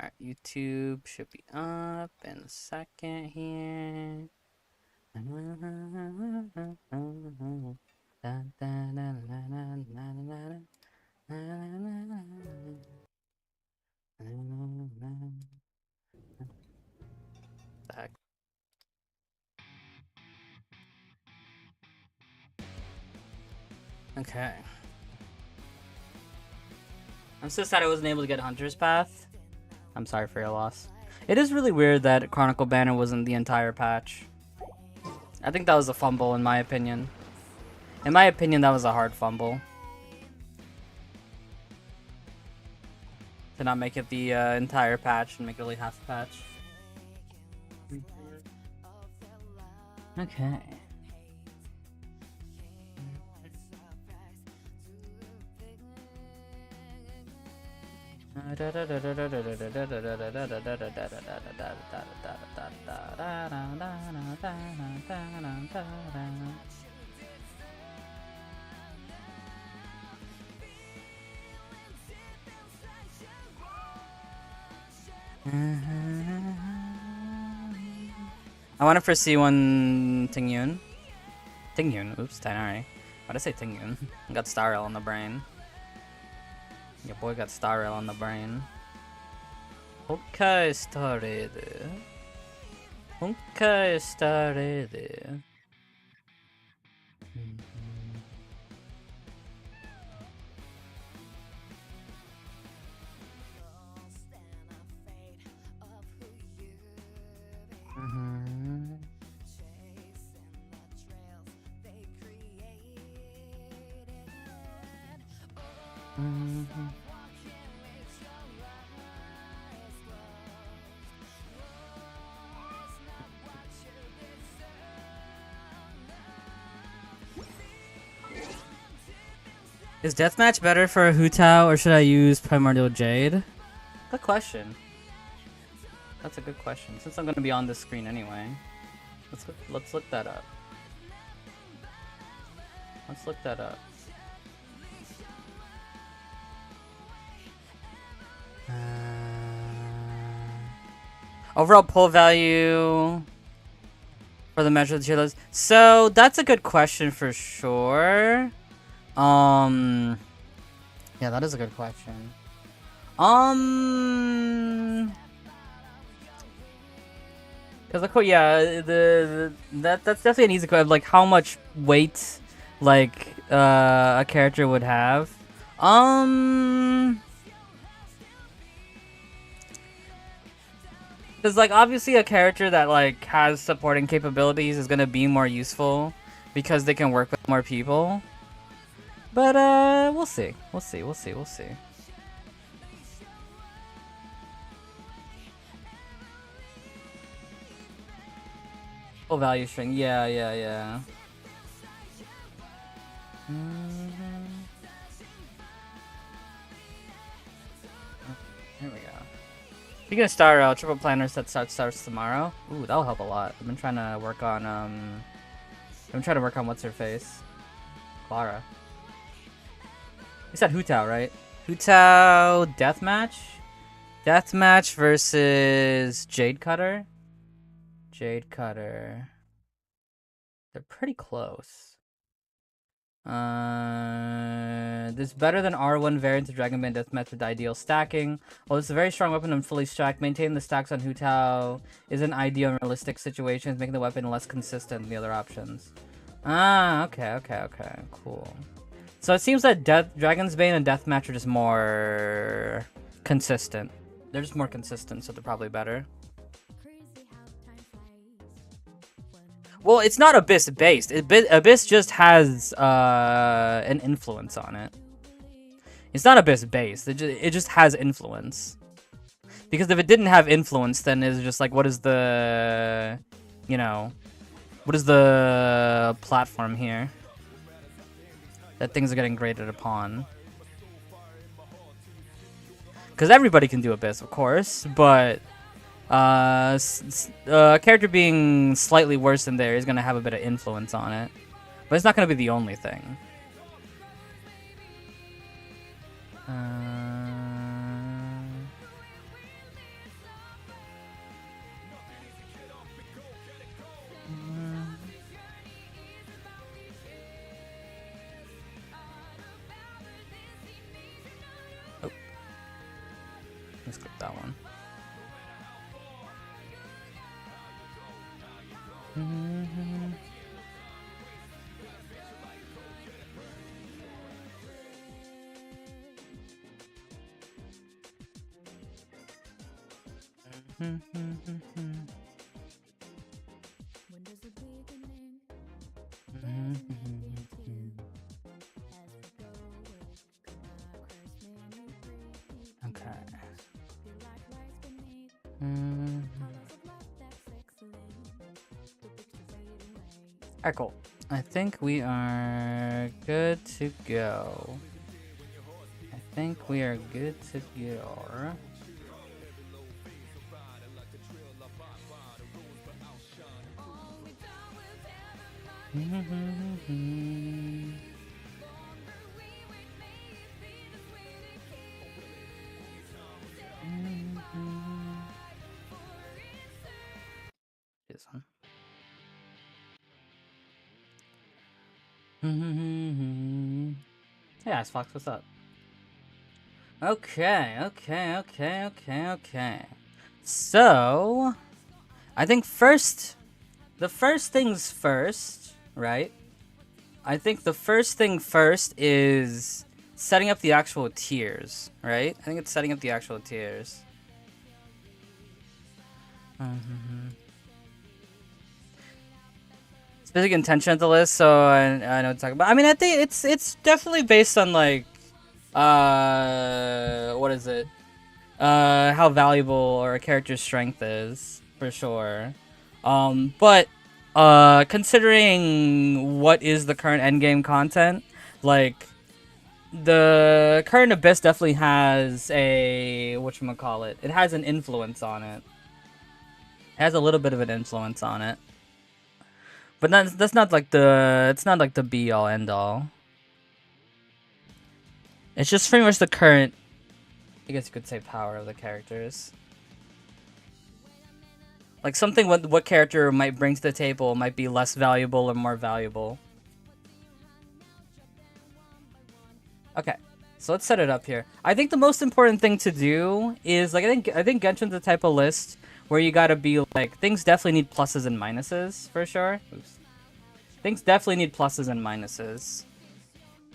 Alright, YouTube should be up in a second here. Back. Okay. I'm so sad I wasn't able to get Hunter's Path. I'm sorry for your loss. It is really weird that Chronicle Banner wasn't the entire patch. I think that was a fumble in my opinion. In my opinion, that was a hard fumble. To not make it the entire patch and make it only half the patch. Okay. I want to first see one Tingyun. Tingyun, oops, Tainari. Why'd I say Tingyun? Got Star Rail on the brain. Your boy got Star Rail on the brain. Okay, started. Okay, started. Is deathmatch better for a Hu Tao or should I use Primordial Jade? Good question. That's a good question. Since I'm gonna be on this screen anyway, let's look that up. Let's look that up. Overall pull value for the measure of the tier list. So that's a good question for sure. Yeah, that is a good question. Cause yeah, that's definitely an easy question. Like how much weight, like a character would have. Cause like obviously a character that like has supporting capabilities is gonna be more useful because they can work with more people. But we'll see. We'll see. We'll see. We'll see. Full value string. Yeah, yeah, yeah. Here we go. Speaking of Star Triple Planner set starts tomorrow. Ooh, that'll help a lot. I've been trying to work on what's her face, Clara. You said Hu Tao, right? Hu Tao deathmatch? Deathmatch versus Jade Cutter? Jade Cutter. They're pretty close. This is better than R1 variant of Dragon Band Deathmatch with ideal stacking. While it's a very strong weapon and fully stacked, maintaining the stacks on Hu Tao isn't ideal in realistic situations, making the weapon less consistent than the other options. Ah, okay, cool. So it seems that Dragon's Bane and Deathmatch are just more consistent. They're just more consistent, so they're probably better. Well, it's not Abyss based. Abyss just has an influence on it. It's not Abyss based. It just has influence. Because if it didn't have influence, then it's just like, what is the, you know, what is the platform here that things are getting graded upon? Because everybody can do Abyss, of course, but a character being slightly worse than there is going to have a bit of influence on it. But it's not going to be the only thing. Let's skip that one. Okay. Alright, cool. I think we are good to go. I think we are good to go. This one. Hey, Icebox, what's up? Okay. So, I think the first things first, right? I think the first thing first is setting up the actual tiers, right? I think it's setting up the actual tiers. Specific intention of the list, so I know what to talk about. I mean, I think it's definitely based on like, what is it? How valuable or a character's strength is, for sure. But considering what is the current endgame content, like, the current Abyss definitely has a, whatchamacallit, it has an influence on it. It has a little bit of an influence on it. But that's not like the, it's not like the be all end all. It's just pretty much the current, I guess you could say, power of the characters. Like something what character might bring to the table might be less valuable or more valuable. Okay, so let's set it up here. I think the most important thing to do is, like, I think Genshin's the type of list where you gotta be like, things definitely need pluses and minuses for sure. Oops. Things definitely need pluses and minuses.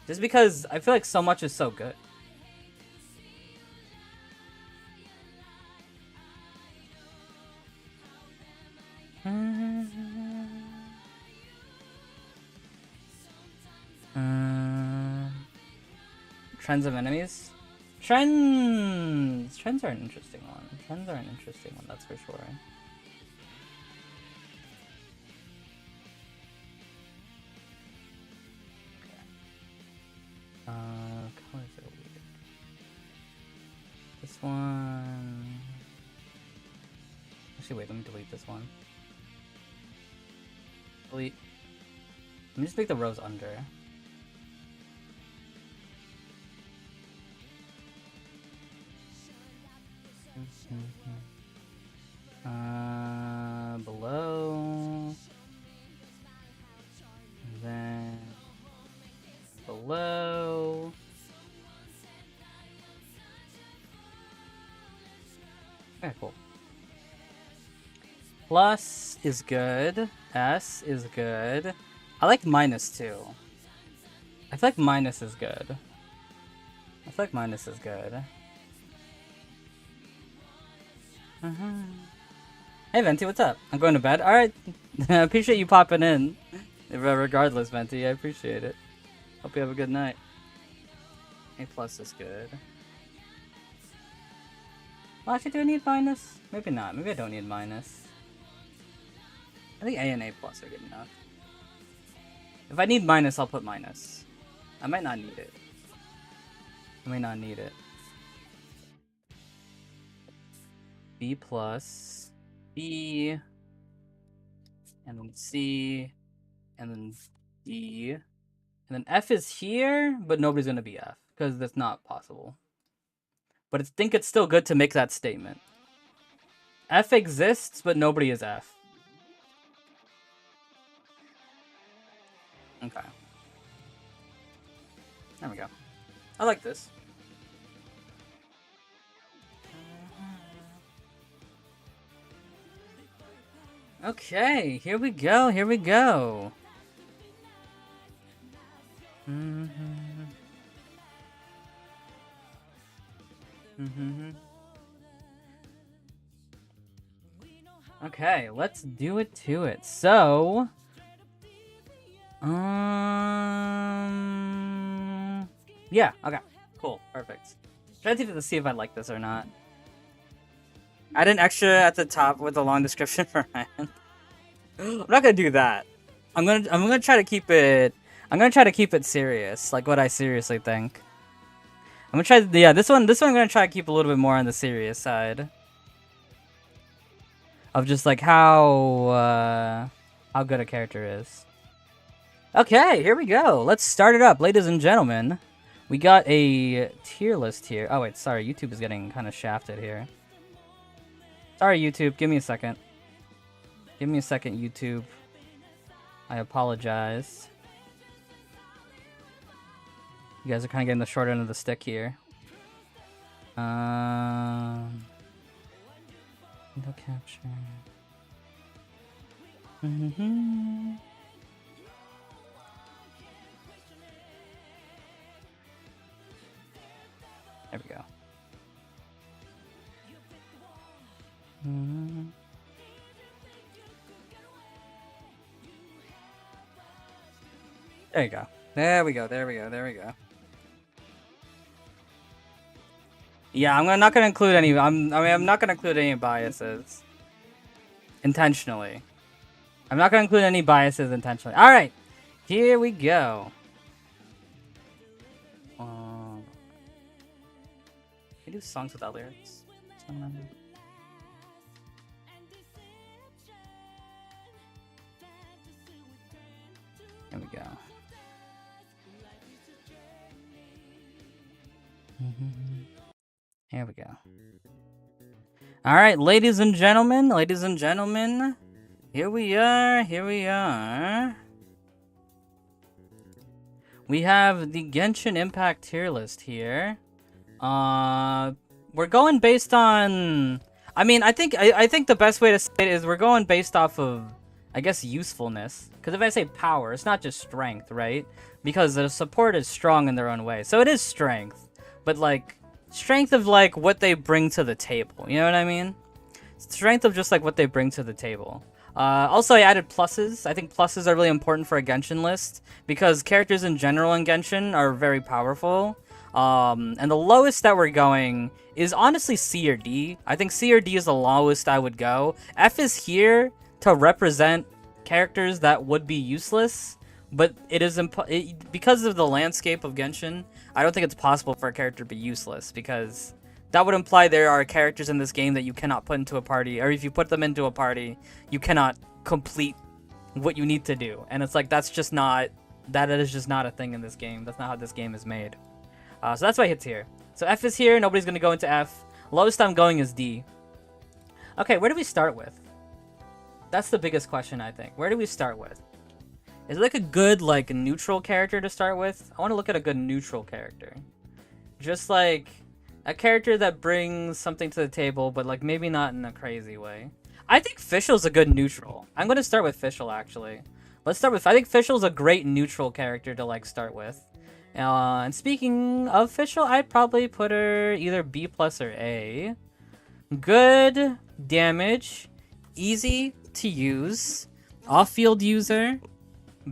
Just because I feel like so much is so good. Trends of enemies? Trends are an interesting one. Trends are an interesting one, that's for sure. Colors are weird. This one. Actually, wait, let me delete this one. Delete. Let me just make the rows under. Below. And then below. Okay, cool. Plus is good. S is good. I like minus too. I feel like minus is good. Hey Venti, what's up? I'm going to bed. Alright. I appreciate you popping in. Regardless, Venti, I appreciate it. Hope you have a good night. A plus is good. Well, actually, do I need minus? Maybe not. Maybe I don't need minus. I think A and A plus are good enough. If I need minus, I'll put minus. I might not need it. B plus, B, and then C, and then D, and then F is here, but nobody's gonna be F, because that's not possible. But I think it's still good to make that statement. F exists, but nobody is F. Okay. There we go. I like this. Okay, here we go, here we go. Mm-hmm. Mm-hmm. Okay, let's do it to it. So, yeah, okay, cool, perfect. Trying to see if I like this or not. I did an extra at the top with a long description for Ryan. I'm not gonna do that. I'm gonna try to keep it. I'm gonna try to keep it serious, like what I seriously think. I'm gonna try. Yeah, this one I'm gonna try to keep a little bit more on the serious side. Of just like how good a character is. Okay, here we go. Let's start it up, ladies and gentlemen. We got a tier list here. Oh wait, sorry, YouTube is getting kind of shafted here. Sorry, YouTube. Give me a second. Give me a second, YouTube. I apologize. You guys are kind of getting the short end of the stick here. Window capture. There we go. There you go. There we go. There we go. There we go. Yeah, I'm not gonna include any. I'm not gonna include any biases intentionally. I'm not gonna include any biases intentionally. All right, here we go. Can you do songs without lyrics? Here we go. Here we go. All right, ladies and gentlemen, here we are. We have the Genshin Impact tier list here. We're going based on. I mean, I think the best way to say it is we're going based off of, I guess, usefulness. Because if I say power, it's not just strength, right? Because the support is strong in their own way, so it is strength, but like. Strength of like what they bring to the table, you know what I mean? Strength of just like what they bring to the table. Also, I added pluses. I think pluses are really important for a Genshin list because characters in general in Genshin are very powerful. And the lowest that we're going is honestly C or D. I think C or D is the lowest I would go. F is here to represent characters that would be useless, but it is because of the landscape of Genshin. I don't think it's possible for a character to be useless because that would imply there are characters in this game that you cannot put into a party, or if you put them into a party, you cannot complete what you need to do. And it's like that is just not a thing in this game. That's not how this game is made. So that's why it's here. So F is here. Nobody's gonna go into F. Lowest I'm going is D. Okay, where do we start with? That's the biggest question, I think. Where do we start with? Is it like a good, like, neutral character to start with? I want to look at a good neutral character. Just like a character that brings something to the table, but like maybe not in a crazy way. I think Fischl's a good neutral. I'm going to start with Fischl, actually. Let's start with... I think Fischl's a great neutral character to, like, start with. And speaking of Fischl, I'd probably put her either B+ or A. Good damage. Easy to use. Off-field user.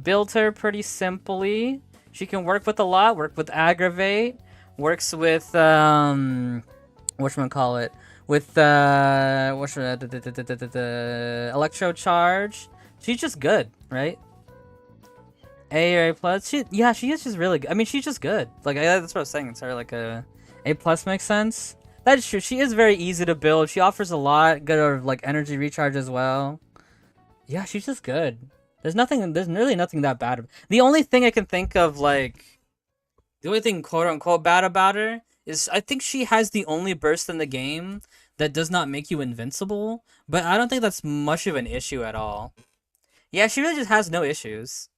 Built her pretty simply. She can work with a lot. Work with Aggravate. Works with, whatchamacallit? With, Electro Charge. She's just good, right? A or A+. She is just really good. I mean, she's just good. Like, that's what I was saying. It's her, like, A+ makes sense. That is true. She is very easy to build. She offers a lot. Good, like, energy recharge as well. Yeah, she's just good. There's really nothing that bad. The only thing I can think of, like, the only thing quote-unquote bad about her is I think she has the only burst in the game that does not make you invincible, but I don't think that's much of an issue at all. Yeah, she really just has no issues.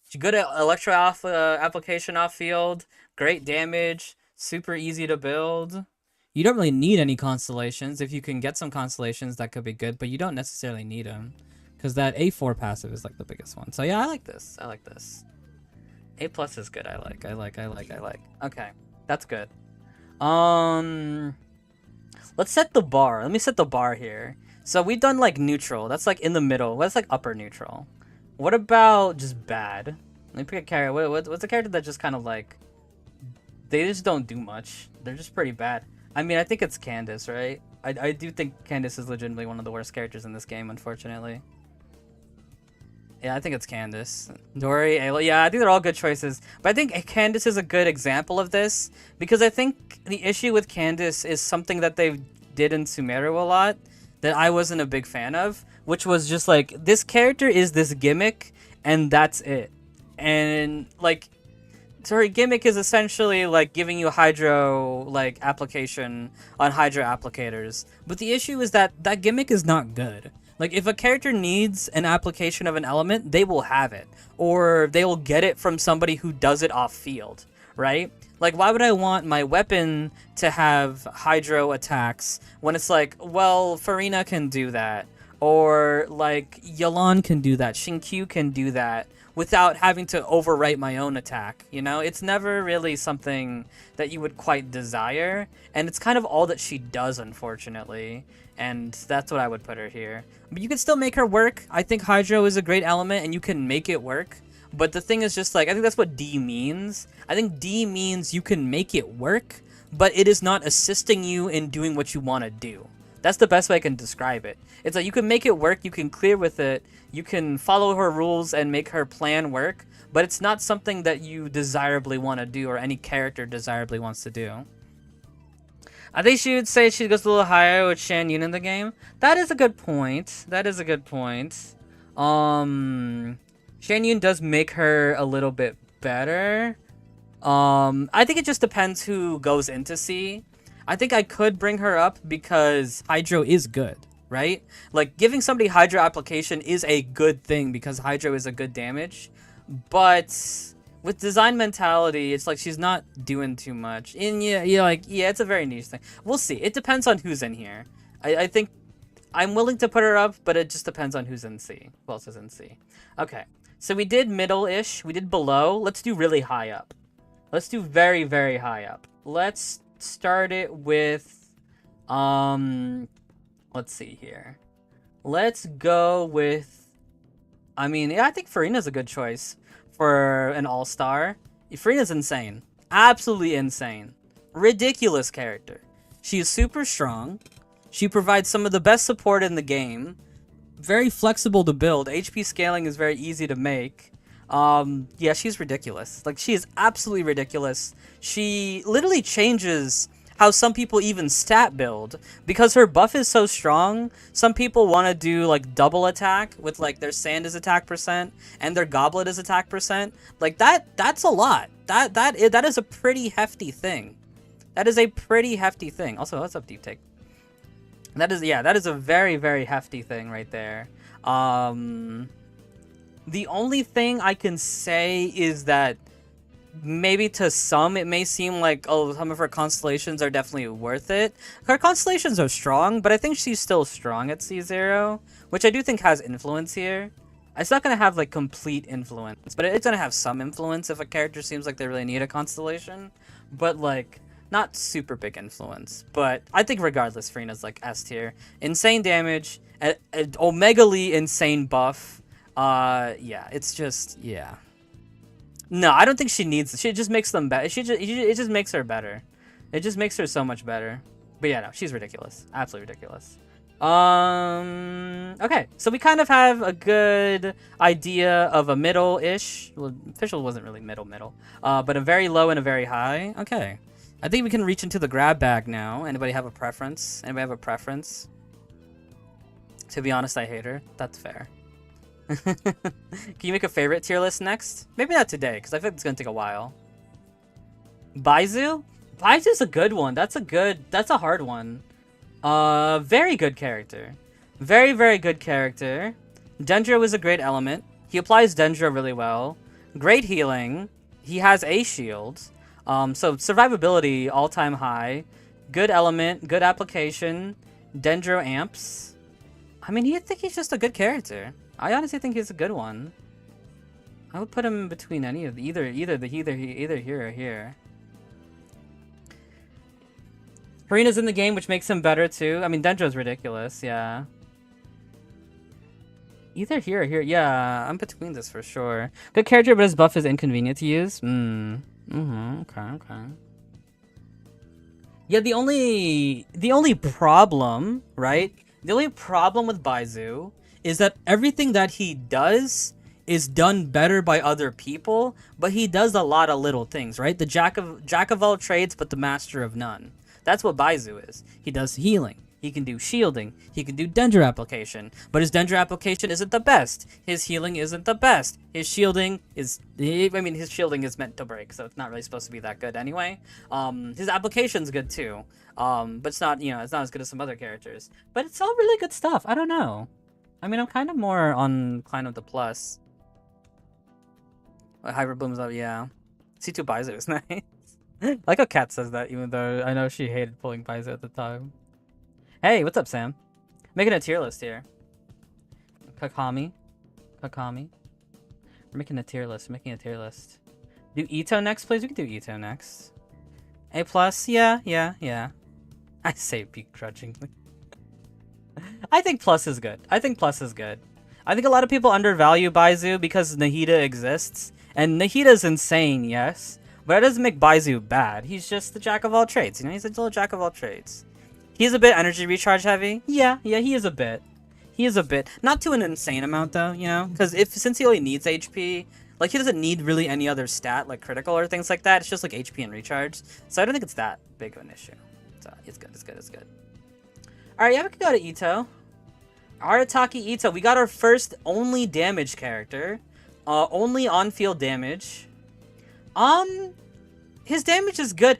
She's good at electro application off-field, great damage, super easy to build. You don't really need any constellations. If you can get some constellations, that could be good, but you don't necessarily need them. because that A4 passive is like the biggest one. So yeah, I like this. I like this. A+ is good. I like. Okay, that's good. Let's set the bar. Let me set the bar here. So we've done like neutral. That's like in the middle. That's like upper neutral. What about just bad? Let me pick a character. What's a character that just kind of like, they just don't do much. They're just pretty bad. I mean, I think it's Candace, right? I do think Candace is legitimately one of the worst characters in this game, unfortunately. Yeah, I think it's Candace. Dory, Ayla. Yeah, I think they're all good choices. But I think Candace is a good example of this, because I think the issue with Candace is something that they did in Sumeru a lot that I wasn't a big fan of, which was just like, this character is this gimmick, and that's it. And like, so her gimmick is essentially like giving you hydro like application on hydro applicators. But the issue is that that gimmick is not good. Like, if a character needs an application of an element, they will have it. Or they will get it from somebody who does it off field, right? Like, why would I want my weapon to have hydro attacks when it's like, well, Farina can do that. Or, like, Yelan can do that. Shinkyu can do that without having to overwrite my own attack, you know? It's never really something that you would quite desire. And it's kind of all that she does, unfortunately. And that's what I would put her here. But you can still make her work. I think hydro is a great element, and you can make it work. But the thing is just like, I think that's what D means. I think D means you can make it work, but it is not assisting you in doing what you want to do. That's the best way I can describe it. It's like, you can make it work, you can clear with it, you can follow her rules and make her plan work, but it's not something that you desirably want to do, or any character desirably wants to do. I think she would say she goes a little higher with Shan Yun in the game. That is a good point. That is a good point. Shan Yun does make her a little bit better. I think it just depends who goes into C. I think I could bring her up because Hydro is good, right? Like, giving somebody Hydro application is a good thing because Hydro is a good damage. But with design mentality, it's like she's not doing too much. And yeah, it's a very niche thing. We'll see. It depends on who's in here. I think I'm willing to put her up, but it just depends on who's in C. Who else is in C? Okay. So we did middle-ish. We did below. Let's do really high up. Let's do very, very high up. Let's start it with, let's see here. Let's go with, I mean, yeah, I think Farina's a good choice for an all-star. Farina's insane. Absolutely insane. Ridiculous character. She is super strong. She provides some of the best support in the game. Very flexible to build. HP scaling is very easy to make. Yeah, she's ridiculous. Like, she is absolutely ridiculous. She literally changes how some people even stat build, because her buff is so strong. Some people want to do like double attack with like their sand is attack percent and their goblet is attack percent. Like that's a lot. That is a pretty hefty thing. That is a pretty hefty thing. Also, what's up, Deep Take? That is, yeah, that is a very, very hefty thing right there. The only thing I can say is that maybe to some it may seem like, oh, some of her constellations are definitely worth it. Her constellations are strong, but I think she's still strong at C0, which I do think has influence here. It's not going to have like complete influence, but it's going to have some influence if a character seems like they really need a constellation, but like not super big influence. But I think regardless, Farina's like S tier. Insane damage, omegally insane buff. Yeah, it's just, yeah. No, I don't think she needs it. She just makes them better. It just makes her better. It just makes her so much better. But yeah, no, she's ridiculous. Absolutely ridiculous. Okay, so we kind of have a good idea of a middle-ish. Well, official wasn't really middle, but a very low and a very high. Okay, I think we can reach into the grab bag now. Anybody have a preference? Anybody have a preference? To be honest, I hate her. That's fair. Can you make a favorite tier list next? Maybe not today, because I think it's gonna take a while. Baizu? Baizu's a good one. That's a hard one. Very good character. Very, very good character. Dendro is a great element. He applies Dendro really well. Great healing. He has a shield. So survivability, all-time high. Good element, good application. Dendro amps. I mean, I think he's just a good character. I honestly think he's a good one. I would put him between any of either here or here. Karina's in the game, which makes him better too. I mean, Dendro's ridiculous, yeah. Either here or here. Yeah, I'm between this for sure. Good character, but his buff is inconvenient to use. Okay. Yeah, the only problem, right? The only problem with Baizu is that everything that he does is done better by other people, but he does a lot of little things, right? The jack of all trades, but the master of none. That's what Baizu is. He does healing. He can do shielding. He can do Dendro application. But his Dendro application isn't the best. His healing isn't the best. His shielding is... I mean, his shielding is meant to break, so it's not really supposed to be that good anyway. His application's good too. But it's not, you know, it's not as good as some other characters. But it's all really good stuff. I don't know. I mean, I'm kind of more on Clan of the Plus. Hyper Bloom's up, yeah. C2 Baizu is nice. I like how Kat says that, even though I know she hated pulling Baizu at the time. Hey, what's up, Sam? Making a tier list here. Kakami. We're making a tier list. Do Ito next, please? We can do Ito next. A+, yeah. I say begrudgingly. I think plus is good. I think a lot of people undervalue Baizu because Nahida exists. And Nahida's insane, yes. But that doesn't make Baizu bad. He's just the jack of all trades. You know, he's a little jack of all trades. He's a bit energy recharge heavy. Yeah, he is a bit. Not to an insane amount though, you know? Because since he only needs HP, like he doesn't need really any other stat like critical or things like that. It's just like HP and recharge. So I don't think it's that big of an issue. So it's good. Alright, yeah, we can go to Ito. Arataki Ito. We got our first only damage character. Only on-field damage. His damage is good.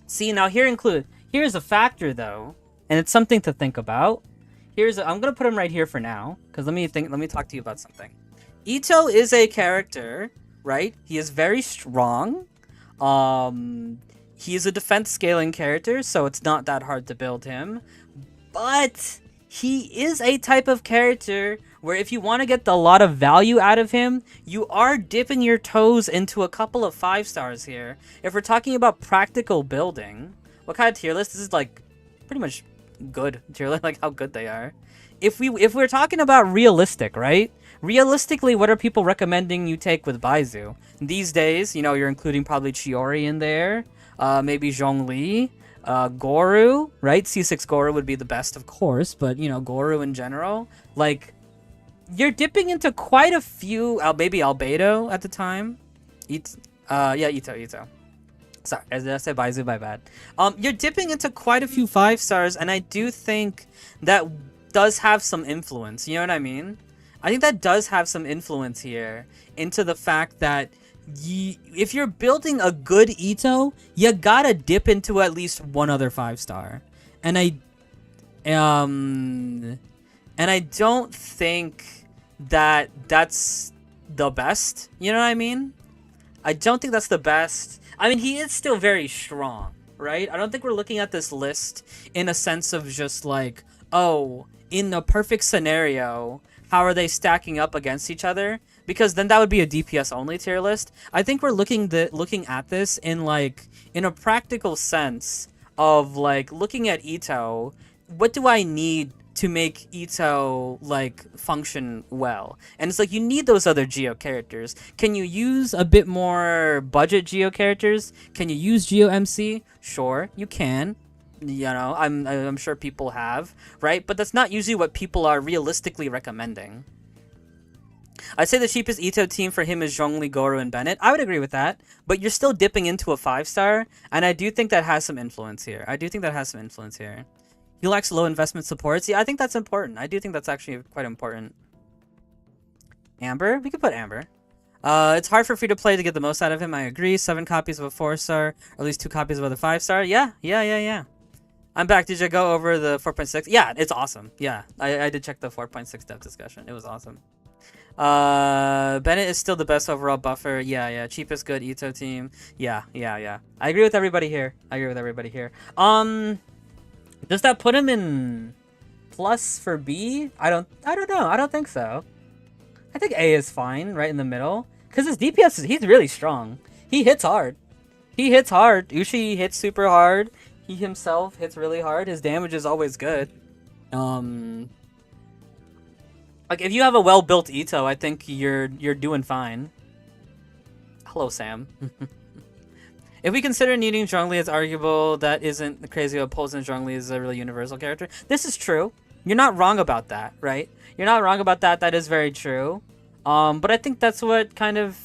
See, now here's a factor though, and it's something to think about. I'm gonna put him right here for now, because let me talk to you about something. Ito is a character, right? He is very strong. He is a defense scaling character, so it's not that hard to build him. But he is a type of character where if you want to get a lot of value out of him, you are dipping your toes into a couple of 5-stars here. If we're talking about practical building, what kind of tier list? This is like pretty much good tier list, like how good they are. If we're talking about realistic, right? Realistically, what are people recommending you take with Baizu? These days, you know, you're including probably Chiori in there, maybe Zhongli, Goru, right? C6 Goru would be the best, of course, but, you know, Goru in general. Like, you're dipping into quite a few, maybe Albedo at the time. Yeah, Ito. Sorry, as I said Baizu, my bad. You're dipping into quite a few 5-stars, and I do think that does have some influence, you know what I mean? I think that does have some influence here into the fact that if you're building a good Ito, you gotta dip into at least one other 5-star. And I don't think that that's the best, you know what I mean? I don't think that's the best. I mean, he is still very strong, right? I don't think we're looking at this list in a sense of just like, oh, in the perfect scenario, how are they stacking up against each other? Because then that would be a DPS only tier list. I think we're looking at this in a practical sense of like looking at Ito. What do I need to make Ito like function well? And it's like you need those other Geo characters. Can you use a bit more budget Geo characters? Can you use Geo MC? Sure, you can. You know, I'm sure people have, right? But that's not usually what people are realistically recommending. I'd say the cheapest Ito team for him is Zhongli, Goru, and Bennett. I would agree with that, but you're still dipping into a 5-star, and I do think that has some influence here. He lacks low investment supports. Yeah, I think that's important. I do think that's actually quite important. Amber? We could put Amber. It's hard for free-to-play to get the most out of him. I agree. 7 copies of a 4-star, or at least 2 copies of a 5-star. Yeah. I'm back. Did you go over the 4.6? Yeah, it's awesome. Yeah, I did check the 4.6 depth discussion. It was awesome. Bennett is still the best overall buffer. Yeah. Cheapest good Ito team. Yeah. I agree with everybody here. Does that put him in plus for B? I don't know. I don't think so. I think A is fine, right in the middle. Because his DPS he's really strong. He hits hard. He hits hard. Ushi hits super hard. He himself hits really hard. His damage is always good. Like if you have a well-built Ito, I think you're doing fine. Hello, Sam. If we consider needing Zhongli as arguable, that isn't the crazy opposing Zhongli is a really universal character. This is true. You're not wrong about that, right? You're not wrong about that. That is very true. But I think that's what kind of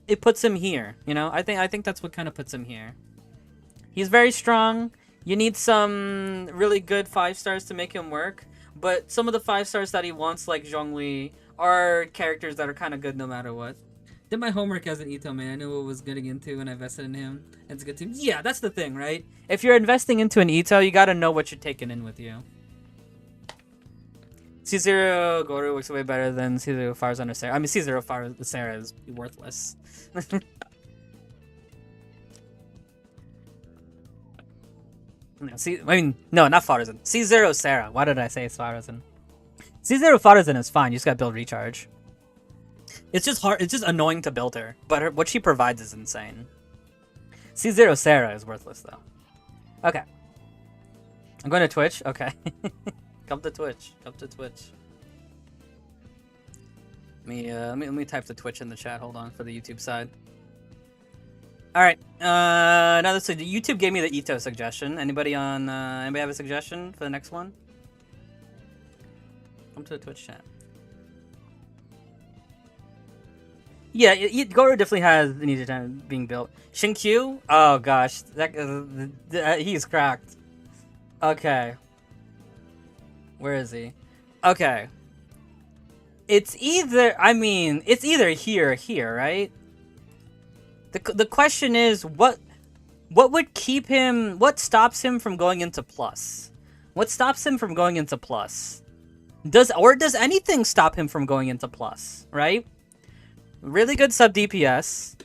it puts him here. You know, I think that's what kind of puts him here. He's very strong. You need some really good 5 stars to make him work. But some of the 5 stars that he wants, like Zhongli, are characters that are kind of good no matter what. Did my homework as an Ito, man. I knew what I was getting into and I invested in him. It's a good team. Yeah, that's the thing, right? If you're investing into an Ito, you gotta know what you're taking in with you. C0 Goru works way better than C0 Fars under Sarah. I mean, C0 Fars Sarah is worthless. No, no, not Farzan. C0 Sarah. Why did I say Farzan? C0 Farzan is fine. You just gotta build recharge. It's just hard. It's just annoying to build her, but what she provides is insane. C0 Sarah is worthless though. Okay. I'm going to Twitch. Okay. Come to Twitch. Come to Twitch. Let me type the Twitch in the chat. Hold on for the YouTube side. All right. Now so YouTube gave me the Ito suggestion. Anybody have a suggestion for the next one? Come to the Twitch chat. Yeah, Goro definitely has the need time being built. Shinkyu? Oh gosh, he's cracked. Okay. Where is he? Okay. It's either here or here, right? The question is what would keep him, what stops him from going into plus? What stops him from going into plus? Does anything stop him from going into plus, right? Really good sub DPS.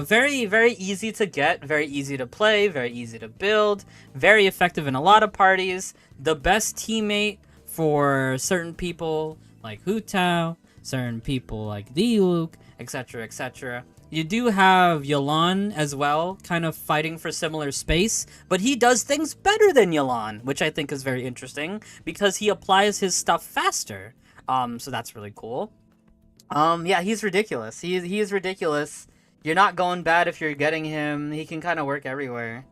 Very, very easy to get, very easy to play, very easy to build, very effective in a lot of parties. The best teammate for certain people like Hu Tao, certain people like Diluc, etc., etc. You do have Yelan as well, kind of fighting for similar space, but he does things better than Yelan, which I think is very interesting because he applies his stuff faster. So that's really cool. Yeah, he's ridiculous. He is ridiculous. You're not going bad if you're getting him. He can kind of work everywhere.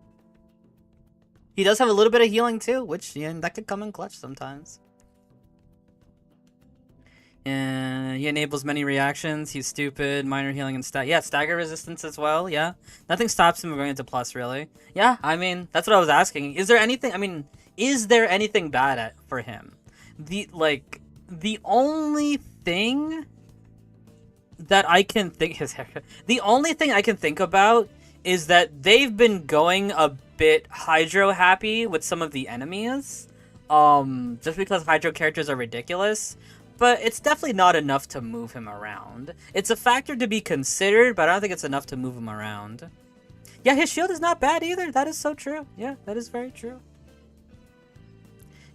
He does have a little bit of healing too, which that could come in clutch sometimes. And he enables many reactions. He's stupid, minor healing and stagger resistance as well. Yeah, nothing stops him from going into plus really. Yeah, I mean that's what I was asking. Is there anything? I mean, is there anything bad for him? The only thing that I can think the only thing I can think about is that they've been going a bit Hydro happy with some of the enemies. Just because Hydro characters are ridiculous. But it's definitely not enough to move him around. It's a factor to be considered, but I don't think it's enough to move him around. Yeah, his shield is not bad either. That is so true. Yeah, that is very true.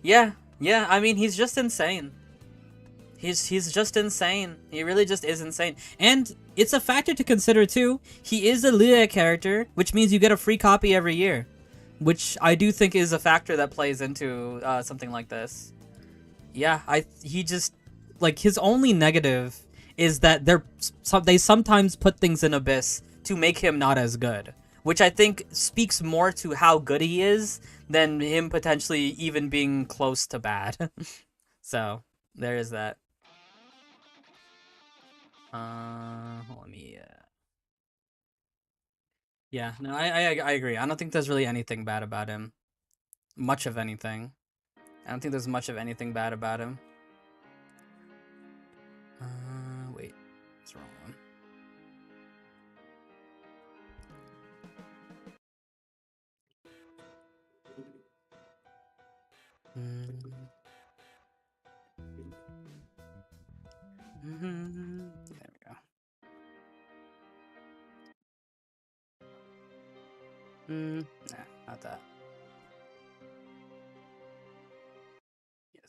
Yeah, I mean, he's just insane. He's just insane. He really just is insane. And it's a factor to consider too. He is a Lea character, which means you get a free copy every year. Which I do think is a factor that plays into something like this. Yeah, he just... Like, his only negative is that they sometimes put things in Abyss to make him not as good. Which I think speaks more to how good he is than him potentially even being close to bad. So, there is that. Let me... Yeah, no, I agree. I don't think there's really anything bad about him. Much of anything. I don't think there's much of anything bad about him. Wait. It's the wrong one. There we go. Nah, not that.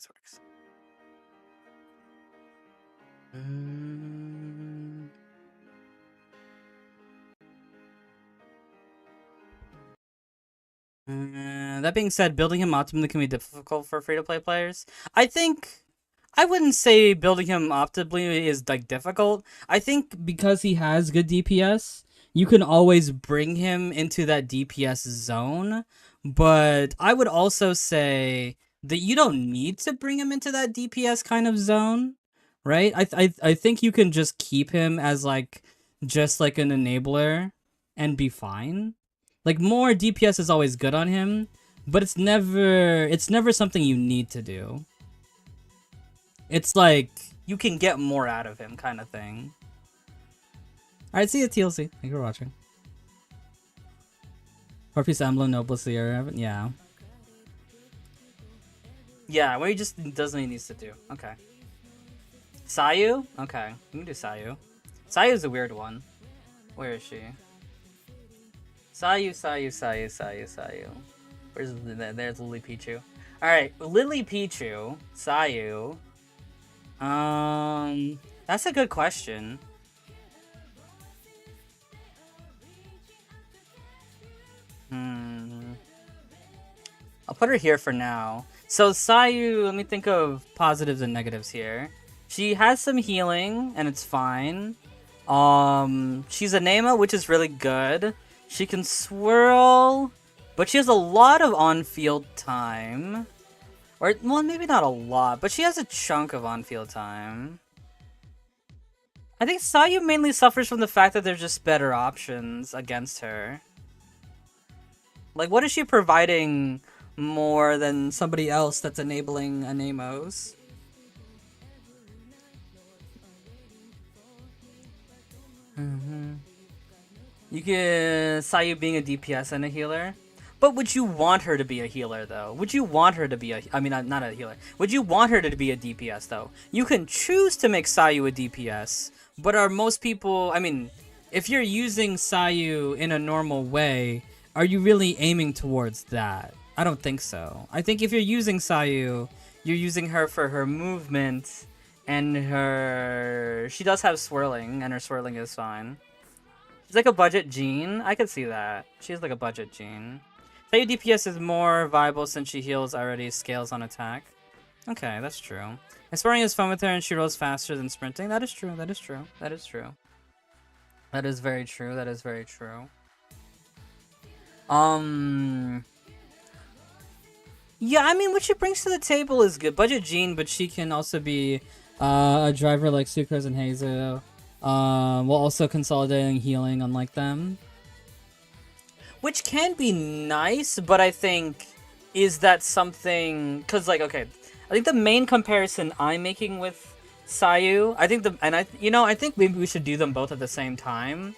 works. Mm. That being said, building him optimally can be difficult for free-to-play players. I think I wouldn't say building him optimally is like difficult. I think because he has good DPS, you can always bring him into that DPS zone. But I would also say that you don't need to bring him into that DPS kind of zone, right? I think you can just keep him as like just like an enabler and be fine. Like more DPS is always good on him, but it's never something you need to do. It's like you can get more out of him kind of thing. Alright, see you TLC. Thank you for watching. Orpheus Emblem, Noble Seer, yeah. Yeah, what he just does what he needs to do. Okay. Sayu? Okay, you can do Sayu. Sayu's a weird one. Where is she? Sayu. There's Lily Pichu. Alright, Lily Pichu, Sayu. That's a good question. I'll put her here for now. So Sayu, let me think of positives and negatives here. She has some healing, and it's fine. She's a Nema, which is really good. She can swirl, but she has a lot of on-field time. Or, well, maybe not a lot, but she has a chunk of on-field time. I think Sayu mainly suffers from the fact that there's just better options against her. Like, what is she providing more than somebody else that's enabling a Nemos? You get Sayu being a DPS and a healer. But would you want her to be a healer, though? Would you want her to be a... I mean, not a healer. Would you want her to be a DPS, though? You can choose to make Sayu a DPS, but are most people... I mean, if you're using Sayu in a normal way, are you really aiming towards that? I don't think so. I think if you're using Sayu, you're using her for her movement, and her... She does have swirling, and her swirling is fine. She's like a budget Jean. I could see that. She's like a budget Jean. Sayu DPS is more viable since she heals already scales on attack. Okay, that's true. Exploring is fun with her and she rolls faster than sprinting. That is true, that is true, that is true. That is very true, that is very true. Yeah, I mean, what she brings to the table is good. Budget Jean, but she can also be a driver like Sucrose and Hazu, while also consolidating healing unlike them. Which can be nice, but I think, is that something... Because, like, okay, I think the main comparison I'm making with Sayu, I think I think maybe we should do them both at the same time,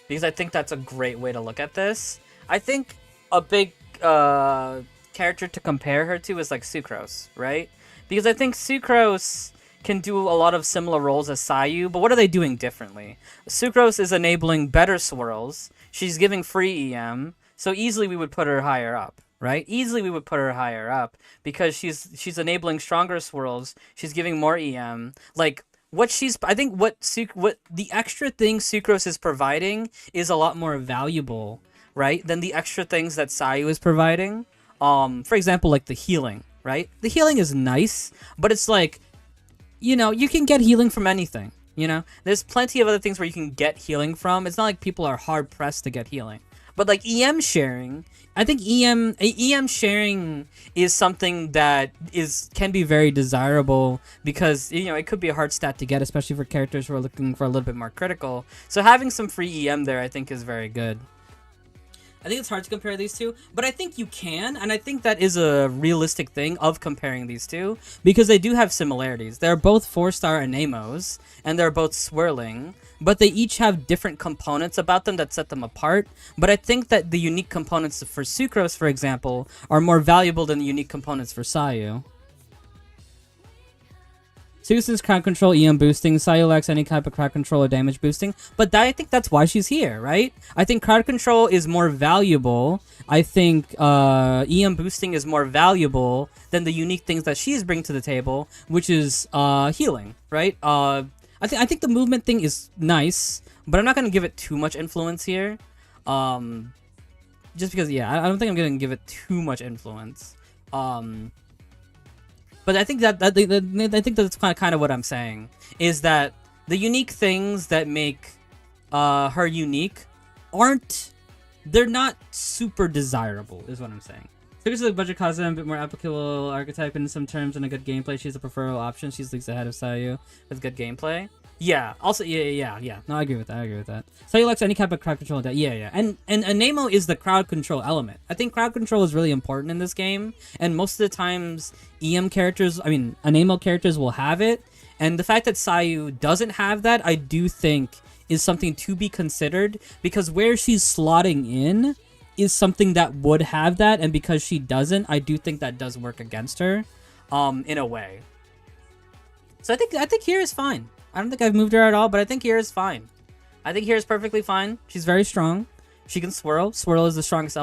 because I think that's a great way to look at this. I think a big character to compare her to is, like, Sucrose, right? Because I think Sucrose can do a lot of similar roles as Sayu, but what are they doing differently? Sucrose is enabling better swirls. She's giving free EM, so easily we would put her higher up, right? Easily we would put her higher up because she's enabling stronger swirls. She's giving more EM. Like what the extra thing Sucrose is providing is a lot more valuable, right, than the extra things that Sayu is providing. For example, like the healing, right? The healing is nice, but it's like, you know, you can get healing from anything. You know, there's plenty of other things where you can get healing from. It's not like people are hard pressed to get healing. But like EM sharing, I think EM sharing is something that can be very desirable because, you know, it could be a hard stat to get, especially for characters who are looking for a little bit more critical. So having some free EM there, I think, is very good. I think it's hard to compare these two, but I think you can, and I think that is a realistic thing of comparing these two, because they do have similarities. They're both 4-star Anemos, and they're both swirling, but they each have different components about them that set them apart, but I think that the unique components for Sucrose, for example, are more valuable than the unique components for Sayu. Susan's crowd control, EM boosting. Sayu lacks any type of crowd control or damage boosting. But I think that's why she's here, right? I think crowd control is more valuable. I think EM boosting is more valuable than the unique things that she's bringing to the table, which is healing, right? I think the movement thing is nice, but I'm not going to give it too much influence here. Just because, yeah, I don't think I'm going to give it too much influence. But I think I think that's kind of what I'm saying, is that the unique things that make her unique they're not super desirable, is what I'm saying. So this is like Budget Kaza, a bit more applicable archetype in some terms, and a good gameplay. She's a preferable option. She's leagues ahead of Sayu with good gameplay. Yeah. Also, yeah. No, I agree with that. Sayu likes any type of crowd control. Yeah. And Anemo is the crowd control element. I think crowd control is really important in this game, and most of the times, Anemo characters will have it. And the fact that Sayu doesn't have that, I do think, is something to be considered, because where she's slotting in is something that would have that, and because she doesn't, I do think that does work against her, in a way. So I think here is fine. I don't think I've moved her at all, but I think here is fine. I think here is perfectly fine. She's very strong. She can swirl. Swirl is the strongest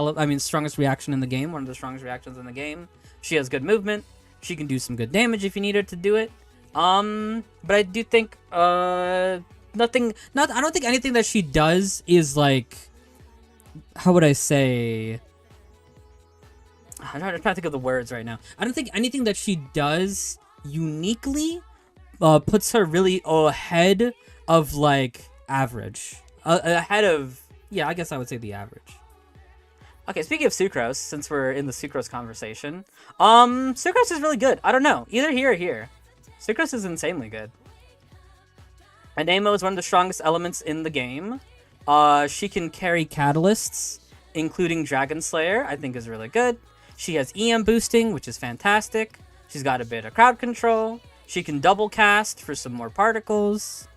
reaction in the game. One of the strongest reactions in the game. She has good movement. She can do some good damage if you need her to do it. But I do think, I don't think anything that she does is like, how would I say? I'm trying to think of the words right now. I don't think anything that she does uniquely puts her really ahead of like average. Ahead of, yeah, I guess I would say the average. Okay, speaking of Sucrose, since we're in the Sucrose conversation, Sucrose is really good. I don't know, either here or here. Sucrose is insanely good. Anemo is one of the strongest elements in the game. She can carry catalysts, including Dragon Slayer, I think is really good. She has EM boosting, which is fantastic. She's got a bit of crowd control. She can double cast for some more particles.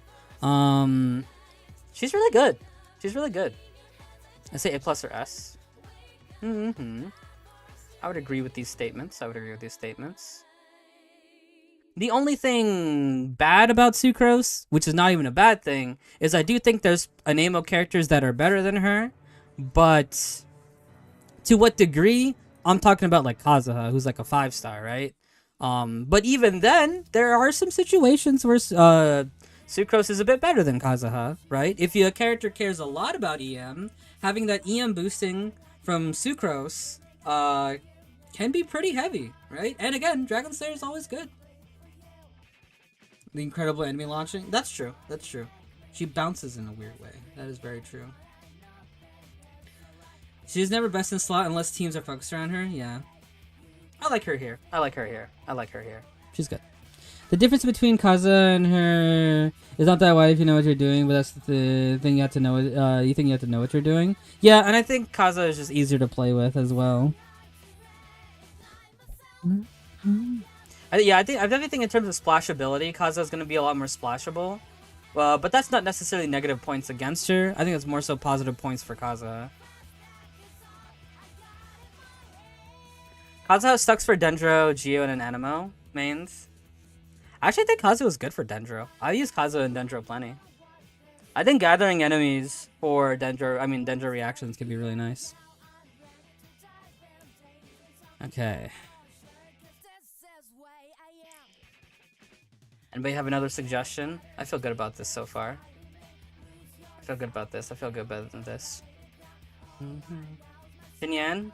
She's really good. I say A+ or S. I would agree with these statements. The only thing bad about Sucrose, which is not even a bad thing, is I do think there's Anemo characters that are better than her, but to what degree? I'm talking about like Kazuha, who's like a 5-star, right? But even then, there are some situations where Sucrose is a bit better than Kazuha, right? If a character cares a lot about EM, having that EM boosting from Sucrose can be pretty heavy, right? And again, Dragon Slayer is always good. The incredible enemy launching? That's true. She bounces in a weird way. That is very true. She's never best in slot unless teams are focused around her. Yeah. I like her here. She's good. The difference between Kaza and her is not that wide if you know what you're doing, but that's the thing you have to know. You think you have to know what you're doing. Yeah, and I think Kaza is just easier to play with as well. I definitely think in terms of splashability, Kaza is going to be a lot more splashable. But that's not necessarily negative points against her. I think it's more so positive points for Kaza. Kazuha has stocks for Dendro, Geo, and an Anemo mains. I actually think Kazuha is good for Dendro. I use Kazuha and Dendro plenty. I think gathering enemies for Dendro reactions can be really nice. Okay. Anybody have another suggestion? I feel good about this so far. I feel good better than this. Xinyan?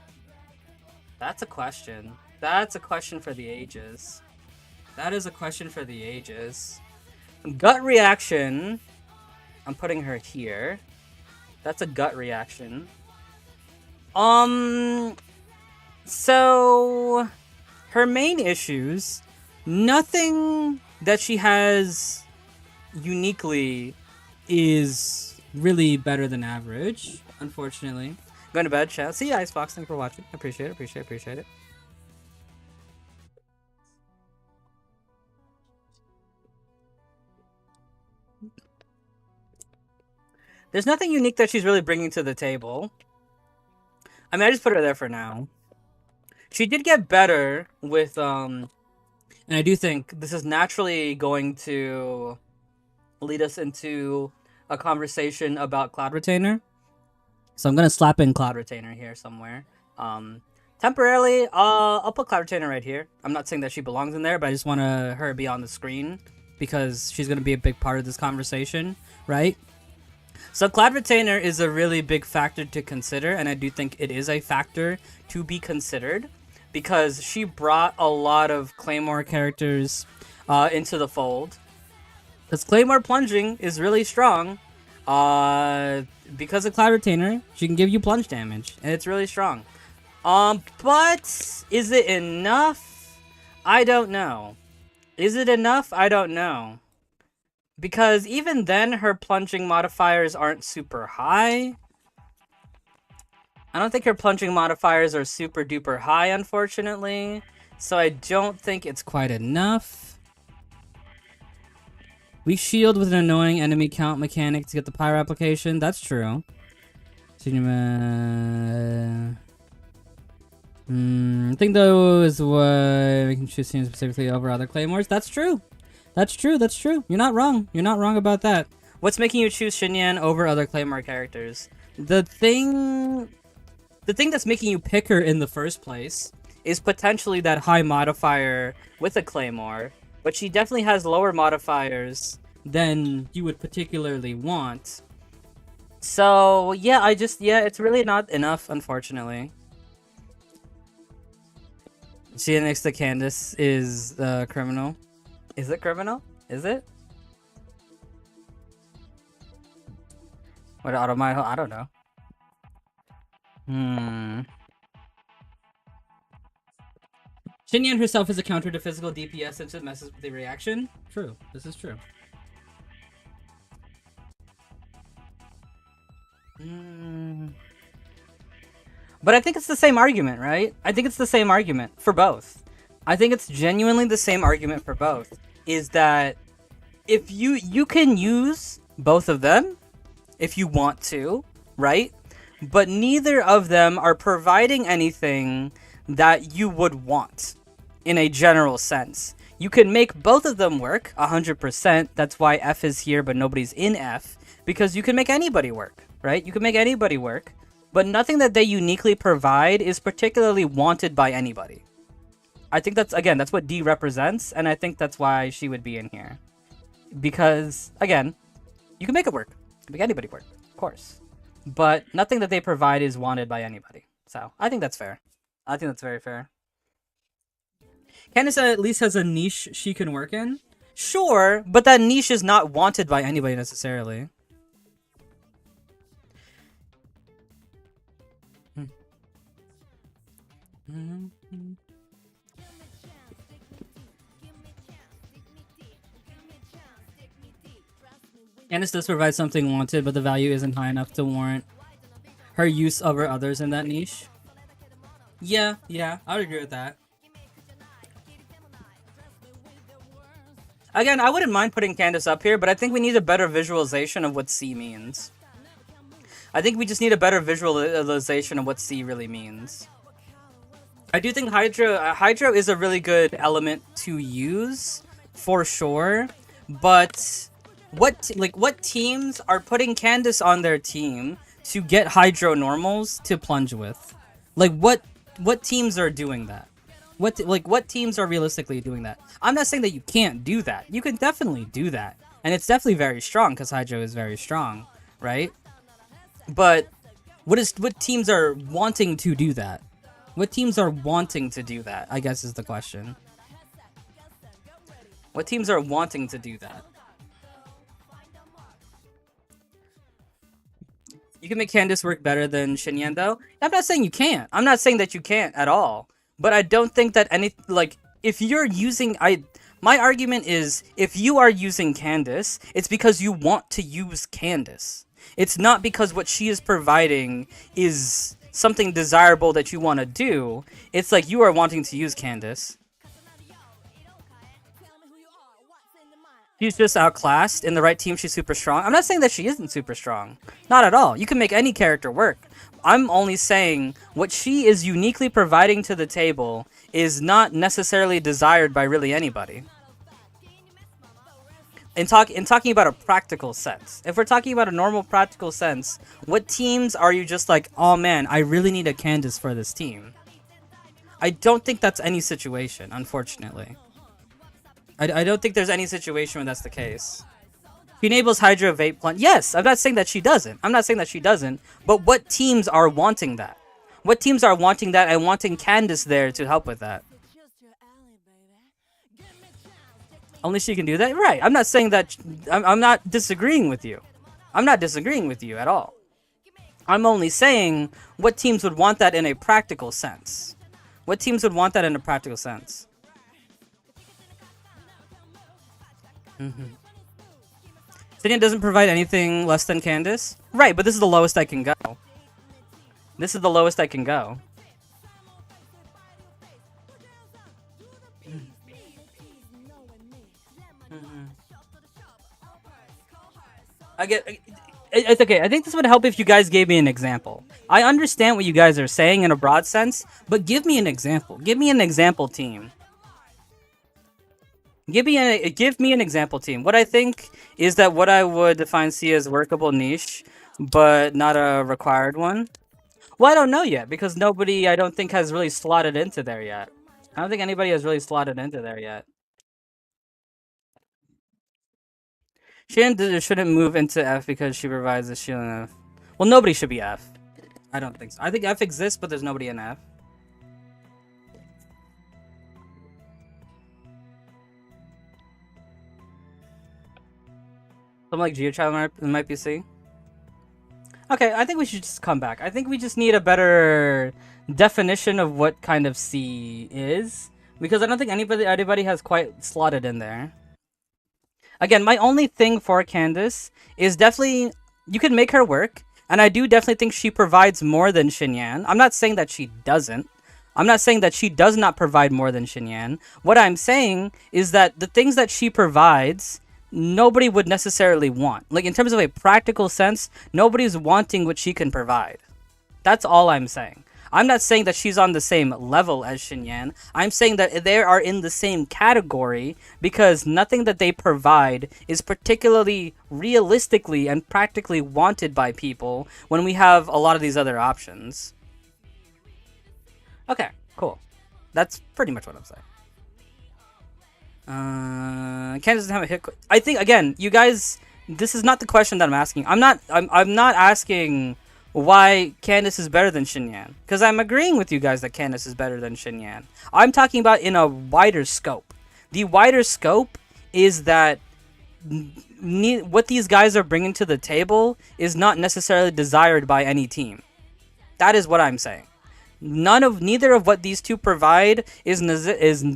That's a question. That's a question for the ages. Gut reaction. I'm putting her here. That's a gut reaction. So her main issues, nothing that she has uniquely is really better than average, unfortunately. Going to bed, chat. See you, Icebox. Thanks for watching. Appreciate it. There's nothing unique that she's really bringing to the table. I just put her there for now. She did get better with And I do think this is naturally going to lead us into a conversation about Cloud Retainer. So I'm gonna slap in Cloud Retainer here somewhere. Temporarily, I'll put Cloud Retainer right here. I'm not saying that she belongs in there, but I just want her to be on the screen because she's gonna be a big part of this conversation, right? So Cloud Retainer is a really big factor to consider, and I do think it is a factor to be considered because she brought a lot of Claymore characters into the fold. Because Claymore plunging is really strong. Because of Cloud Retainer, she can give you plunge damage, and it's really strong. But is it enough? I don't know. Is it enough? I don't know. Because even then, her plunging modifiers aren't super high. I don't think her plunging modifiers are super duper high, unfortunately. So I don't think it's quite enough. We shield with an annoying enemy count mechanic to get the pyro application. That's true. I think though is why we can choose teams specifically over other claymores. That's true. That's true. That's true. You're not wrong. You're not wrong about that. What's making you choose Xinyan over other claymore characters? The thing that's making you pick her in the first place is potentially that high modifier with a claymore, but she definitely has lower modifiers than you would particularly want. So yeah, it's really not enough, unfortunately. She next to Candace is criminal. Is it criminal? Is it? What automite? I don't know. Xinyan herself is a counter to physical DPS since it messes with the reaction. True. This is true. But I think it's the same argument, right? I think it's the same argument for both. I think it's genuinely the same argument for both. Is that if you can use both of them if you want to, right? But neither of them are providing anything that you would want in a general sense. You can make both of them work 100%. That's why F is here, but nobody's in F, because you can make anybody work, right? You can make anybody work, but nothing that they uniquely provide is particularly wanted by anybody. I think that's what D represents, and I think that's why she would be in here. Because, again, you can make it work. You can make anybody work, of course. But nothing that they provide is wanted by anybody. So, I think that's fair. I think that's very fair. Candace at least has a niche she can work in. Sure, but that niche is not wanted by anybody necessarily. Candace does provide something wanted, but the value isn't high enough to warrant her use over others in that niche. Yeah, I would agree with that. Again, I wouldn't mind putting Candace up here, but I think we need a better visualization of what C means. I think we just need a better visualization of what C really means. I do think Hydro is a really good element to use, for sure, but what teams are putting Candace on their team to get Hydro normals to plunge with? Like, what teams are doing that? What teams are realistically doing that? I'm not saying that you can't do that. You can definitely do that. And it's definitely very strong, because Hydro is very strong, right? But what teams are wanting to do that? What teams are wanting to do that, I guess is the question. What teams are wanting to do that? You can make Candace work better than Xinyan, though. I'm not saying you can't. I'm not saying that you can't at all. But I don't think that if you're using... My argument is, if you are using Candace, it's because you want to use Candace. It's not because what she is providing is something desirable that you want to do. It's like you are wanting to use Candace. She's just outclassed. In the right team, she's super strong. I'm not saying that she isn't super strong. Not at all. You can make any character work. I'm only saying what she is uniquely providing to the table is not necessarily desired by really anybody. In talking about a practical sense, if we're talking about a normal practical sense, what teams are you just like, oh man, I really need a Candace for this team? I don't think that's any situation, unfortunately. I don't think there's any situation where that's the case. She enables Hydra Vape Plunge. Yes, I'm not saying that she doesn't. I'm not saying that she doesn't. But what teams are wanting that? What teams are wanting that and wanting Candace there to help with that? Only she can do that? Right. I'm not saying that. I'm not disagreeing with you. I'm not disagreeing with you at all. I'm only saying what teams would want that in a practical sense. What teams would want that in a practical sense? Sinian doesn't provide anything less than Candace? Right, but this is the lowest I can go. This is the lowest I can go. It's okay. I think this would help if you guys gave me an example. I understand what you guys are saying in a broad sense, but give me an example. Give me an example team. Give me an example team. What I think is that what I would define C as workable niche, but not a required one. Well, I don't know yet because nobody, I don't think, has really slotted into there yet. I don't think anybody has really slotted into there yet. She shouldn't move into F because she provides a shield in F. Well, nobody should be F. I don't think so. I think F exists, but there's nobody in F. Something like GeoChild might be C. Okay, I think we should just come back. I think we just need a better definition of what kind of C is, because I don't think anybody has quite slotted in there. Again, my only thing for Candace is definitely you can make her work, and I do definitely think she provides more than Xinyan. I'm not saying that she doesn't. I'm not saying that she does not provide more than Xinyan. What I'm saying is that the things that she provides, nobody would necessarily want. Like, in terms of a practical sense, nobody's wanting what she can provide. That's all I'm saying. I'm not saying that she's on the same level as Xinyan. I'm saying that they are in the same category because nothing that they provide is particularly realistically and practically wanted by people when we have a lot of these other options. Okay, cool. That's pretty much what I'm saying. Candace doesn't have a hit. I think, again, you guys, this is not the question that I'm asking. I'm not asking why Candace is better than Xinyan, because I'm agreeing with you guys that Candace is better than Xinyan. I'm talking about in a wider scope. The wider scope is that what these guys are bringing to the table is not necessarily desired by any team. That is what I'm saying. Neither of what these two provide is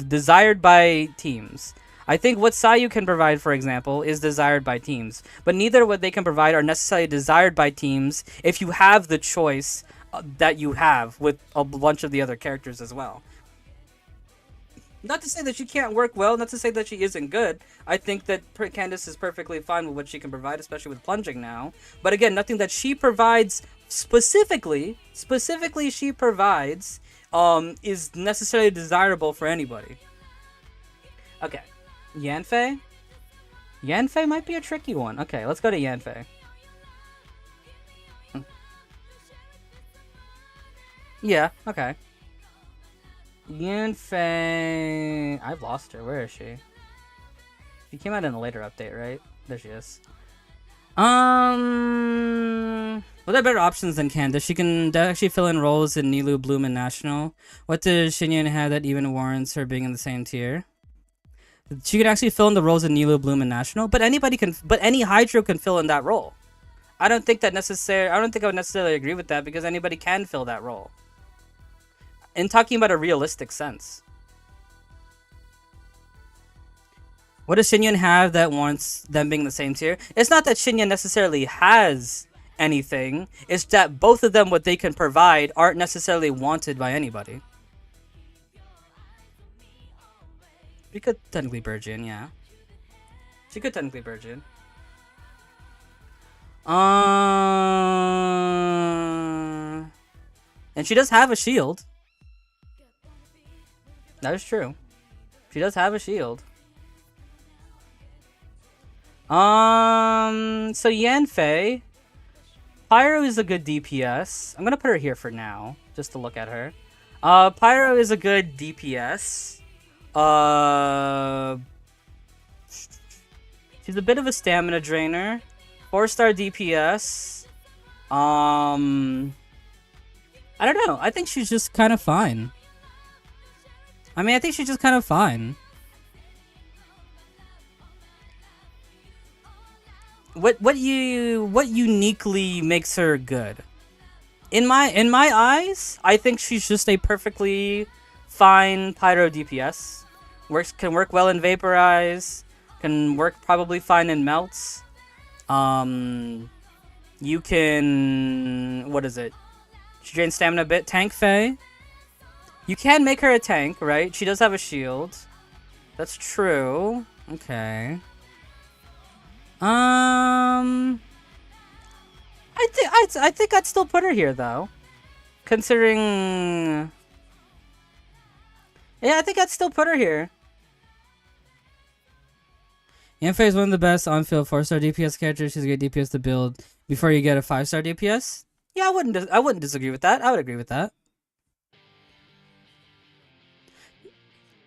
desired by teams. I think what Sayu can provide, for example, is desired by teams, but neither what they can provide are necessarily desired by teams if you have the choice that you have with a bunch of the other characters as well. Not to say that she can't work well, not to say that she isn't good. I think that Candace is perfectly fine with what she can provide, especially with plunging now. But again, nothing that she provides specifically she provides is necessarily desirable for anybody. Okay. Yanfei? Yanfei might be a tricky one. Okay, let's go to Yanfei. Yeah, okay. Yanfei... I've lost her. Where is she? She came out in a later update, right? There she is. Well, there are better options than Candace. She can actually fill in roles in Nilou, Bloom, and National. What does Xinyan have that even warrants her being in the same tier? She can actually fill in the roles in Nilou, Bloom, and National, but anybody can. But any Hydro can fill in that role. I don't think I would necessarily agree with that because anybody can fill that role. In talking about a realistic sense, what does Xinyan have that warrants them being in the same tier? It's not that Xinyan necessarily has anything. It's that both of them, what they can provide, aren't necessarily wanted by anybody. She could technically Burgeon, yeah. She could technically Burgeon. And she does have a shield. That is true. She does have a shield. So Yanfei. Pyro is a good DPS. I'm gonna put her here for now, just to look at her. Pyro is a good DPS. She's a bit of a stamina drainer. 4-star DPS. I don't know. I think she's just kind of fine. I mean, I think she's just kind of fine. What uniquely makes her good? In my eyes, I think she's just a perfectly fine Pyro DPS. Can work well in Vaporize. Can work probably fine in Melts. You can... What is it? She drains stamina a bit. Tank Faye. You can make her a tank, right? She does have a shield. That's true. Okay. I think I'd still put her here though, considering. Yeah, I think I'd still put her here. Yanfei is one of the best on-field 4-star DPS characters. She's a good DPS to build before you get a 5-star DPS. Yeah, I wouldn't disagree with that. I would agree with that.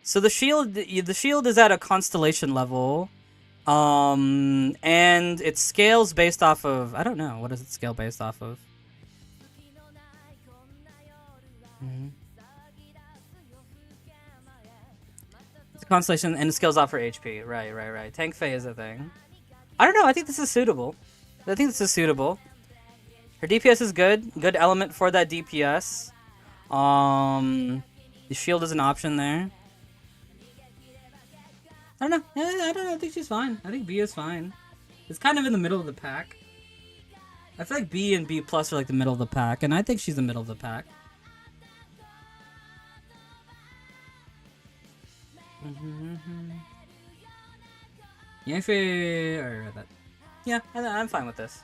So the shield is at a constellation level. And it scales based off of... I don't know. What does it scale based off of? It's a constellation, and it scales off for HP. Right. Tank Faye is a thing. I don't know. I think this is suitable. Her DPS is good. Good element for that DPS. The shield is an option there. I don't know. I don't know. I think she's fine. I think B is fine. It's kind of in the middle of the pack. I feel like B and B plus are like the middle of the pack, and I think she's the middle of the pack. Yeah, I'm fine with this.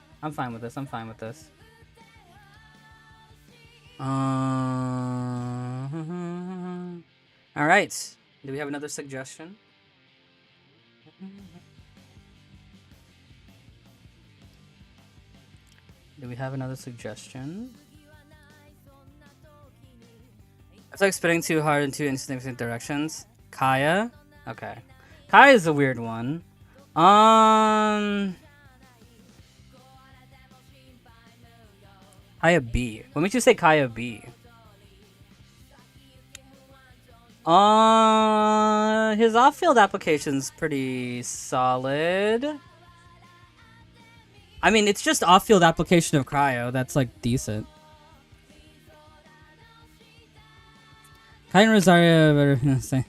Alright. Do we have another suggestion? I feel like spinning too hard in two insignificant directions. Kaya? Okay. Kaya is a weird one. Kaya B. What makes you say Kaya B? His off-field application's pretty solid. I mean, it's just off-field application of cryo. That's like decent. Kai and Rosario better say.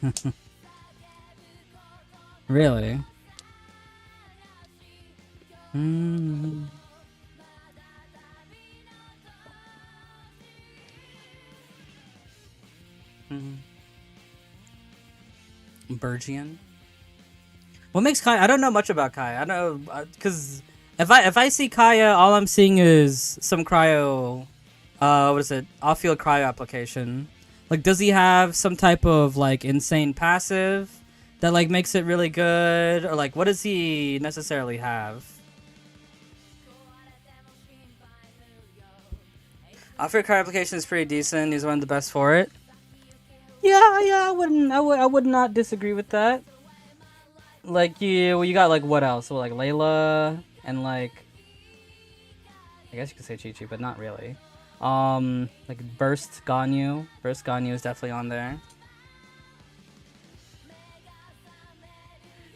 Really? Bergian. What makes Kaya? I don't know much about Kaya. I don't know because if I see Kaya, all I'm seeing is some cryo. What is it? Off-field cryo application. Like, does he have some type of like insane passive that like makes it really good, or like what does he necessarily have? Off-field cryo application is pretty decent. He's one of the best for it. Yeah, I would not disagree with that. Like you got like what else? Well, like Layla and like I guess you could say Chi-Chi, but not really. Like Burst Ganyu. Burst Ganyu is definitely on there.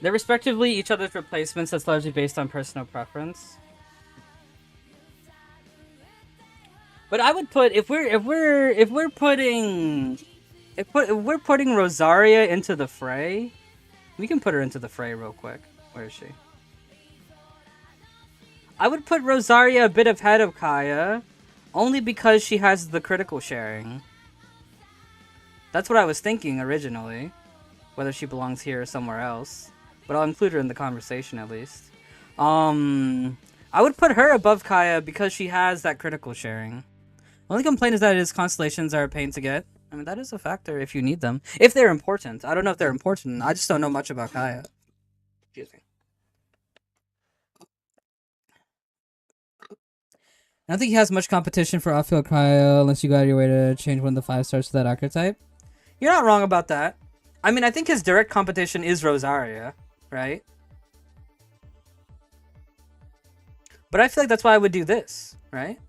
They're respectively each other's replacements. That's largely based on personal preference. But I would put if we're putting Rosaria into the fray, we can put her into the fray real quick. Where is she? I would put Rosaria a bit ahead of Kaya, only because she has the critical sharing. That's what I was thinking originally, whether she belongs here or somewhere else. But I'll include her in the conversation at least. I would put her above Kaya because she has that critical sharing. Only complaint is that his constellations are a pain to get. I mean, that is a factor if you need them. If they're important. I don't know if they're important. I just don't know much about Kaya. Excuse me. I don't think he has much competition for off-field Kaya unless you go out of your way to change one of the 5 stars to that archetype. You're not wrong about that. I mean, I think his direct competition is Rosaria, right? But I feel like that's why I would do this, right?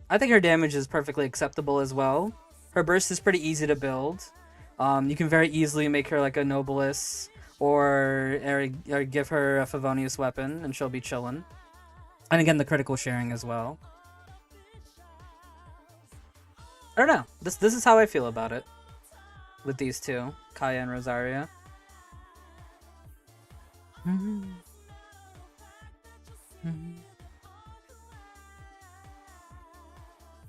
I think her damage is perfectly acceptable as well. Her burst is pretty easy to build. You can very easily make her like a Nobilis or give her a Favonius weapon and she'll be chillin'. And again, the critical sharing as well. I don't know. This is how I feel about it. With these two, Kaya and Rosaria.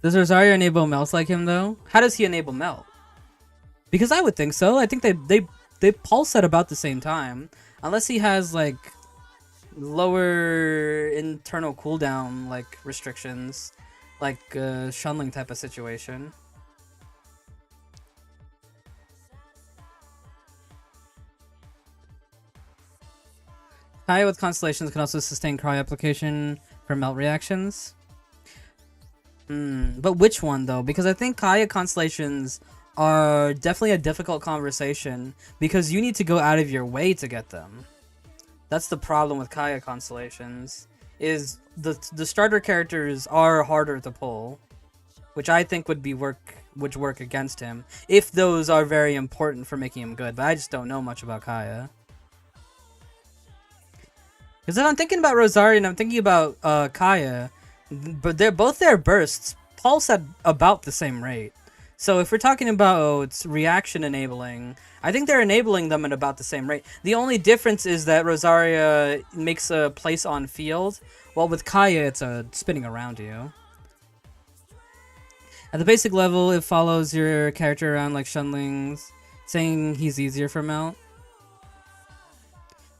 Does Rosaria enable melts like him though? How does he enable melt? Because I would think so. I think they pulse at about the same time, unless he has like lower internal cooldown like restrictions, like a Shunling type of situation. Kaya with constellations can also sustain Cry application for melt reactions. But which one though? Because I think Kaya constellations are definitely a difficult conversation because you need to go out of your way to get them. That's the problem with Kaya constellations, is the starter characters are harder to pull, which I think would work against him if those are very important for making him good. But I just don't know much about Kaya. Because if I'm thinking about Rosaria and I'm thinking about Kaya, but both their bursts pulse at about the same rate. So if we're talking about reaction enabling, I think they're enabling them at about the same rate. The only difference is that Rosaria makes a place on field, while with Kaya it's spinning around you. At the basic level, it follows your character around like Shunlings, saying he's easier for melt.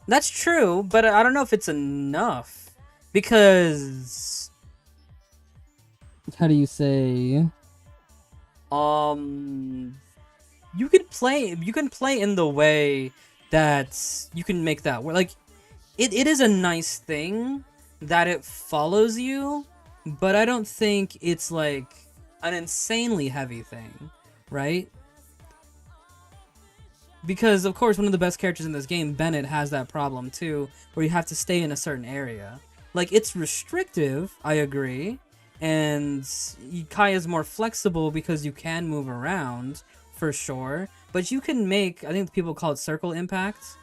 That's true, but I don't know if it's enough. Because... how do you say... you can play in the way that you can make that work. Like, it is a nice thing that it follows you, but I don't think it's like an insanely heavy thing, right? Because, of course, one of the best characters in this game, Bennett, has that problem, too, where you have to stay in a certain area. Like, it's restrictive, I agree, and Kaya's more flexible because you can move around, for sure, but you can make, I think people call it circle impact,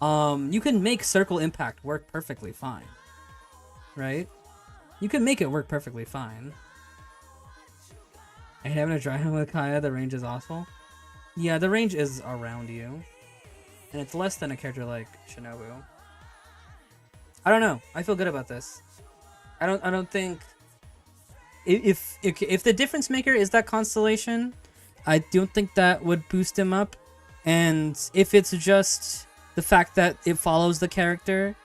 you can make circle impact work perfectly fine, right? You can make it work perfectly fine. And having a dry hand with Kaya, the range is awful. Yeah, the range is around you. And it's less than a character like Shinobu. I don't know. I feel good about this. I don't think... If the difference maker is that constellation, I don't think that would boost him up. And if it's just the fact that it follows the character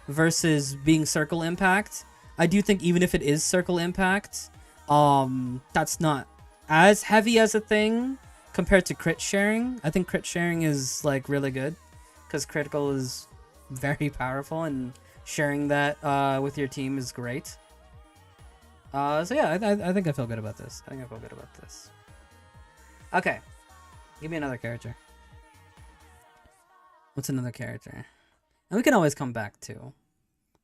versus being circle impact, I do think even if it is circle impact, that's not as heavy as a thing compared to crit sharing. I think crit sharing is like really good because critical is very powerful and sharing that with your team is great. So yeah, I think I feel good about this. Okay, give me another character. What's another character? And we can always come back too.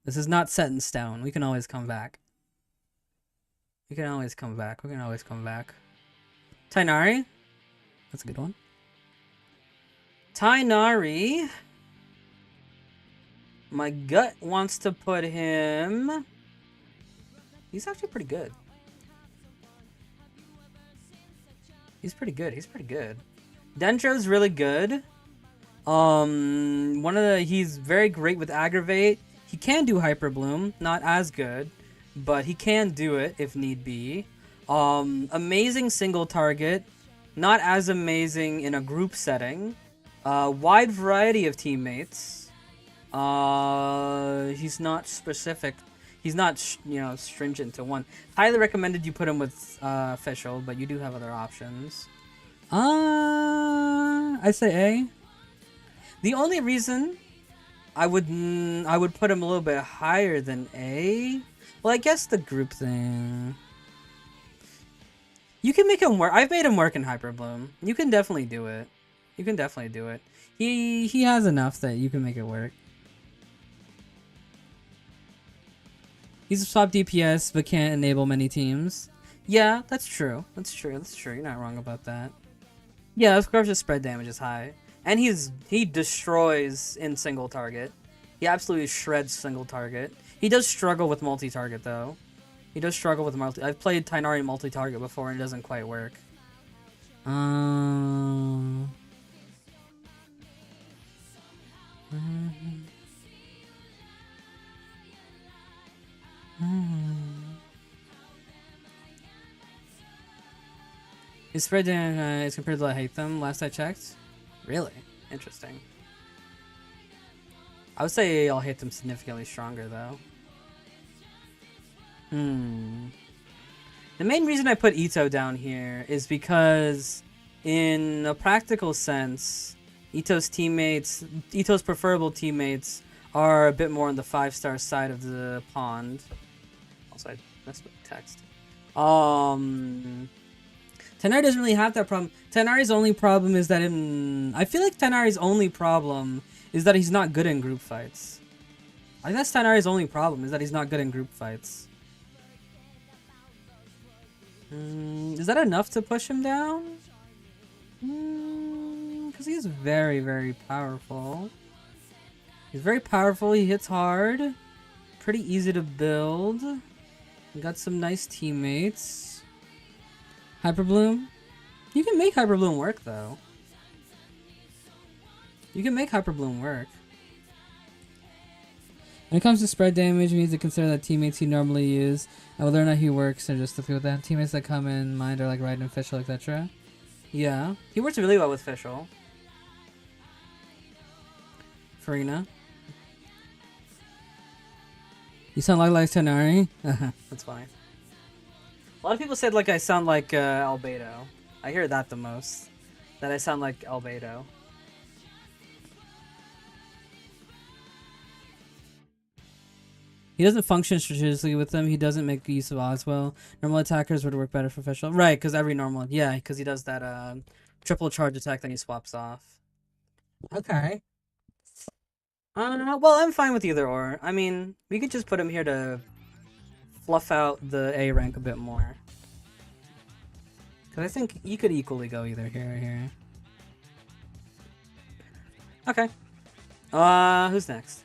This is not set in stone. We can always come back. We can always come back. Tainari. That's a good one. Tainari. My gut wants to put him... He's actually pretty good. He's pretty good. Dentro's really good. He's very great with Aggravate. He can do Hyper Bloom, not as good, but he can do it if need be. Amazing single target, not as amazing in a group setting. Wide variety of teammates. He's not specific. He's not, you know, stringent to one. Highly recommended you put him with Fischl, but you do have other options. I say A. The only reason I would put him a little bit higher than A. Well, I guess the group thing. You can make him work. I've made him work in Hyper Bloom. You can definitely do it. You can definitely do it. He has enough that you can make it work. He's a swap DPS, but can't enable many teams. Yeah, that's true. That's true. That's true. You're not wrong about that. Yeah, of course his spread damage is high. And he destroys in single target. He absolutely shreds single target. He does struggle with multi-target, though. He does struggle with multi. I've played Tighnari multi-target before, and it doesn't quite work. His spread damage is compared to I hate them. Last I checked, really interesting. I would say I'll hate them significantly stronger though. The main reason I put Ito down here is because, in a practical sense, Ito's preferable teammates are a bit more on the 5-star side of the pond. Also, I messed with the text. Tighnari doesn't really have that problem. Tighnari's only problem is that I feel like Tighnari's only problem is that he's not good in group fights. I think that's Tighnari's only problem, is that he's not good in group fights. Is that enough to push him down? Because he's very, very powerful. He's very powerful, he hits hard. Pretty easy to build. Got some nice teammates. Hyperbloom? You can make Hyperbloom work, though. You can make Hyperbloom work. When it comes to spread damage, we need to consider that teammates he normally use, and whether or not he works, or just the people that teammates that come in mind are like Raiden and Fischl, etc. Yeah, he works really well with Fischl. Farina. You sound like Tighnari. That's fine. A lot of people said like I sound like Albedo. I hear that the most. That I sound like Albedo. He doesn't function strategically with them. He doesn't make use of Oswell. Normal attackers would work better for Fischl. Right, because every normal... Yeah, because he does that triple charge attack that he swaps off. Okay. Well, I'm fine with either or. I mean, we could just put him here to fluff out the A rank a bit more. Because I think you could equally go either here or here. Okay. Who's next?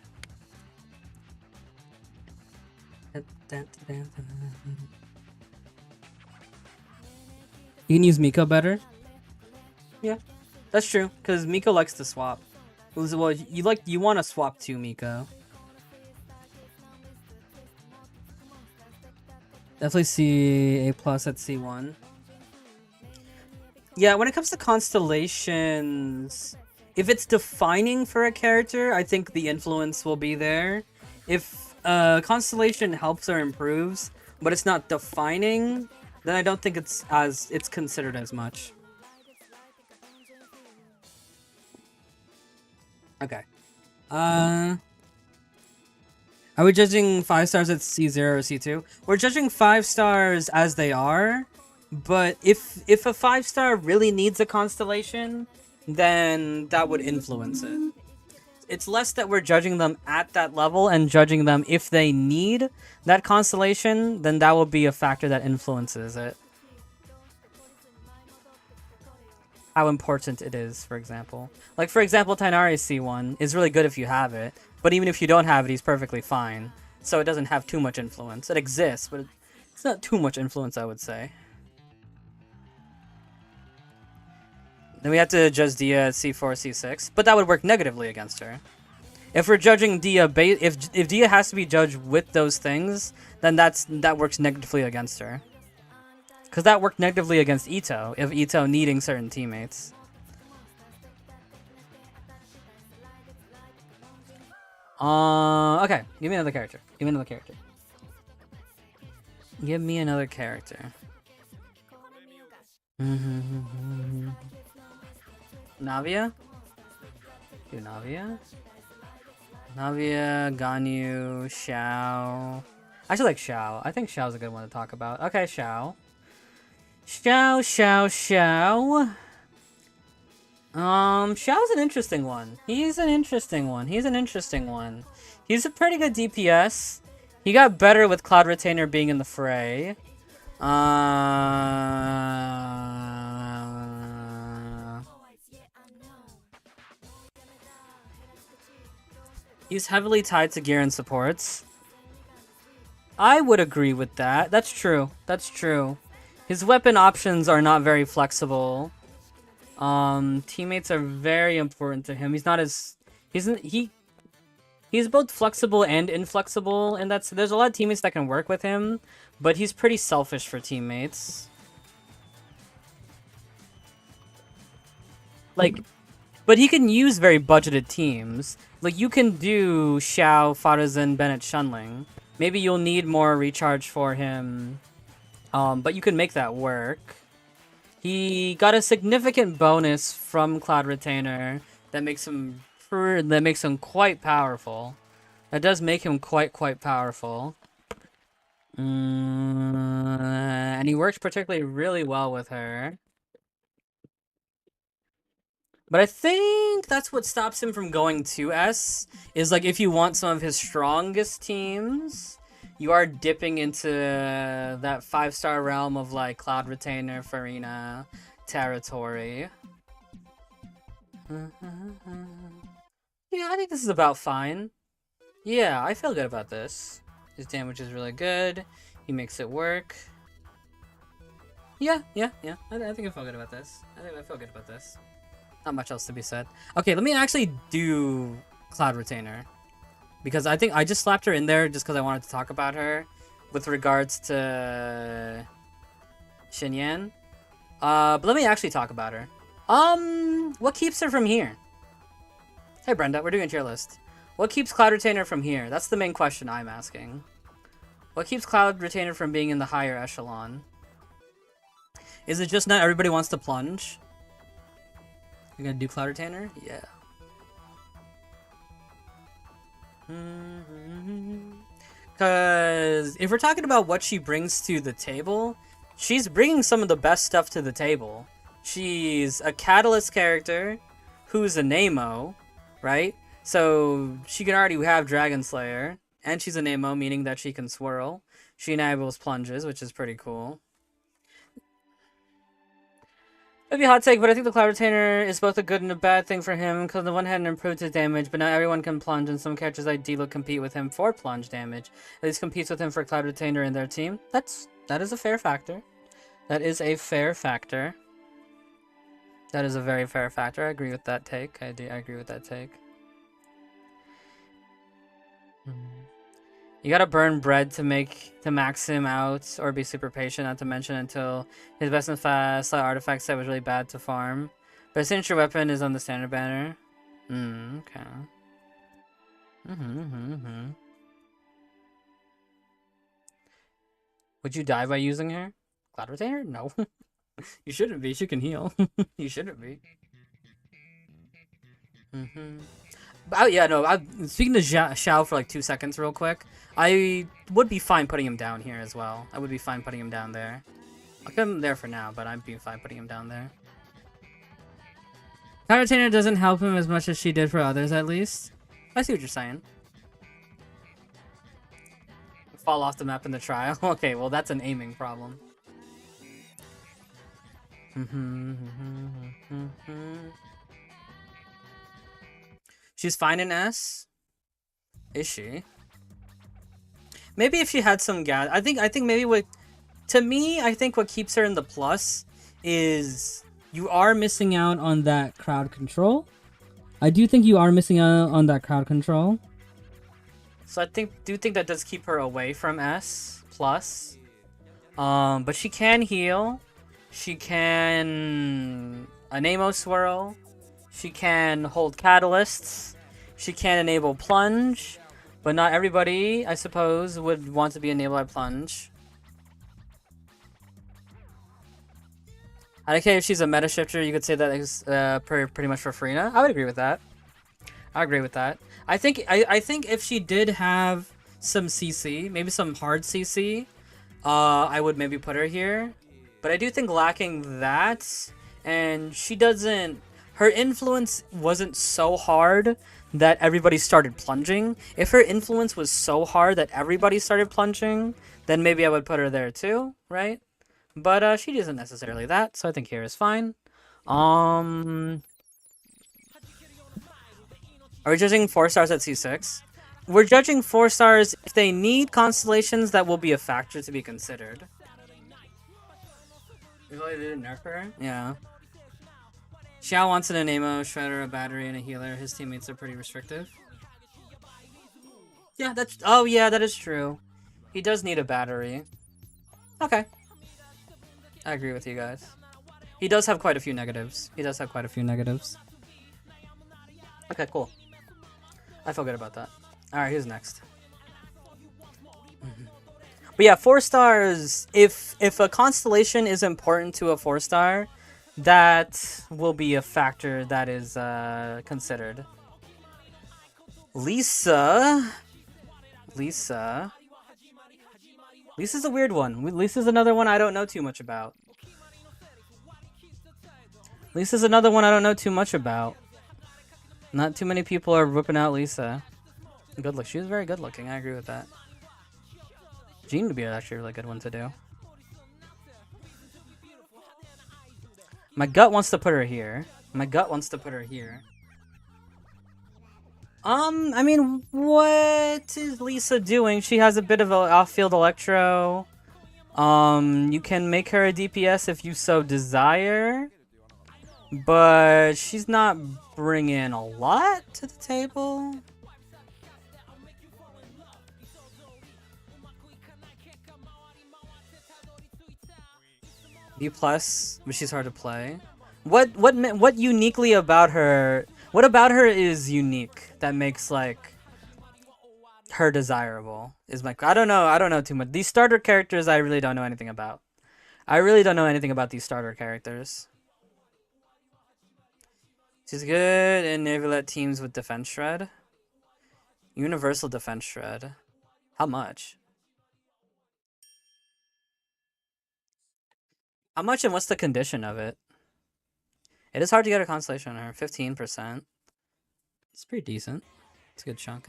You can use Miko better? Yeah, that's true, because Miko likes to swap. Well, you want to swap to Miko. Definitely see A+ at C1. Yeah, when it comes to constellations, if it's defining for a character, I think the influence will be there. If constellation helps or improves, but it's not defining, then I don't think it's considered as much. Okay. Are we judging 5 stars at C0 or C2? We're judging 5 stars as they are, but if a 5-star really needs a constellation, then that would influence it. It's less that we're judging them at that level and judging them if they need that constellation, then that will be a factor that influences it. How important it is, for example. Like, for example, Tighnari's C1 is really good if you have it, but even if you don't have it, he's perfectly fine. So it doesn't have too much influence. It exists, but it's not too much influence, I would say. Then we have to judge Dia at C4, C6, but that would work negatively against her. If we're judging Dia, if Dia has to be judged with those things, then that works negatively against her. Because that worked negatively against Ito, if Ito needing certain teammates. Okay, give me another character. Give me another character. Give me another character. Navia? Do Navia? Navia, Ganyu, Xiao. I actually like Xiao. I think Xiao's a good one to talk about. Okay, Xiao. Xiao. Xiao's an interesting one. He's an interesting one. He's a pretty good DPS. He got better with Cloud Retainer being in the fray. He's heavily tied to gear and supports. I would agree with that. That's true. His weapon options are not very flexible. Teammates are very important to him. He's both flexible and inflexible, and there's a lot of teammates that can work with him, but he's pretty selfish for teammates. But he can use very budgeted teams. Like, you can do Xiao, Farazan, Bennett, Shunling. Maybe you'll need more recharge for him, but you can make that work. He got a significant bonus from Cloud Retainer that makes him quite powerful. That does make him quite powerful. And he works particularly really well with her. But I think that's what stops him from going to S, is like if you want some of his strongest teams, you are dipping into that 5-star realm of like Cloud Retainer, Farina territory. Yeah, I think this is about fine. Yeah, I feel good about this. His damage is really good. He makes it work. Yeah. I think I feel good about this. Not much else to be said. Okay, let me actually do Cloud Retainer. Because I think I just slapped her in there just because I wanted to talk about her with regards to Xinyan. But let me actually talk about her. What keeps her from here? Hey Brenda, we're doing a tier list. What keeps Cloud Retainer from here? That's the main question I'm asking. What keeps Cloud Retainer from being in the higher echelon? Is it just not everybody wants to plunge? You're gonna do Cloud Retainer? Yeah. Because if we're talking about what she brings to the table, she's bringing some of the best stuff to the table. She's a Catalyst character who's a Nemo, right? So she can already have Dragon Slayer, and she's a Nemo, meaning that she can swirl. She enables plunges, which is pretty cool. Maybe a hot take, but I think the Cloud Retainer is both a good and a bad thing for him, because on the one hand it improves his damage, but not everyone can plunge, and some characters like Dilo compete with him for plunge damage. At least competes with him for Cloud Retainer in their team. That is a fair factor. That is a fair factor. That is a very fair factor. I agree with that take. I agree with that take. You gotta burn bread to max him out, or be super patient, not to mention until his best and fast artifact set was really bad to farm. But his signature weapon is on the standard banner. Okay. Would you die by using her? Cloud Retainer? No. You shouldn't be. She can heal. You shouldn't be. Oh, yeah, no. Speaking to Xiao for like 2 seconds real quick, I would be fine putting him down here as well. I would be fine putting him down there. I'll put him there for now, but I'd be fine putting him down there. Cloud Retainer doesn't help him as much as she did for others, at least. I see what you're saying. Fall off the map in the trial. Okay, well, that's an aiming problem. She's fine in S? Is she? Maybe if she had some gas. I think maybe what... To me, I think what keeps her in the plus is you are missing out on that crowd control. I do think you are missing out on that crowd control. So I do think that does keep her away from S plus. But she can heal. She can Anemo Swirl. She can hold catalysts. She can enable plunge. But not everybody, I suppose, would want to be enabled by plunge. I don't care if she's a meta shifter. You could say that is pretty much for Farina. I would agree with that. I agree with that. I think if she did have some CC, maybe some hard CC, I would maybe put her here. But I do think lacking that, and she doesn't. Her influence wasn't so hard that everybody started plunging. If her influence was so hard that everybody started plunging, then maybe I would put her there too, right? But she isn't necessarily that, so I think here is fine. Are we judging 4 stars at C6? We're judging 4 stars if they need constellations that will be a factor to be considered. You really didn't nerf her? Yeah. Xiao wants an Anemo, Shredder, a battery, and a healer. His teammates are pretty restrictive. Yeah, that's... Oh, yeah, that is true. He does need a battery. Okay. I agree with you guys. He does have quite a few negatives. Okay, cool. I feel good about that. Alright, who's next? But yeah, 4 stars. If a constellation is important to a 4-star, that will be a factor that is considered. Lisa's a weird one. Lisa's another one I don't know too much about. Not too many people are whipping out Lisa. Good look. She was very good looking. I agree with that. Jean would be actually a really good one to do. My gut wants to put her here. I mean, what is Lisa doing? She has a bit of an off-field electro. You can make her a DPS if you so desire. But she's not bringing a lot to the table. B+, but she's hard to play. What uniquely about her? What about her is unique that makes like her desirable? Is my I don't know too much. These starter characters I really don't know anything about. These starter characters. She's good in Neverlet teams with defense shred. Universal defense shred. How much? How much and what's the condition of it? It is hard to get a constellation on her. 15%. It's pretty decent. It's a good chunk.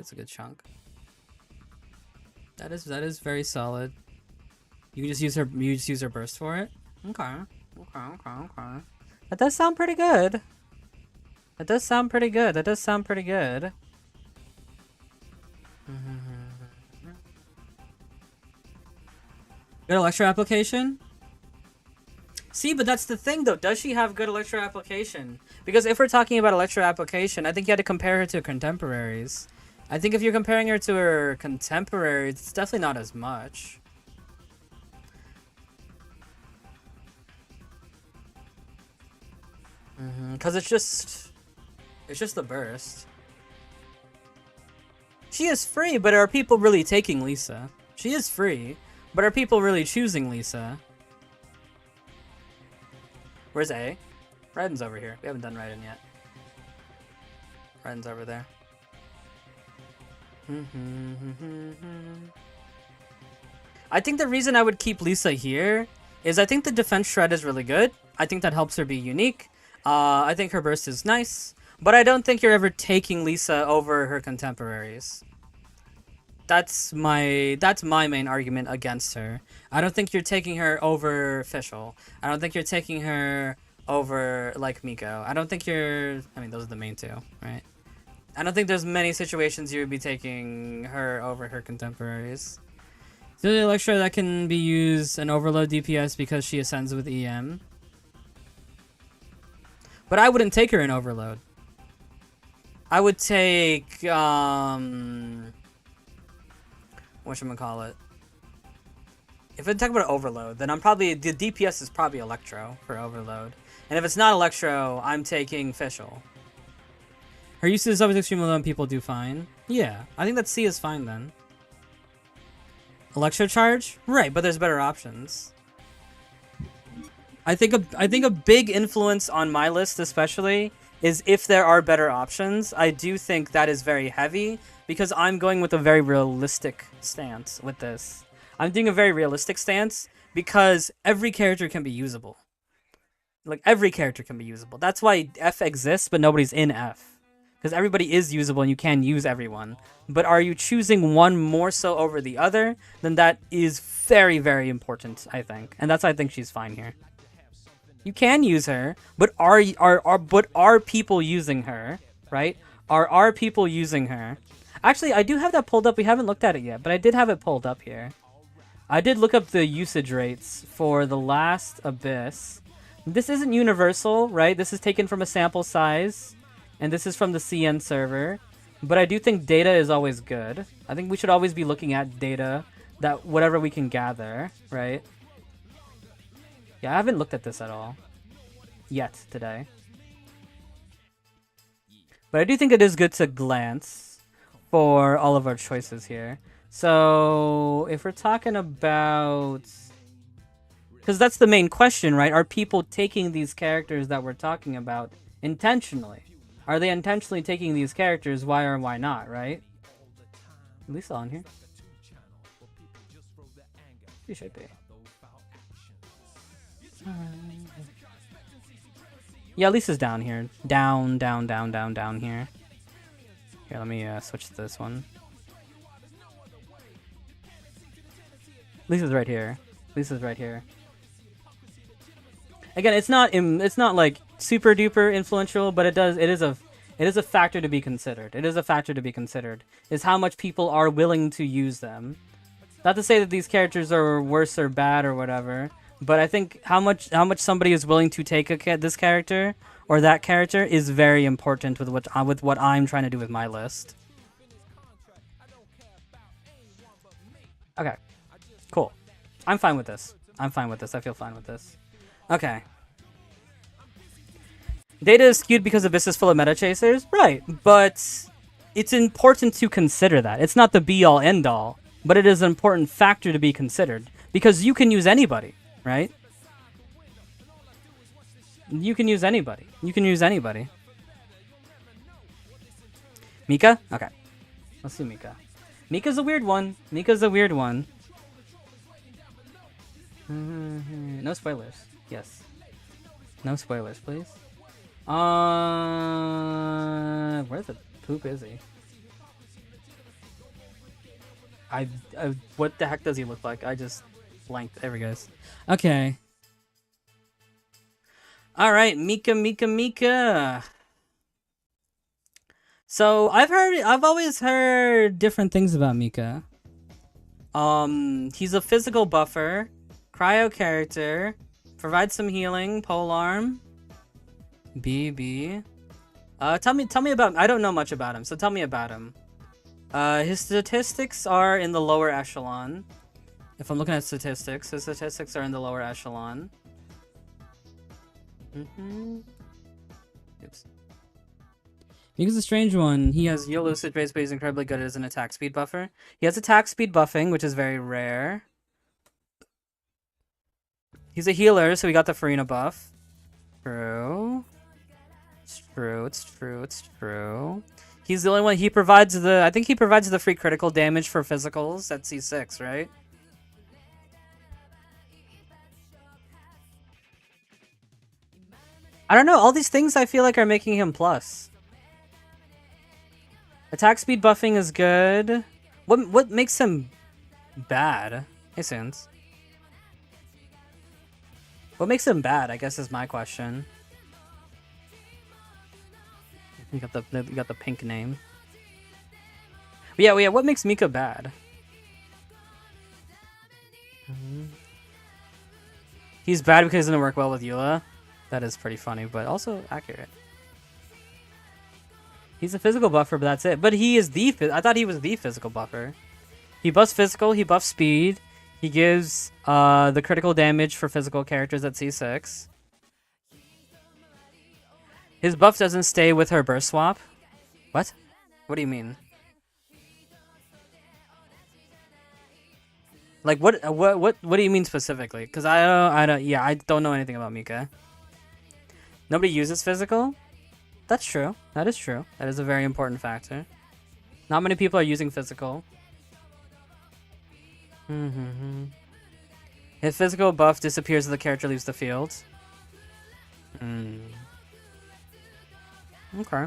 That is very solid. You just use her burst for it? Okay. That does sound pretty good. Good Electro application? See, but that's the thing though. Does she have good Electro application? Because if we're talking about Electro application, I think you had to compare her to her contemporaries. I think if you're comparing her to her contemporaries, it's definitely not as much. Because it's just the burst. She is free, but are people really taking Lisa? She is free, but are people really choosing Lisa? Where's A? Raiden's over here. We haven't done Raiden yet. Raiden's over there. I think the reason I would keep Lisa here is I think the defense shred is really good. I think that helps her be unique. I think her burst is nice, but I don't think you're ever taking Lisa over her contemporaries. That's my main argument against her. I don't think you're taking her over Fischl. I don't think you're taking her over like Miko. I don't think you're. I mean, those are the main two, right? I don't think there's many situations you would be taking her over her contemporaries. So the Electro that can be used an overload DPS because she ascends with EM. But I wouldn't take her in overload. I would take whatchamacallit. If I talk about overload, then I'm probably the DPS is probably Electro for overload. And if it's not Electro, I'm taking Fischl. Her usage is always extremely low and people do fine. Yeah, I think that C is fine then. Electro charge? Right, but there's better options. I think a big influence on my list, especially, is if there are better options. I do think that is very heavy because I'm going with a very realistic stance with this. I'm doing a very realistic stance because every character can be usable. Like every character can be usable. That's why F exists, but nobody's in F. Because everybody is usable and you can use everyone. But are you choosing one more so over the other? Then that is very, very important, I think. And that's why I think she's fine here. You can use her, but are people using her, right? Are people using her? Actually, I do have that pulled up. We haven't looked at it yet, but I did have it pulled up here. I did look up the usage rates for the last Abyss. This isn't universal, right? This is taken from a sample size, and this is from the CN server. But I do think data is always good. I think we should always be looking at data, that whatever we can gather, right? Yeah, I haven't looked at this at all yet today. But I do think it is good to glance for all of our choices here. So if we're talking about... Because that's the main question, right? Are people taking these characters that we're talking about intentionally? Are they intentionally taking these characters? Why or why not, right? Lisa on here. You should be. Yeah, Lisa's down here. Down here. Here, let me switch to this one. Lisa's right here. Lisa's right here. Again, it's not like super duper influential, but it is a factor to be considered. It is a factor to be considered. Is how much people are willing to use them. Not to say that these characters are worse or bad or whatever, but I think how much somebody is willing to take this character or that character is very important with what I'm trying to do with my list. Okay, cool. I'm fine with this. I'm fine with this. I feel fine with this. Okay. Data is skewed because Abyss is full of meta chasers, right? But it's important to consider that. It's not the be-all, end-all, but it is an important factor to be considered because you can use anybody, right? You can use anybody. You can use anybody. Mika? Okay. Let's do Mika. Mika's a weird one. Mika's a weird one. No spoilers. Yes. No spoilers, please. Where the poop is he? What the heck does he look like? I just blanked. There we go. Okay. Alright, Mika. So, I've always heard different things about Mika. He's a physical buffer, cryo character, provides some healing, polearm, BB. Tell me about, I don't know much about him, so tell me about him. His statistics are in the lower echelon. If I'm looking at statistics, his statistics are in the lower echelon. Oops. Mika's a strange one. He has YOLO usage rates, but he's incredibly good as an attack speed buffer. He has attack speed buffing, which is very rare. He's a healer, so we got the Farina buff. True. It's true. He's the only one. He provides I think he provides the free critical damage for physicals at C6, right? I don't know. All these things I feel like are making him plus. Attack speed buffing is good. What makes him bad? Hey, Sans. What makes him bad, I guess, is my question. You got the pink name. But yeah, what makes Mika bad? He's bad because he doesn't work well with Eula. That is pretty funny, but also accurate. He's a physical buffer, but that's it. But he is I thought he was the physical buffer. He buffs physical, he buffs speed. He gives the critical damage for physical characters at C6. His buff doesn't stay with her burst swap. What? What do you mean? Like what do you mean specifically? Because I don't know anything about Mika. Nobody uses physical. That's true. That is true. That is a very important factor. Not many people are using physical. If physical buff disappears, the character leaves the field. Okay.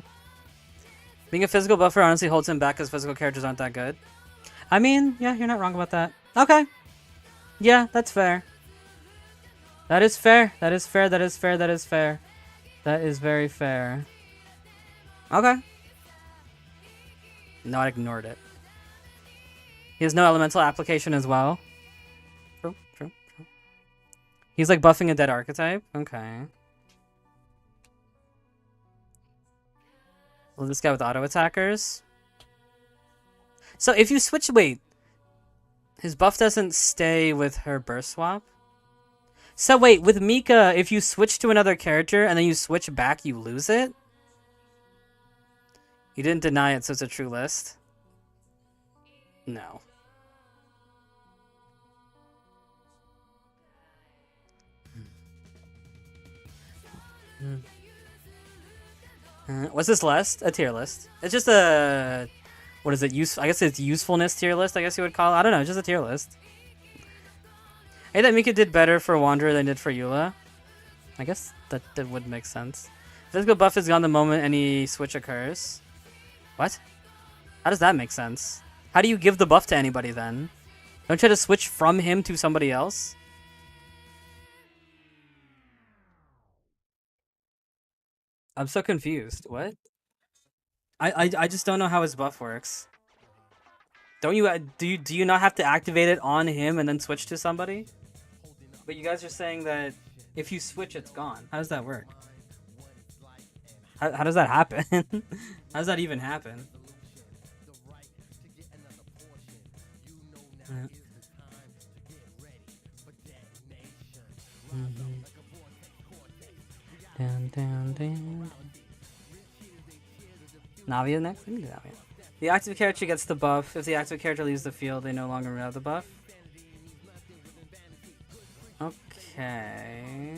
Being a physical buffer honestly holds him back because physical characters aren't that good. I mean, yeah, you're not wrong about that. Okay. Yeah, that's fair. That is fair. That is fair. That is fair. That is fair. That is very fair. Okay. No, I ignored it. He has no elemental application as well. True. He's like buffing a dead archetype. Okay. Well, this guy with auto attackers. So if you switch, wait. His buff doesn't stay with her burst swap? So wait, with Mika, if you switch to another character and then you switch back, you lose it? You didn't deny it, so it's a true list? No. What's this list? A tier list. It's just a... What is it? I guess it's usefulness tier list, I guess you would call it. I don't know, it's just a tier list. Hey, that Mika did better for Wanderer than did for Eula. I guess that would make sense. Physical buff is gone the moment any switch occurs. What? How does that make sense? How do you give the buff to anybody then? Don't you have to switch from him to somebody else? I'm so confused. What? I just don't know how his buff works. Don't you do you not have to activate it on him and then switch to somebody? But you guys are saying that if you switch, it's gone. How does that work? How does that happen? How does that even happen? Down. Navia next? We can do Navia. The active character gets the buff. If the active character leaves the field, they no longer have the buff. Okay.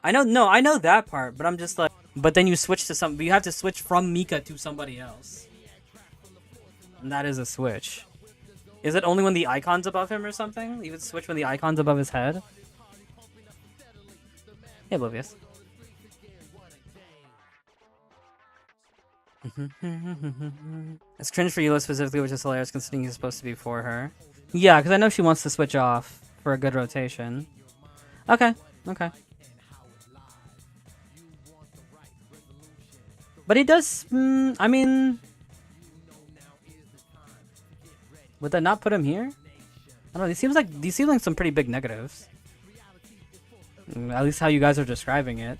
I know that part, but I'm just like... But then you switch to some... You have to switch from Mika to somebody else. And that is a switch. Is it only when the icon's above him or something? You would switch when the icon's above his head? Hey, Oblivious. It's cringe for Eula specifically, which is hilarious considering he's supposed to be for her. Yeah, because I know she wants to switch off for a good rotation. Okay. But he does... I mean... Would that not put him here? I don't know, these seem like some pretty big negatives. At least how you guys are describing it.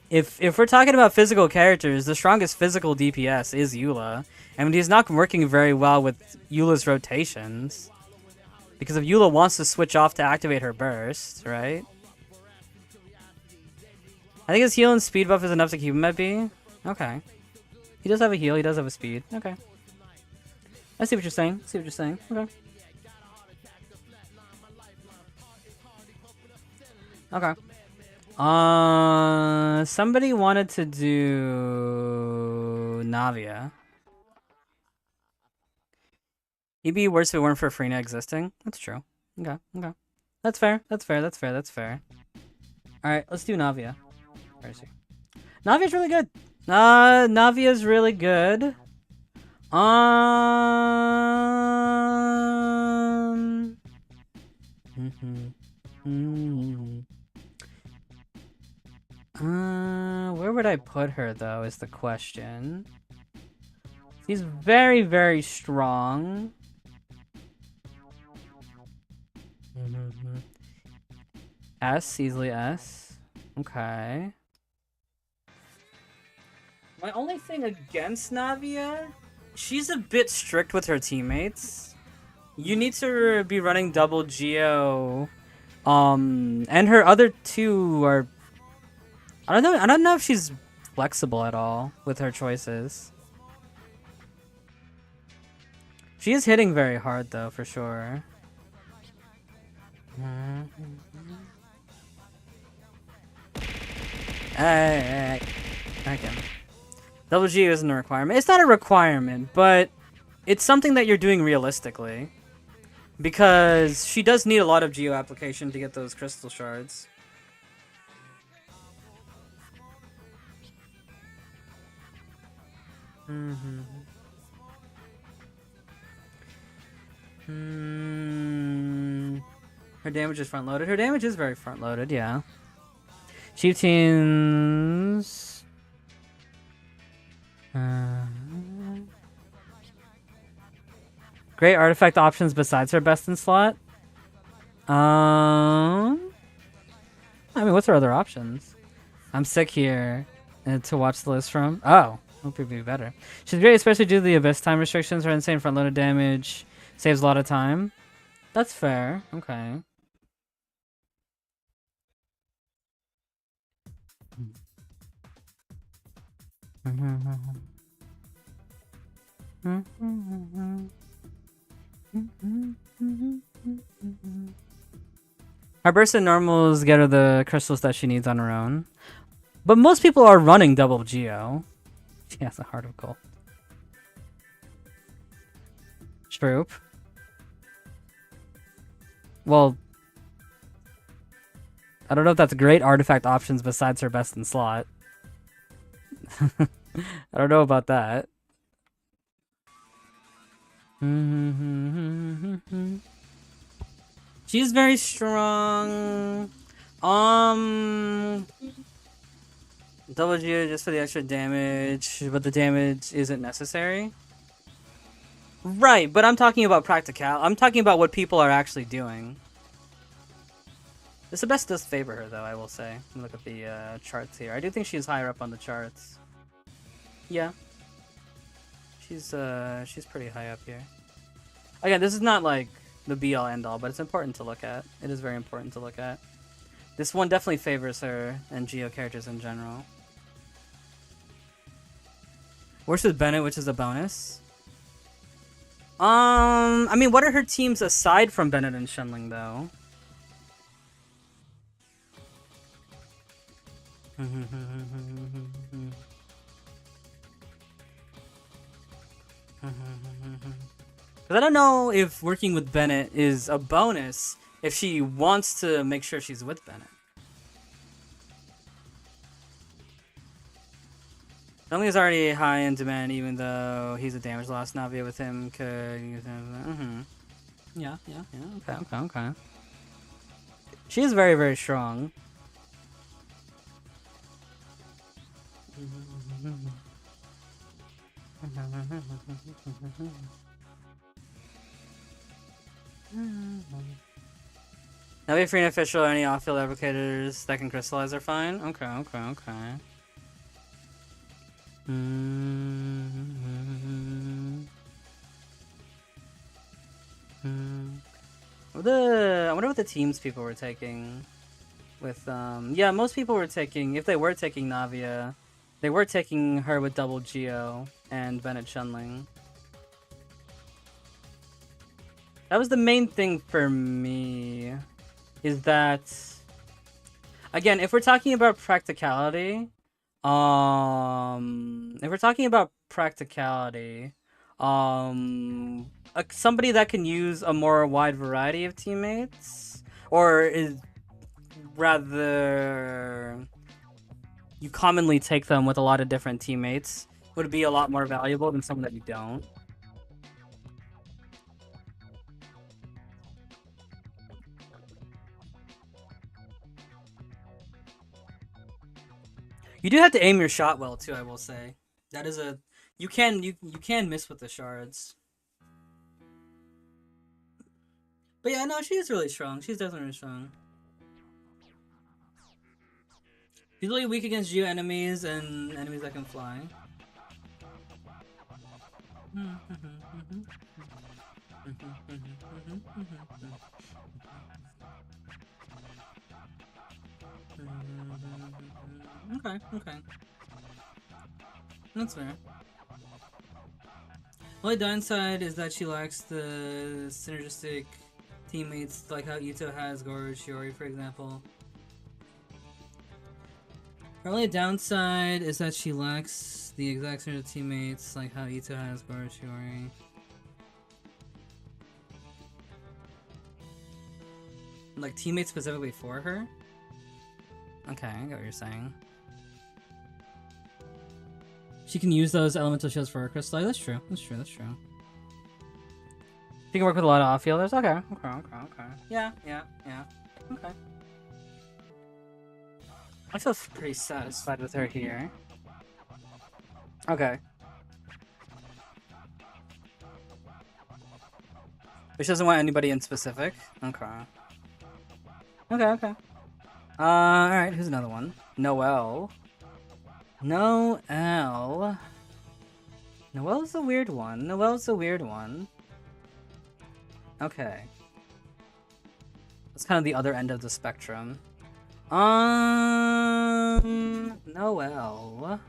If we're talking about physical characters, the strongest physical DPS is Eula. And he's not working very well with Eula's rotations. Because if Eula wants to switch off to activate her burst, right? I think his heal and speed buff is enough to keep him at B. Okay. He does have a heal, he does have a speed. Okay. I see what you're saying. Okay. Okay. Somebody wanted to do Navia. It'd be worse if it weren't for Freena existing. That's true. Okay. That's fair. Alright, let's do Navia. Where is he? Navia's really good. Navia's really good. Where would I put her though is the question. She's very, very strong. S, easily S. Okay. My only thing against Navia, she's a bit strict with her teammates. You need to be running double Geo. And her other two are... I don't know if she's flexible at all with her choices. She is hitting very hard though, for sure. Hey. Okay. Double G isn't a requirement. It's not a requirement, but it's something that you're doing realistically. Because she does need a lot of geo application to get those crystal shards. Her damage is front loaded. Her damage is very front loaded, yeah. Cheap teams. Great artifact options besides her best in slot. I mean, what's her other options? I'm sick here to watch the list from. Oh, hope it'd be better. She's great, especially due to the abyss time restrictions. Her insane front loaded damage saves a lot of time. That's fair. Okay. Her burst and normals get her the crystals that she needs on her own. But most people are running double Geo. She has a heart of gold. Troop. Well, I don't know if that's great artifact options besides her best in slot. I don't know about that. She's very strong. Double G just for the extra damage, but the damage isn't necessary. Right, but I'm talking about practical. I'm talking about what people are actually doing. This best does favor her, though, I will say. Let me look at the charts here. I do think she's higher up on the charts. Yeah. She's pretty high up here. Again, this is not like the be-all end-all, but it's important to look at. It is very important to look at. This one definitely favors her and Geo characters in general. Works with Bennett, which is a bonus. I mean, what are her teams aside from Bennett and Shenling, though? Because I don't know if working with Bennett is a bonus if she wants to make sure she's with Bennett. Shenling is already high in demand, even though he's a damage loss. Navia with him could use him. Yeah. Okay. She is very, very strong. Now we have free and official, any off-field applicators that can crystallize are fine. Okay. I wonder what the teams people were taking with yeah, most people were taking, if they were taking Navia, they were taking her with double Geo and Bennett Shenling. That was the main thing for me, is that, again, if we're talking about practicality, somebody that can use a more wide variety of teammates, or is rather you commonly take them with a lot of different teammates, would be a lot more valuable than someone that you don't. You do have to aim your shot well too, I will say. That is a you can miss with the shards. But yeah, no, she is really strong. She's definitely really strong. She's really weak against Geo enemies and enemies that can fly. Okay. That's fair. Only downside is that she lacks the synergistic teammates like how Ito has Goro Shiori, for example. Her only downside is that she lacks the exact synergistic teammates like how Ito has Goro Shiori. Like teammates specifically for her? Okay, I get what you're saying. She can use those elemental shields for her crystal. That's true. That's true. That's true. She can work with a lot of off-fielders. Okay. Okay. Yeah. Okay. I feel pretty satisfied with her here. Okay. But she doesn't want anybody in specific. Okay. Okay. Alright, here's another one. Noelle. Noelle's a weird one. Okay. That's kind of the other end of the spectrum. Noelle.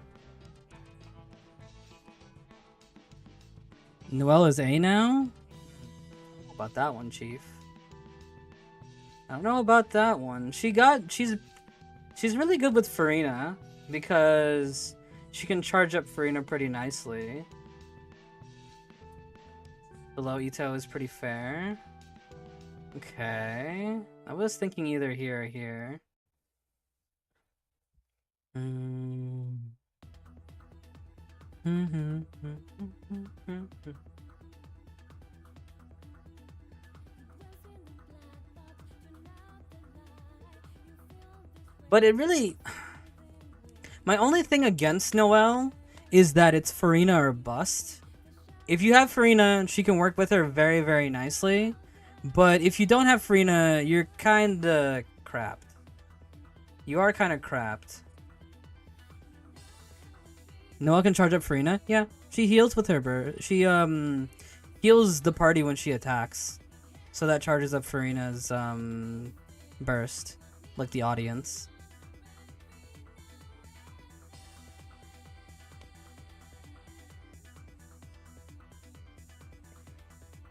Noelle is A now? How about that one, Chief? I don't know about that one. She's really good with Farina because she can charge up Farina pretty nicely. Below Ito is pretty fair. Okay. I was thinking either here or here. But it really... My only thing against Noelle is that it's Farina or bust. If you have Farina, she can work with her very, very nicely. But if you don't have Farina, you're kinda crapped. You are kinda crapped. Noelle can charge up Farina? Yeah. She heals with her burst. She heals the party when she attacks. So that charges up Farina's burst. Like the audience.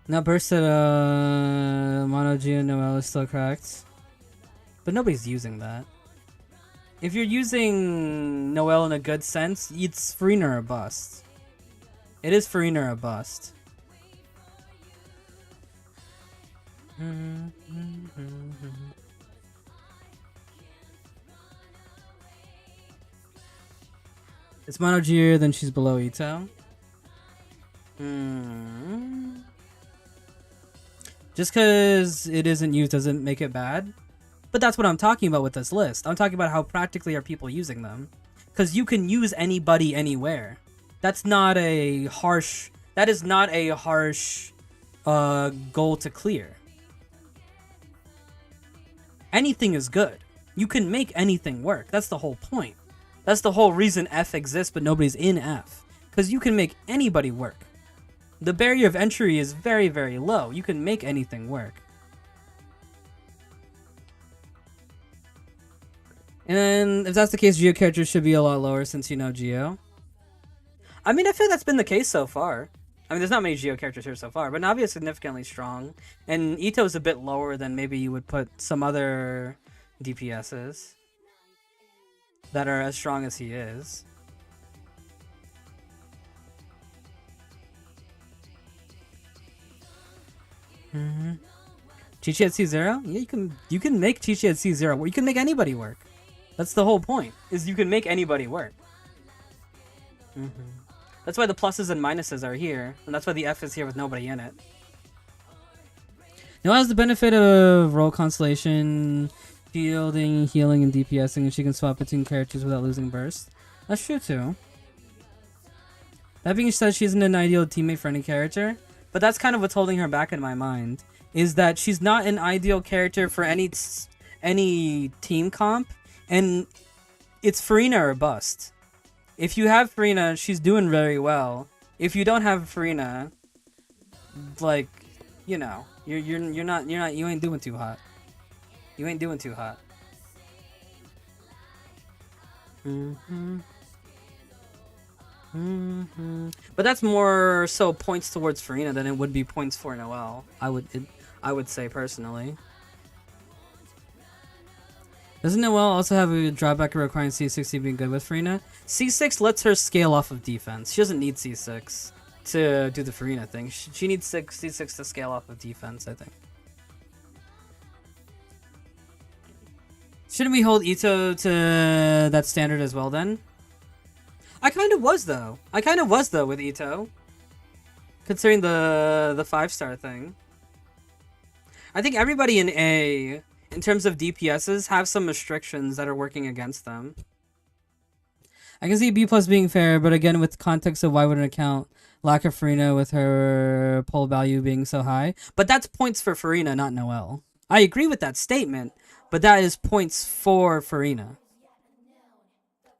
Now burst at Mono G and Noelle is still cracked. But nobody's using that. If you're using Noelle in a good sense, it's Farina or bust. It is Farina or bust. It's Mono G, then she's below Ito. Just because it isn't used doesn't make it bad. But that's what I'm talking about with this list. I'm talking about how practically are people using them. Because you can use anybody anywhere. That's not a harsh... That is not a harsh goal to clear. Anything is good. You can make anything work. That's the whole point. That's the whole reason F exists, but nobody's in F. Because you can make anybody work. The barrier of entry is very, very low. You can make anything work. And if that's the case, Geo characters should be a lot lower since you know Geo. I mean, I feel that's been the case so far. I mean, there's not many Geo characters here so far, but Navi is significantly strong. And Ito's a bit lower than maybe you would put some other DPSs that are as strong as he is. Chi-Chi at C0? Yeah, you can make Chi-Chi at C0. You can make anybody work. That's the whole point, is you can make anybody work. That's why the pluses and minuses are here, and that's why the F is here with nobody in it. Noelle has the benefit of role constellation, shielding, healing, and DPSing, and she can swap between characters without losing burst. That's true too. That being said, she isn't an ideal teammate for any character, but that's kind of what's holding her back in my mind, is that she's not an ideal character for any team comp, and it's Farina or bust. If you have Farina, she's doing very well. If you don't have Farina, like, you know, you ain't doing too hot. You ain't doing too hot. But that's more so points towards Farina than it would be points for Noelle. I would say personally. Doesn't Noelle also have a drawback requiring C6 to be good with Farina? C6 lets her scale off of defense. She doesn't need C6 to do the Farina thing. She needs C6 to scale off of defense, I think. Shouldn't we hold Ito to that standard as well then? I kind of was though. With Ito. Considering the 5-star thing. I think everybody in A, in terms of DPSs, have some restrictions that are working against them. I can see B plus being fair, but again, with context of why would an account lack of Farina with her pull value being so high? But that's points for Farina, not Noelle. I agree with that statement, but that is points for Farina.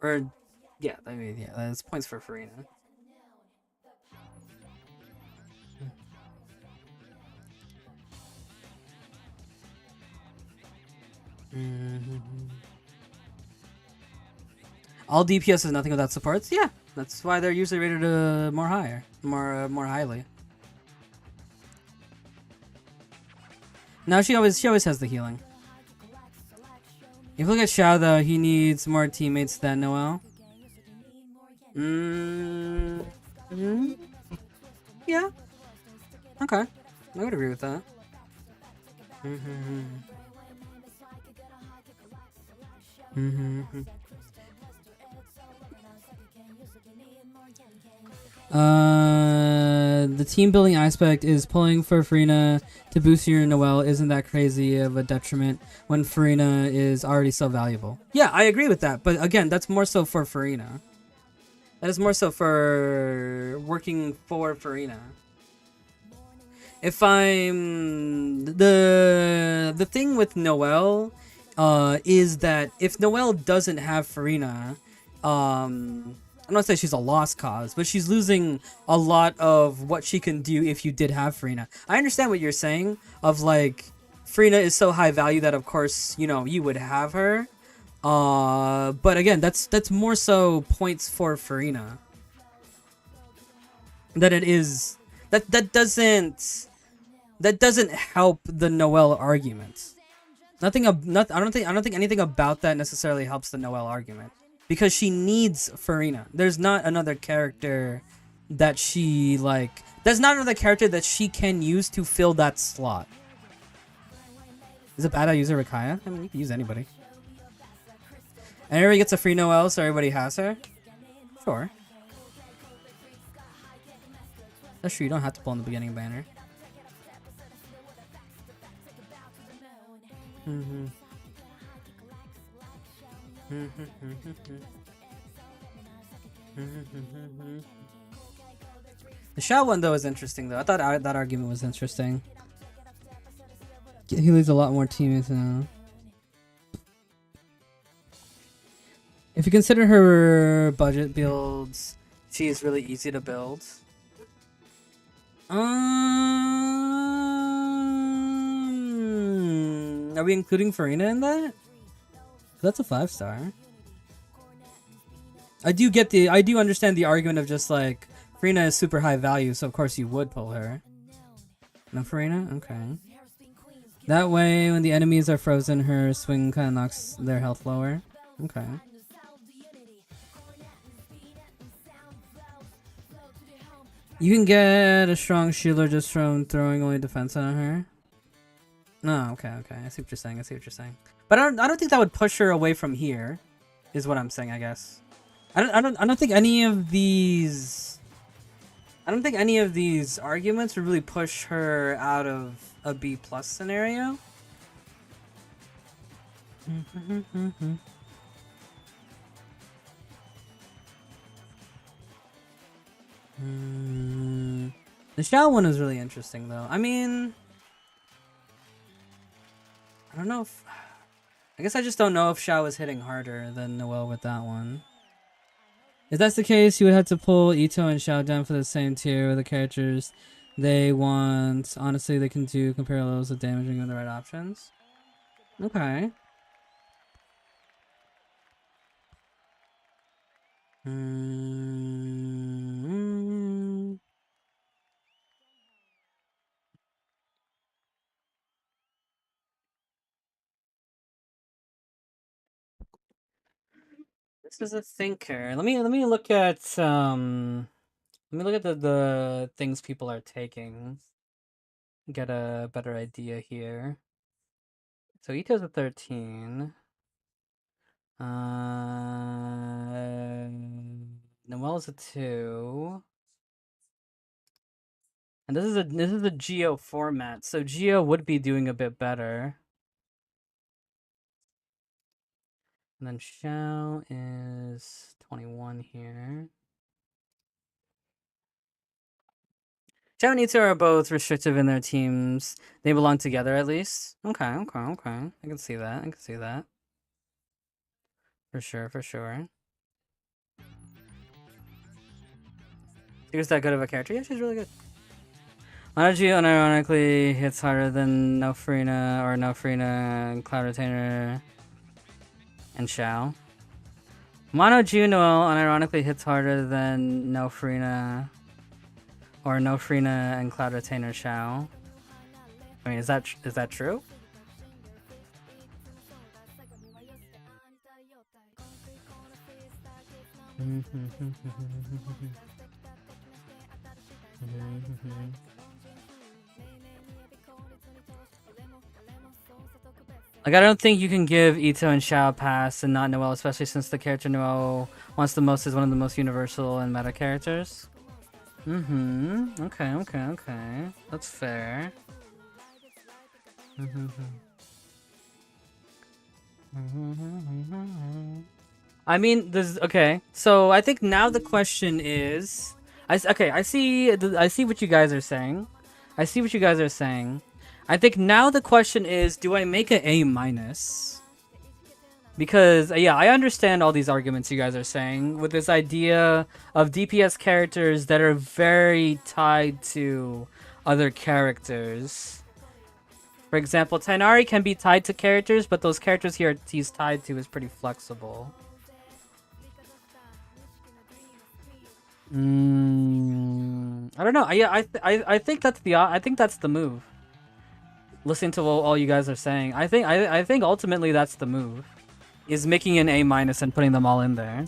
Or, yeah, I mean, yeah, that's points for Farina. All DPS is nothing without supports. Yeah, that's why they're usually rated more highly. Now she always has the healing. If you look at Xiao though, he needs more teammates than Noelle. Yeah. Okay, I would agree with that. The team building aspect is pulling for Farina to boost your Noelle isn't that crazy of a detriment when Farina is already so valuable. Yeah, I agree with that, but again, that's more so for Farina. That is more so for working for Farina. If I'm the thing with Noelle is that if Noelle doesn't have Farina, I'm not saying she's a lost cause, but she's losing a lot of what she can do if you did have Farina. I understand what you're saying of like Farina is so high value that of course, you know, you would have her. But again, that's more so points for Farina. That it is that doesn't help the Noelle argument. I don't think anything about that necessarily helps the Noelle argument. Because she needs Farina. There's not another character that she, like... There's not another character that she can use to fill that slot. Is it bad I use a Rakaya? I mean, you can use anybody. And everybody gets a free Noelle, so everybody has her? Sure. That's true, you don't have to pull in the beginning banner. The Xiao one though is interesting though. I thought that argument was interesting. He leaves a lot more teammates now. If you consider her budget builds, she is really easy to build. Are we including Farina in that? That's a 5-star. I do understand the argument of just like Farina is super high value, so of course you would pull her. No Farina? Okay. That way, when the enemies are frozen, her swing kind of knocks their health lower. Okay. You can get a strong shieldler just from throwing only defense on her. No, okay. I see what you're saying. But I don't think that would push her away from here, is what I'm saying, I guess. I don't think any of these arguments would really push her out of a B+ scenario. The Xiao one is really interesting though. I mean, I don't know if... I guess I just don't know if Xiao is hitting harder than Noelle with that one. If that's the case, you would have to pull Ito and Xiao down for the same tier with the characters they want. Honestly, they can do compare levels of damaging with the right options. Okay. This is a thinker. Let me look at the things people are taking. Get a better idea here. So Ito's a 13. Noel's a 2. And this is a Geo format, so Geo would be doing a bit better. And then Xiao is 21 here. Xiao and Ito are both restrictive in their teams. They belong together at least. Okay. I can see that. For sure. She's that good of a character? Yeah, she's really good. Monoji unironically hits harder than Nofrina, Cloud Retainer, and Xiao. Mono Juno unironically hits harder than Nofrina and Cloud Retainer Xiao. I mean, is that true? Like, I don't think you can give Ito and Xiao a pass and not Noelle, especially since the character Noelle wants the most is one of the most universal and meta characters. Okay. That's fair. I mean, okay. So I think now the question is, I see what you guys are saying. I think now the question is, do I make an A-? Because yeah, I understand all these arguments you guys are saying with this idea of DPS characters that are very tied to other characters. For example, Tainari can be tied to characters, but those characters he's tied to is pretty flexible. I don't know. Yeah, I think that's the move. Listening to what all you guys are saying, I think ultimately that's the move, is making an A- and putting them all in there.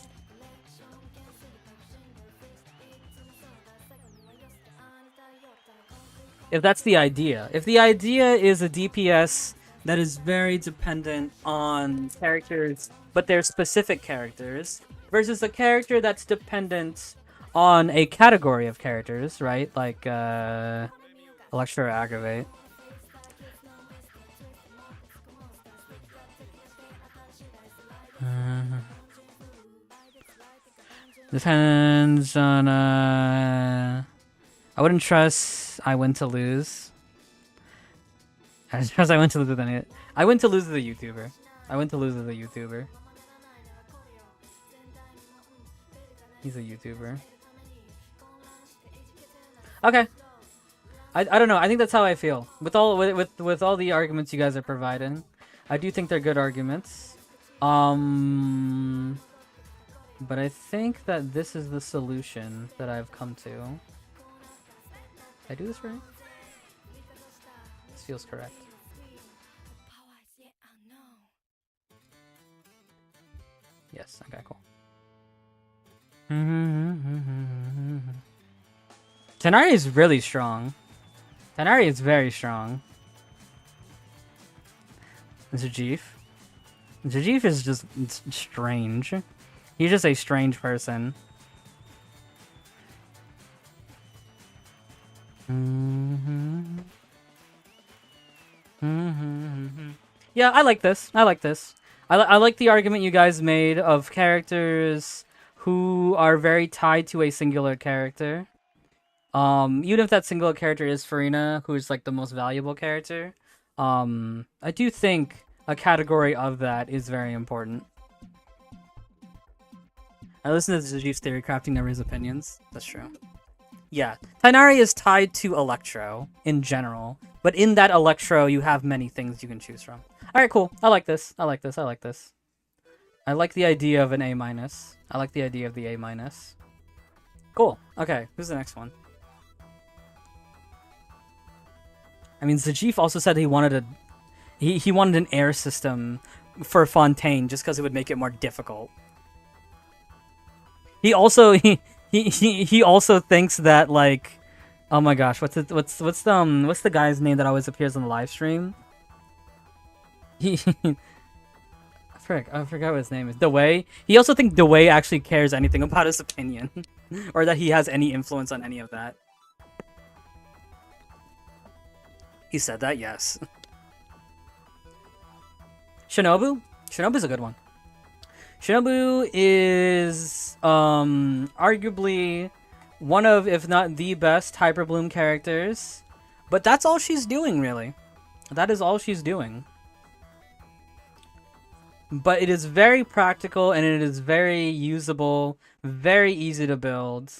If that's the idea. If the idea is a DPS that is very dependent on characters, but they're specific characters, versus a character that's dependent on a category of characters, right? Like, Electro or Aggravate. Depends on, I wouldn't trust I win to lose. I trust I win to lose with any. I win to lose with a YouTuber. He's a YouTuber. Okay. I don't know. I think that's how I feel. With all the arguments you guys are providing. I do think they're good arguments. But I think that this is the solution that I've come to. Did I do this right? This feels correct. Yes, okay, cool. Tanari is really strong. Tanari is very strong. Zajif is just strange. He's just a strange person. Yeah, I like this. I like the argument you guys made of characters who are very tied to a singular character. Even if that singular character is Farina, who's like the most valuable character, I do think a category of that is very important. I listen to Zajif's theory crafting, never his opinions. That's true. Yeah, Tainari is tied to Electro in general, but in that Electro, you have many things you can choose from. All right, cool. I like this. I like the idea of an A-. I like the idea of the A-. Cool. Okay, who's the next one? I mean, Zajif also said he wanted he wanted an air system for Fontaine just because it would make it more difficult. He also he also thinks that like, oh my gosh, what's the guy's name that always appears on the live stream? He I forgot what his name is. Dewey. He also thinks Dewey actually cares anything about his opinion, or that he has any influence on any of that. He said that, yes. Shinobu? Shinobu's a good one. Shinobu is arguably one of, if not the best, Hyper Bloom characters. But that's all she's doing, really. That is all she's doing. But it is very practical and it is very usable, very easy to build.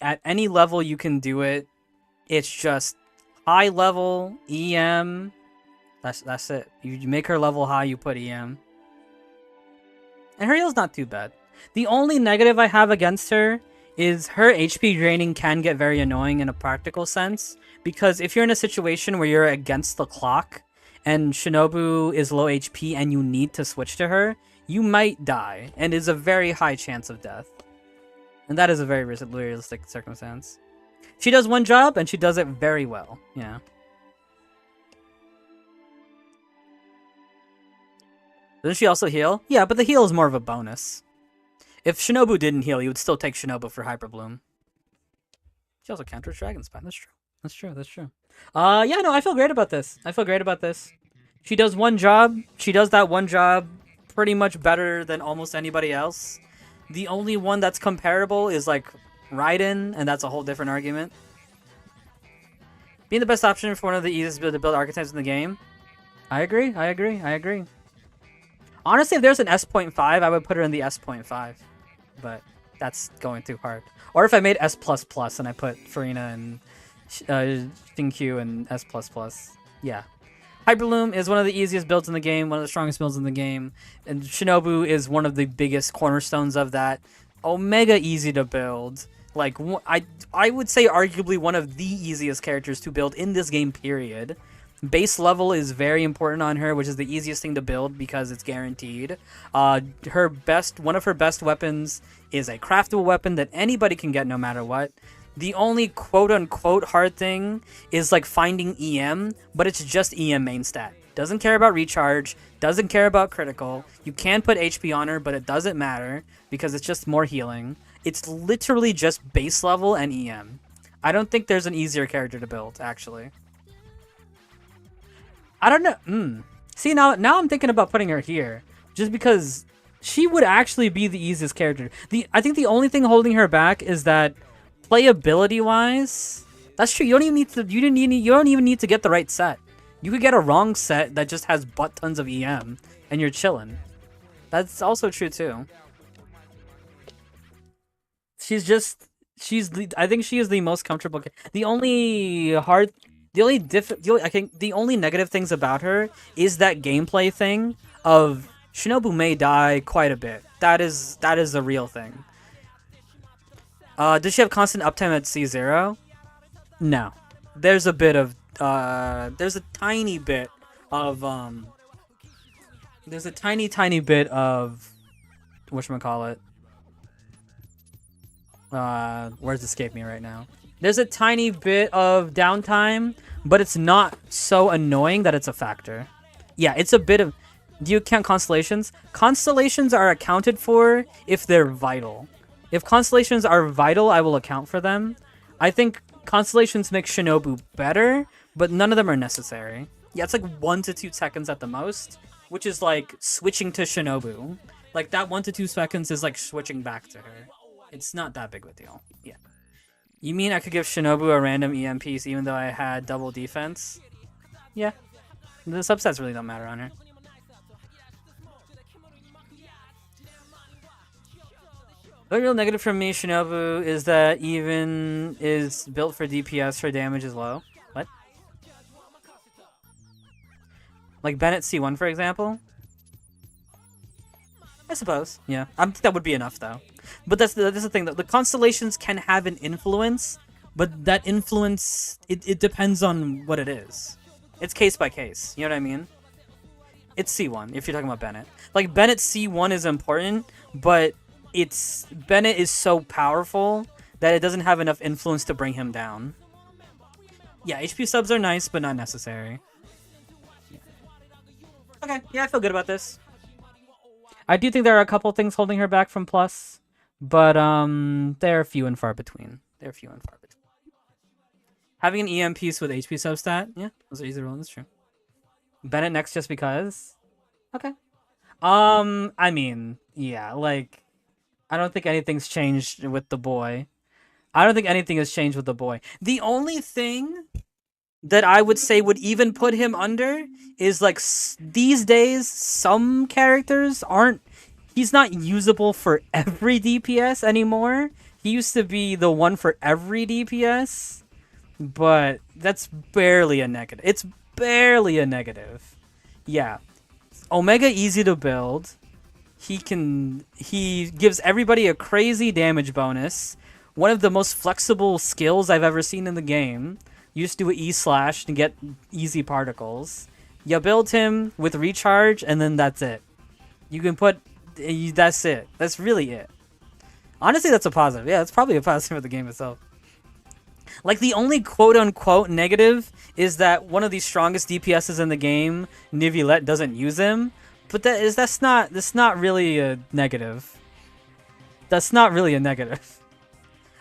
At any level you can do it. It's just high level, EM. That's it. You make her level high, you put EM. And her heal's not too bad. The only negative I have against her is her HP draining can get very annoying in a practical sense. Because if you're in a situation where you're against the clock, and Shinobu is low HP and you need to switch to her, you might die, and is a very high chance of death. And that is a very realistic circumstance. She does one job, and she does it very well. Yeah. Doesn't she also heal? Yeah, but the heal is more of a bonus. If Shinobu didn't heal, you would still take Shinobu for Hyper Bloom. She also counters Dragon Spine. That's true. That's true. That's true. Yeah, no, I feel great about this. I feel great about this. She does one job. She does that one job pretty much better than almost anybody else. The only one that's comparable is like Raiden, and that's a whole different argument. Being the best option for one of the easiest to build archetypes in the game. I agree. I agree. I agree. Honestly, if there's an S.5, I would put her in the S.5. But that's going too hard. Or if I made S++ and I put Farina and Shinkyu and S++. Yeah. Hyperloom is one of the easiest builds in the game, one of the strongest builds in the game. And Shinobu is one of the biggest cornerstones of that. Omega easy to build. Like, I would say arguably one of the easiest characters to build in this game, period. Base level is very important on her, which is the easiest thing to build because it's guaranteed. One of her best weapons is a craftable weapon that anybody can get no matter what. The only quote-unquote hard thing is like finding EM, but it's just EM main stat. Doesn't care about recharge, doesn't care about critical. You can put HP on her, but it doesn't matter because it's just more healing. It's literally just base level and EM. I don't think there's an easier character to build, actually. I don't know. See, now I'm thinking about putting her here, just because she would actually be the easiest character. I think the only thing holding her back is that playability-wise, that's true. You don't even need to get the right set. You could get a wrong set that just has butt tons of EM, and you're chilling. That's also true too. I think she is the most comfortable. The only negative things about her is that gameplay thing of Shinobu may die quite a bit. That is a real thing. Does she have constant uptime at C0? No. There's a tiny bit of whatchamacallit. Words escape me right now. There's a tiny bit of downtime, but it's not so annoying that it's a factor. Yeah, it's a bit of... Do you count constellations? Constellations are accounted for if they're vital. If constellations are vital, I will account for them. I think constellations make Shinobu better, but none of them are necessary. Yeah, it's like 1 to 2 seconds at the most, which is like switching to Shinobu. Like that 1 to 2 seconds is like switching back to her. It's not that big of a deal. Yeah. You mean I could give Shinobu a random EM piece even though I had double defense? Yeah. The subsets really don't matter on her. The real negative from me, Shinobu, is that even is built for DPS, her damage is low. What? Like Bennett C1, for example? I suppose, yeah. That would be enough, though. But that's the thing, though. The constellations can have an influence, but that influence, it depends on what it is. It's case by case, you know what I mean? It's C1, if you're talking about Bennett. Like, Bennett C1 is important, but Bennett is so powerful that it doesn't have enough influence to bring him down. Yeah, HP subs are nice, but not necessary. Okay, yeah, I feel good about this. I do think there are a couple things holding her back from Plus, but they're few and far between. They're few and far between. Having an EM piece with HP substat, yeah, those are easy rolling. That's true. Bennett next just because. Okay. I mean, yeah, like, I don't think anything's changed with the boy. I don't think anything has changed with the boy. The only thing that I would say would even put him under is, like, these days, some characters aren't... He's not usable for every DPS anymore. He used to be the one for every DPS, but that's barely a negative. It's barely a negative. Yeah. Omega easy to build. He gives everybody a crazy damage bonus. One of the most flexible skills I've ever seen in the game. You just do an E/ to get easy particles. You build him with recharge, and then that's it. You can put... That's it. That's really it. Honestly, that's a positive. Yeah, it's probably a positive of the game itself. Like, the only quote-unquote negative is that one of the strongest DPSs in the game, Nivilet, doesn't use him. But that's not really a negative. That's not really a negative.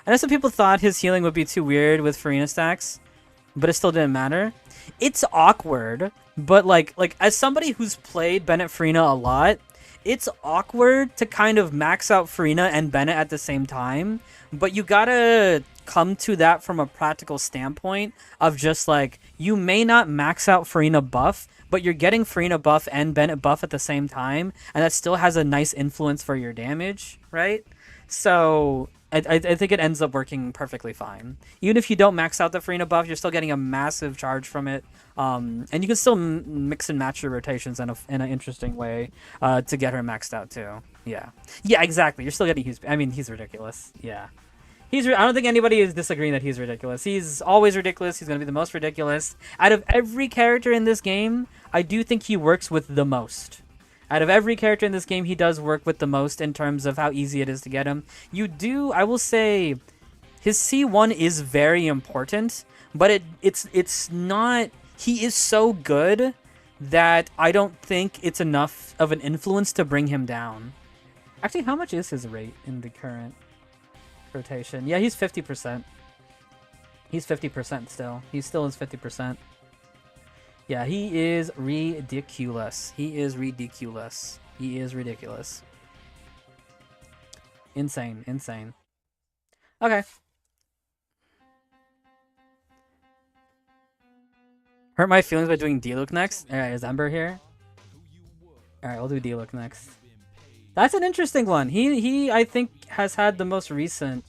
I know some people thought his healing would be too weird with Farina stacks, but it still didn't matter. It's awkward, but like as somebody who's played Bennett Farina a lot, it's awkward to kind of max out Farina and Bennett at the same time, but you gotta come to that from a practical standpoint of just like, you may not max out Farina buff, but you're getting Farina buff and Bennett buff at the same time, and that still has a nice influence for your damage, right? So I think it ends up working perfectly fine. Even if you don't max out the Farina buff, you're still getting a massive charge from it. And you can still mix and match your rotations in an interesting way to get her maxed out too. Yeah, exactly. You're still getting he's ridiculous. Yeah. I don't think anybody is disagreeing that he's ridiculous. He's always ridiculous. He's going to be the most ridiculous. Out of every character in this game, I do think he works with the most. Out of every character in this game, he does work with the most in terms of how easy it is to get him. I will say, his C1 is very important, but it's not... He is so good that I don't think it's enough of an influence to bring him down. Actually, how much is his rate in the current rotation? Yeah, he's 50%. He's 50% still. He still is 50%. Yeah, he is ridiculous. He is ridiculous. He is ridiculous. Insane. Insane. Okay. Hurt my feelings by doing D-Look next? Alright, is Ember here? Alright, we'll do D-Look next. That's an interesting one. He I think, has had the most recent...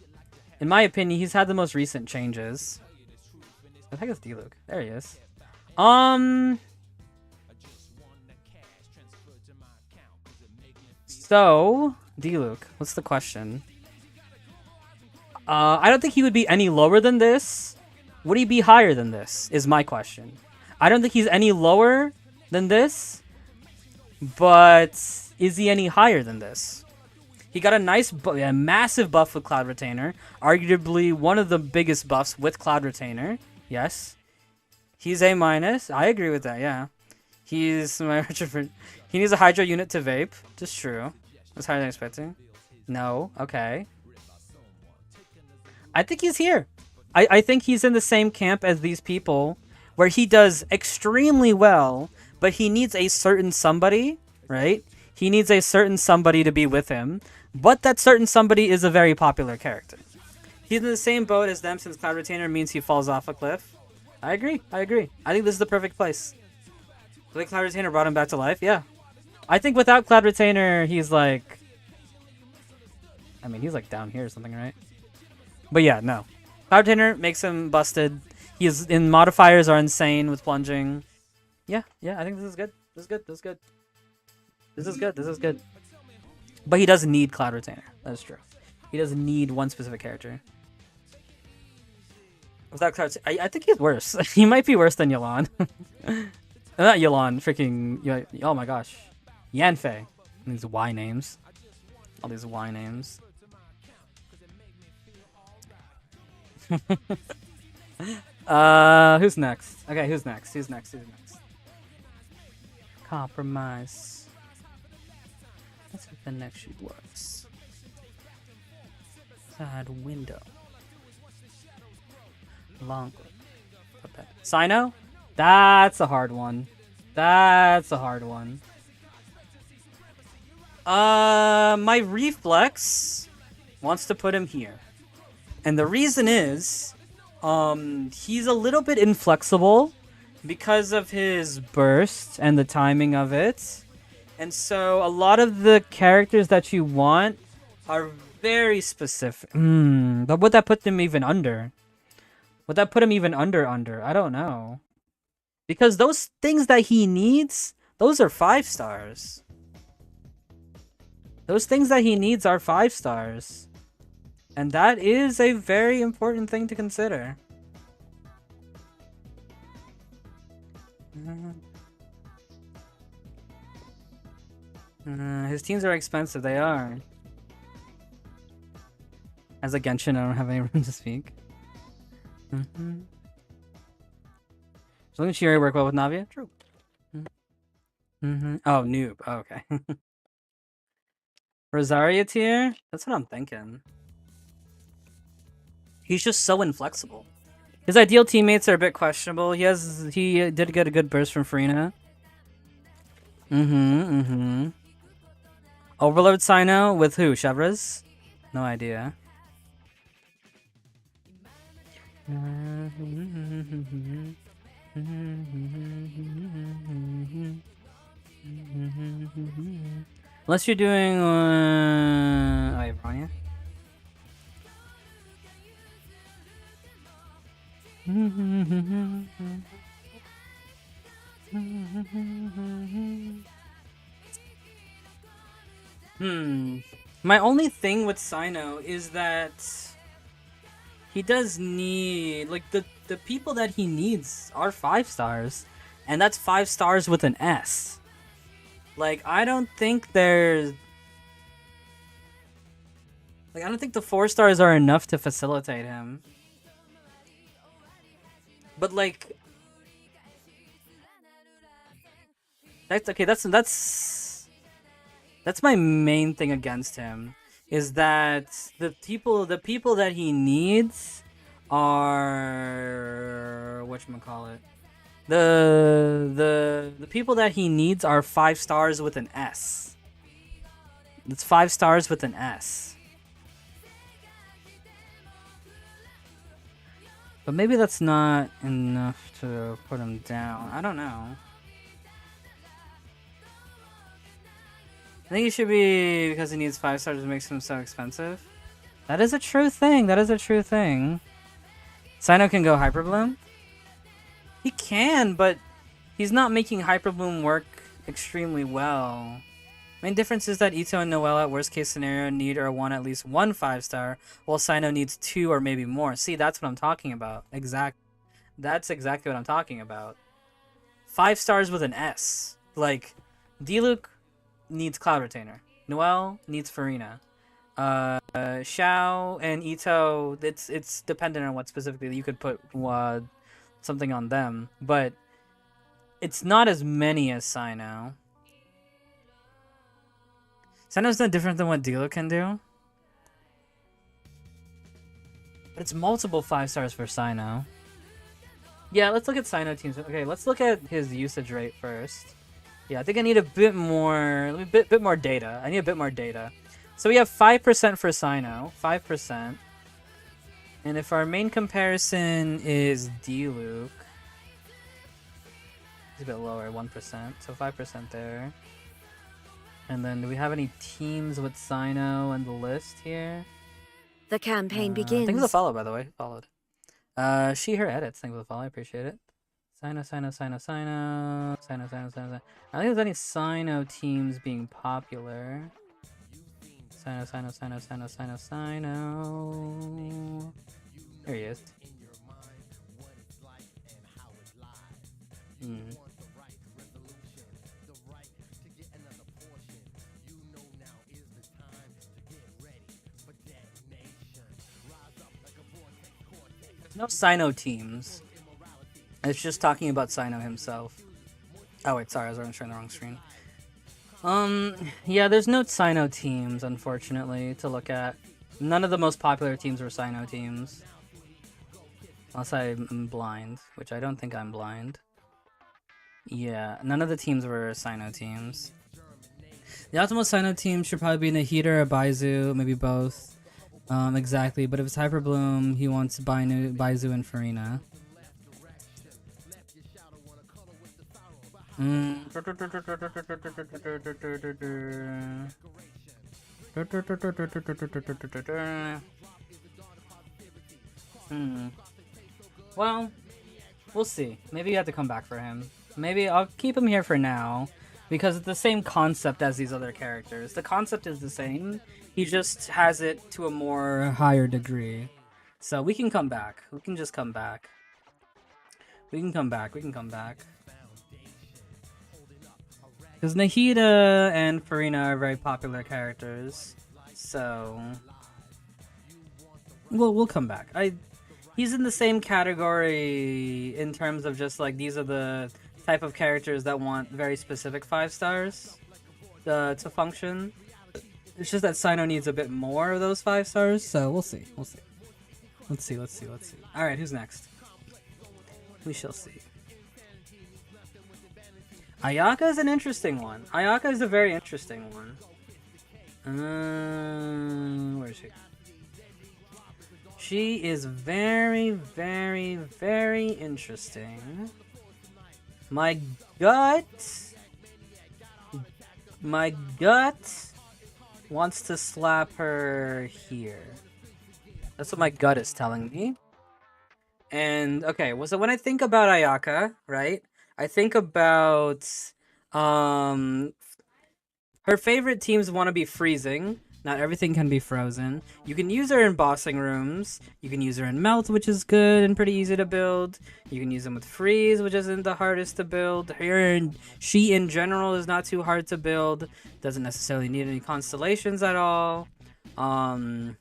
In my opinion, he's had the most recent changes. I think it's D-Look. There he is. So, D-Luke, what's the question? I don't think he would be any lower than this. Would he be higher than this, is my question. I don't think he's any lower than this, but is he any higher than this? He got a massive buff with Cloud Retainer. Arguably one of the biggest buffs with Cloud Retainer. Yes. He's A-. I agree with that, yeah. He's my retrofit. He needs a Hydro unit to vape. Just true. That's higher than expecting. No. Okay. I think he's here. I think he's in the same camp as these people, where he does extremely well, but he needs a certain somebody, right? He needs a certain somebody to be with him, but that certain somebody is a very popular character. He's in the same boat as them since Cloud Retainer means he falls off a cliff. I agree. I think this is the perfect place. The way Cloud Retainer brought him back to life, yeah. I think without Cloud Retainer, he's like... he's like down here or something, right? But yeah, no. Cloud Retainer makes him busted. Modifiers are insane with plunging. Yeah, I think this is good. This is good. But he doesn't need Cloud Retainer. That is true. He doesn't need one specific character. Without Cloud Retainer, I think he's worse. He might be worse than Yelan. Not Yelan, freaking... Oh my gosh. Yanfei. These Y names. All these Y names. Who's next? Okay, who's next? Who's next? Who's next? Compromise. Let's see if the next shoot works. Side window. Long. Sino? That's a hard one. That's a hard one. My reflex wants to put him here. And the reason is, he's a little bit inflexible because of his burst and the timing of it. And so a lot of the characters that you want are very specific. But would that put them even under? Would that put him even under? I don't know. Because those things that he needs, those are 5 stars. Those things that he needs are 5 stars. And that is a very important thing to consider. His teams are expensive, they are. As a Genshin, I don't have any room to speak. Doesn't Shiori work well with Navia? True. Oh, noob. Oh, okay. Rosaria tier? That's what I'm thinking. He's just so inflexible. His ideal teammates are a bit questionable. He did get a good burst from Farina. Overload Sino with who? Chevres? No idea. Unless you're doing oh, wait, Bronya? My only thing with Sino is that he does need, like, the people that he needs are 5 stars, and that's 5 stars with an S. Like, I don't think there's, like, I don't think the 4 stars are enough to facilitate him. But, like, that's okay. That's my main thing against him, is that the people that he needs are whatchamacallit. The people that he needs are 5 stars with an S. It's 5 stars with an S. But maybe that's not enough to put him down. I don't know. I think he should be, because he needs 5 stars, it makes him so expensive. That is a true thing. That is a true thing. Sino can go Hyper Bloom? He can, but he's not making Hyper Bloom work extremely well. Main difference is that Ito and Noelle at worst case scenario need or want at least 1 5-star, while Sino needs 2 or maybe more. See, that's what I'm talking about. That's exactly what I'm talking about. 5 stars with an S. Like, Diluc needs Cloud Retainer. Noelle needs Farina. Xiao and Ito, it's dependent on what specifically you could put something on them, but it's not as many as Sino. Sino's not different than what Diluc can do, but it's multiple 5 stars for Sino. Yeah, let's look at Sino teams. Okay, let's look at his usage rate first. Yeah, I think I need a bit more, bit more data. I need a bit more data. So we have 5% for Sino, 5%. And if our main comparison is Diluc, it's a bit lower, 1%. So 5% there. And then do we have any teams with Sino on the list here? The campaign begins. Thanks for the follow, by the way. Followed. She, her edits. Thanks for the follow. I appreciate it. Sino. I don't think there's any Sino teams being popular. Sino. There he is. No Sino teams. It's just talking about Sino himself. Oh wait, sorry, I was sharing the wrong screen. Yeah, there's no Sino teams, unfortunately, to look at. None of the most popular teams were Sino teams. Unless I'm blind, which I don't think I'm blind. Yeah, none of the teams were Sino teams. The optimal Sino team should probably be Nahida or Baizu, maybe both. Exactly, but if it's Hyper Bloom, he wants Baizu and Farina. Well, we'll see. Maybe you have to come back for him. Maybe I'll keep him here for now, because it's the same concept as these other characters. The concept is the same. He just has it to a more higher degree. So we can come back. We can just come back. We can come back. We can come back. Because Nahida and Farina are very popular characters. So we'll come back. He's in the same category in terms of just like these are the type of characters that want very specific 5 stars to function. It's just that Sino needs a bit more of those 5 stars, so we'll see. We'll see. Let's see. Let's see. Let's see. All right, who's next? We shall see. Ayaka is an interesting one. Ayaka is a very interesting one. Where is she? She is very, very, very interesting. My gut wants to slap her here. That's what my gut is telling me. And okay, well, so when I think about Ayaka, right? I think about her favorite teams want to be freezing. Not everything can be frozen. You can use her in bossing rooms. You can use her in melt, which is good and pretty easy to build. You can use them with freeze, which isn't the hardest to build. She in general is not too hard to build. Doesn't necessarily need any constellations at all. But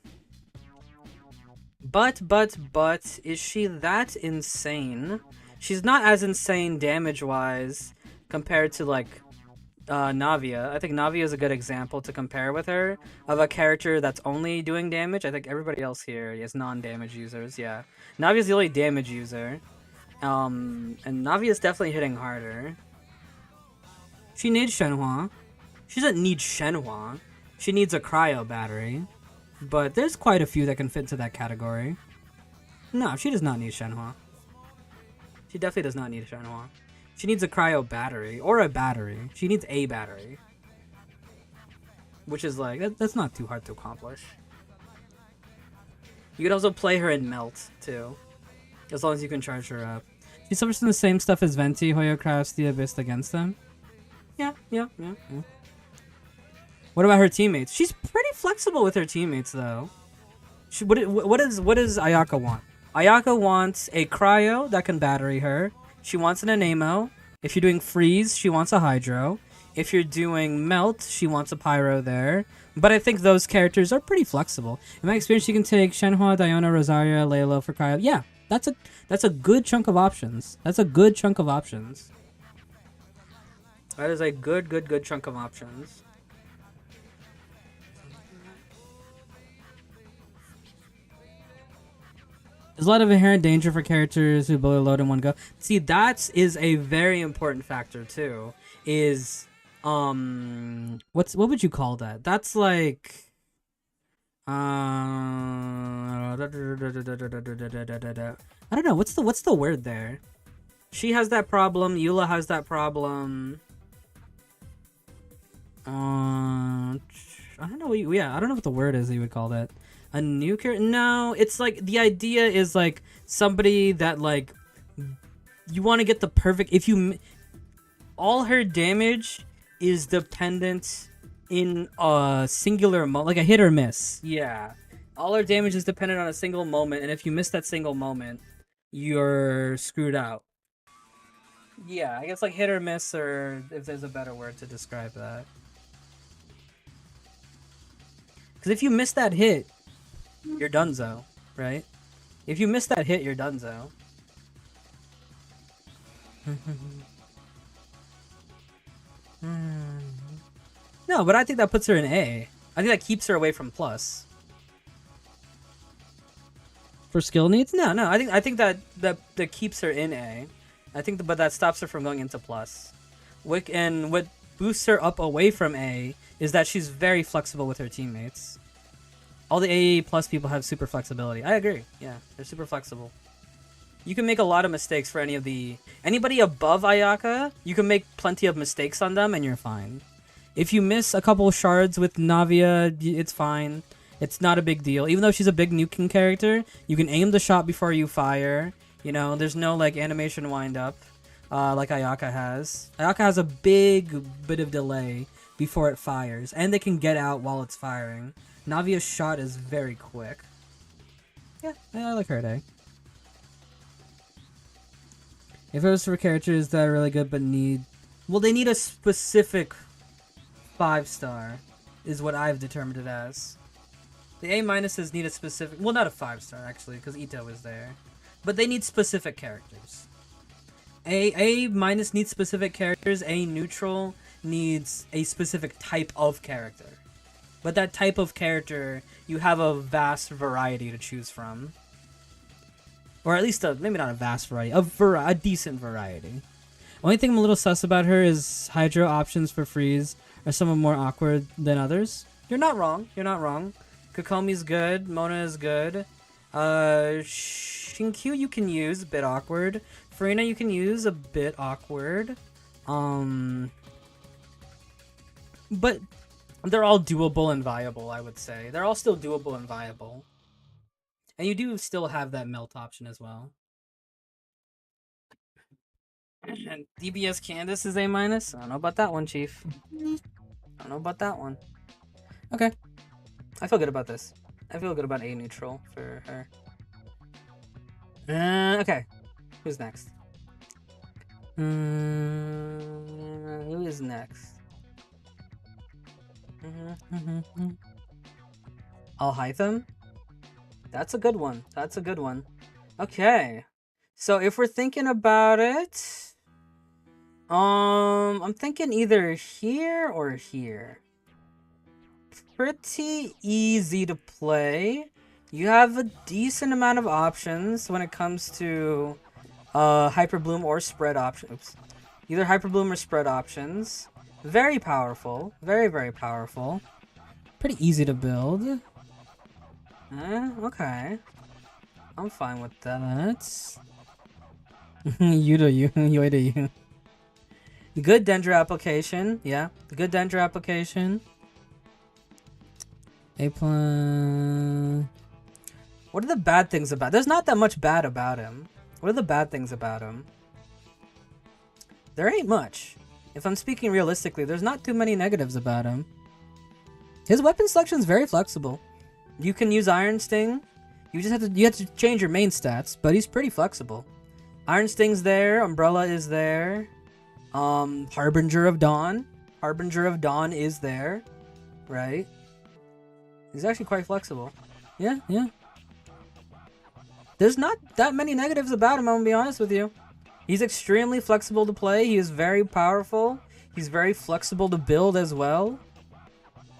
is she that insane? She's not as insane damage-wise compared to, like, Navia. I think Navia is a good example to compare with her of a character that's only doing damage. I think everybody else here is non-damage users, yeah. Navia's the only damage user. And Navia's definitely hitting harder. She needs Shenhua. She doesn't need Shenhua. She needs a cryo battery. But there's quite a few that can fit into that category. No, she does not need Shenhua. She definitely does not need Shenhua. She needs a cryo battery. Or a battery. She needs a battery. Which is like, that's not too hard to accomplish. You could also play her in Melt, too. As long as you can charge her up. She suffers from the same stuff as Venti, Hoyo crafts the Abyss against them. Yeah. What about her teammates? She's pretty flexible with her teammates, though. What does Ayaka want? Ayaka wants a cryo that can battery her. She wants an Anemo. If you're doing freeze, she wants a hydro. If you're doing melt, she wants a pyro there. But I think those characters are pretty flexible. In my experience, you can take Shenhua, Diona, Rosaria, Layla for cryo. Yeah, that's a good chunk of options. That's a good chunk of options. That is a good chunk of options. There's a lot of inherent danger for characters who bully load in one go. See, that is a very important factor too. Is what would you call that? That's like I don't know. What's the word there? She has that problem. Eula has that problem. I don't know. Yeah, I don't know what the word is that you would call that. A new character? No, it's like the idea is like somebody that like you want to get the perfect. If you all her damage is dependent in a singular moment, like a hit or miss. Yeah, all her damage is dependent on a single moment, and if you miss that single moment, you're screwed out. Yeah, I guess like hit or miss, or if there's a better word to describe that. Because if you miss that hit, you're donezo, right? If you miss that hit, you're donezo. No, but I think that puts her in A. I think that keeps her away from plus. For skill needs? No. I think that keeps her in A. I think, but that stops her from going into plus. And what boosts her up away from A is that she's very flexible with her teammates. All the A plus people have super flexibility. I agree. Yeah, they're super flexible. You can make a lot of mistakes for anybody above Ayaka. You can make plenty of mistakes on them, and you're fine. If you miss a couple shards with Navia, it's fine. It's not a big deal. Even though she's a big nuking character, you can aim the shot before you fire. You know, there's no like animation wind up like Ayaka has. Ayaka has a big bit of delay before it fires, and they can get out while it's firing. Navia's shot is very quick. Yeah, I like her today. If it was for characters that are really good but need... Well, they need a specific 5-star, is what I've determined it as. The A-minuses need a specific... Well, not a 5-star, actually, because Ito is there. But they need specific characters. A-minus needs specific characters. A-neutral needs a specific type of character. But that type of character, you have a vast variety to choose from. Or at least, maybe not a vast variety, a decent variety. Only thing I'm a little sus about her is Hydro options for freeze are somewhat more awkward than others. You're not wrong. You're not wrong. Kokomi's good. Mona is good. Shinkyu you can use, a bit awkward. Farina you can use, a bit awkward. But they're all doable and viable, I would say. They're all still doable and viable. And you do still have that melt option as well. And DBS Candace is A-. I don't know about that one, Chief. I don't know about that one. Okay. I feel good about this. I feel good about A neutral for her. Okay. Who's next? Who is next? Al-Hytham? That's a good one. That's a good one. Okay. So if we're thinking about it, I'm thinking either here or here. Pretty easy to play. You have a decent amount of options when it comes to Hyper Bloom or spread options. Oops. Either Hyper Bloom or spread options. Very powerful. Very, very powerful. Pretty easy to build. Okay. I'm fine with that. You do you. You do you. Good Dendra application. Yeah. Good Dendra application. A-plan. What are the bad things about... There's not that much bad about him. What are the bad things about him? There ain't much. If I'm speaking realistically, there's not too many negatives about him. His weapon selection is very flexible. You can use Iron Sting. You have to change your main stats, but he's pretty flexible. Iron Sting's there. Umbrella is there. Harbinger of Dawn. Harbinger of Dawn is there. Right? He's actually quite flexible. Yeah, yeah. There's not that many negatives about him, I'm gonna be honest with you. He's extremely flexible to play. He is very powerful. He's very flexible to build as well.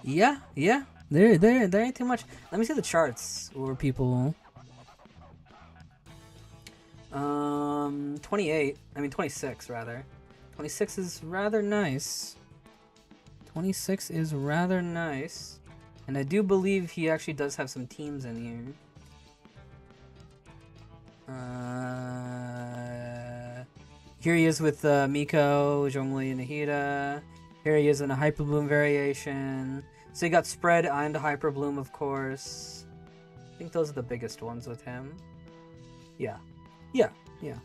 Yeah, yeah. There ain't too much. Let me see the charts where people... 26 rather. 26 is rather nice. 26 is rather nice. And I do believe he actually does have some teams in here. Here he is with Miko, Zhongli, and Nahida. Here he is in a Hyper Bloom variation. So you got Spread and Hyper Bloom, of course. I think those are the biggest ones with him. Yeah. Yeah, yeah.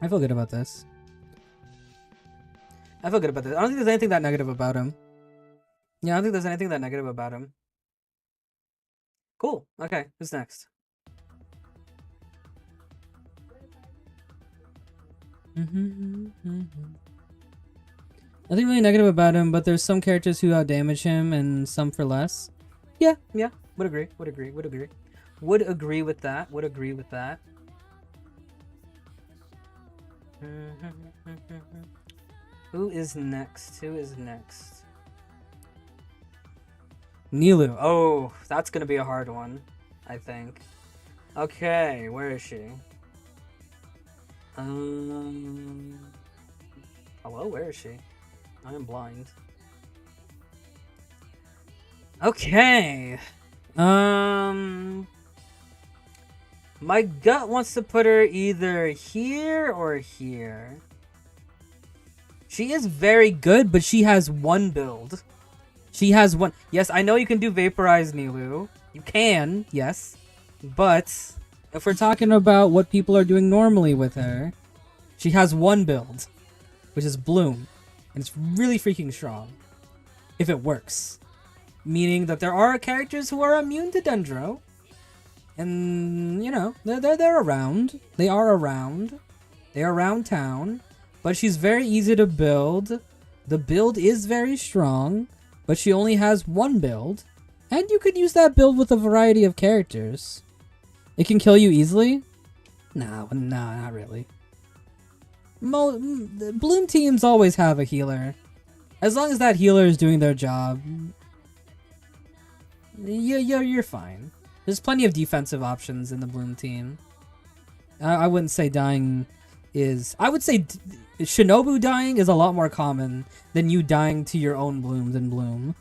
I feel good about this. I feel good about this. I don't think there's anything that negative about him. Yeah, I don't think there's anything that negative about him. Cool. Okay, who's next? Nothing really negative about him, but there's some characters who outdamage him and some for less. Yeah, yeah. Would agree. Would agree. Would agree. Would agree with that. Would agree with that. Who is next? Who is next? Nilu. Oh, that's gonna be a hard one, I think. Okay, where is she? Hello, where is she? I am blind. Okay. My gut wants to put her either here or here. She is very good, but she has one build. She has one. Yes, I know you can do Vaporize Nilu. You can, yes. But if we're talking about what people are doing normally with her, she has one build, which is Bloom. And it's really freaking strong. If it works. Meaning that there are characters who are immune to Dendro. And, you know, they're around. They are around. They're around town. But she's very easy to build. The build is very strong. But she only has one build. And you could use that build with a variety of characters. It can kill you easily? No, not really. Bloom teams always have a healer. As long as that healer is doing their job, you're fine. There's plenty of defensive options in the Bloom team. I wouldn't say dying is... I would say Shinobu dying is a lot more common than you dying to your own Blooms in Bloom.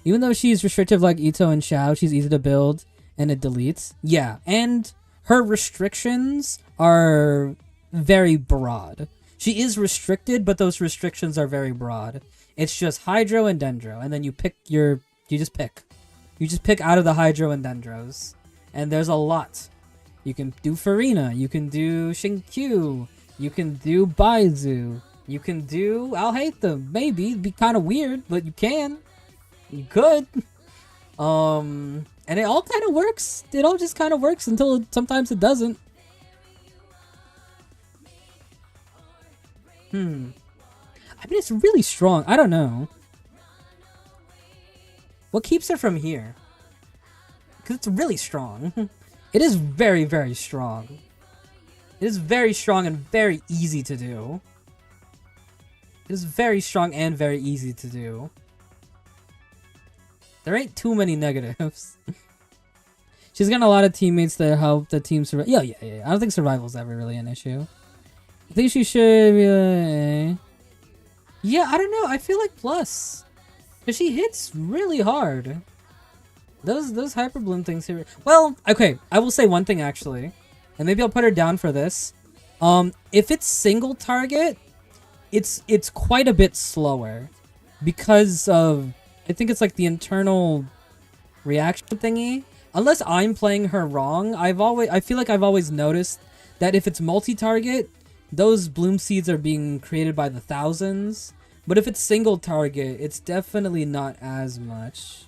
Even though she's restrictive like Ito and Xiao, she's easy to build and it deletes. Yeah, and her restrictions are very broad. She is restricted, but those restrictions are very broad. It's just Hydro and Dendro, and then you pick your... You just pick. You just pick out of the Hydro and Dendros. And there's a lot. You can do Farina, you can do Shinkyu, you can do Baizu, you can do... I'll hate them, maybe. It'd be kind of weird, but you can. You could. And it all kind of works. It all just kind of works until sometimes it doesn't. I mean, it's really strong. I don't know. What keeps her from here? Because it's really strong. It is very, very strong. It is very strong and very easy to do. It is very strong and very easy to do. There ain't too many negatives. She's got a lot of teammates that help the team survive. Yeah. I don't think survival's ever really an issue. I think she should be yeah, I don't know. I feel like plus. Because she hits really hard. Those Hyper Bloom things here. Well, okay. I will say one thing actually. And maybe I'll put her down for this. If it's single target, it's quite a bit slower. Because of... I think it's like the internal reaction thingy. Unless I'm playing her wrong, I feel like I've always noticed that if it's multi-target, those Bloom Seeds are being created by the thousands. But if it's single target, it's definitely not as much.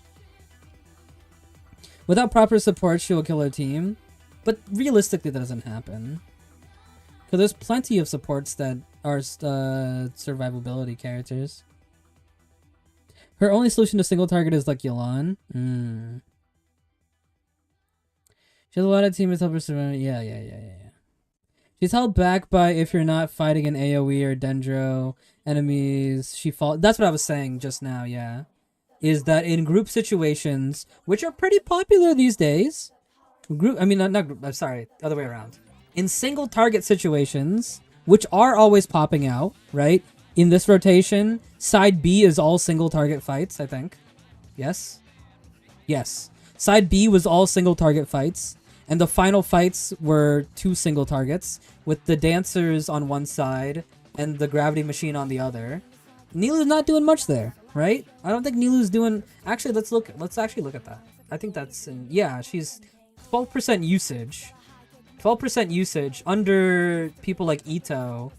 Without proper support, she will kill her team. But realistically, that doesn't happen. Because there's plenty of supports that are survivability characters. Her only solution to single target is like Yelan. She has a lot of teammates help her survive. Yeah. She's held back by if you're not fighting an AoE or Dendro enemies. She fall. That's what I was saying just now. Yeah, is that in group situations, which are pretty popular these days. I mean, not group. I'm sorry, other way around. In single target situations, which are always popping out, right? In this rotation, side B is all single target fights, I think. Yes. Side B was all single target fights. And the final fights were 2 single targets, with the dancers on one side and the gravity machine on the other. Nilu's not doing much there, right? I don't think Nilu's doing... Actually, let's actually look at that. I think that's... Yeah, she's 12% usage. 12% usage under people like Ito.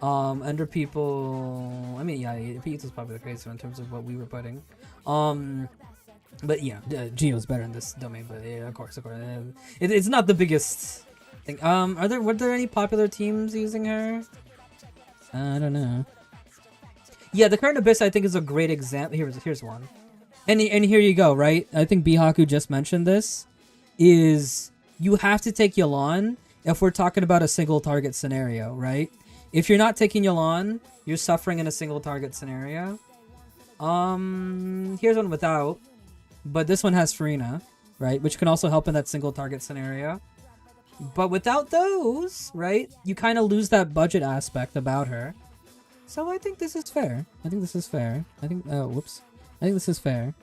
Under people... I mean, yeah, Ito's probably the craziest one in terms of what we were putting. But yeah, Geo's better in this domain, but yeah, of course. It's not the biggest thing. Were there any popular teams using her? I don't know. Yeah, the current Abyss I think is a great example. Here's one. And here you go, right? I think Bihaku just mentioned this. Is you have to take Yelan if we're talking about a single target scenario, right? If you're not taking Yelan, you're suffering in a single target scenario. Here's one without, but this one has Farina, right? Which can also help in that single target scenario. But without those, right, you kind of lose that budget aspect about her. So I think this is fair. I think this is fair. I think, oh, whoops. I think this is fair.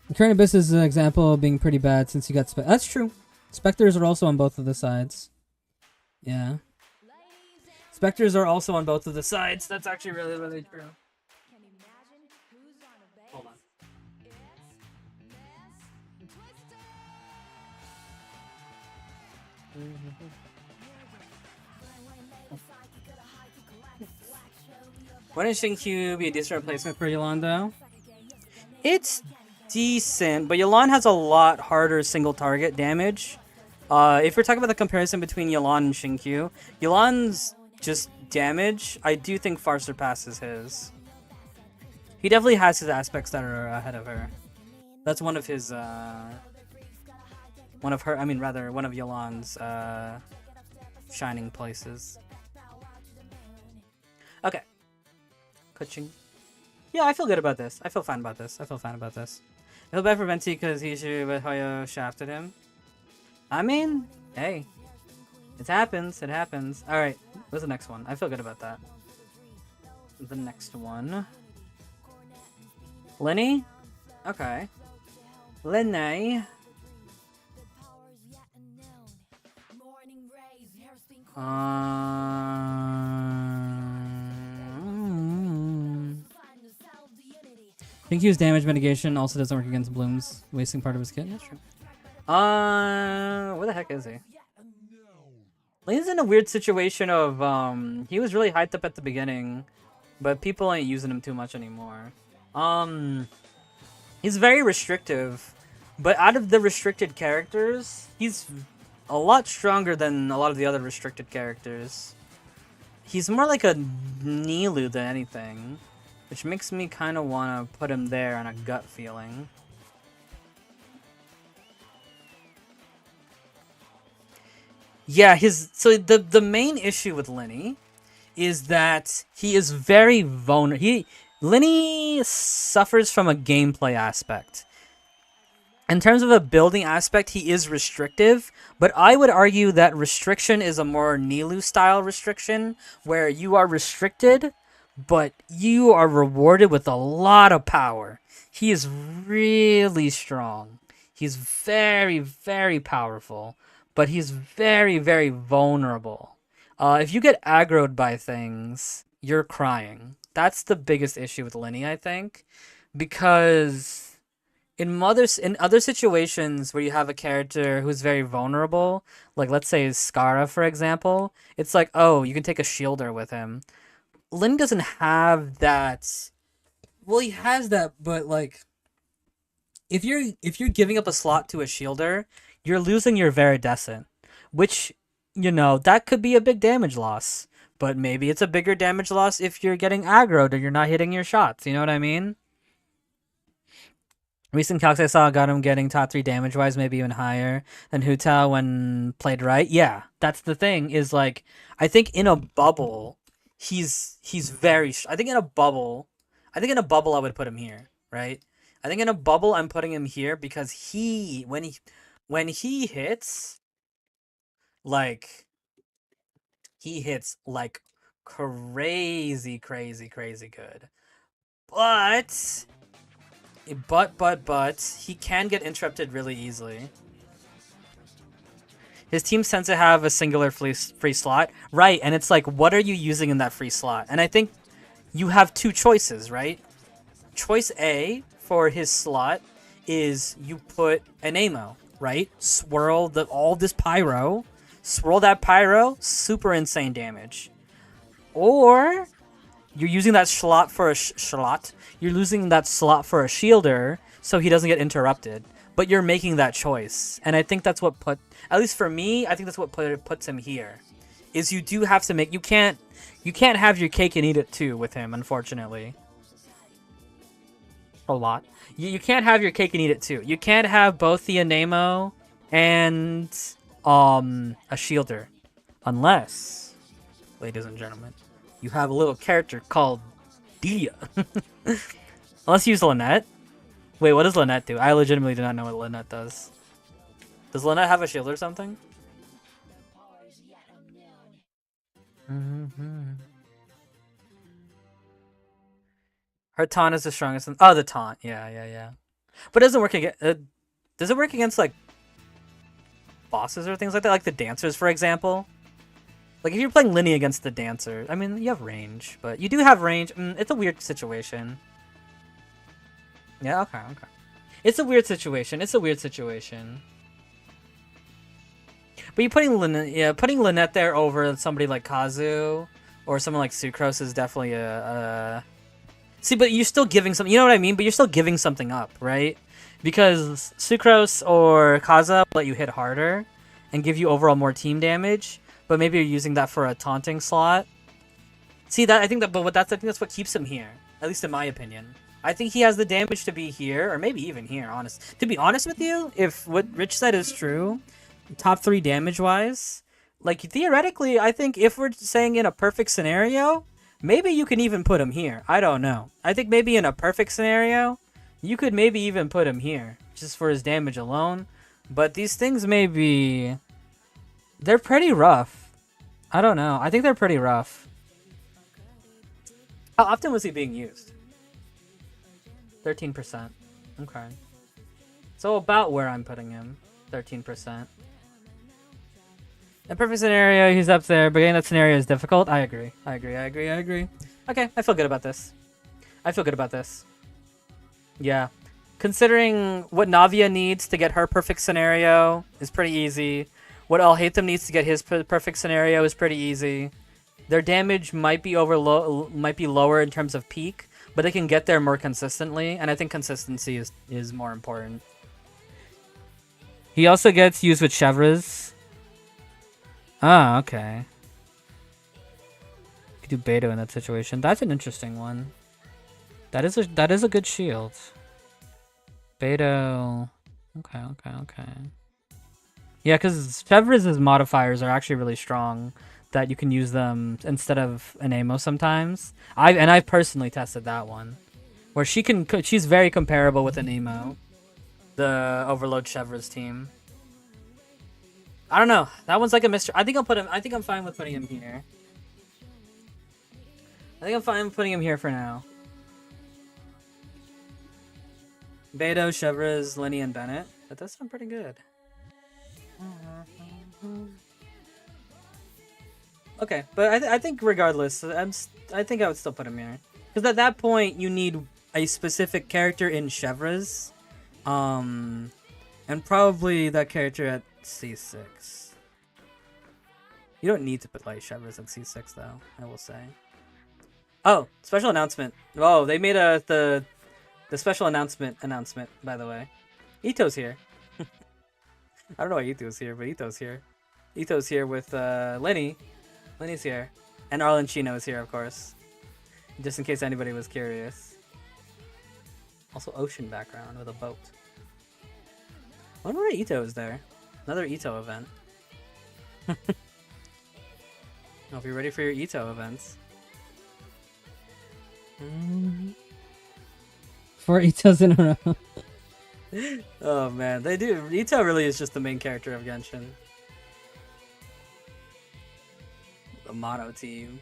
The current Abyss is an example of being pretty bad since you got that's true. Spectres are also on both of the sides. Yeah. Spectres are also on both of the sides. That's actually really, really true. Hold on. Wouldn't Shinkyu be a decent replacement for Yolanda? It's decent, but Yelan has a lot harder single target damage. If we're talking about the comparison between Yelan and Shinkyu, Yelan's just damage, I do think far surpasses his. He definitely has his aspects that are ahead of her. That's one of his, one of Yelan's, shining places. Okay. Coaching. Yeah, I feel good about this. I feel fine about this. I feel bad for Venti because he should have Hoyo shafted him. I mean, hey. It happens. Alright, what's the next one? I feel good about that. The next one. Lenny? Okay. Lenny. Shinkyu's damage mitigation also doesn't work against Bloom's, wasting part of his kit. That's true. Where the heck is he? Lane's in a weird situation of, he was really hyped up at the beginning, but people ain't using him too much anymore. He's very restrictive, but out of the restricted characters, he's a lot stronger than a lot of the other restricted characters. He's more like a Nilu than anything, which makes me kind of want to put him there on a gut feeling. Yeah, so the main issue with Lenny is that he is very vulnerable. Lenny suffers from a gameplay aspect. In terms of a building aspect, he is restrictive, but I would argue that restriction is a more Nilu style restriction, where you are restricted, but you are rewarded with a lot of power. He is really strong. He's very, very powerful, but he's very, very vulnerable. If you get aggroed by things, you're crying. That's the biggest issue with Lenny, I think, because in other situations where you have a character who's very vulnerable, like let's say Skara, for example, it's like, oh, you can take a shielder with him. Lenny doesn't have that. Well, he has that, but like, if you're giving up a slot to a shielder, you're losing your Viridescent, which, you know, that could be a big damage loss. But maybe it's a bigger damage loss if you're getting aggroed or you're not hitting your shots. You know what I mean? Recent calcs I saw got him getting top 3 damage-wise, maybe even higher than Hu Tao when played right. Yeah, that's the thing, is like, I think in a bubble, he's very... I think in a bubble I would put him here, right? I think in a bubble I'm putting him here because when he hits, like... He hits like crazy good. But he can get interrupted really easily. His team tends to have a singular free slot. Right, and it's like, what are you using in that free slot? And I think you have two choices, right? Choice A for his slot is you put an ammo, right? Swirl all this pyro. Swirl that pyro, super insane damage. Or you're using that slot for a You're losing that slot for a shielder, so he doesn't get interrupted. But you're making that choice, and I think that's what at least for me, I think that's what puts him here. is you do have to make you can't have your cake and eat it too with him, unfortunately. A lot. You can't have your cake and eat it too. You can't have both the Anemo and a shielder, unless, ladies and gentlemen, you have a little character called Dia. Unless you use Lynette. Wait, what does Lynette do? I legitimately do not know what Lynette does. Does Lynette have a shield or something? Her taunt is the strongest. Oh, the taunt. Yeah. But it doesn't work against. Does it work against like bosses or things like that? Like the dancers, for example. Like if you're playing Linny against the dancer, I mean you have range, but you do have range. It's a weird situation. Yeah. Okay. It's a weird situation. But you putting Lynette there over somebody like Kazu or someone like Sucrose is definitely a. See, but you're still giving something. You know what I mean? But you're still giving something up, right? Because Sucrose or Kaza will let you hit harder and give you overall more team damage. But maybe you're using that for a taunting slot. See that? I think that's what keeps him here. At least in my opinion. I think he has the damage to be here, or maybe even here. To be honest with you, if what Rich said is true, top 3 damage wise, like theoretically, I think if we're saying in a perfect scenario, maybe you can even put him here. I don't know. I think maybe in a perfect scenario, you could maybe even put him here just for his damage alone. But these things they're pretty rough. I don't know. I think they're pretty rough. How often was he being used? 13%. Okay. So about where I'm putting him. 13%. In a perfect scenario, he's up there, but getting that scenario is difficult. I agree. Okay, I feel good about this. Yeah. Considering what Navia needs to get her perfect scenario is pretty easy. What Alhaitham needs to get his perfect scenario is pretty easy. Their damage might be lower in terms of peak, but they can get there more consistently, and I think consistency is more important. He also gets used with Chevres. Ah, okay. You could do Beto in that situation. That's an interesting one. That is a good shield. Beto. Okay. Yeah, because Chevres' modifiers are actually really strong. That you can use them instead of an Amo sometimes. I've personally tested that one, where she's very comparable with an Amo, the Overload Chevres team. I don't know. That one's like a mystery. I think I'm fine with putting him here. I think I'm fine with putting him here for now. Beto, Chevres, Lenny, and Bennett. That does sound pretty good. Okay, but I think regardless, I think I would still put him here. Because at that point, you need a specific character in Chevres. And probably that character at C6. You don't need to put like Chevres at C6 though, I will say. Oh, special announcement. Oh, they made the special announcement, by the way. Ito's here. I don't know why Ito's here, but Ito's here. Ito's here with Lenny. Lenny's here. And Arlen Chino is here, of course. Just in case anybody was curious. Also ocean background with a boat. I wonder why Ito is there. Another Ito event. Hope you're ready for your Ito events. 4 Itos in a row. Oh man, they do. Ito really is just the main character of Genshin. The mono team.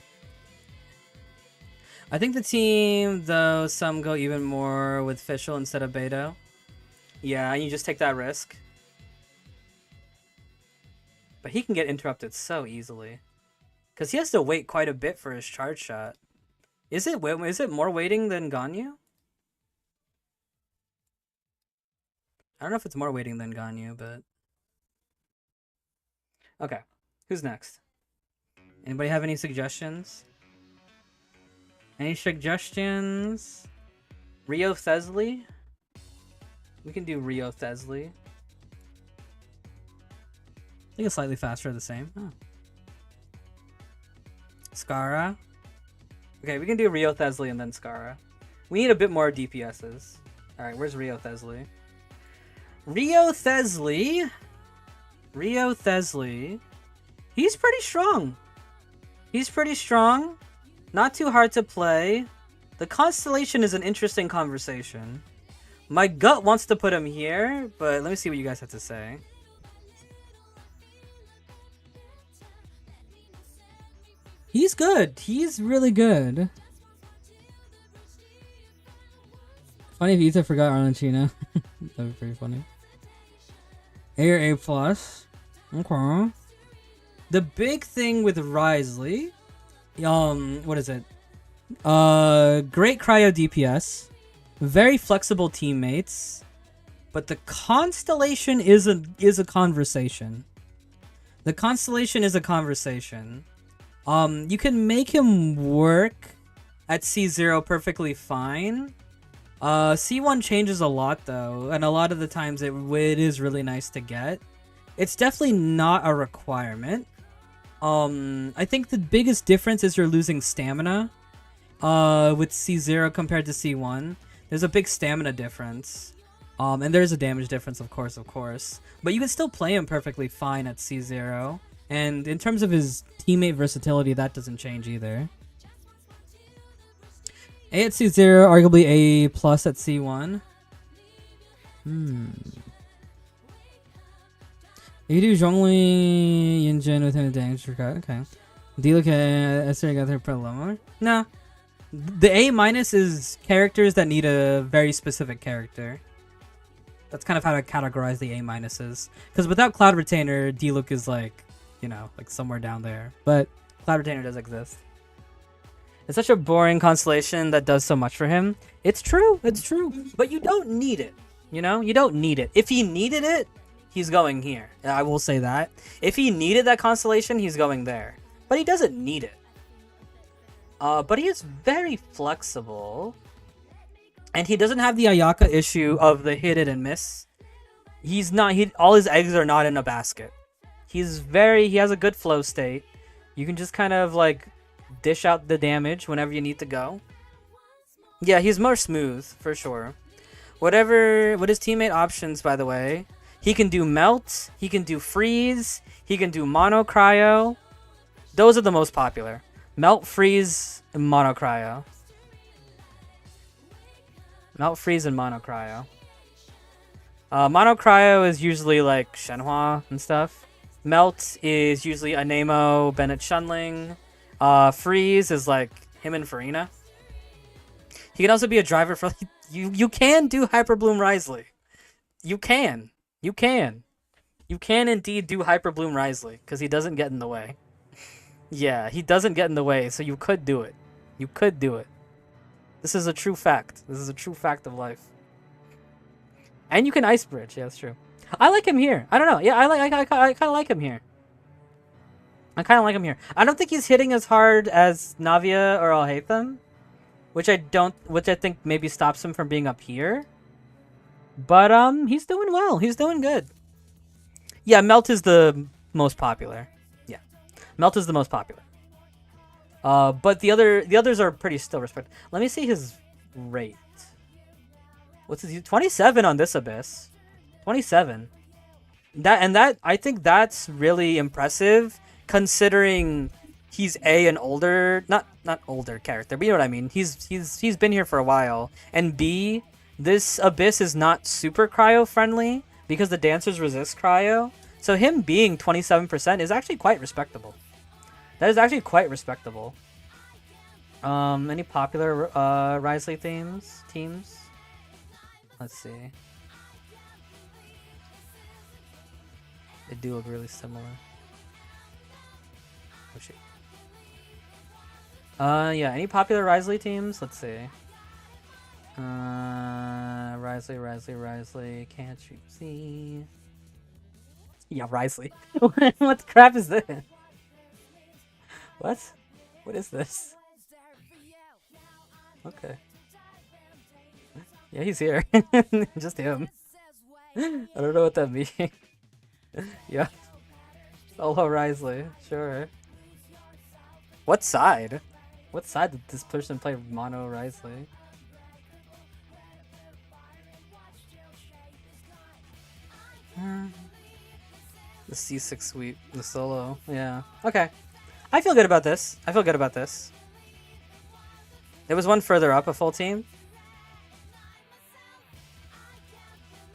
I think the team, though, some go even more with Fischl instead of Beto. Yeah, and you just take that risk. But he can get interrupted so easily. Because he has to wait quite a bit for his charge shot. Is it more waiting than Ganyu? I don't know if it's more waiting than Ganyu, but... Okay, who's next? Anybody have any suggestions? Any suggestions? Rio Thesley? We can do Rio Thesley. I think it's slightly faster or the same. Oh. Skara. Okay, we can do Rio Thesley and then Skara. We need a bit more DPSs. Alright, where's Rio Thesley? Rio Thesley. Rio Thesley. He's pretty strong. He's pretty strong. Not too hard to play. The Constellation is an interesting conversation. My gut wants to put him here, but let me see what you guys have to say. He's good. He's really good. Funny if Ether forgot Argentina. That'd be pretty funny. A or A plus. Okay. The big thing with Risley, what is it? Great cryo DPS. Very flexible teammates. But the Constellation is a conversation. The Constellation is a conversation. You can make him work at C0 perfectly fine. C1 changes a lot though, and a lot of the times it is really nice to get. It's definitely not a requirement. I think the biggest difference is you're losing stamina with C0 compared to C1. There's a big stamina difference. And there's a damage difference, of course. But you can still play him perfectly fine at C0. And in terms of his teammate versatility, that doesn't change either. A at C0, arguably A plus at C1. You do Zhongli Yinjin with him damage cut. Okay. Do you look at Esther got her prologue? Nah. The A minus is characters that need a very specific character. That's kind of how to categorize the A minuses. Because without Cloud Retainer, D-Look is like, you know, like somewhere down there. But Cloud Retainer does exist. It's such a boring constellation that does so much for him. It's true. But you don't need it. You know? You don't need it. If he needed it, he's going here. I will say that. If he needed that constellation, he's going there. But he doesn't need it. But he is very flexible. And he doesn't have the Ayaka issue of the hit it and miss. He's not, all his eggs are not in a basket. He has a good flow state. You can just kind of like dish out the damage whenever you need to go. Yeah, he's more smooth, for sure. What his teammate options, by the way, he can do melt, he can do freeze, he can do mono cryo. Those are the most popular. Melt, freeze, and mono cryo. Melt, freeze, and mono cryo. Mono cryo is usually like Shenhua and stuff. Melt is usually Anemo, Bennett Shunling. Freeze is like him and Farina. He can also be a driver for you can do Hyper Bloom Risley. You can indeed do Hyper Bloom Risley because he doesn't get in the way. Yeah, he doesn't get in the way, so you could do it. You could do it. This is a true fact. This is a true fact of life. And you can Ice Bridge. Yeah, that's true. I like him here. I don't know. Yeah, I kind of like him here. I kind of like him here. I don't think he's hitting as hard as Navia or Alhaitham, which I think maybe stops him from being up here. But he's doing well. He's doing good. Yeah, Melt is the most popular. Yeah, Melt is the most popular. But the others are pretty still respected. Let me see his rate. What's his 27 on this Abyss? 27. That I think that's really impressive considering he's an older, not older character, but you know what I mean. He's been here for a while, and B, this Abyss is not super cryo friendly because the dancers resist cryo. So him being 27% is actually quite respectable. That is actually quite respectable. Any popular Risley teams? Let's see. They do look really similar. Oh shit. Yeah, any popular Risley teams? Let's see. Risley, can't you see? Yeah, Risley. What the crap is this? What? What is this? Okay. Yeah, he's here. Just him. I don't know what that means. Yeah. Solo Risley, sure. What side? What side did this person play mono Risley? The C6 sweep, the solo. Yeah. Okay. I feel good about this. I feel good about this. There was one further up, a full team.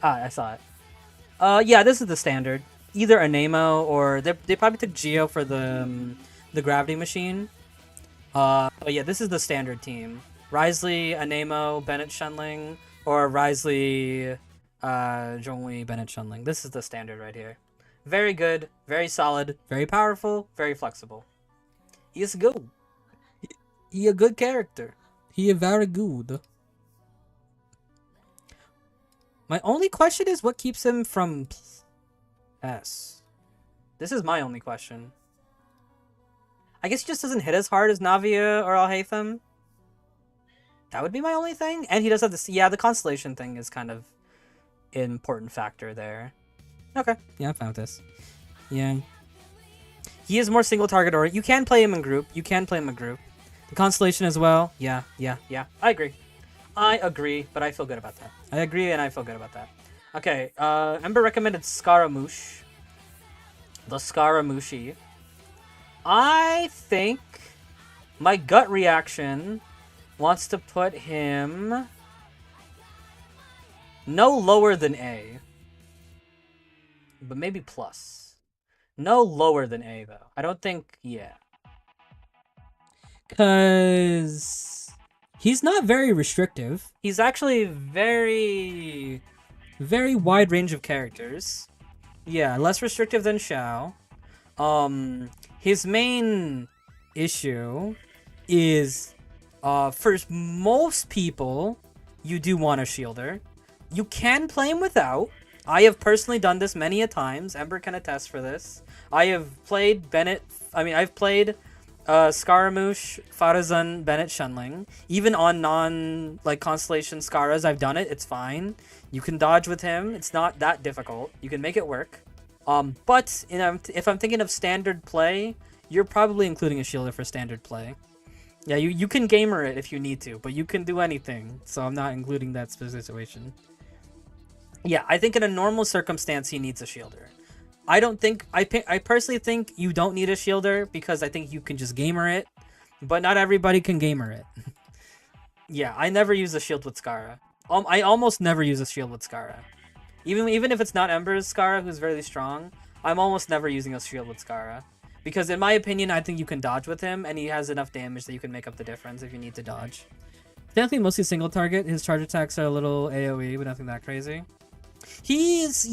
Ah, I saw it. Yeah, this is the standard. Either a Nemo or they probably took Geo for the gravity machine. But yeah, this is the standard team. Risley, Anemo, Bennett Shunling, or Risley, Zhongli, Bennett Shunling. This is the standard right here. Very good, very solid, very powerful, very flexible. He is good. He a good character. He is very good. My only question is what keeps him from S. This is my only question. I guess he just doesn't hit as hard as Navia or Alhaitham. That would be my only thing. And he does have this. Yeah, the constellation thing is kind of an important factor there. Okay. Yeah, I'm fine with this. Yeah. He is more single target or you can play him in group. The constellation as well. Yeah. I agree, but I feel good about that. I agree and I feel good about that. Okay, Ember recommended Scaramouche. The Scaramushi. I think my gut reaction wants to put him no lower than A. But maybe plus. No lower than A, though. I don't think, yeah. Because he's not very restrictive. He's actually very wide range of characters. Yeah, less restrictive than Xiao. His main issue is, for most people, you do want a shielder. You can play him without. I have personally done this many a times. Ember can attest for this. I have played I've played Scaramouche, Farazan, Bennett Shunling. Even on constellation Scaras, I've done it. It's fine. You can dodge with him. It's not that difficult. You can make it work. But if I'm thinking of standard play, you're probably including a shielder for standard play. Yeah, you can gamer it if you need to, but you can do anything. So I'm not including that specific situation. Yeah, I think in a normal circumstance, he needs a shielder. I personally think you don't need a shielder because I think you can just gamer it, but not everybody can gamer it. Yeah, I never use a shield with Scara. I almost never use a shield with Scara. Even if it's not Ember's Scara, who's very strong, I'm almost never using a shield with Scara. Because in my opinion, I think you can dodge with him, and he has enough damage that you can make up the difference if you need to dodge. Definitely mostly single target. His charge attacks are a little AoE, but nothing that crazy. He's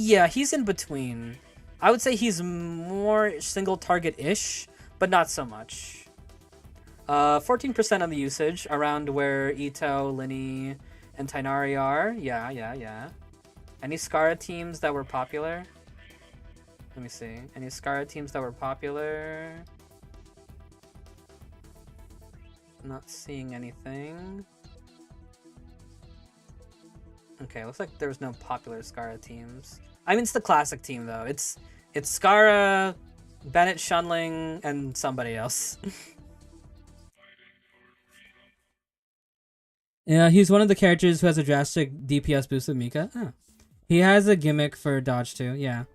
in between. I would say he's more single target-ish, but not so much. 14% on the usage, around where Ito, Linny, and Tainari are. Yeah. Any Scara teams that were popular? Let me see. Any Scara teams that were popular? Not seeing anything. Okay, looks like there's no popular Scara teams. I mean, it's the classic team, though. It's Scara, Bennett Shunling, and somebody else. Yeah, he's one of the characters who has a drastic DPS boost with Mika. Oh. He has a gimmick for dodge, too. Yeah.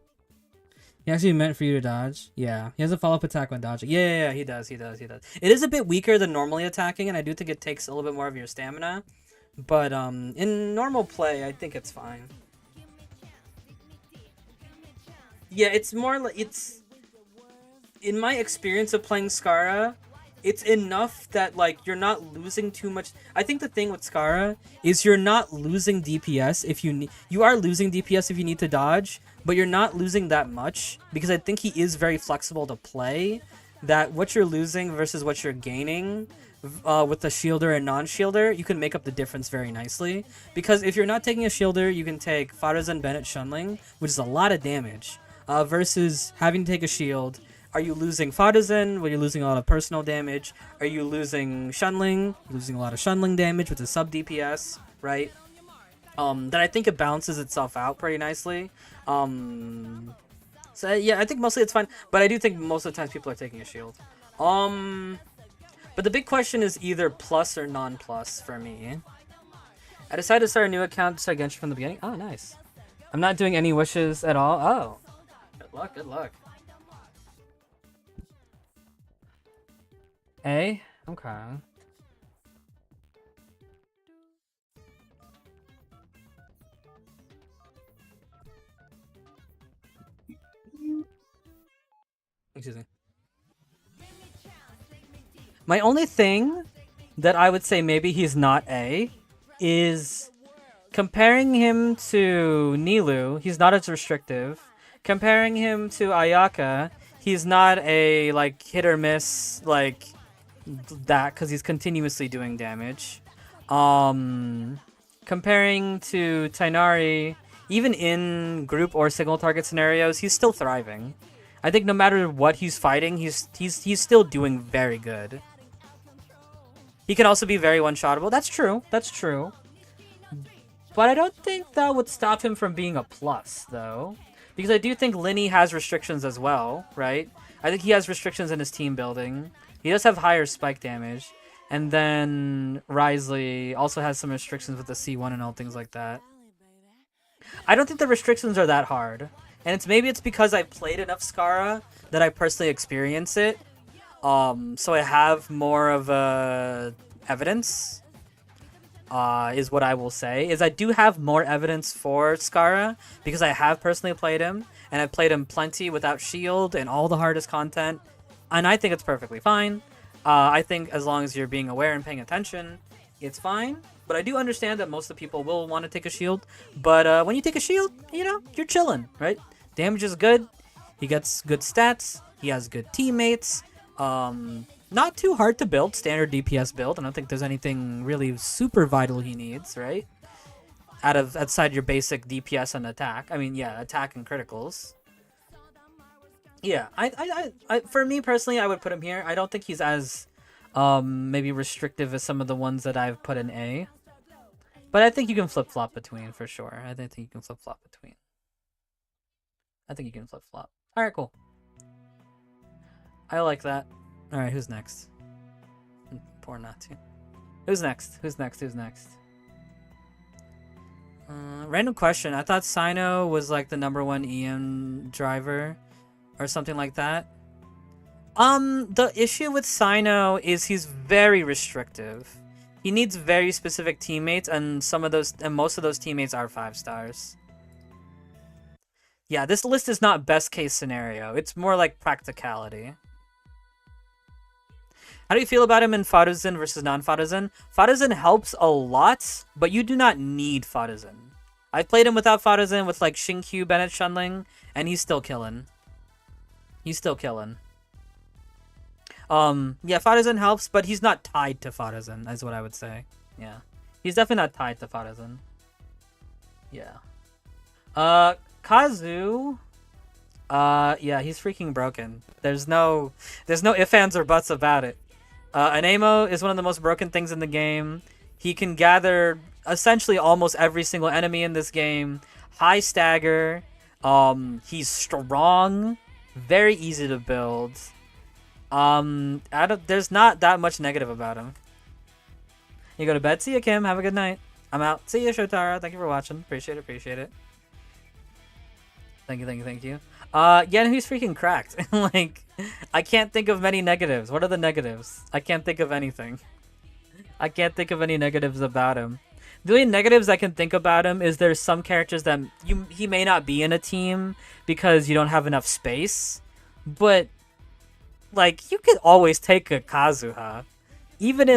He actually meant for you to dodge. Yeah. He has a follow-up attack when dodging. Yeah, he does. It is a bit weaker than normally attacking, and I do think it takes a little bit more of your stamina. But in normal play, I think it's fine. Yeah, it's more like in my experience of playing Scara, it's enough that you're not losing too much. I think the thing with Scara is you're not losing DPS if you are losing DPS if you need to dodge, but you're not losing that much because I think he is very flexible to play. That what you're losing versus what you're gaining with the shielder and non-shielder, you can make up the difference very nicely. Because if you're not taking a shielder, you can take Farazan, Bennett, Shunling, which is a lot of damage. Versus having to take a shield. Are you losing Farazan? Well, you're losing a lot of personal damage. Are you losing Shunling? Losing a lot of Shunling damage with the sub DPS, right? Then I think it balances itself out pretty nicely. So yeah, I think mostly it's fine, but I do think most of the times people are taking a shield. But the big question is either plus or non-plus for me. I decided to start a new account to start Genshin from the beginning. Oh, nice. I'm not doing any wishes at all. Oh. Good luck, good luck. A? Okay. Excuse me. My only thing that I would say maybe he's not A is comparing him to Nilou, he's not as restrictive. Comparing him to Ayaka, he's not a like hit or miss like that because he's continuously doing damage. Comparing to Tainari, even in group or single target scenarios, he's still thriving. I think no matter what he's fighting, he's still doing very good. He can also be very one-shottable. That's true. That's true. But I don't think that would stop him from being a plus, though. Because I do think Linny has restrictions as well, right? I think he has restrictions in his team building. He does have higher spike damage. And then Risley also has some restrictions with the C1 and all things like that. I don't think the restrictions are that hard. And maybe it's because I played enough Skara that I personally experience it. So I have more of evidence, is what I will say. Is I do have more evidence for Skara because I have personally played him, and I've played him plenty without shield and all the hardest content, and I think it's perfectly fine. I think as long as you're being aware and paying attention, it's fine. But I do understand that most of the people will want to take a shield. But when you take a shield, you know, you're chilling, right? Damage is good. He gets good stats. He has good teammates. Not too hard to build, standard DPS build. I don't think there's anything really super vital he needs, right? Outside your basic DPS and attack. I mean, yeah, attack and criticals. Yeah, I for me personally, I would put him here. I don't think he's as maybe restrictive as some of the ones that I've put in A. But I think you can flip-flop between for sure. I think you can flip-flop between. I think you can flip-flop. Alright, cool. I like that. Alright, who's next? Poor Natu. Who's next? Who's next? Who's next? Random question. I thought Sino was like the #1 EM driver or something like that. The issue with Sino is he's very restrictive. He needs very specific teammates, and most of those teammates are 5 stars. Yeah, this list is not best case scenario. It's more like practicality. How do you feel about him in Faruzen versus non-Faruzen? Faruzen helps a lot, but you do not need Faruzen. I've played him without Faruzen with like Shinkyu, Bennett, Shunling, and he's still killing. He's still killing. Yeah, Faruzen helps, but he's not tied to Faruzen, is what I would say. Yeah. He's definitely not tied to Faruzen. Yeah. Kazu... yeah, he's freaking broken. There's no ifs, ands, or buts about it. Anemo is one of the most broken things in the game. He can gather essentially almost every single enemy in this game. High stagger. He's strong. Very easy to build. There's not that much negative about him. You go to bed. See ya, Kim. Have a good night. I'm out. See ya, Shotara. Thank you for watching. Appreciate it. Thank you. Yeah, he's freaking cracked. Like, I can't think of many negatives. What are the negatives? I can't think of anything. I can't think of any negatives about him. The only negatives I can think about him is there's some characters that he may not be in a team because you don't have enough space. But, like, you could always take a Kazuha. Even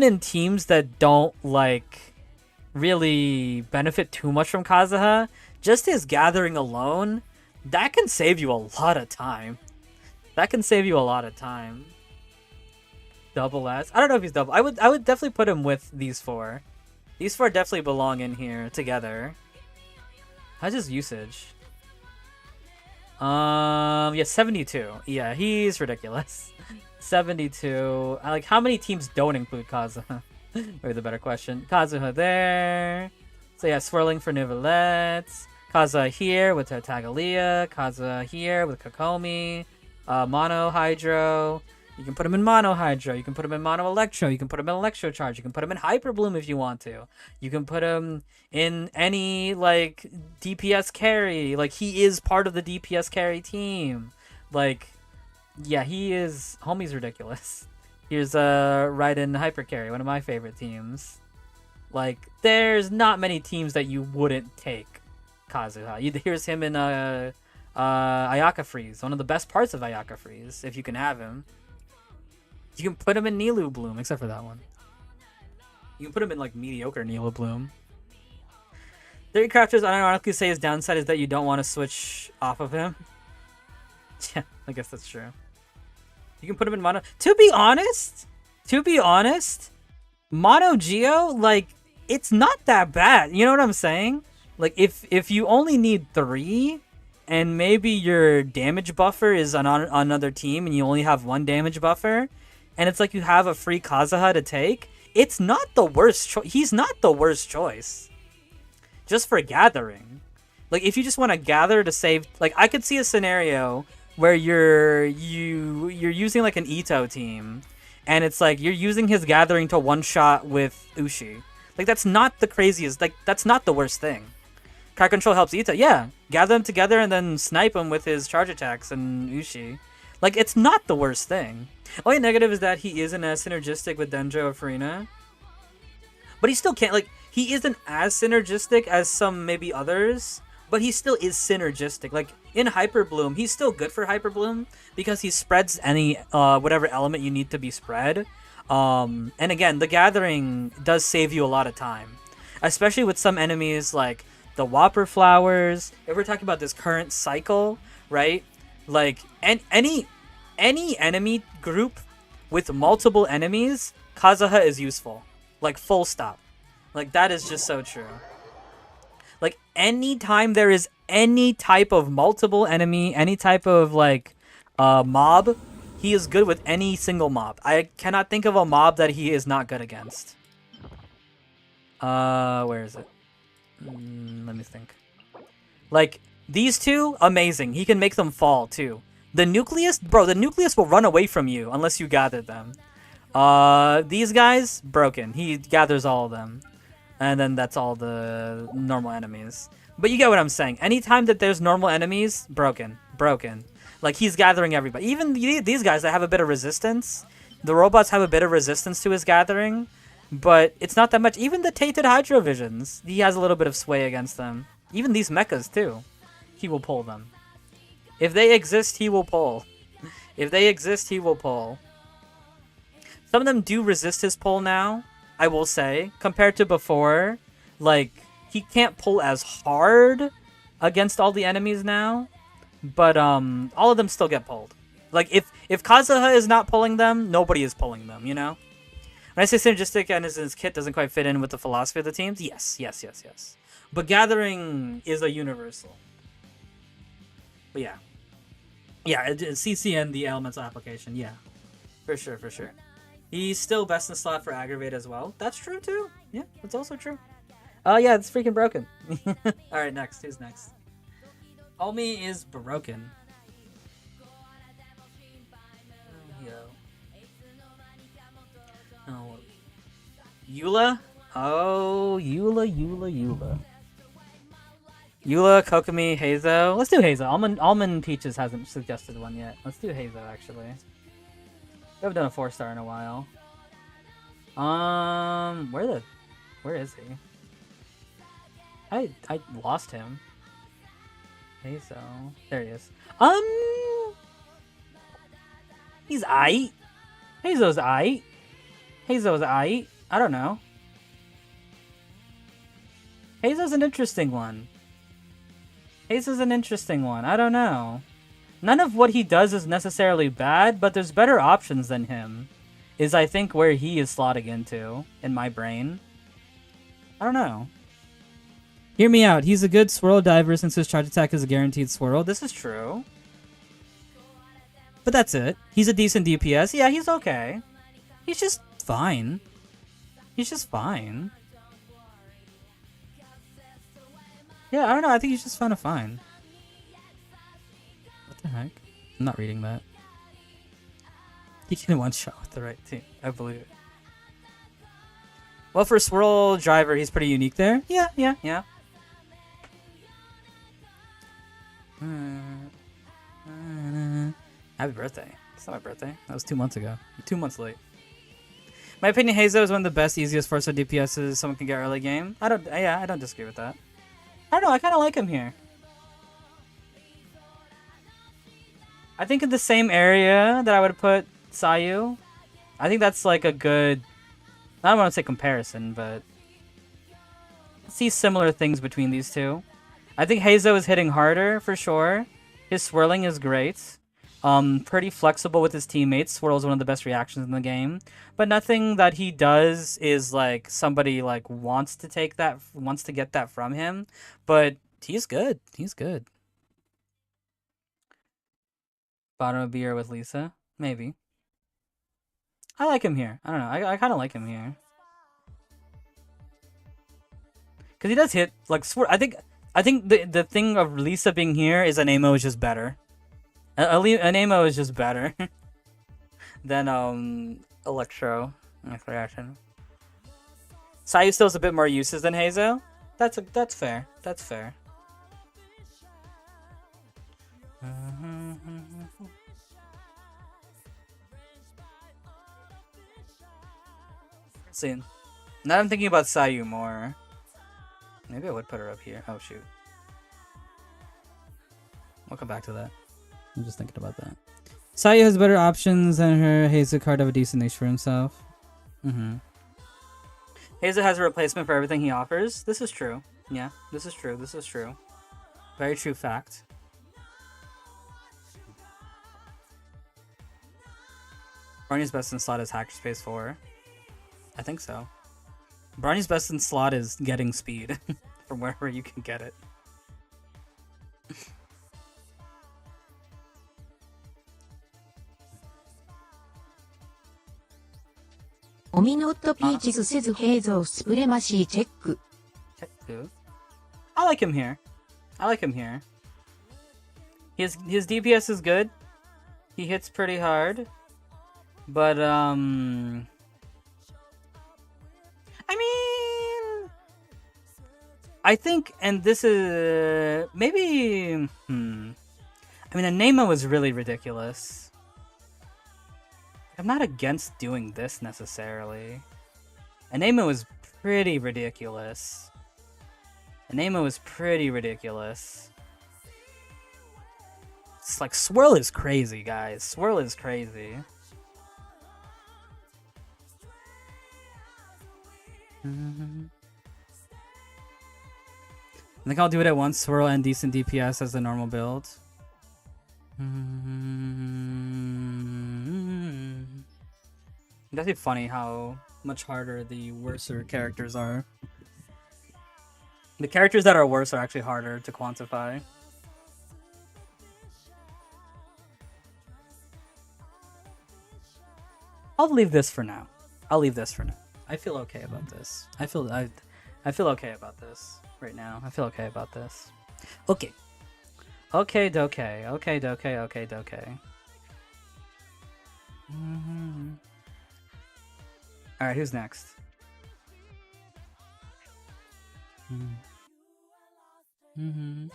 in teams that don't, like, really benefit too much from Kazuha, just his gathering alone, that can save you a lot of time. Double S. I don't know if he's double. I would definitely put him with these 4. These 4 definitely belong in here together. How's his usage? Yeah, 72. Yeah, he's ridiculous. 72. Like, how many teams don't include Kazuha? Or the better question. Kazuha there. So yeah, swirling for Nivelettes. Kazuha here with Tartaglia. Kazuha here with Kokomi. Mono Hydro. You can put him in Mono Hydro. You can put him in Mono Electro. You can put him in Electro Charge. You can put him in Hyper Bloom if you want to. You can put him in any, like, DPS carry. Like, he is part of the DPS carry team. Like, yeah, he is... Homie's ridiculous. Here's Raiden Hyper Carry, one of my favorite teams. Like, there's not many teams that you wouldn't take Kazuha. Here's him in Ayaka Freeze, one of the best parts of Ayaka Freeze, if you can have him. You can put him in Nilu Bloom, except for that one. You can put him in, like, mediocre Nilu Bloom. Theory Crafters unironically say his downside is that you don't want to switch off of him. Yeah, I guess that's true. You can put him in Mono... To be honest, Mono Geo, like, it's not that bad. You know what I'm saying? Like, if you only need 3, and maybe your damage buffer is on another team, and you only have 1 damage buffer, and it's like you have a free Kazuha to take, it's not the worst choice. He's not the worst choice. Just for gathering. Like, if you just want to gather to save... Like, I could see a scenario where you're using, like, an Ito team, and it's like you're using his gathering to one-shot with Ushi. Like, that's not the craziest... Like, that's not the worst thing. Car Control helps Ito. Yeah, gather them together and then snipe him with his charge attacks and Ushi. Like, it's not the worst thing. Only negative is that he isn't as synergistic with Denjo or Furina. But he still can't, like, he isn't as synergistic as some maybe others, but he still is synergistic. Like, in Hyper Bloom, he's still good for Hyper Bloom because he spreads any, whatever element you need to be spread. And again, the Gathering does save you a lot of time. Especially with some enemies like the Whopper Flowers. If we're talking about this current cycle, right? Like, any enemy group with multiple enemies, Kazuha is useful. Like, full stop. Like, that is just so true. Like, anytime there is any type of multiple enemy, any type of, like, mob, he is good with any single mob. I cannot think of a mob that he is not good against. Where is it? Let me think. Like, these two, amazing. He can make them fall, too. The Nucleus, bro, the Nucleus will run away from you unless you gather them. These guys, broken. He gathers all of them. And then that's all the normal enemies. But you get what I'm saying. Anytime that there's normal enemies, broken. Broken. Like, he's gathering everybody. Even these guys that have a bit of resistance, the robots have a bit of resistance to his gathering, but it's not that much. Even the tainted Hydro Visions, he has a little bit of sway against them. Even these mechas, too. He will pull them. If they exist, he will pull. If they exist, he will pull. Some of them do resist his pull now, I will say. Compared to before, like, he can't pull as hard against all the enemies now. But, all of them still get pulled. Like, if Kazuha is not pulling them, nobody is pulling them, you know? When I say synergistic and his kit doesn't quite fit in with the philosophy of the teams, yes. But Gathering is a universal. But yeah. Yeah, CC and the elemental application, yeah. For sure. He's still best in slot for Aggravate as well. That's true, too. Yeah, that's also true. Oh, yeah, it's freaking broken. Alright, next. Who's next? Homie is broken. Oh, Eula? Oh, Eula. Eula, Kokomi, Heizo. Let's do Heizo. Almond Peaches hasn't suggested one yet. Let's do Heizo, actually. We haven't done a 4-star in a while. Where is he? I lost him. Heizo. There he is. He's aight. Heizo's aight. I don't know. Heizo's an interesting one. I don't know. None of what he does is necessarily bad, but there's better options than him. Is, I think, where he is slotting into, in my brain. I don't know. Hear me out. He's a good swirl diver since his charge attack is a guaranteed swirl. This is true. But that's it. He's a decent DPS. Yeah, he's okay. He's just fine. Yeah, I don't know. I think he's just kind of fine. What the heck? I'm not reading that. He can one shot with the right team. I believe it. Well, for Swirl Driver, he's pretty unique there. Yeah. Happy birthday. It's not my birthday. That was 2 months ago. 2 months late. My opinion, Hazo is one of the best, easiest first DPSs someone can get early game. I don't disagree with that. I don't know, I kind of like him here. I think in the same area that I would put Sayu, I think that's like a good, I don't want to say comparison, but I see similar things between these two. I think Hazo is hitting harder for sure. His swirling is great. Pretty flexible with his teammates. Swirl is one of the best reactions in the game. But nothing that he does is like somebody like wants to get that from him. But he's good. He's good. Bottom of beer with Lisa? Maybe. I like him here. I don't know. I kind of like him here. Because he does hit, like, I think the thing of Lisa being here is an Amo is just better. An Amo is just better than Electro. Next reaction. Sayu still has a bit more uses than Hazo. That's fair. That's fair. See, now I'm thinking about Sayu more. Maybe I would put her up here. Oh shoot. We'll come back to that. I'm just thinking about that. Sayu has better options than her. Hazel card have a decent niche for himself. Hazel has a replacement for everything he offers. This is true. Yeah, this is true. This is true. Very true fact. Barney's best in slot is Hackerspace 4. I think so. Barney's best in slot is getting speed from wherever you can get it. I like him here. I like him here. His DPS is good. He hits pretty hard. But I mean, I think, and this is maybe I mean, a Nemo is really ridiculous. I'm not against doing this necessarily. A Nemo is pretty ridiculous. A Nemo is pretty ridiculous. It's like Swirl is crazy, guys. Swirl is crazy. I think I'll do it at once. Swirl and decent DPS as the normal build. That'd be funny how much harder the worser characters are. The characters that are worse are actually harder to quantify. I'll leave this for now. I'll leave this for now. I feel okay about this. I feel okay about this right now. I feel okay about this. Okay. Okay, dokay. Okay, dokay. Okay, dokay. All right, who's next? Who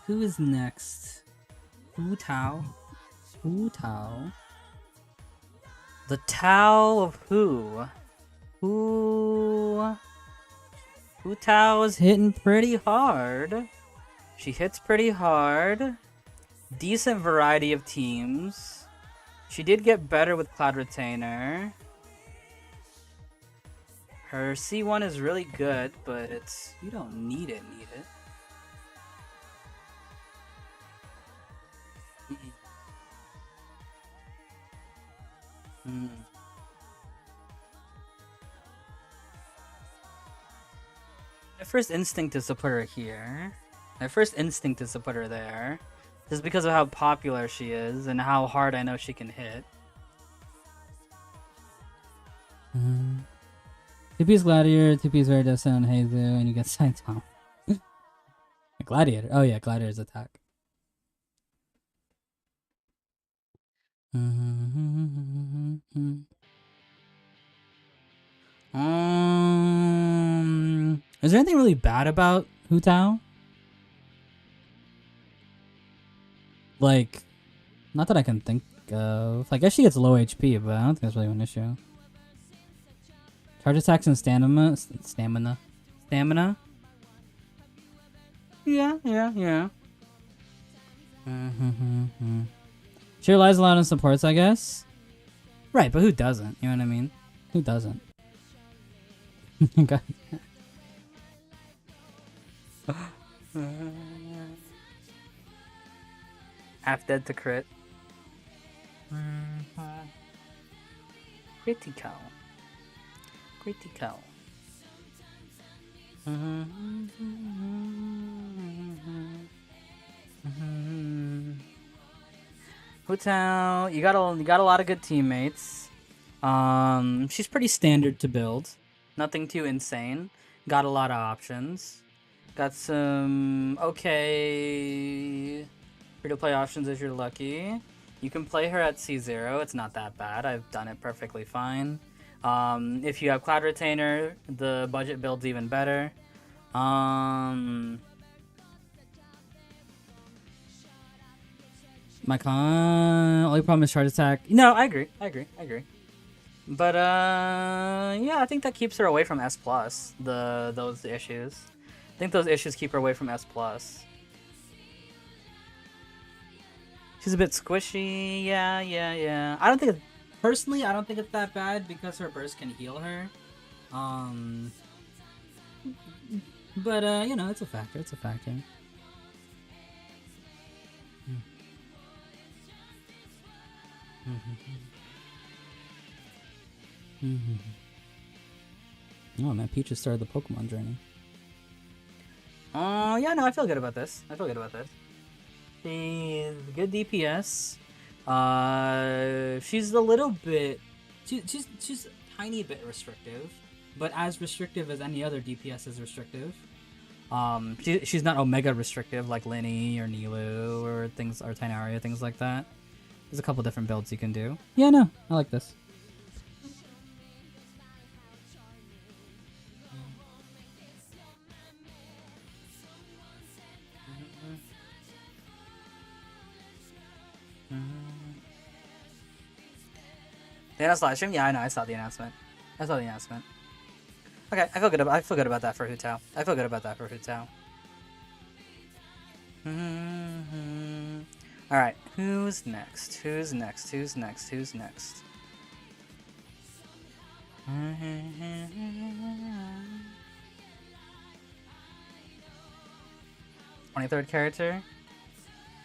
is next? Hu Tao. Hu Tao. The Tao of who? Hu Tao is hitting pretty hard. She hits pretty hard. Decent variety of teams. She did get better with Cloud Retainer. Her C1 is really good, but it's, you don't need it. My first instinct is to put her here. My first instinct is to put her there. Just because of how popular she is and how hard I know she can hit. TP's Gladiator, TP's very decent on Hazu, and you get Saitama. Gladiator. Oh yeah, Gladiator's attack. Is there anything really bad about Hu Tao? Like, not that I can think of. I guess she gets low HP, but I don't think that's really an issue. Charge attacks and stamina. Yeah. She relies a lot on supports, I guess. Right, but who doesn't? You know what I mean? Who doesn't? God. Half dead to crit. Critical. Hu Tao, you got a lot of good teammates. She's pretty standard to build. Nothing too insane. Got a lot of options. Got some okay free-to-play options if you're lucky. You can play her at C0. It's not that bad. I've done it perfectly fine. If you have Cloud Retainer, the budget build's even better. My only problem is charge attack. No, I agree. But yeah, I think that keeps her away from S+. Those issues. I think those issues keep her away from S+. She's a bit squishy. Yeah. I don't think personally, I don't think it's that bad because her burst can heal her. But you know, it's a factor. Oh man, Peach has started the Pokemon journey. Yeah, no, I feel good about this. She's good DPS. She's a little bit. She's a tiny bit restrictive, but as restrictive as any other DPS is restrictive. She's not Omega restrictive like Linny or Nilu or Tinaria, things like that. There's a couple different builds you can do. Yeah, no, I like this. The announced live stream? Yeah, I know. I saw the announcement. Okay, I feel good about that for Hu Tao. All right, who's next? 23rd character.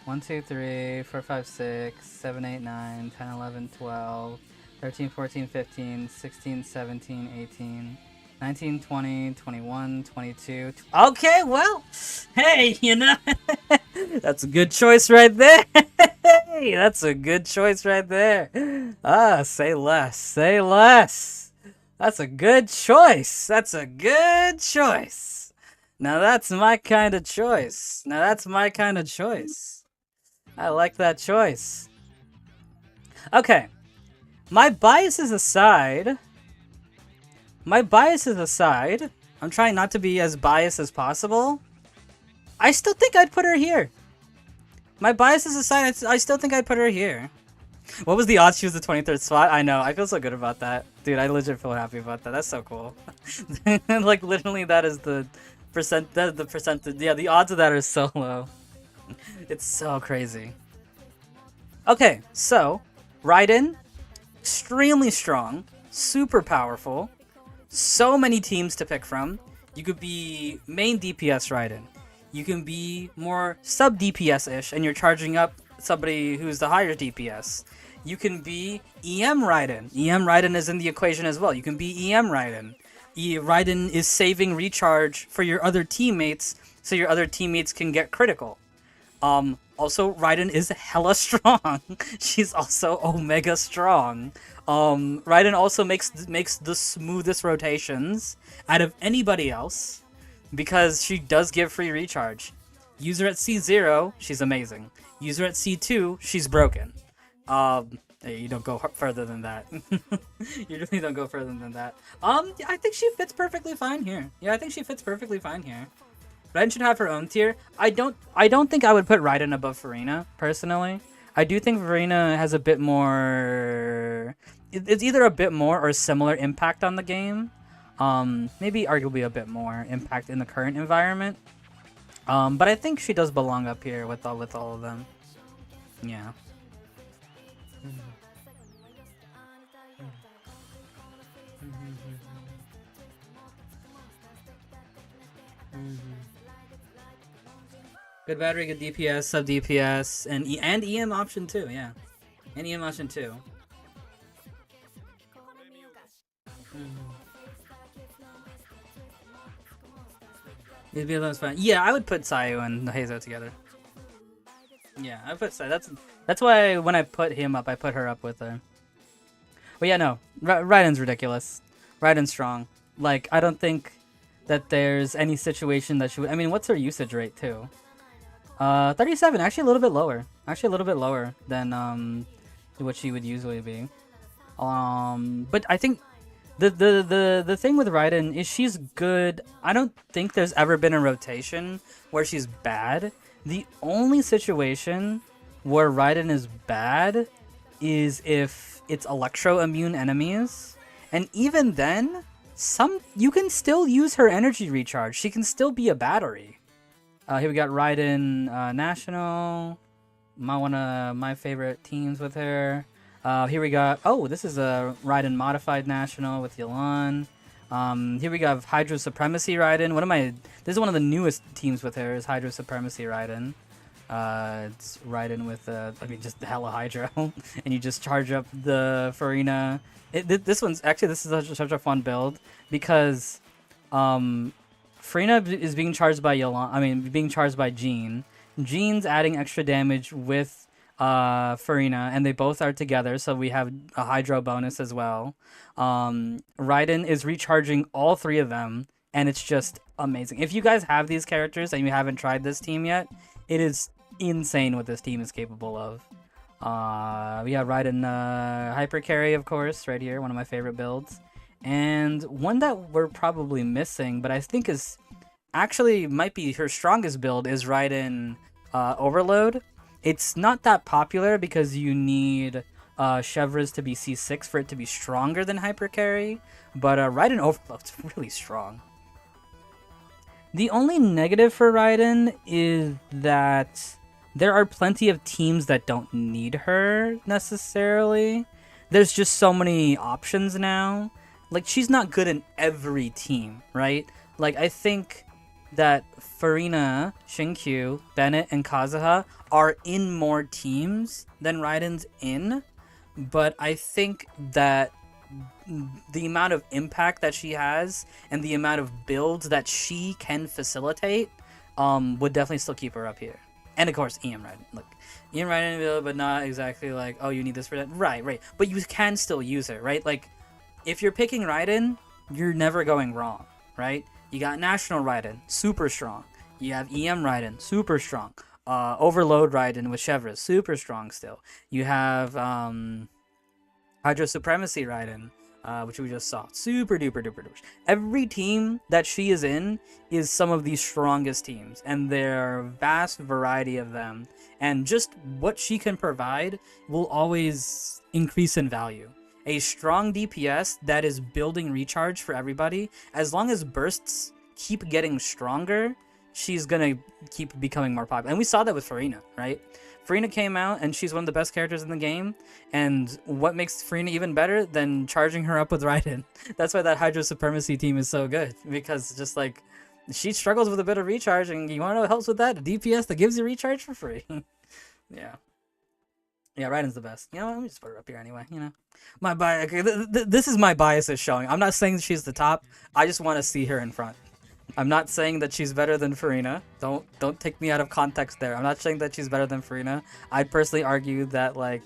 1, 2, 3, 4, 5, 6, 7, 8, 9, 10, 11, 12, 13, 14, 15, 16, 17, 18, 19, 20, 21, 22. Okay, well, hey, you know, that's a good choice right there. Hey, that's a good choice right there. Say less. That's a good choice. Now that's my kind of choice. I like that choice. Okay. My biases aside, I'm trying not to be as biased as possible. I still think I'd put her here. My biases aside, I still think I'd put her here. What was the odds she was the 23rd spot? I know, I feel so good about that. Dude, I legit feel happy about that. That's so cool. Like, literally, that is the percentage. Yeah, the odds of that are so low. It's so crazy. Okay, so, Raiden, extremely strong, super powerful, so many teams to pick from. You could be main DPS Raiden. You can be more sub DPS-ish, and you're charging up somebody who's the higher DPS. You can be EM Raiden. EM Raiden is in the equation as well. You can be EM Raiden. Raiden is saving recharge for your other teammates, so your other teammates can get critical. Also, Raiden is hella strong. She's also Omega strong. Raiden also makes the smoothest rotations out of anybody else because she does give free recharge. Use her at C0, she's amazing. Use her at C2, she's broken. Hey, you don't go further than that. You really don't go further than that. I think she fits perfectly fine here. Yeah, I think she fits perfectly fine here. Raiden should have her own tier. I don't think I would put Raiden above Farina, personally. I do think Farina has a bit more... It's either a bit more or similar impact on the game. Maybe arguably a bit more impact in the current environment. But I think she does belong up here with all of them. Yeah. Good battery, good DPS, sub DPS, and EM option too. Yeah, and EM option too. These be alone is fine. Yeah, I would put Sayu and Heizo together. Yeah, I put Sayu. That's why when I put him up, I put her up with her. But yeah, no, Raiden's ridiculous. Raiden's strong. Like, I don't think that there's any situation that she would. I mean, what's her usage rate too? 37. Actually, a little bit lower. Actually, a little bit lower than what she would usually be. But I think the thing with Raiden is she's good. I don't think there's ever been a rotation where she's bad. The only situation where Raiden is bad is if it's electro immune enemies, and even then, you can still use her energy recharge. She can still be a battery. Here we got Raiden National, one of my favorite teams with her. Here we got, this is a Raiden Modified National with Yelan. Here we got Hydro Supremacy Raiden. This is one of the newest teams with her, is Hydro Supremacy Raiden. It's Raiden with, just hella Hydro, and you just charge up the Farina. This is such a fun build, because, Farina is being charged by being charged by Jean. Jean's adding extra damage with Farina, and they both are together, so we have a Hydro bonus as well. Raiden is recharging all three of them, and it's just amazing. If you guys have these characters and you haven't tried this team yet, it is insane what this team is capable of. We have Raiden Hyper Carry, of course, right here, one of my favorite builds. And one that we're probably missing, but I think might be her strongest build, is Raiden Overload. It's not that popular because you need Chevres to be C6 for it to be stronger than Hyper Carry, but Raiden Overload's really strong. The only negative for Raiden is that there are plenty of teams that don't need her necessarily. There's just so many options now. Like, she's not good in every team, right? Like, I think that Farina, Shinkyu, Bennett, and Kazuha are in more teams than Raiden's in, but I think that the amount of impact that she has and the amount of builds that she can facilitate would definitely still keep her up here. And of course, EM Raiden. Look, EM Raiden, but not exactly like, oh, you need this for that. Right. But you can still use her, right? Like, if you're picking Raiden, you're never going wrong, right? You got National Raiden, super strong. You have EM Raiden, super strong. Overload Raiden with Chevres, super strong still. You have Hydro Supremacy Raiden, which we just saw, super duper duper duper. Every team that she is in is some of the strongest teams, and there are a vast variety of them. And just what she can provide will always increase in value. A strong DPS that is building recharge for everybody, as long as bursts keep getting stronger, she's gonna keep becoming more popular. And we saw that with Farina, right? Farina came out and she's one of the best characters in the game, and what makes Farina even better than charging her up with Raiden? That's why that Hydro Supremacy team is so good, because just like, she struggles with a bit of recharge, and you wanna know what helps with that? A DPS that gives you recharge for free. Yeah, Raiden's the best. You know what? Let me just put her up here anyway, you know. My bias. Okay, this is my biases showing. I'm not saying she's the top. I just want to see her in front. I'm not saying that she's better than Farina. Don't take me out of context there. I'm not saying that she's better than Farina. I'd personally argue that, like,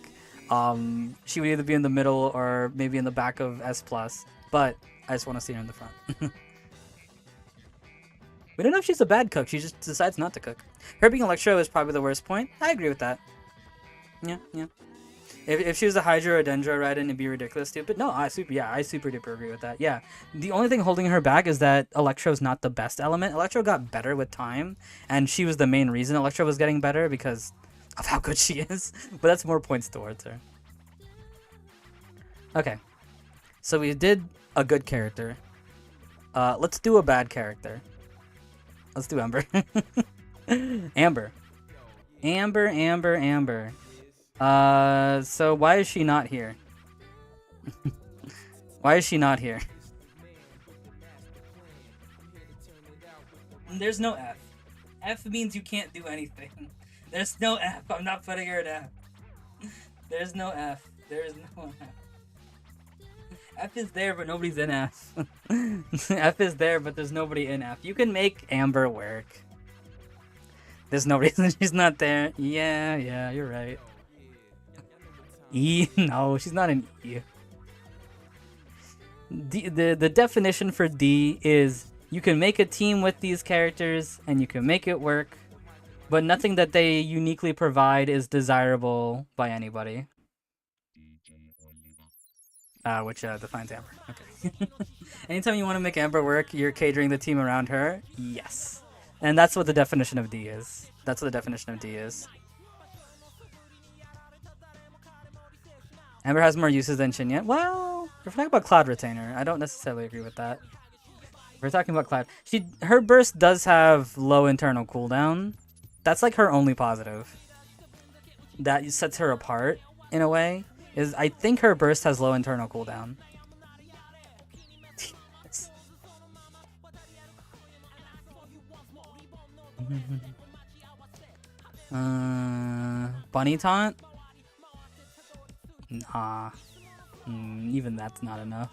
she would either be in the middle or maybe in the back of S+. But I just want to see her in the front. We don't know if she's a bad cook. She just decides not to cook. Her being Electro is probably the worst point. I agree with that. Yeah. If she was a Hydra or Dendro Raiden, it'd be ridiculous stupid. No, I super duper agree with that. Yeah. The only thing holding her back is that Electro's not the best element. Electro got better with time, and she was the main reason Electro was getting better because of how good she is. But that's more points towards her. Okay. So we did a good character. Let's do a bad character. Let's do Amber. Amber. Amber. So why is she not here? Why is she not here? There's no F. F means you can't do anything. There's no F. I'm not putting her at F. There's no F. There is no F. F is there, but nobody's in F. F is there, but there's nobody in F. You can make Amber work. There's no reason she's not there. Yeah, you're right. E? No, she's not an E. The definition for D is you can make a team with these characters and you can make it work, but nothing that they uniquely provide is desirable by anybody. Which defines Amber. Okay. Anytime you want to make Amber work, you're catering the team around her. Yes. And that's what the definition of D is. That's what the definition of D is. Amber has more uses than Shinya. Well, if we're talking about Cloud Retainer, I don't necessarily agree with that. If we're talking about Cloud. Her burst does have low internal cooldown. That's like her only positive. That sets her apart, in a way. Is I think her burst has low internal cooldown. Bunny taunt? Nah. Even that's not enough.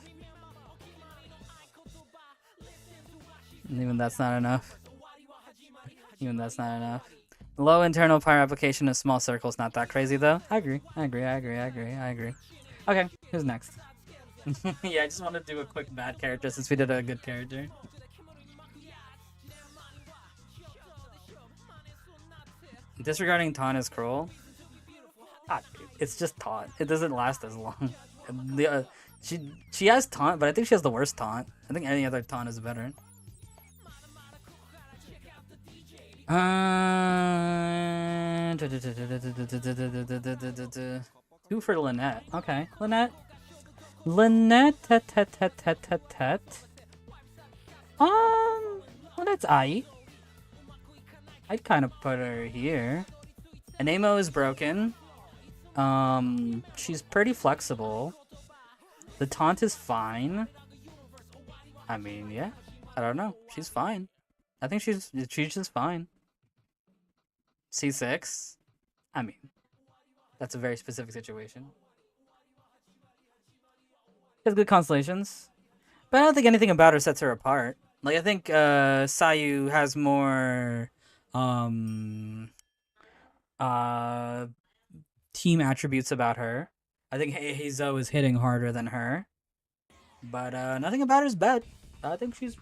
Even that's not enough. Low internal fire application of small circles, not that crazy though. I agree. Okay, who's next? Yeah, I just want to do a quick bad character since we did a good character. Disregarding taunt is cruel. It's just taunt. It doesn't last as long. She has taunt, but I think she has the worst taunt. I think any other taunt is better. Two for Lynette. Okay, Lynette. Well, that's aight. I'd kind of put her here. Anemo is broken. She's pretty flexible. The taunt is fine. I mean, yeah. I don't know. She's fine. I think she's just fine. C6. I mean, that's a very specific situation. She has good constellations. But I don't think anything about her sets her apart. Like, I think Sayu has more team attributes about her. I think Heizo is hitting harder than her. But nothing about her is bad. I think she's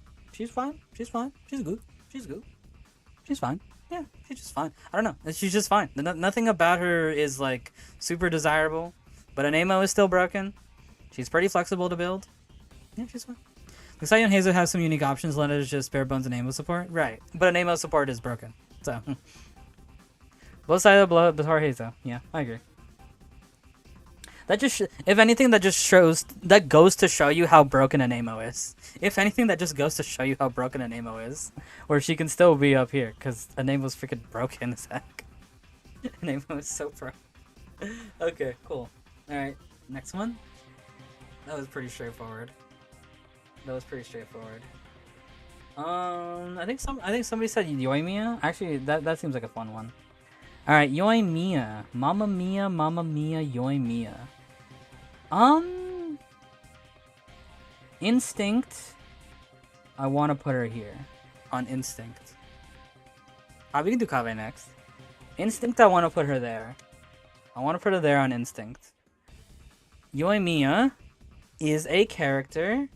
fine. She's fine. She's good. She's fine. Yeah, she's just fine. I don't know. She's just fine. Nothing about her is like super desirable. But Anemo is still broken. She's pretty flexible to build. Yeah, she's fine. Sayu and Heizo have some unique options. Lena is just bare bones Anemo support. Right. But Anemo support is broken. So both sides of the blow before Heizo. Yeah, I agree. That just, if anything, that goes to show you how broken Anemo is. If anything, that just goes to show you how broken Anemo is. Or she can still be up here, because Anemo's freaking broken as heck. Anemo is so pro. Okay, cool. Alright, next one. That was pretty straightforward. I think somebody said Yoimiya. Actually, that seems like a fun one. Alright, Yoimiya. Mamma mia, Yoimiya. Instinct. I want to put her here. On Instinct. We can do Kave next. Instinct, I want to put her there. On Instinct. Yoimiya is a character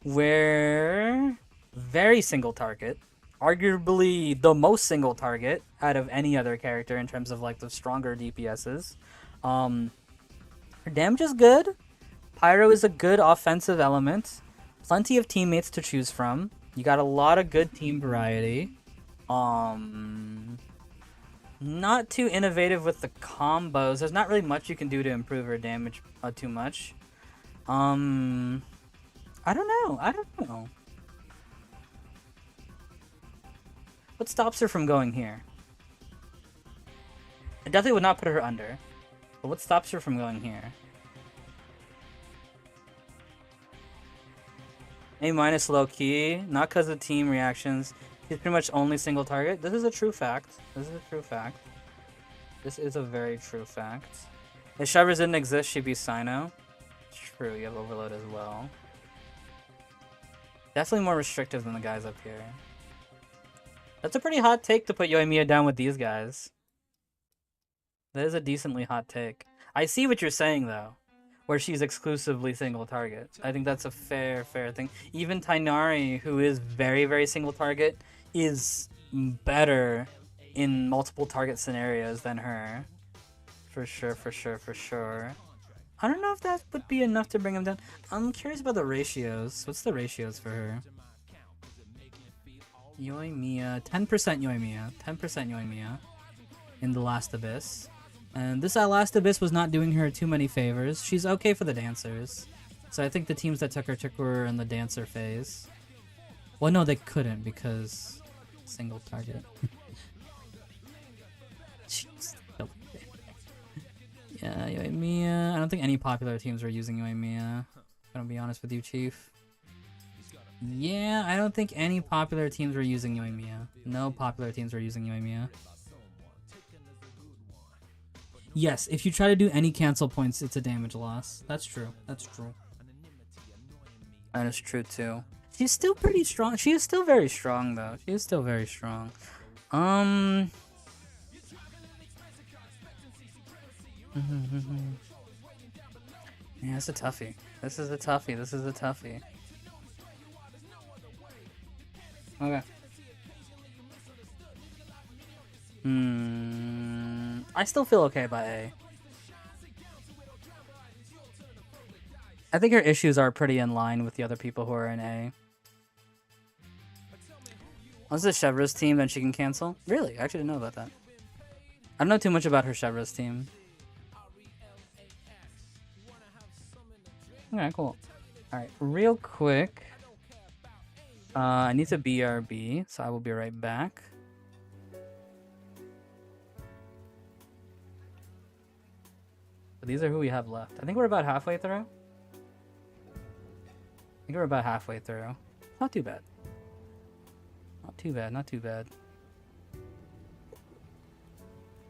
where very single target. Arguably the most single target out of any other character in terms of like the stronger DPSs. Her damage is good. Pyro is a good offensive element. Plenty of teammates to choose from. You got a lot of good team variety. Not too innovative with the combos. There's not really much you can do to improve her damage too much. I don't know. I don't know. What stops her from going here? I definitely would not put her under. But what stops her from going here? A minus low key, not because of team reactions. He's pretty much only single target. This is a true fact. This is a true fact. This is a very true fact. If Shivers didn't exist, she'd be Sino. True, you have Overload as well. Definitely more restrictive than the guys up here. That's a pretty hot take to put Yoimiya down with these guys. That is a decently hot take. I see what you're saying, though, where she's exclusively single target. I think that's a fair thing. Even Tainari, who is very, very single target, is better in multiple target scenarios than her. For sure, for sure, for sure. I don't know if that would be enough to bring him down. I'm curious about the ratios. What's the ratios for her? Yoimiya, 10% Yoimiya, 10% Yoimiya in the Last Abyss. And this Last Abyss was not doing her too many favors. She's okay for the dancers. So I think the teams that took her in the dancer phase. Well, no, they couldn't because single target. Jeez. Yeah, Yoimiya. I don't think any popular teams were using Yoimiya. I'm gonna be honest with you, Chief. Yeah, I don't think any popular teams were using Yoimiya. No popular teams were using Yoimiya. Yes, if you try to do any cancel points, it's a damage loss. That's true. That's true. That is true too. She's still pretty strong. She is still very strong though. She is still very strong. Yeah, it's a toughie. This is a toughie. This is a toughie. Okay. I still feel okay about A. I think her issues are pretty in line with the other people who are in A. Once it's Chevra's team, then she can cancel? Really? I actually didn't know about that. I don't know too much about her Chevra's team. Okay, cool. Alright, real quick. I need to BRB, so I will be right back. But these are who we have left. I think we're about halfway through. I think we're about halfway through. Not too bad. Not too bad, not too bad.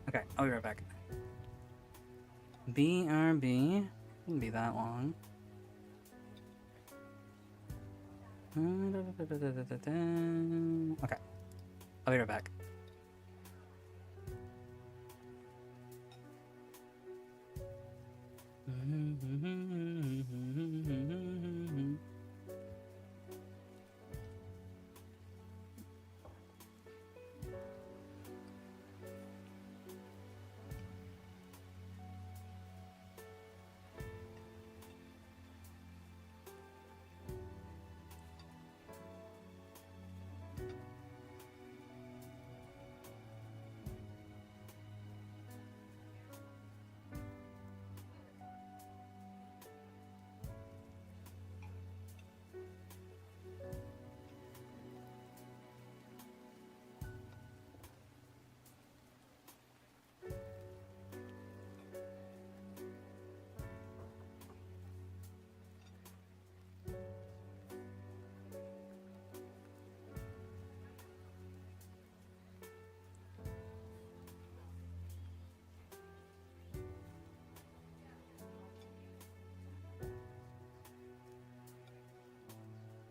Okay, I'll be right back. BRB. Wouldn't be that long. Okay. I'll be right back.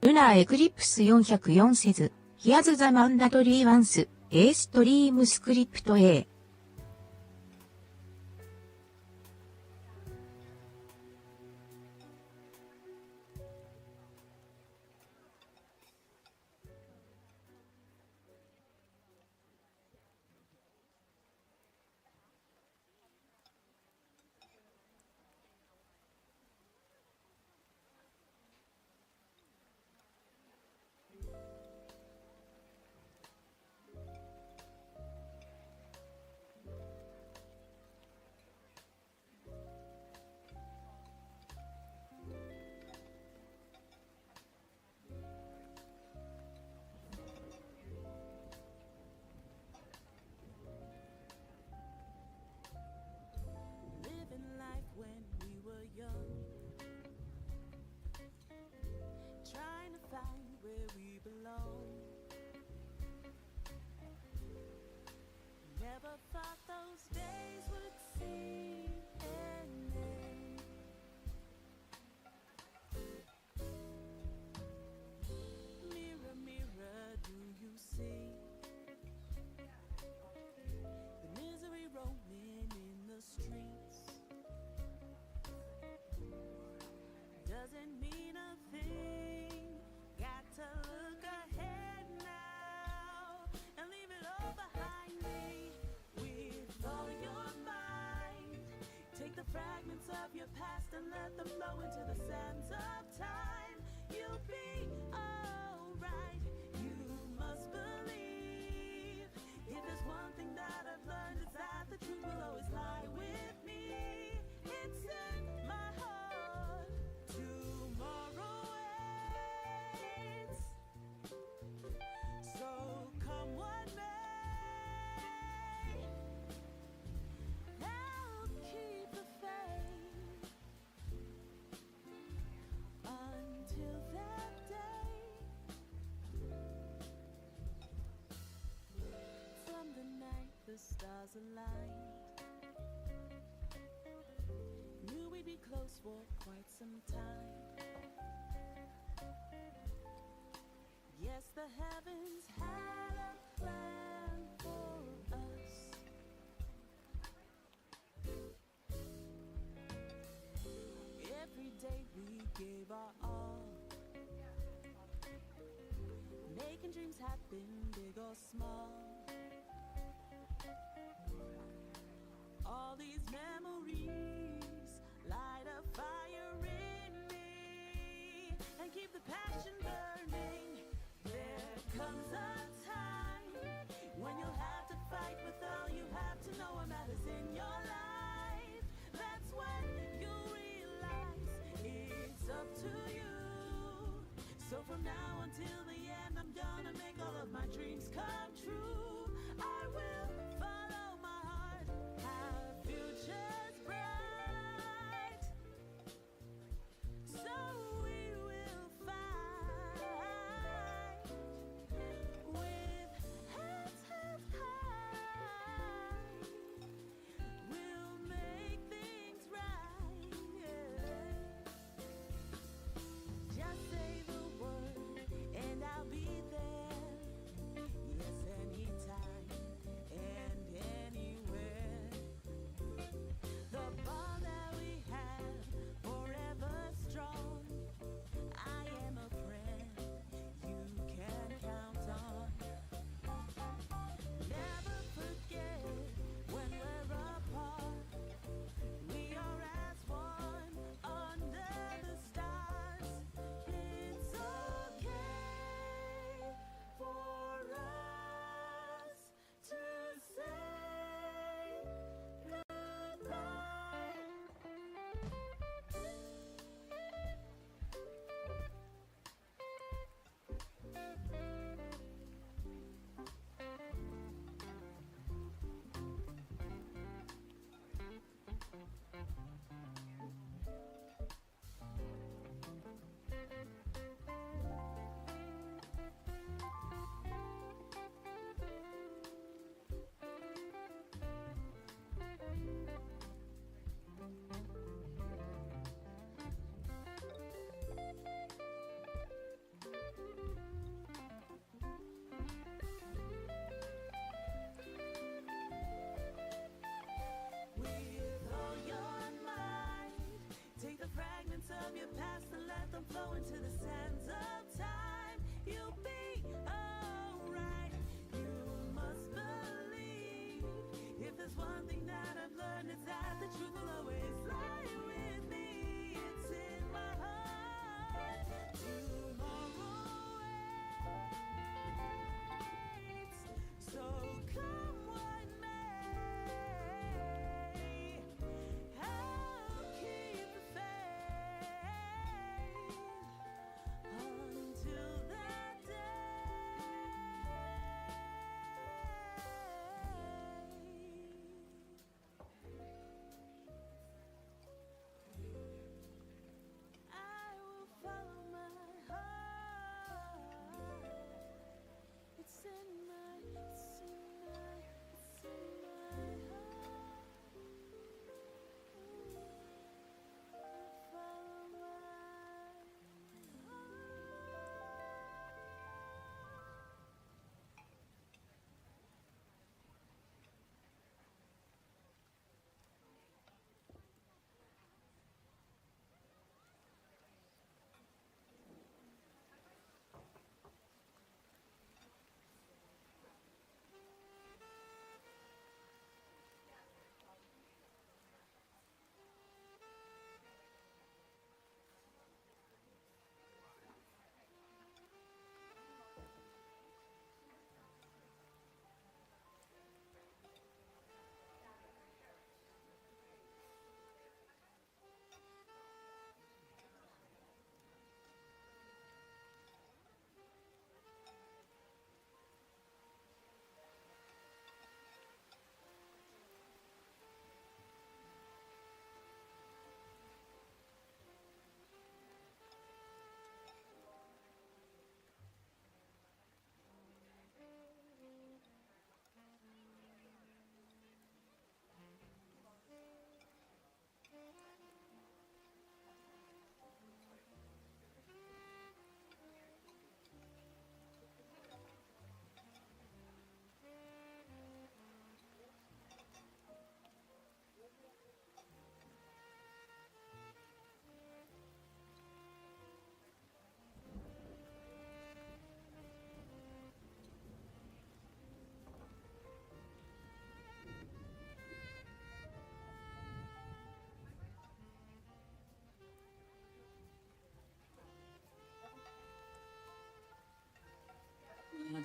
Lunar Eclipse 404 says, Here's the mandatory ones, A stream script A. stars aligned. Knew we'd be close for quite some time. Yes, the heavens had a plan for us. Every day we gave our all, making dreams happen, big or small. All these memories light a fire in me and keep the passion burning. There comes a time when you'll have to fight with all you have to know what matters in your life. That's when you'll realize it's up to you. So from now until the end, I'm gonna make all of my dreams come true. I will follow my heart, our future's bright. So we will fight with heads held high. We'll make things right. Yeah. Just say the word and I'll be there. Yes, anytime and anywhere. The bond that we have forever strong. I am a friend you can count on. Never forget when we're apart. We are as one under the stars. It's okay for us to say goodbye. With all your might, take the fragments of your past and let them flow into the sands of time. You'll be alright. You must believe. If there's one thing that I've learned, it's that the truth will always lie with me. It's in my heart. Tomorrow waits. So come what may, I'll keep the faith until that day.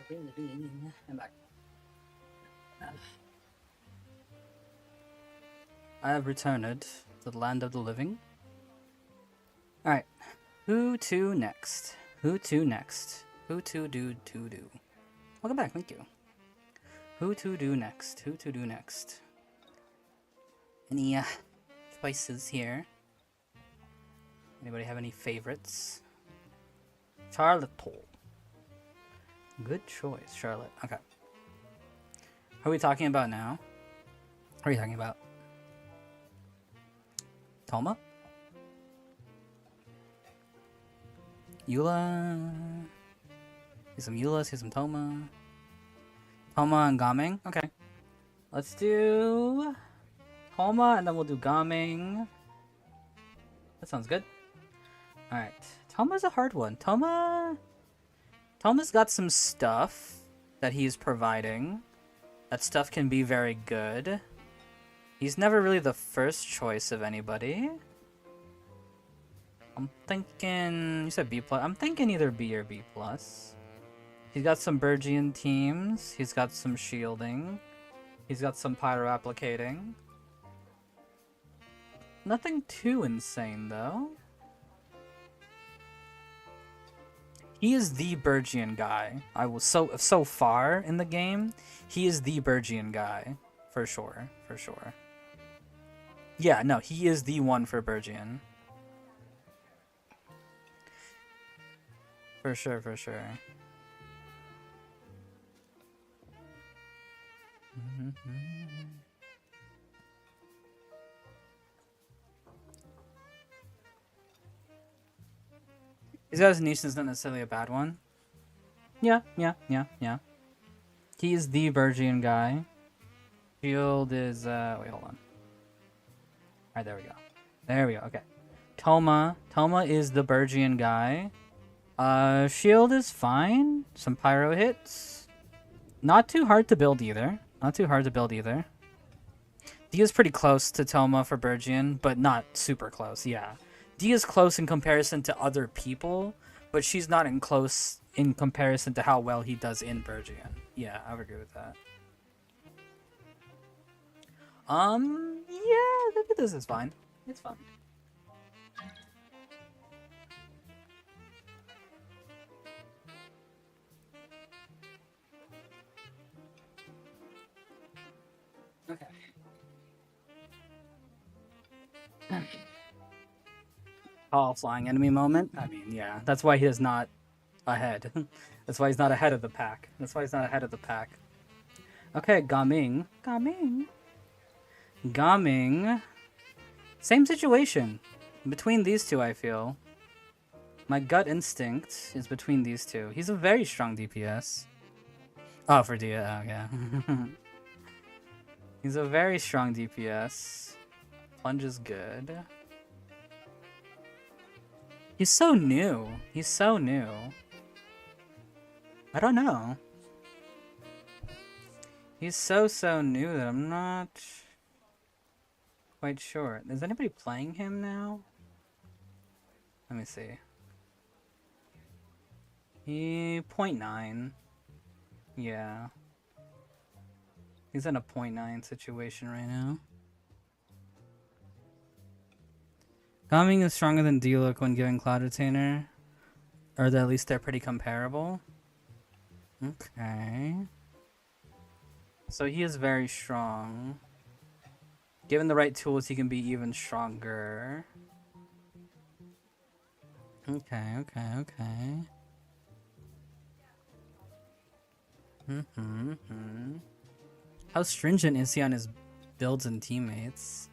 I'm back. I have returned to the land of the living. Alright. Who to next? Who to next? Who to do to do? Welcome back, thank you. Who to do next? Who to do next? Any choices here? Anybody have any favorites? Charlotte. Good choice, Charlotte. Okay. Who are we talking about now? What are you talking about? Toma? Eula? See some Eula, see some Toma. Toma and Gaming? Okay. Let's do Toma and then we'll do Gaming. That sounds good. Alright. Toma's a hard one. Toma's got some stuff that he's providing. That stuff can be very good. He's never really the first choice of anybody. I'm thinking... You said B+. I'm thinking either B or B+. He's got some Burgian teams. He's got some shielding. He's got some pyro applicating. Nothing too insane, though. He is the Burgian guy. So far in the game, he is the Burgian guy. For sure. For sure. Yeah, no, he is the one for Burgian. For sure, for sure. He's got his niche is not necessarily a bad one. Yeah. He is the Burgian guy. Shield is, wait, hold on. Alright, there we go. There we go, okay. Toma is the Burgian guy. Shield is fine. Some pyro hits. Not too hard to build either. D is pretty close to Toma for Burgian, but not super close, yeah. D is close in comparison to other people, but she's not in close in comparison to how well he does in Burgian. Yeah, I would agree with that. Yeah, this is fine. It's fine. Okay. Tall flying enemy moment. I mean, yeah, that's why he is not ahead. That's why he's not ahead of the pack. Okay, Gaming. Same situation. Between these two, I feel. My gut instinct is between these two. He's a very strong DPS. Oh, for Dia, yeah. He's a very strong DPS. Plunge is good. He's so new. I don't know. He's so new that I'm not quite sure. Is anybody playing him now? Let me see. He 0.9. Yeah. He's in a 0.9 situation right now. Gaming is stronger than D-Look when giving Cloud Retainer. Or at least they're pretty comparable. Okay. So he is very strong. Given the right tools, he can be even stronger. Okay. How stringent is he on his builds and teammates?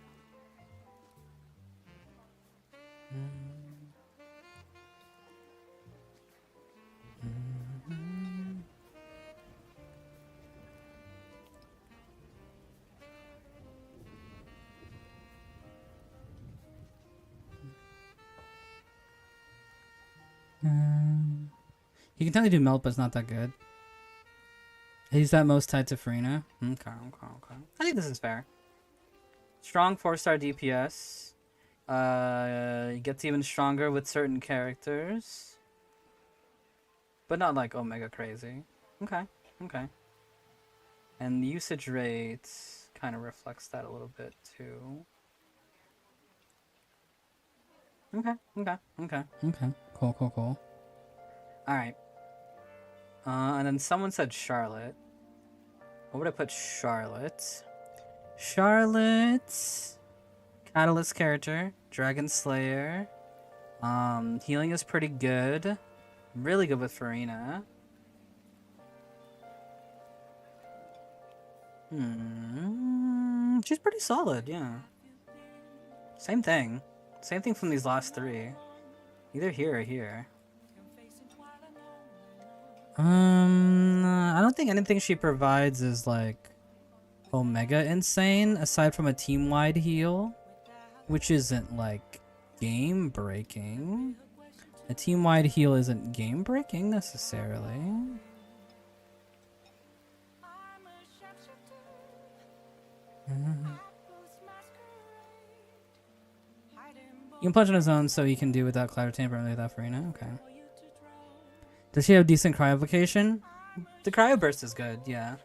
He can totally do melt, but it's not that good. He's that most tied to Farina. Okay. I think this is fair. Strong 4-star DPS. He gets even stronger with certain characters. But not like Omega crazy. Okay. Okay. And the usage rate kind of reflects that a little bit too. Okay. Okay. Okay. Okay. Cool. Cool. Cool. All right. And then someone said Charlotte. What would I put Charlotte? Charlotte, Catalyst character, Dragon Slayer. Healing is pretty good. Really good with Farina. She's pretty solid, yeah. Same thing. Same thing from these last three. Either here or here. I don't think anything she provides is like Omega insane, aside from a team-wide heal, which isn't like game-breaking. A team-wide heal isn't game-breaking necessarily. You can punch on his own, so he can do without Cloud Tamper without Farina. Okay. Does she have decent cryovocation? The cryo burst is good, yeah.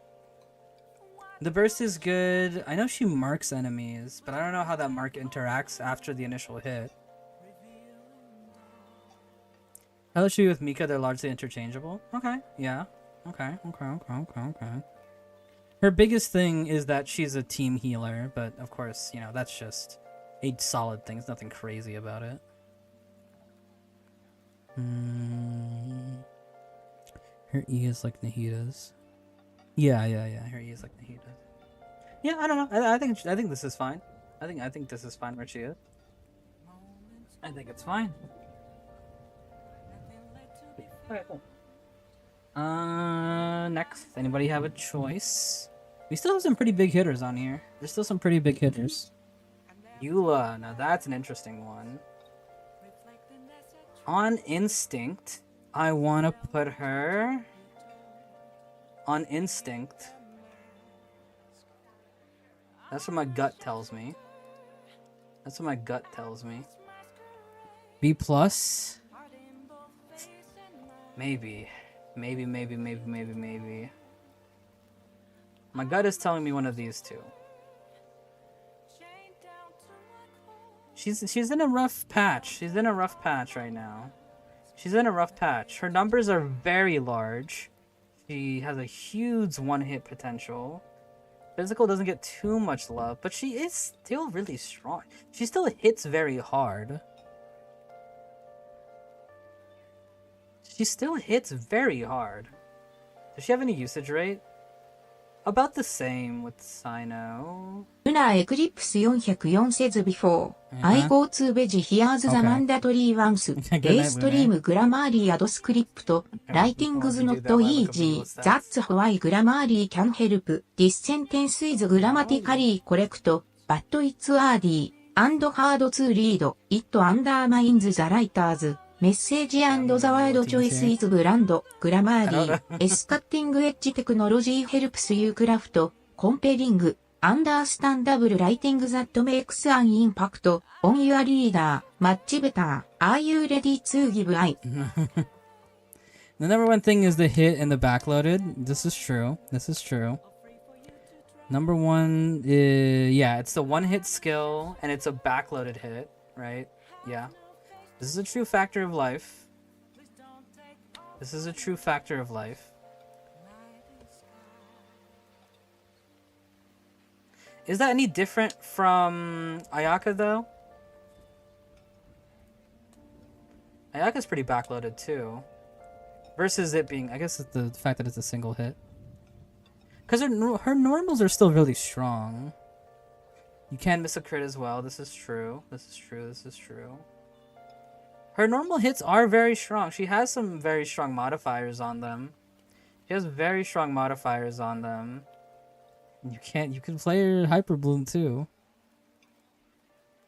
The burst is good. I know she marks enemies, but I don't know how that mark interacts after the initial hit. How she with Mika? They're largely interchangeable. Okay, yeah. Okay. Her biggest thing is that she's a team healer, but of course, you know, that's just a solid thing. There's nothing crazy about it. Her E is like Nahida's. Yeah. Her E is like Nahida's. Yeah, I don't know. I think this is fine. I think this is fine where she is. I think it's fine. Okay, cool. Next, anybody have a choice? We still have some pretty big hitters on here. There's still some pretty big hitters. Eula, now that's an interesting one. On Instinct, I want to put her on Instinct. That's what my gut tells me. That's what my gut tells me. B plus? Maybe. Maybe. My gut is telling me one of these two. She's in a rough patch. She's in a rough patch right now. She's in a rough patch. Her numbers are very large. She has a huge one-hit potential. Physical doesn't get too much love, but she is still really strong. She still hits very hard. She still hits very hard. Does she have any usage rate? About the same with Sino. ルナーエクリプス404 says before. I go to veg here's the mandatory ones. A stream grammarly add script. Writing's not easy. That's why grammarly can help. This sentence is grammatically correct. But it's hardy and hard to read. It undermines the writer's message and the word choice is bland. Grammarly. S-cutting edge technology helps you craft compelling, understandable writing that makes an impact on your reader. Much better. Are you ready to give I? The number one thing is the hit and the backloaded. This is true. This is true. Number one is, yeah, it's the one hit skill and it's a backloaded hit, right? Yeah. This is a true factor of life. This is a true factor of life. Is that any different from Ayaka though? Ayaka's pretty backloaded too. Versus it being, I guess it's the fact that it's a single hit. Because her normals are still really strong. You can miss a crit as well. This is true. This is true. This is true. Her normal hits are very strong. She has some very strong modifiers on them. She has very strong modifiers on them. You can play her Hyper Bloom too.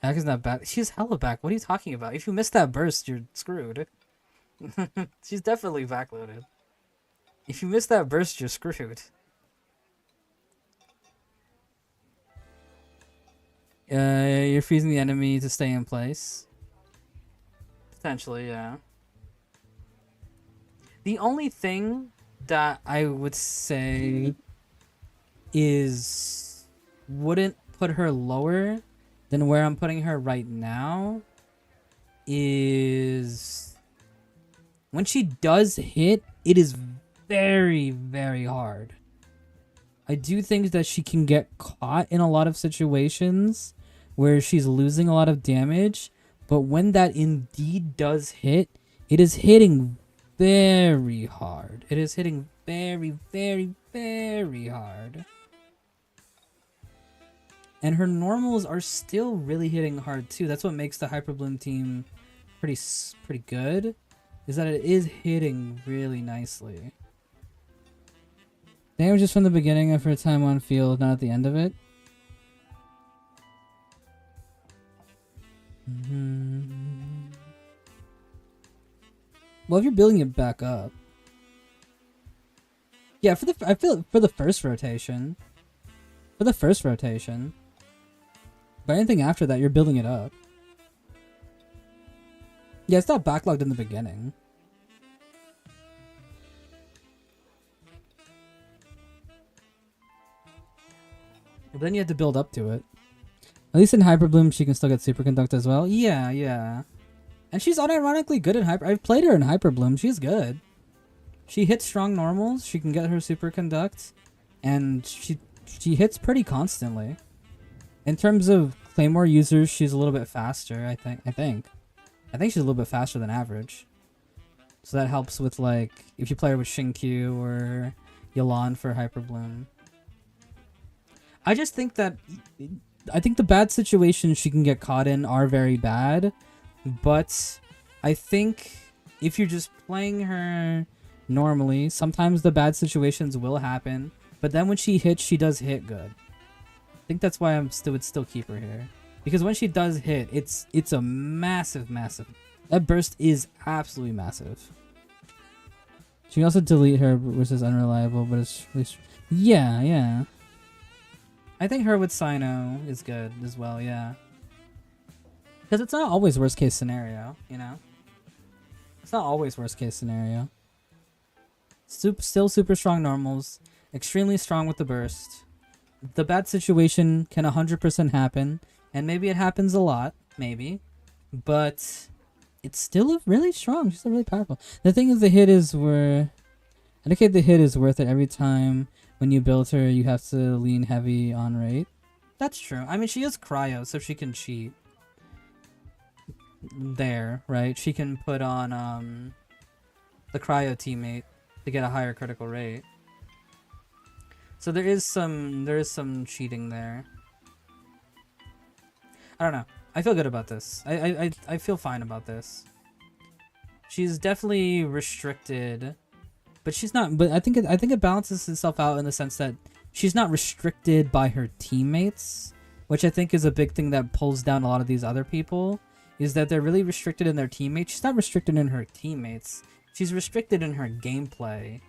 Ayaka's not bad. She's hella back. What are you talking about? If you miss that burst, you're screwed. She's definitely backloaded. If you miss that burst, you're screwed. You're freezing the enemy to stay in place. Potentially, yeah. The only thing that I would say is wouldn't put her lower than where I'm putting her right now is when she does hit, it is very, very hard. I do think that she can get caught in a lot of situations where she's losing a lot of damage, but when that indeed does hit, it is hitting very hard. It is hitting very, very, very hard. And her normals are still really hitting hard too. That's what makes the Hyper Bloom team pretty good, is that it is hitting really nicely. Damage is from the beginning of her time on field, not at the end of it. Well, if you're building it back up, yeah. I feel for the first rotation, but anything after that, you're building it up. Yeah, it's not backlogged in the beginning. But then you have to build up to it. At least in Hyper Bloom, she can still get Superconduct as well. Yeah, yeah. And she's unironically good in Hyper. I've played her in Hyper Bloom. She's good. She hits strong normals. She can get her Superconduct, and she hits pretty constantly. In terms of Claymore users, she's a little bit faster. I think she's a little bit faster than average. So that helps with, like, if you play her with Shinkyu or Yelan for Hyper Bloom. I just think that the bad situations she can get caught in are very bad, but I think if you're just playing her normally, sometimes the bad situations will happen, but then when she hits, she does hit good. I think that's why would still keep her here, because when she does hit, it's a massive. That burst is absolutely massive. She can also delete her, which is unreliable, but it's really yeah. I think her with Sino is good as well, yeah. Because it's not always worst case scenario, you know? It's not always worst case scenario. Still super strong normals, extremely strong with the burst. The bad situation can 100% happen, and maybe it happens a lot, maybe. But it's still really strong, she's still really powerful. The thing is, the hit is worth it every time. When you build her, you have to lean heavy on rate. That's true. I mean, she is cryo, so she can cheat. There, right? She can put on the cryo teammate to get a higher critical rate. So there is some cheating there. I don't know. I feel good about this. I feel fine about this. She's definitely restricted. But she's not. But I think it balances itself out in the sense that she's not restricted by her teammates, which I think is a big thing that pulls down a lot of these other people. Is that they're really restricted in their teammates. She's not restricted in her teammates. She's restricted in her gameplay,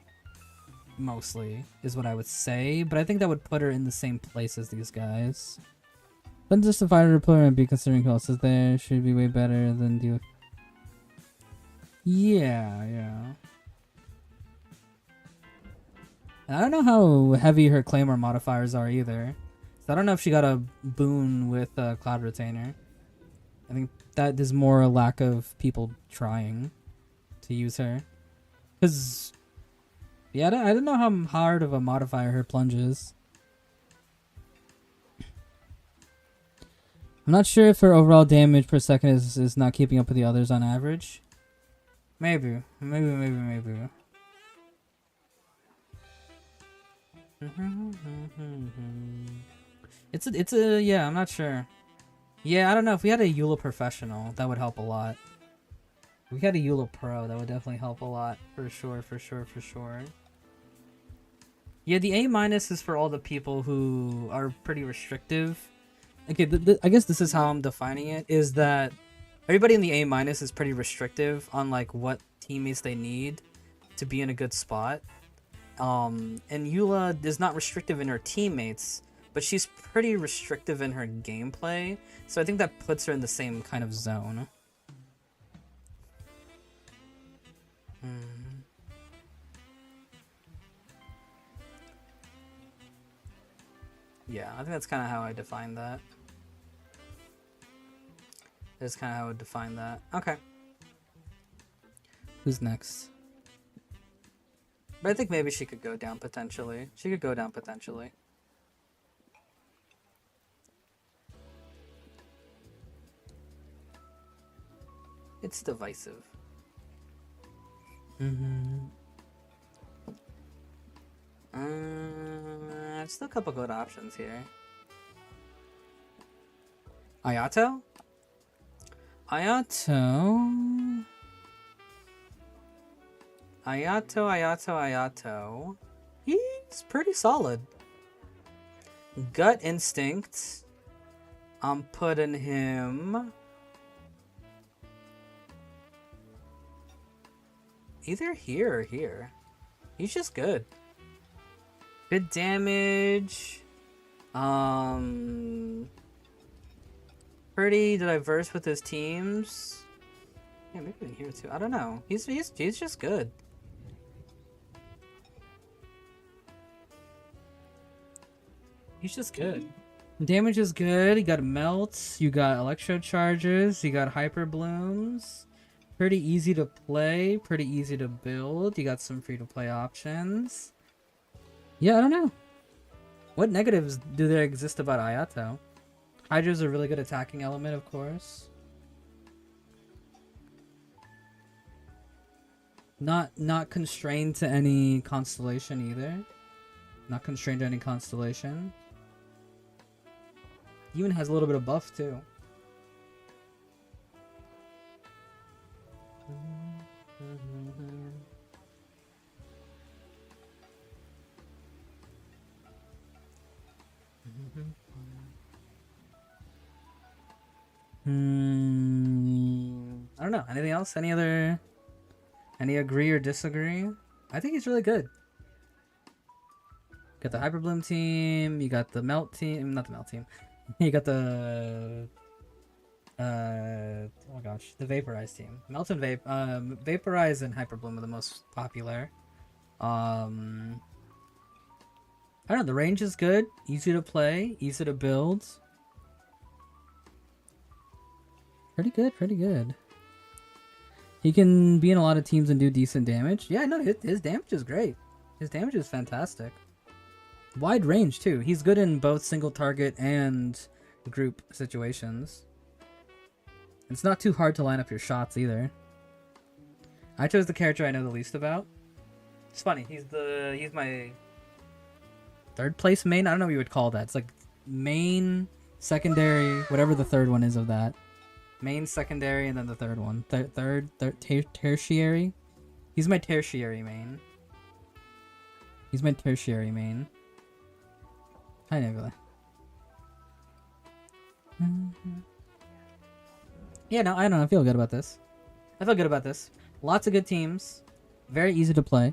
mostly, is what I would say. But I think that would put her in the same place as these guys. Then just a fighter player and be considering who else is there should be way better than do. Yeah. And I don't know how heavy her Claymore modifiers are either. So I don't know if she got a boon with Cloud Retainer. I think that is more a lack of people trying to use her. Because, yeah, I don't know how hard of a modifier her plunge is. I'm not sure if her overall damage per second is not keeping up with the others on average. Maybe. It's a yeah, I'm not sure. Yeah, I don't know. If we had a Eula Professional, that would help a lot. If we had a Eula Pro, that would definitely help a lot. For sure. Yeah, the A- is for all the people who are pretty restrictive. Okay, I guess this is how I'm defining it, is that everybody in the A- is pretty restrictive on like what teammates they need to be in a good spot. And Eula is not restrictive in her teammates, but she's pretty restrictive in her gameplay, so I think that puts her in the same kind of zone. Yeah, I think that's kind of how I define that. That's kind of how I would define that. Okay. Who's next? But I think maybe she could go down potentially. She could go down potentially. It's divisive. Still a couple good options here. Ayato? Ayato. He's pretty solid. Gut instinct. I'm putting him either here or here. He's just good. Good damage. Pretty diverse with his teams. Yeah, maybe in here too. I don't know. He's just good. He's just good. Damage is good. You got melts. You got electro charges. You got hyper blooms. Pretty easy to play. Pretty easy to build. You got some free to play options. Yeah, I don't know. What negatives do there exist about Ayato? Hydra's a really good attacking element, of course. Not constrained to any constellation either. Not constrained to any constellation. Even has a little bit of buff too. I don't know. Anything else? Any agree or disagree? I think he's really good. Got the Hyper Bloom team. You got the Melt team. Not the Melt team. You got the oh my gosh, the Vaporize team. Melt and Vaporize and Hyper Bloom are the most popular. I don't know. The range is good. Easy to play. Easy to build. Pretty good. Pretty good. He can be in a lot of teams and do decent damage. Yeah, no, his damage is great. His damage is fantastic. Wide range, too. He's good in both single target and group situations. It's not too hard to line up your shots, either. I chose the character I know the least about. It's funny. He's my third place main? I don't know what you would call that. It's like main, secondary, whatever the third one is of that. Main, secondary, and then the third one. Tertiary? He's my tertiary main. Hi, Nebula. Yeah, no, I don't know. I feel good about this. Lots of good teams. Very easy to play.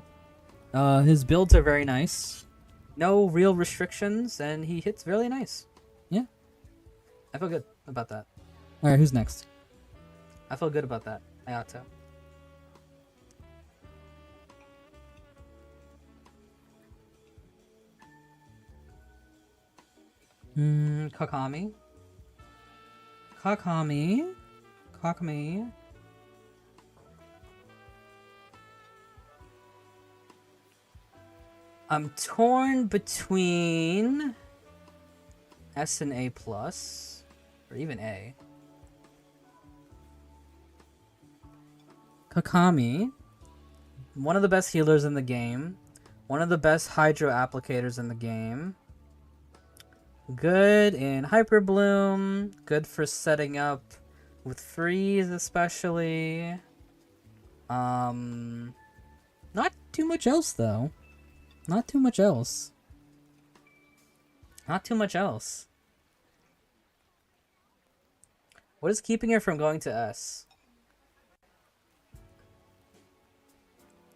His builds are very nice. No real restrictions, and he hits really nice. Yeah. I feel good about that. Alright, who's next? I feel good about that. Ayato. Kakami. I'm torn between S and A plus, or even A. Kakami, one of the best healers in the game, one of the best hydro applicators in the game. Good in Hyper Bloom, good for setting up with freeze especially. Not too much else though. Not too much else. What is keeping her from going to S?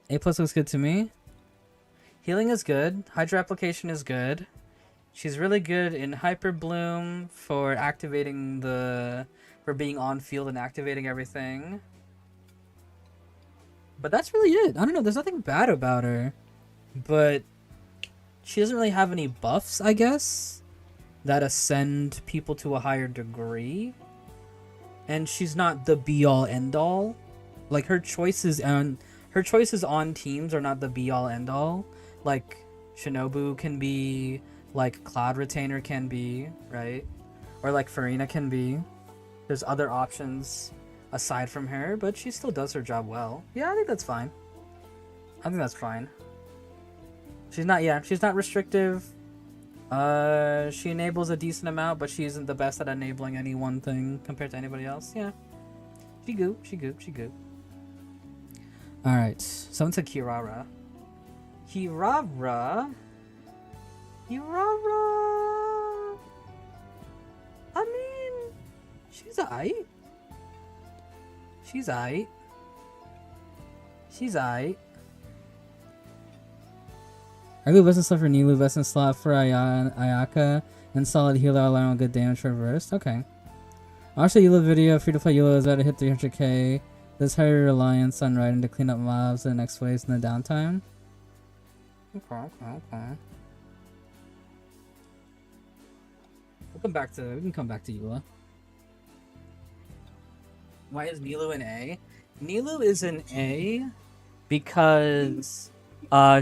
A plus looks good to me. Healing is good. Hydro application is good. She's really good in Hyper Bloom for activating for being on field and activating everything. But that's really it. I don't know. There's nothing bad about her. But she doesn't really have any buffs, I guess. that ascend people to a higher degree, and she's not the be all end all. Like her choices on teams are not the be all end all. Like Shinobu can be, like Cloud Retainer can be, right? Or like Farina can be. There's other options aside from her, but she still does her job well. Yeah, I think that's fine. I think that's fine. She's not restrictive. She enables a decent amount, but she isn't the best at enabling any one thing compared to anybody else. Yeah. She goop. Alright, someone said Kirara. Kirara? I mean, she's aight. She's aight. Argu best slot for Nilu, best slot for Ayaka, and solid healer allowing good damage reversed. Okay. Actually, Eula video, free to play Eula is about to hit 300k. There's higher reliance on riding to clean up mobs and next waves in the downtime. Okay. We can come back to Eula. Why is Nilu an A? Nilu is an A because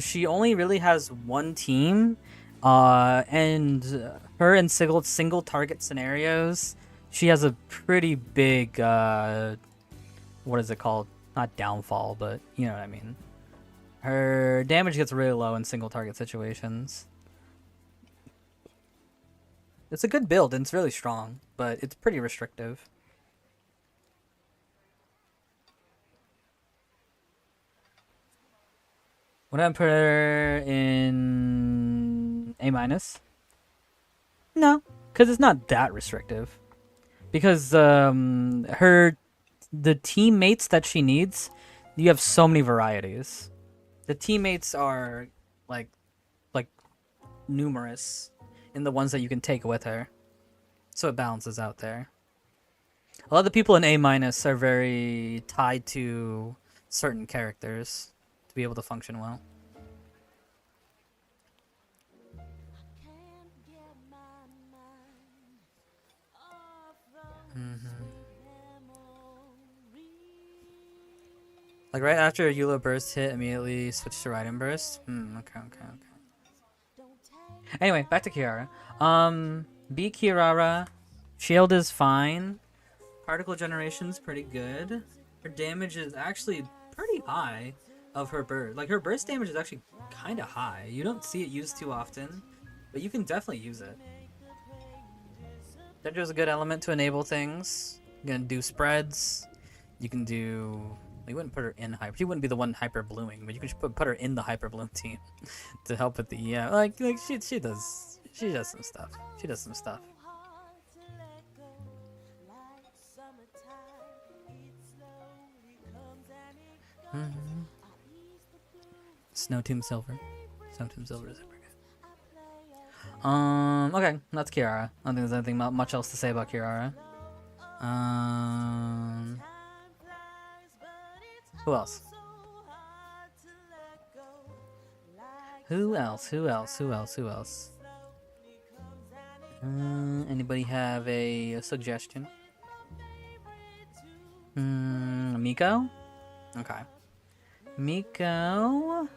she only really has one team, and her in single target scenarios, she has a pretty big what is it called? Not downfall, but you know what I mean. Her damage gets really low in single target situations. It's a good build and it's really strong, but it's pretty restrictive. Would I put her in A-? No, because it's not that restrictive. Because the teammates that she needs, you have so many varieties. The teammates are like numerous in the ones that you can take with her, so it balances out there. A lot of the people in A- are very tied to certain characters to be able to function well. Like right after a Eula burst hit, immediately switch to Raiden burst. Okay. Anyway, back to Kirara. B Kirara, shield is fine. Particle generation's pretty good. Her damage is actually pretty high of her burst. Like her burst damage is actually kind of high. You don't see it used too often, but you can definitely use it. Denjo's a good element to enable things. You can do spreads. You can do. You wouldn't put her in hyper. She wouldn't be the one hyper blooming, but you can just put her in the hyper bloom team to help with the like she does some stuff. She does some stuff. Snow Tomb Silver. Snow Tomb Silver is super good. Okay, that's Kirara. I don't think there's anything much else to say about Kirara. Who else? Who else? Anybody have a suggestion? Miko? Okay. Miko.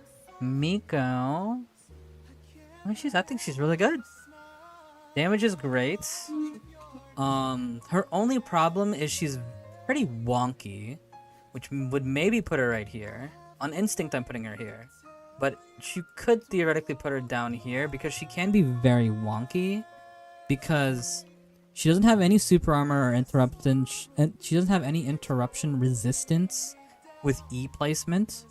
I think she's really good. Damage is great. Her only problem is she's pretty wonky, which would maybe put her right here. On instinct, I'm putting her here. But you could theoretically put her down here because she can be very wonky. Because she doesn't have any super armor or interruption. She doesn't have any interruption resistance with E placement.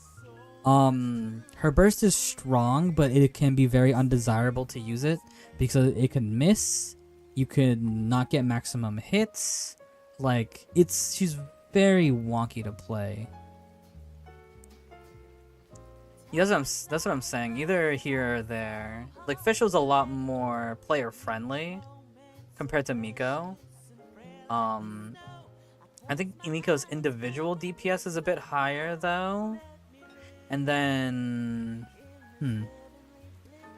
Her burst is strong, but it can be very undesirable to use it because it can miss. You could not get maximum hits. Like she's very wonky to play. Yeah, that's what I'm saying. Either here or there. Like Fischl's a lot more player friendly compared to Miko. I think Miko's individual DPS is a bit higher though. And then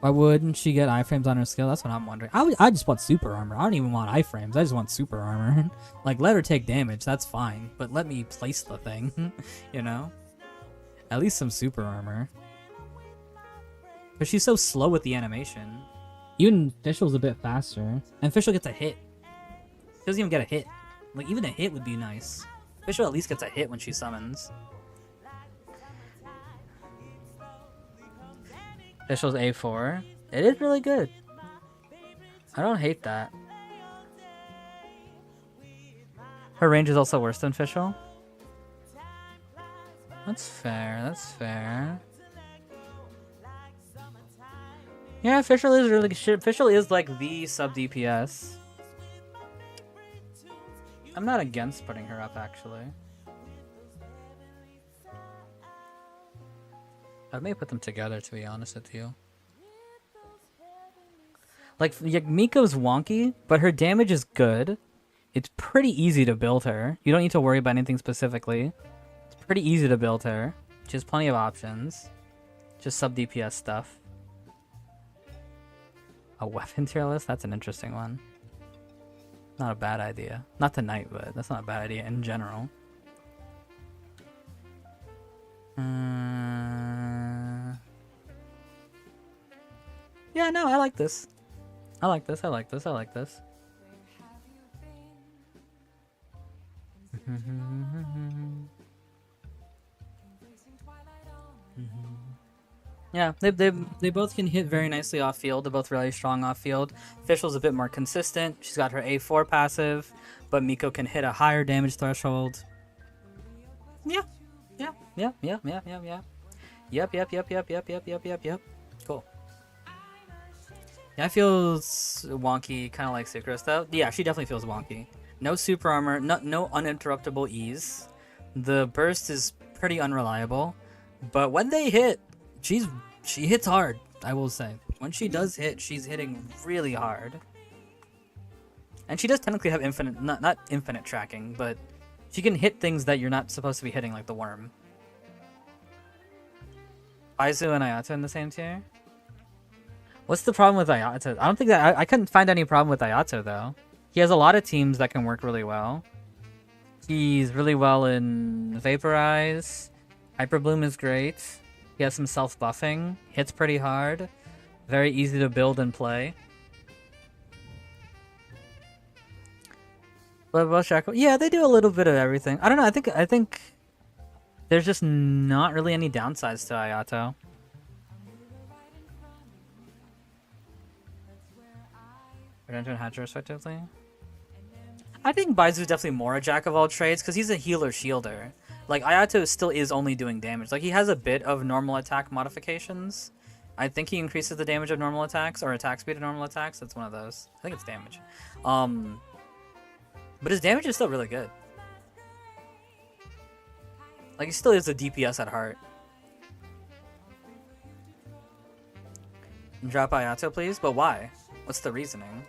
Why wouldn't she get iframes on her skill? That's what I'm wondering. I just want super armor. I don't even want iframes. I just want super armor. Like, let her take damage. That's fine. But let me place the thing. You know? At least some super armor. But she's so slow with the animation. Even Fischl's a bit faster. And Fischl gets a hit. She doesn't even get a hit. Like, even a hit would be nice. Fischl at least gets a hit when she summons. Fischl's A4. It is really good. I don't hate that. Her range is also worse than Fischl. That's fair, that's fair. Yeah, Fischl is really good. Fischl is like the sub DPS. I'm not against putting her up, actually. I may put them together, to be honest with you. Like, Miko's wonky, but her damage is good. It's pretty easy to build her. You don't need to worry about anything specifically. It's pretty easy to build her. She has plenty of options. Just sub DPS stuff. A weapon tier list? That's an interesting one. Not a bad idea. Not tonight, but that's not a bad idea in general. Yeah, no, I like this. I like this, I like this, I like this. Yeah, they both can hit very nicely off field. They're both really strong off field. Fischl's a bit more consistent. She's got her A4 passive, but Miko can hit a higher damage threshold. Yeah. Yeah. Yeah. Yeah. Yeah. Yeah. Yeah. Yep. Yep. Yep. Yep. Yep. Yep. Yep. Yep. Yep. Cool. Yeah, it feels wonky, kind of like Sucrose though. Yeah, she definitely feels wonky. No super armor, no uninterruptible ease. The burst is pretty unreliable, but when they hit, she hits hard. I will say, when she does hit, she's hitting really hard. And she does technically have infinite, not infinite tracking, but she can hit things that you're not supposed to be hitting, like the worm. Aizu and Ayato in the same tier. What's the problem with Ayato? I don't think that I couldn't find any problem with Ayato though. He has a lot of teams that can work really well. He's really well in Vaporize. Hyper Bloom is great. He has some self-buffing. Hits pretty hard. Very easy to build and play. But Shackle, yeah, they do a little bit of everything. I don't know. I think there's just not really any downsides to Ayato. Redemption and Hatcher, respectively. I think Baizu's definitely more a jack of all trades because he's a healer shielder. Like, Ayato still is only doing damage. Like, he has a bit of normal attack modifications. I think he increases the damage of normal attacks or attack speed of normal attacks. That's one of those. I think it's damage. But his damage is still really good. Like, he still is a DPS at heart. Drop Ayato, please? But why? What's the reasoning?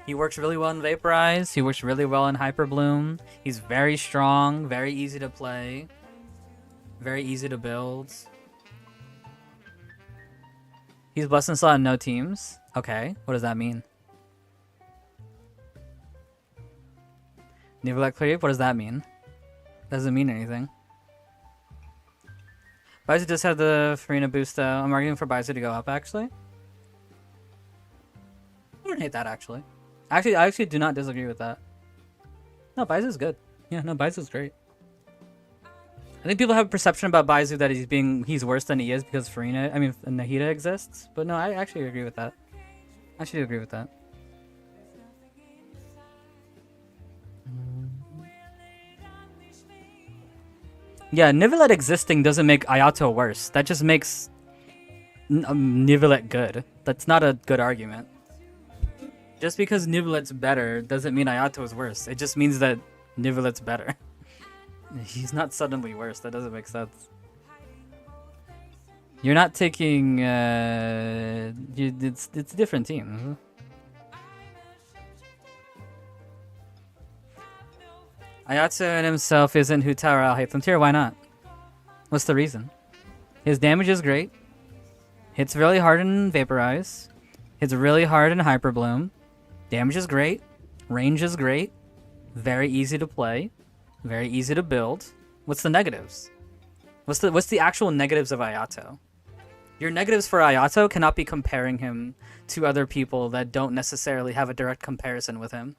He works really well in Vaporize. He works really well in Hyper Bloom. He's very strong, very easy to play, very easy to build. He's busting slot in no teams. Okay, what does that mean? Never let clear. What does that mean? Doesn't mean anything. Baizu just had the Farina boost though. I'm arguing for Baizu to go up actually. I wouldn't hate that actually. I actually do not disagree with that. No, Baizu's good. Yeah, no, Baizu's great. I think people have a perception about Baizu that he's worse than he is because Nahida exists. But no, I actually agree with that. I actually agree with that. Yeah, Nivelet existing doesn't make Ayato worse. That just makes Nivelet good. That's not a good argument. Just because Nivelet's better doesn't mean Ayato is worse. It just means that Nivelet's better. He's not suddenly worse. That doesn't make sense. You're not taking... it's a different team. Ayato in himself isn't who Tower Al Haytham tier. Why not? What's the reason? His damage is great. Hits really hard in Vaporize. Hits really hard in Hyper Bloom. Damage is great. Range is great. Very easy to play. Very easy to build. What's the negatives? What's the actual negatives of Ayato? Your negatives for Ayato cannot be comparing him to other people that don't necessarily have a direct comparison with him.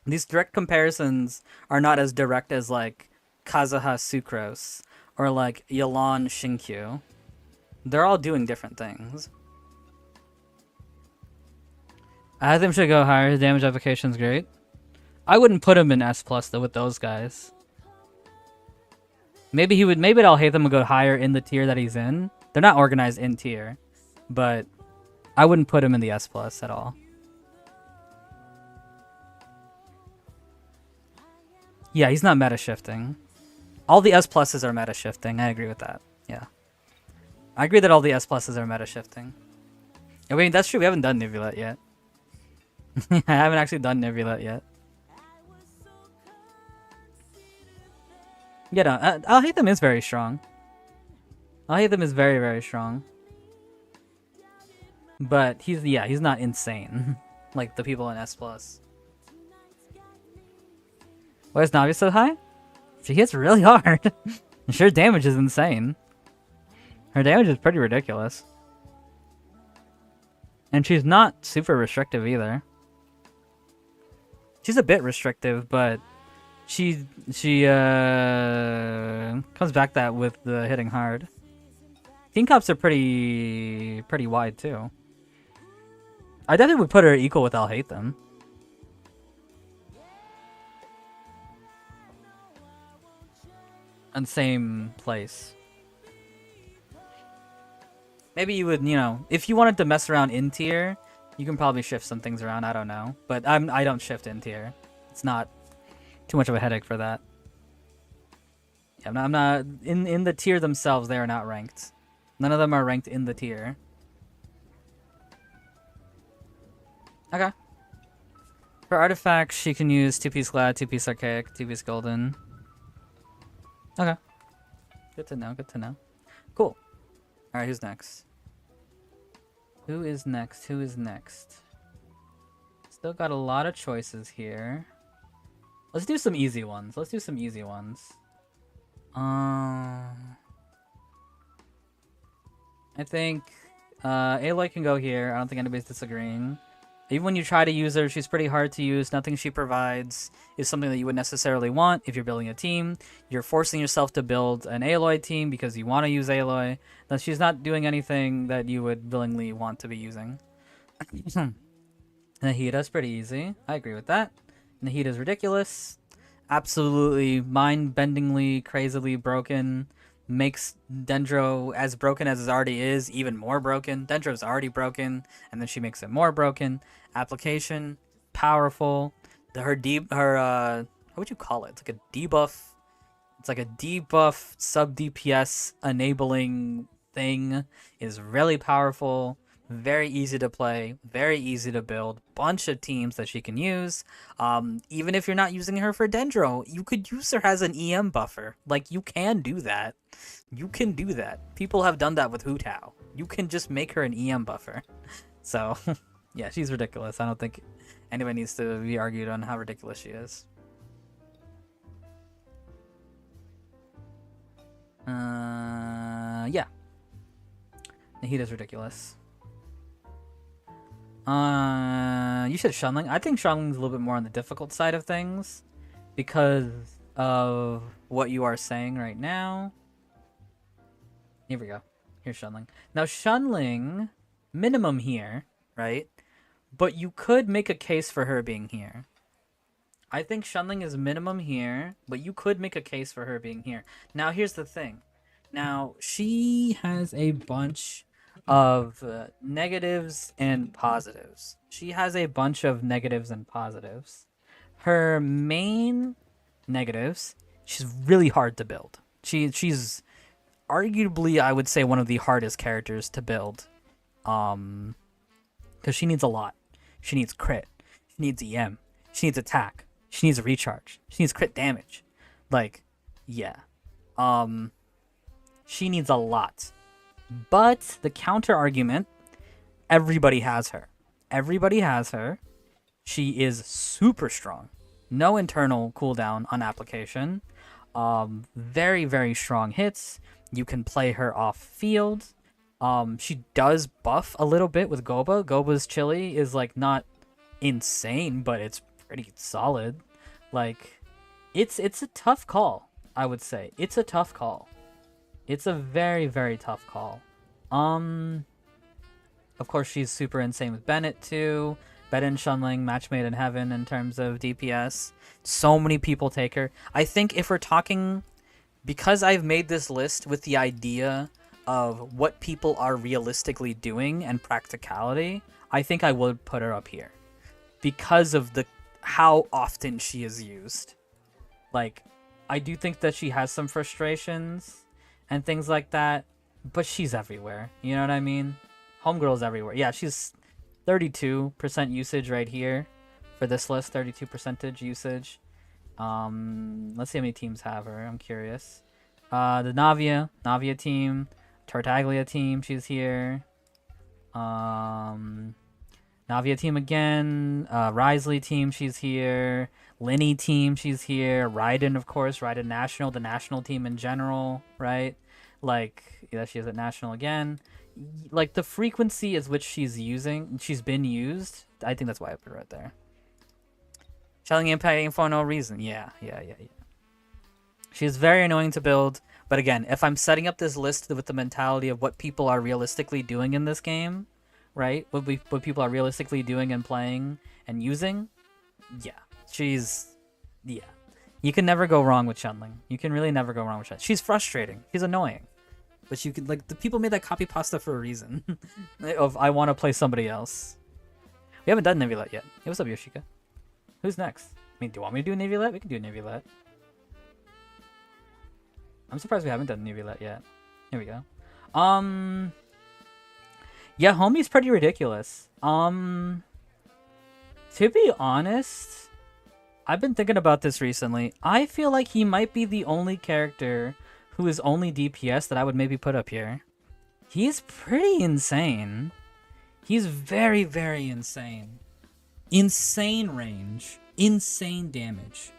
These direct comparisons are not as direct as like Kazuha Sucrose or like Yelan Shinkyu. They're all doing different things. I think should go higher. His damage application's great. I wouldn't put him in S+ though with those guys. Maybe I'll hate them and go higher in the tier that he's in. They're not organized in tier, but I wouldn't put him in the S+ at all. Yeah, he's not meta shifting. All the S+'s are meta shifting. I agree with that. Yeah. I agree that all the S+'s are meta shifting. I mean, that's true. We haven't done Nivulet yet. I haven't actually done Nivulet yet. Yeah, no, I'll hate them is very strong. I'll hate them is very, very strong. But he's not insane. Like the people in S+. Why is Navi so high? She hits really hard. Sure, damage is insane. Her damage is pretty ridiculous. And she's not super restrictive either. She's a bit restrictive, but she comes back that with the hitting hard. Team comps are pretty wide too. I definitely would put her equal with I'll hate them. And same place. Maybe you would, if you wanted to mess around in tier, you can probably shift some things around. I don't know, but I don't shift in tier. It's not too much of a headache for that. Yeah, I'm not in the tier themselves. They are not ranked. None of them are ranked in the tier. Okay. For artifacts, she can use 2-piece Glad, 2-piece Archaic, 2-piece Golden. Okay. Good to know, good to know. Cool. Alright, who's next? Who is next? Who is next? Still got a lot of choices here. Let's do some easy ones. Let's do some easy ones. I think Aloy can go here. I don't think anybody's disagreeing. Even when you try to use her, she's pretty hard to use. Nothing she provides is something that you would necessarily want if you're building a team. You're forcing yourself to build an Aloy team because you want to use Aloy. Then she's not doing anything that you would willingly want to be using. Nahida's pretty easy. I agree with that. Nahida's ridiculous. Absolutely mind-bendingly, crazily broken. Makes Dendro, as broken as it already is, even more broken. Dendro's already broken, and then she makes it more broken. Application, powerful. What would you call it? It's like a debuff. It's like a debuff sub DPS enabling thing. Is really powerful. Very easy to play, very easy to build, bunch of teams that she can use. Even if you're not using her for Dendro, you could use her as an EM buffer. Like, you can do that. You can do that. People have done that with Hu Tao. You can just make her an EM buffer. So, yeah, she's ridiculous. I don't think anybody needs to be argued on how ridiculous she is. Yeah. Nahida's ridiculous. You said Shunling. I think Shunling's a little bit more on the difficult side of things because of what you are saying right now. Here we go. Here's Shunling. Now Shunling, minimum here, right? But you could make a case for her being here. I think Shunling is minimum here, but you could make a case for her being here. Now here's the thing. Now she has a bunch of negatives and positives. She has a bunch of negatives and positives. Her main negatives, she's really hard to build. She's arguably, I would say, one of the hardest characters to build. Because she needs a lot. She needs crit. She needs EM. She needs attack. She needs a recharge. She needs crit damage. Like, yeah. She needs a lot. But the counter argument, everybody has her. Everybody has her. She is super strong. No internal cooldown on application. Very, very strong hits. You can play her off field. She does buff a little bit with Goba. Goba's chili is like not insane, but it's pretty solid. Like, it's a tough call, I would say. It's a tough call. It's a very, very tough call. Of course, she's super insane with Bennett too. Bennett and Shunling, match made in heaven in terms of DPS. So many people take her. I think if we're talking, because I've made this list with the idea of what people are realistically doing and practicality, I think I would put her up here because of how often she is used. Like, I do think that she has some frustrations and things like that, but she's everywhere. You know what I mean? Homegirl's everywhere. Yeah, she's 32% usage right here for this list. 32% usage. Let's see how many teams have her. I'm curious. The Navia team, Tartaglia team, she's here. Navia team again. Risley team, she's here. Linny team, she's here. Raiden, of course. Raiden National, the national team in general, right? Like, yeah, she is at national again. Like, the frequency is which she's been used. I think that's why I put her right there. Shelling and paying for no reason. Yeah. She's very annoying to build. But again, if I'm setting up this list with the mentality of what people are realistically doing in this game, right? What people are realistically doing and playing and using, yeah. Yeah. You can never go wrong with Shunling. You can really never go wrong with Shunling. She's frustrating. She's annoying. But you could, like, the people made that copy pasta for a reason. Of, I want to play somebody else. We haven't done Nevilet yet. Hey, what's up, Yoshika? Who's next? I mean, do you want me to do Nevilet? We can do Nevilet. I'm surprised we haven't done Nevilet yet. Here we go. Yeah, homie's pretty ridiculous. To be honest, I've been thinking about this recently. I feel like he might be the only character who is only DPS that I would maybe put up here. He's pretty insane. He's very, very insane. Insane range. Insane damage.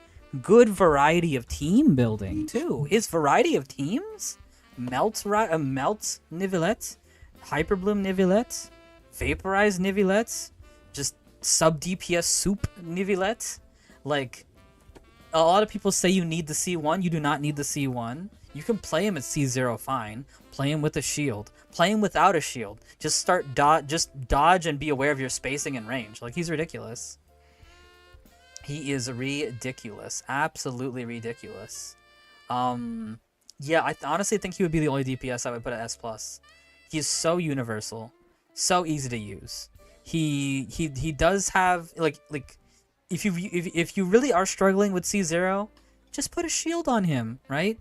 Good variety of team building, too. His variety of teams? Melt Nivelet, Hyperbloom Nivelet, Vaporize Nivelet, just sub DPS soup Nivelet. Like, a lot of people say you need the C1. You do not need the C1. You can play him at C0 fine. Play him with a shield. Play him without a shield. Just just dodge and be aware of your spacing and range. Like, he's ridiculous. He is ridiculous. Absolutely ridiculous. Yeah, I honestly think he would be the only DPS I would put at S+. He's so universal. So easy to use. He does have, like if you really are struggling with C0, just put a shield on him, right?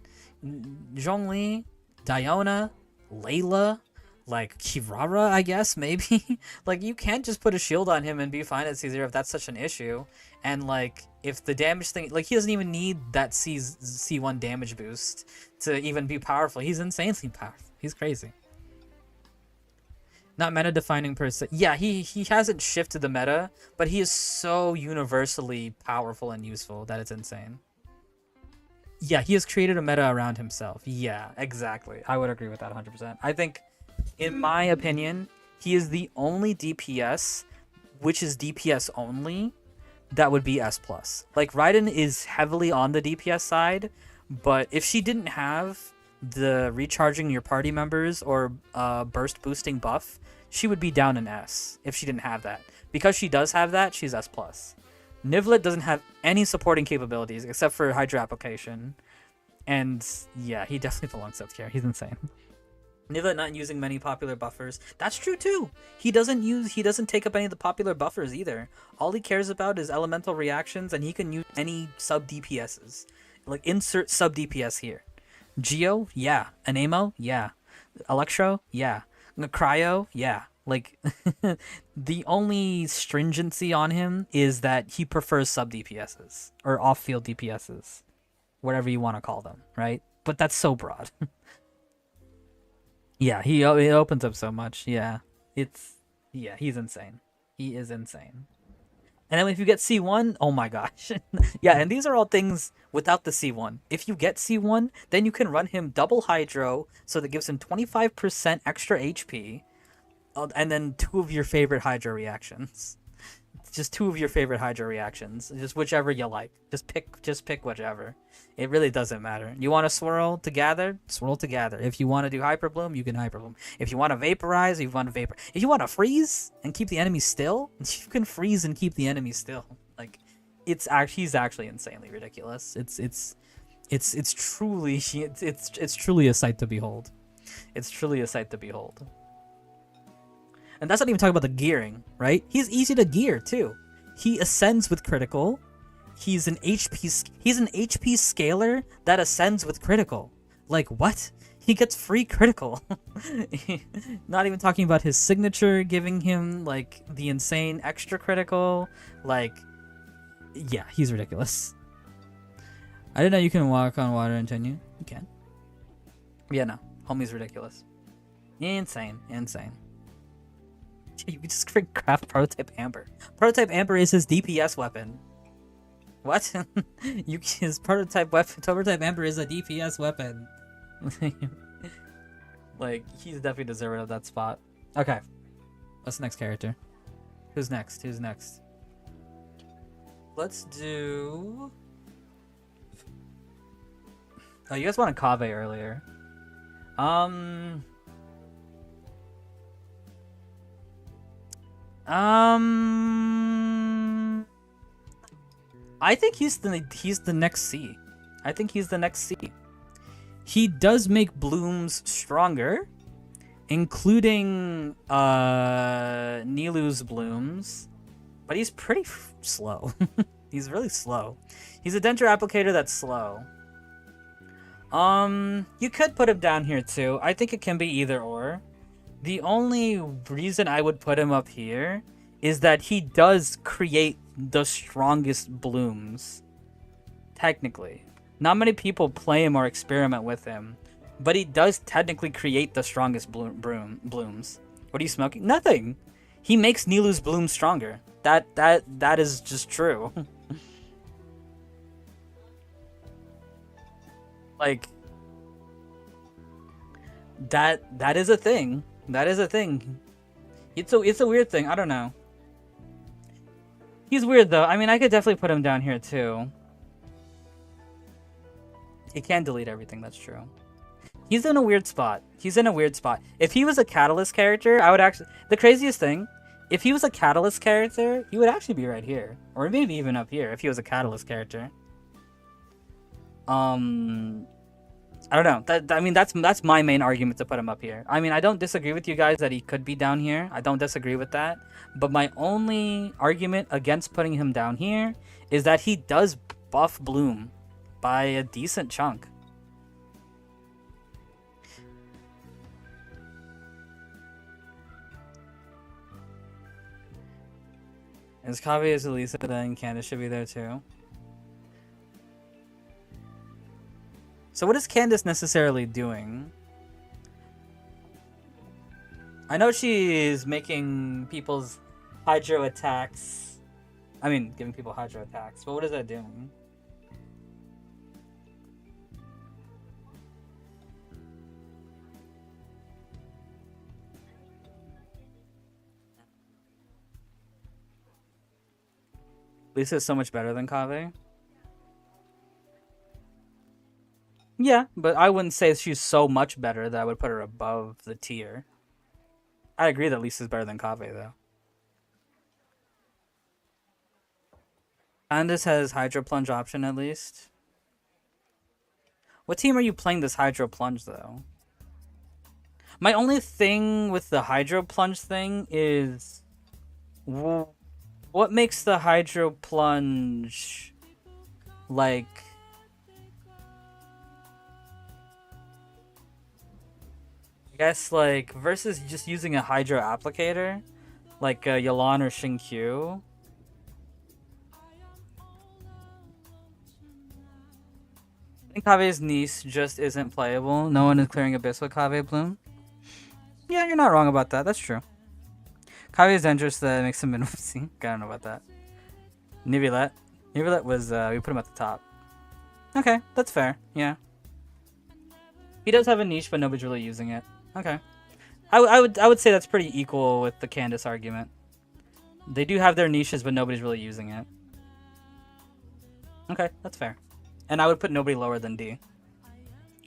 Zhongli, Diona, Layla, like Kirara, I guess, maybe. Like, you can't just put a shield on him and be fine at C0 if that's such an issue. And, like, if the damage thing, like, he doesn't even need that C1 damage boost to even be powerful. He's insanely powerful. He's crazy. Not meta defining per se. Yeah, he hasn't shifted the meta, but he is so universally powerful and useful that it's insane. Yeah, he has created a meta around himself. Yeah, exactly. I would agree with that 100%. I think, in my opinion, he is the only DPS, which is DPS only, that would be S+. Like, Raiden is heavily on the DPS side, but if she didn't have the recharging your party members or burst boosting buff, she would be down in S if she didn't have that. Because she does have that, she's S+. Nivelet doesn't have any supporting capabilities except for Hydra application. And yeah, he definitely belongs up here. He's insane. Nivelet not using many popular buffers. That's true too. He doesn't take up any of the popular buffers either. All he cares about is elemental reactions, and he can use any sub DPSs. Like, insert sub DPS here. Geo, yeah. Anemo, yeah. Electro, yeah. Cryo, yeah. Like, the only stringency on him is that he prefers sub DPSs or off-field DPSs, whatever you want to call them, right? But that's so broad. Yeah, he opens up so much. Yeah, he's insane. He is insane. And then if you get C1, oh my gosh. Yeah, and these are all things without the C1. If you get C1, then you can run him double Hydro, so that gives him 25% extra HP, and then two of your favorite Hydro reactions. Just two of your favorite Hydro reactions. Just whichever you like. Just pick whichever. It really doesn't matter. You want to swirl to gather? Swirl to gather. If you want to do Hyper Bloom, you can Hyper Bloom. If you want to vaporize, you want to vapor. If you want to freeze and keep the enemy still, you can freeze and keep the enemy still. Like, he's actually insanely ridiculous. It's truly it's truly a sight to behold. It's truly a sight to behold. And that's not even talking about the gearing, right? He's easy to gear too. He ascends with critical. He's an HP scaler that ascends with critical. Like what? He gets free critical. Not even talking about his signature giving him like the insane extra critical. Like, yeah, he's ridiculous. I didn't know you can walk on water and continue. You can. Yeah, no. Homie's ridiculous. Insane. You can just craft Prototype Amber. Prototype Amber is his DPS weapon. What? His Prototype Amber is a DPS weapon. Like, he's definitely deserving of that spot. Okay. What's the next character? Who's next? Let's do... Oh, you guys wanted Kaveh earlier. I think he's the next C. I think he's the next C. He does make blooms stronger, including Nilu's blooms, but he's pretty slow. He's really slow. He's a denture applicator that's slow. You could put him down here too. I think it can be either or. The only reason I would put him up here is that he does create the strongest blooms. Technically. Not many people play him or experiment with him, but he does technically create the strongest blooms. What are you smoking? Nothing! He makes Nilu's blooms stronger. That is just true. Like, that is a thing. That is a thing. It's a weird thing. I don't know. He's weird though. I mean, I could definitely put him down here too. He can delete everything. That's true. He's in a weird spot. If he was a Catalyst character, I would actually... The craziest thing, if he was a Catalyst character, he would actually be right here, or maybe even up here. If he was a Catalyst character. I don't know. I mean, that's my main argument to put him up here. I mean, I don't disagree with you guys that he could be down here. I don't disagree with that. But my only argument against putting him down here is that he does buff Bloom by a decent chunk. As Kaveh is Elisa, then Candace should be there too. So what is Candace necessarily doing? I know she's making people's hydro attacks. I mean, giving people hydro attacks. But what is that doing? Lisa is so much better than Kaveh. Yeah, but I wouldn't say she's so much better that I would put her above the tier. I agree that Lisa's better than Kaveh, though. Candace has Hydro Plunge option, at least. What team are you playing this Hydro Plunge, though? My only thing with the Hydro Plunge thing is... What makes the Hydro Plunge... like... I guess, like, versus just using a Hydro Applicator, like Yelan or Shinkyu. I think Kaveh's niece just isn't playable. No one is clearing Abyss with Kaveh Bloom. Yeah, you're not wrong about that. That's true. Kavi is dangerous. That makes him minimum C. I don't know about that. Nivilet. Nivilet was, we put him at the top. Okay, that's fair. Yeah. He does have a niche, but nobody's really using it. Okay. I would say that's pretty equal with the Candace argument. They do have their niches, but nobody's really using it. Okay, that's fair. And I would put nobody lower than D.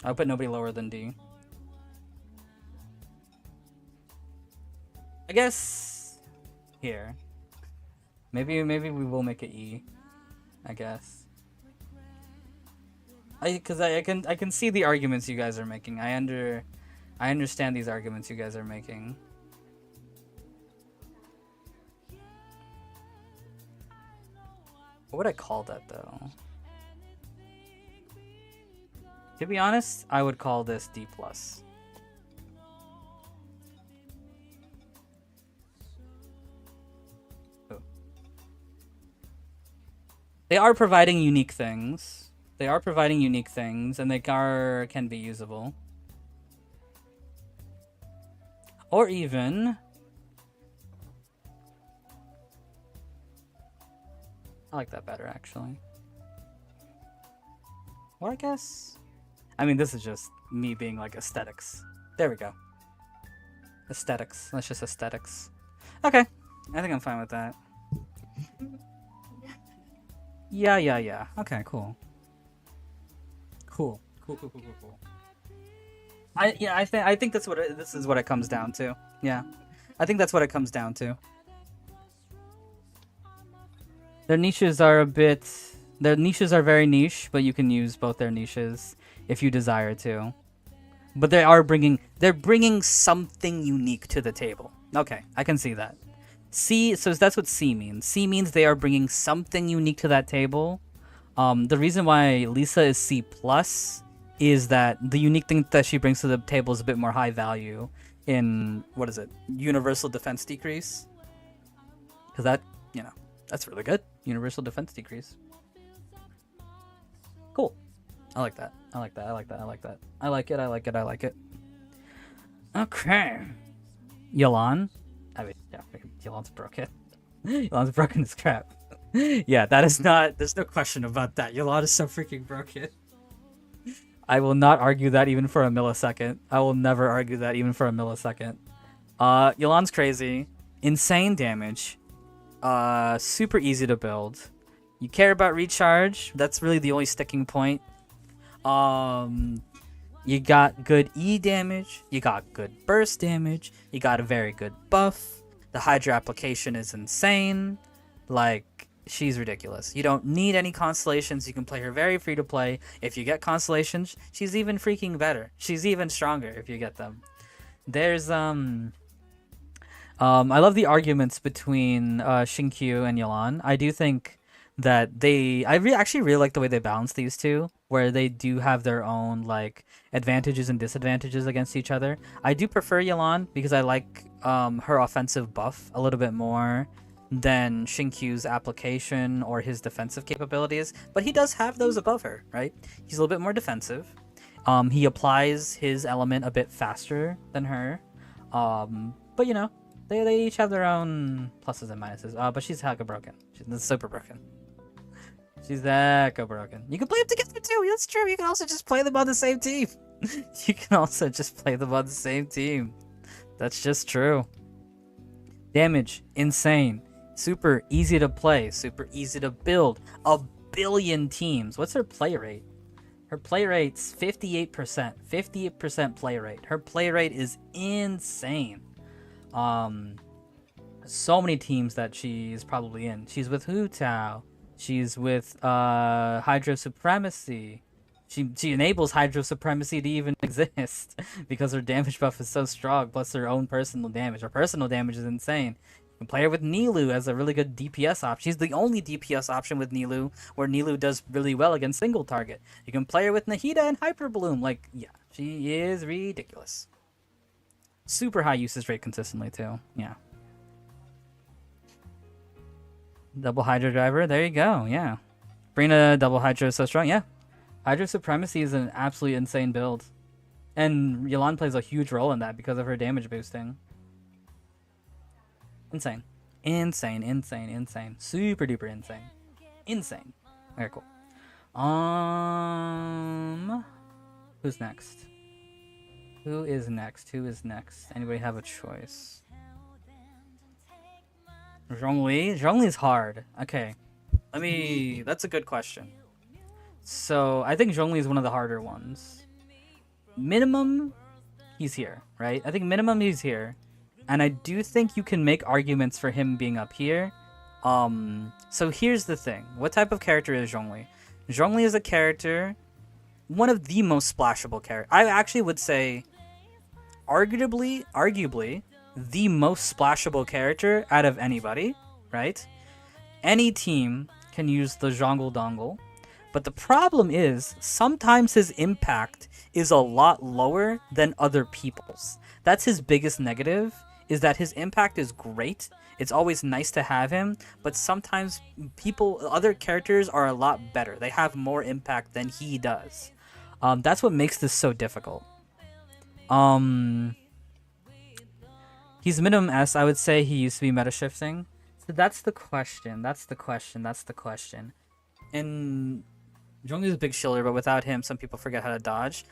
I would put nobody lower than D. I guess here. Maybe we will make it E. I guess. Because I can see the arguments you guys are making. I understand these arguments you guys are making. What would I call that though? To be honest, I would call this D+. Oh. They are providing unique things. They are providing unique things, and they can be usable. Or even... I like that better, actually. Or I guess... I mean, this is just me being like aesthetics. There we go. Aesthetics. That's just aesthetics. Okay. I think I'm fine with that. Yeah. Okay, cool. Cool. I think that's what this is what it comes down to. Yeah. I think that's what it comes down to. Their niches are very niche, but you can use both their niches if you desire to. But they're bringing something unique to the table. Okay, I can see that. C, so that's what C means. C means they are bringing something unique to that table. The reason why Lisa is C+ is that the unique thing that she brings to the table is a bit more high value in, what is it, universal defense decrease? Because that, that's really good. Universal defense decrease. Cool. I like that. I like it. Okay. Yelan. I mean, yeah, Yelan's broken. Yelan's broken as crap. Yeah, that is not... There's no question about that. Yelan is so freaking broken. I will not argue that even for a millisecond. I will never argue that even for a millisecond. Yelan's crazy. Insane damage. Super easy to build. You care about recharge. That's really the only sticking point. You got good E damage. You got good burst damage. You got a very good buff. The Hydra application is insane. Like, she's ridiculous. You don't need any constellations. You can play her very free to play. If you get constellations, she's even freaking better. She's even stronger if you get them. There's, I love the arguments between, Shinkyu and Yelan. I do think that actually really like the way they balance these two, where they do have their own, like, advantages and disadvantages against each other. I do prefer Yelan because I like her offensive buff a little bit more than Shinkyu's application or his defensive capabilities, but he does have those above her, right? He's a little bit more defensive. He applies his element a bit faster than her, but they each have their own pluses and minuses. But she's hecka broken. She's super broken. She's hecka broken. You can play them together too. That's true. You can also just play them on the same team. That's just true. Damage, insane. Super easy to play. Super easy to build. 1 billion teams. What's her play rate? Her play rate's 58%. 58% play rate. Her play rate is insane. So many teams that she's probably in. She's with Hu Tao. She's with Hydro Supremacy. She enables Hydro Supremacy to even exist because her damage buff is so strong, plus her own personal damage. Her personal damage is insane. You can play her with Nilou as a really good DPS option. She's the only DPS option with Nilou, where Nilou does really well against single target. You can play her with Nahida and Hyper Bloom. Like, yeah, she is ridiculous. Super high usage rate consistently too. Yeah. Double Hydra driver. There you go. Yeah. Brina double Hydra is so strong. Yeah. Hydra Supremacy is an absolutely insane build. And Yelan plays a huge role in that because of her damage boosting. Insane. Insane, insane, insane. Super duper insane. Insane. Okay, cool. Who's next? Who is next? Who is next? Anybody have a choice? Zhongli? Zhongli's hard. Okay. That's a good question. So, I think Zhongli is one of the harder ones. Minimum, he's here, right? I think minimum he's here. And I do think you can make arguments for him being up here. So here's the thing. What type of character is Zhongli? Zhongli is a character, one of the most splashable characters. I actually would say, arguably, the most splashable character out of anybody, right? Any team can use the Zhongle Dongle. But the problem is, sometimes his impact is a lot lower than other people's. That's his biggest negative, is that his impact is great. It's always nice to have him, but sometimes other characters are a lot better. They have more impact than he does. That's what makes this so difficult. He's minimum S. I would say he used to be meta shifting. So that's the question. That's the question. And Zhongli's a big shieldar, but without him, some people forget how to dodge.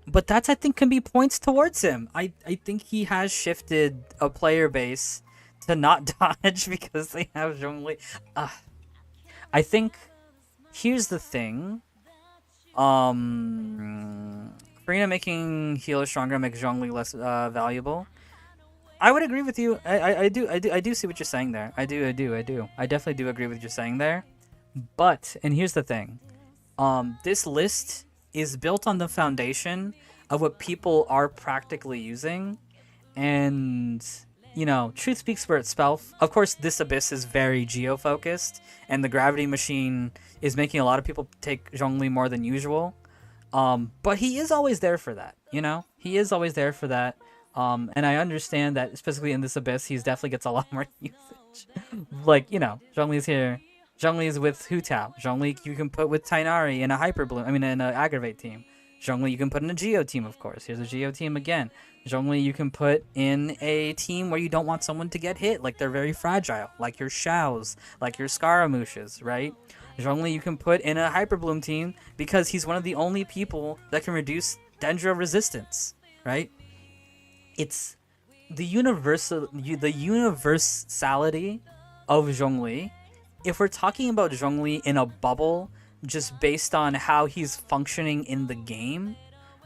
But that's, I think, can be points towards him. I think he has shifted a player base to not dodge because they have Zhongli. I think, here's the thing. Karina making healer stronger makes Zhongli less valuable. I would agree with you. I do see what you're saying there. I do. I definitely do agree with what you're saying there. But, and here's the thing. This list is built on the foundation of what people are practically using. And, you know, truth speaks for itself. Of course, this Abyss is very geo-focused, and the Gravity Machine is making a lot of people take Zhongli more than usual. But he is always there for that, you know? He is always there for that. And I understand that, especially in this Abyss, he definitely gets a lot more usage. Like, you know, Zhongli's here. Zhongli is with Hu Tao. Zhongli you can put with Tainari in a Hyper Bloom. In an Aggravate team. Zhongli you can put in a Geo team, of course. Here's a Geo team again. Zhongli you can put in a team where you don't want someone to get hit. Like they're very fragile. Like your Xiaos. Like your Scaramouches, right? Zhongli you can put in a Hyper Bloom team because he's one of the only people that can reduce Dendro resistance, right? It's the universality of Zhongli. If we're talking about Zhongli in a bubble, just based on how he's functioning in the game,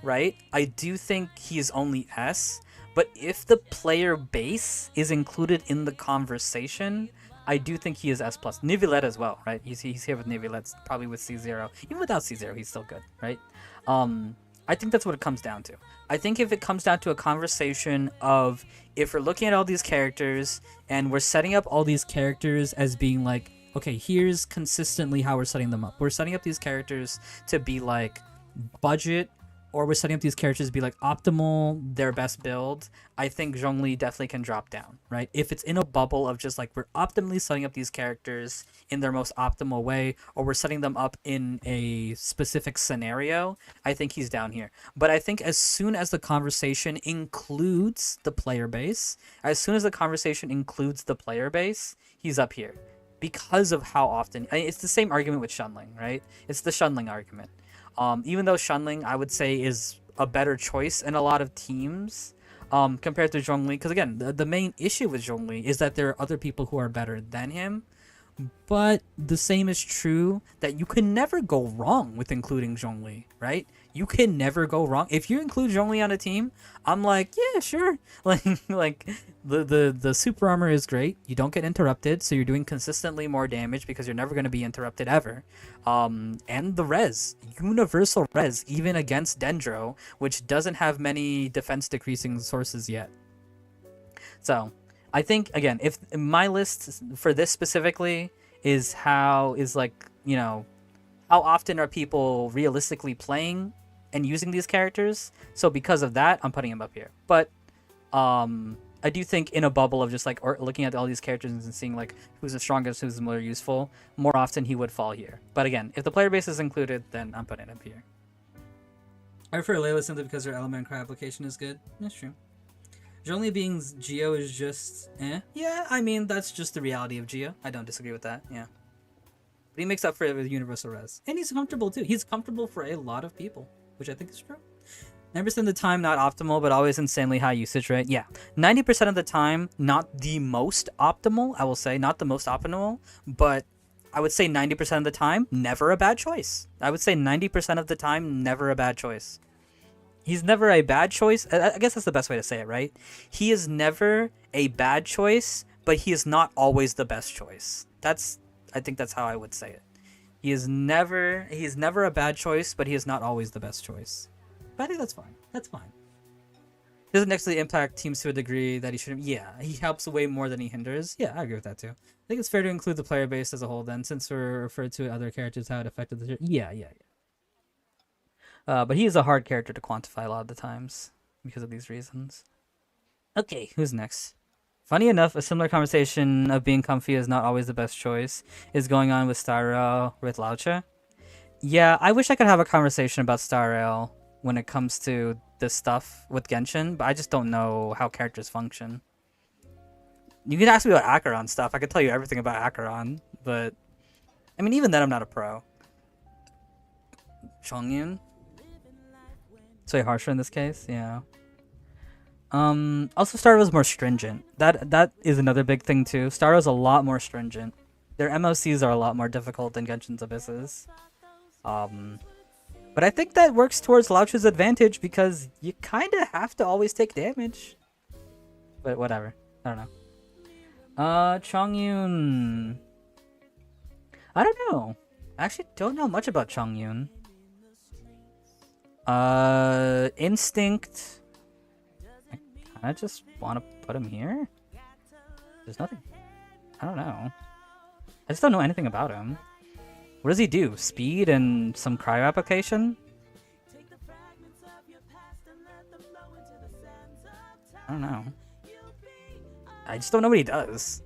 right? I do think he's only S. But if the player base is included in the conversation, I do think he is S+. Nivillette as well, right? He's here with Nivillette, probably with C0. Even without C0, he's still good, right? I think that's what it comes down to. I think if it comes down to a conversation of if we're looking at all these characters and we're setting up all these characters as being like, okay, here's consistently how we're setting them up. We're setting up these characters to be like budget, or we're setting up these characters to be like optimal, their best build. I think Zhongli definitely can drop down, right? If it's in a bubble of just like we're optimally setting up these characters in their most optimal way, or we're setting them up in a specific scenario, I think he's down here. But I think as soon as the conversation includes the player base, he's up here. Because of how often... it's the same argument with Shunling, right? It's the Shunling argument. Even though Shunling, I would say, is a better choice in a lot of teams compared to Zhongli. Because, again, the main issue with Zhongli is that there are other people who are better than him. But the same is true that you can never go wrong with including Zhongli, right? You can never go wrong. If you include Zhongli on a team, I'm like, yeah, sure. Like the super armor is great. You don't get interrupted, so you're doing consistently more damage because you're never going to be interrupted ever. And the res, universal res, even against Dendro, which doesn't have many defense decreasing sources yet. So I think, again, if my list for this specifically is like, you know, how often are people realistically playing and using these characters? So because of that, I'm putting him up here. But I do think in a bubble of just like or looking at all these characters and seeing like who's the strongest, who's the more useful, more often he would fall here. But again, if the player base is included, then I'm putting him up here. I prefer Layla simply because her element and cry application is good. That's true. Only being Geo is just eh. Yeah, I mean that's just the reality of Geo. I don't disagree with that. Yeah, but he makes up for it with universal res, and he's comfortable too. He's comfortable for a lot of people, which I think is true. 90% of the time, not optimal, but always insanely high usage rate. Yeah, 90% of the time, not the most optimal. I will say not the most optimal, but I would say 90% of the time, never a bad choice. I would say 90% of the time, never a bad choice. He's never a bad choice. I guess that's the best way to say it, right? He is never a bad choice, but he is not always the best choice. I think that's how I would say it. He is never a bad choice, but he is not always the best choice. But I think that's fine. That's fine. He doesn't actually impact teams to a degree that he shouldn't. Yeah, he helps way more than he hinders. Yeah, I agree with that too. I think it's fair to include the player base as a whole then, since we're referred to other characters, how it affected the... Yeah. But he is a hard character to quantify a lot of the times because of these reasons. Okay, who's next? Funny enough, a similar conversation of being comfy is not always the best choice is going on with Star Rail with Laucha. Yeah, I wish I could have a conversation about Star Rail when it comes to this stuff with Genshin, but I just don't know how characters function. You can ask me about Acheron stuff. I could tell you everything about Acheron, but I mean, even then, I'm not a pro. Chongyun? So harsher in this case, yeah. Also, Star was more stringent. That is another big thing too. Star was a lot more stringent. Their MOCs are a lot more difficult than Genshin's Abysses. But I think that works towards Laucha's advantage because you kind of have to always take damage. But whatever. I don't know. Chongyun. I don't know. I actually don't know much about Chongyun. Instinct. I kind of just want to put him here. There's nothing. I don't know. I just don't know anything about him. What does he do? Speed and some cryo application? I don't know. I just don't know what he does.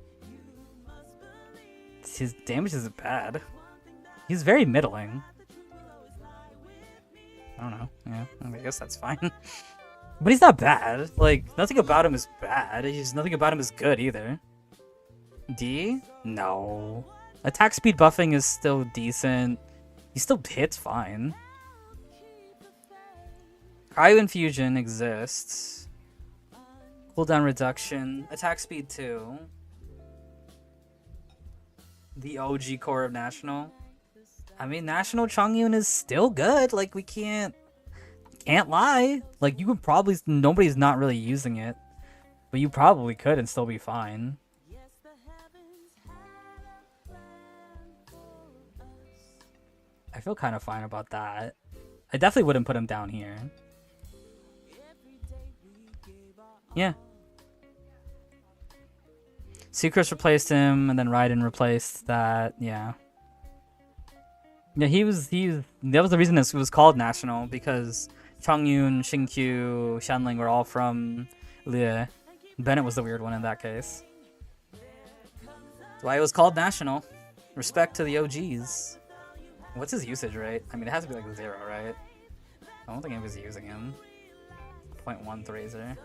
His damage isn't bad. He's very middling. I don't know. Yeah, I guess that's fine. But he's not bad. Like, nothing about him is bad. Nothing about him is good either. D? No. Attack speed buffing is still decent. He still hits fine. Cryo infusion exists. Cooldown reduction. Attack speed 2. The OG core of National. I mean, National Chongyun is still good. Like, we can't lie. Like, you could probably... Nobody's not really using it. But you probably could and still be fine. I feel kind of fine about that. I definitely wouldn't put him down here. Yeah. Secrets replaced him, and then Raiden replaced that. Yeah. Yeah, that was the reason it was called National, because Chongyun, Shinkyu, Shanling were all from Lie. Bennett was the weird one in that case. That's why it was called National. Respect to the OGs. What's his usage rate? I mean, it has to be like 0, right? I don't think anybody's using him. 0.13.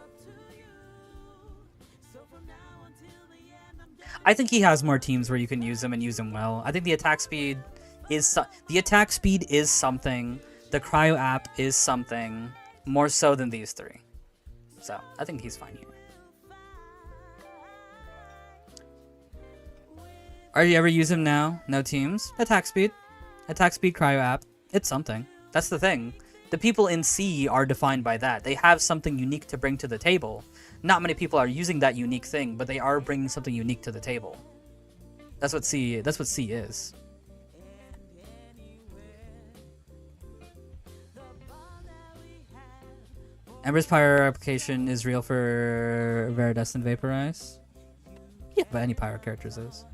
I think he has more teams where you can use him and use him well. I think the attack speed is something. The cryo app is something more so than these three. So I think he's fine here. Are you ever use him now? No teams. Attack speed, cryo app. It's something. That's the thing. The people in C are defined by that. They have something unique to bring to the table. Not many people are using that unique thing, but they are bringing something unique to the table. That's what C is. Ember's Pyro application is real for Veridescent and Vaporize. Yeah, but any Pyro characters is.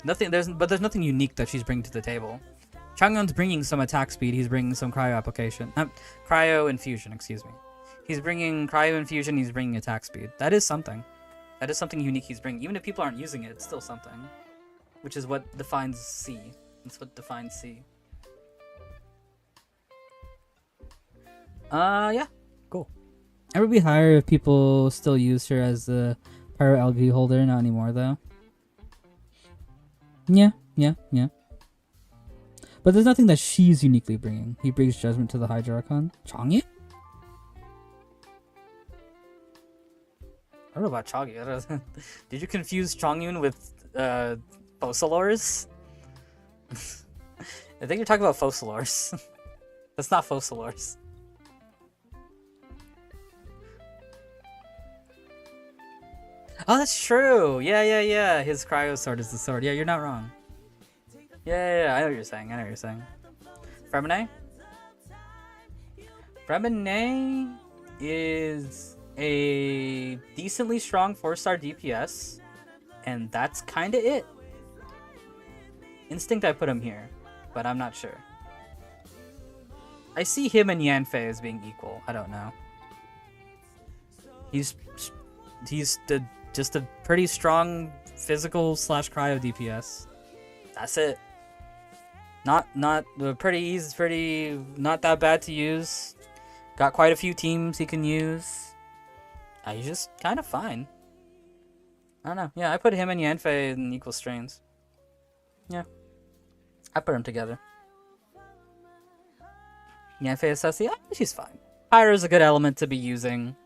Nothing. There's nothing unique that she's bringing to the table. Chongyun's bringing some attack speed. He's bringing some cryo application. Cryo infusion. Excuse me. He's bringing cryo infusion. He's bringing attack speed. That is something. That is something unique he's bringing. Even if people aren't using it, it's still something. which is what defines C. That's what defines C. Yeah, cool. It would be higher if people still use her as the Pyro LG holder. Not anymore, though. Yeah. But there's nothing that she's uniquely bringing. He brings Judgment to the Hydra Archon. Chang'e? I don't know about Chang'e. Did you confuse Chongyun with Focalors? I think you're talking about Focalors. That's not Focalors. Oh, that's true. Yeah. His cryo sword is the sword. Yeah, you're not wrong. Yeah. I know what you're saying. Fremine? Fremine is a decently strong 4-star DPS, and that's kind of it. Instinct, I put him here, but I'm not sure. I see him and Yanfei as being equal. I don't know. He's just a pretty strong physical / cryo DPS. That's it. Not pretty easy, pretty not that bad to use. Got quite a few teams he can use. He's just kind of fine. I don't know. Yeah, I put him and Yanfei in equal strains. Yeah. I put them together. Yanfei is sassy. She's fine. Pyro's a good element to be using.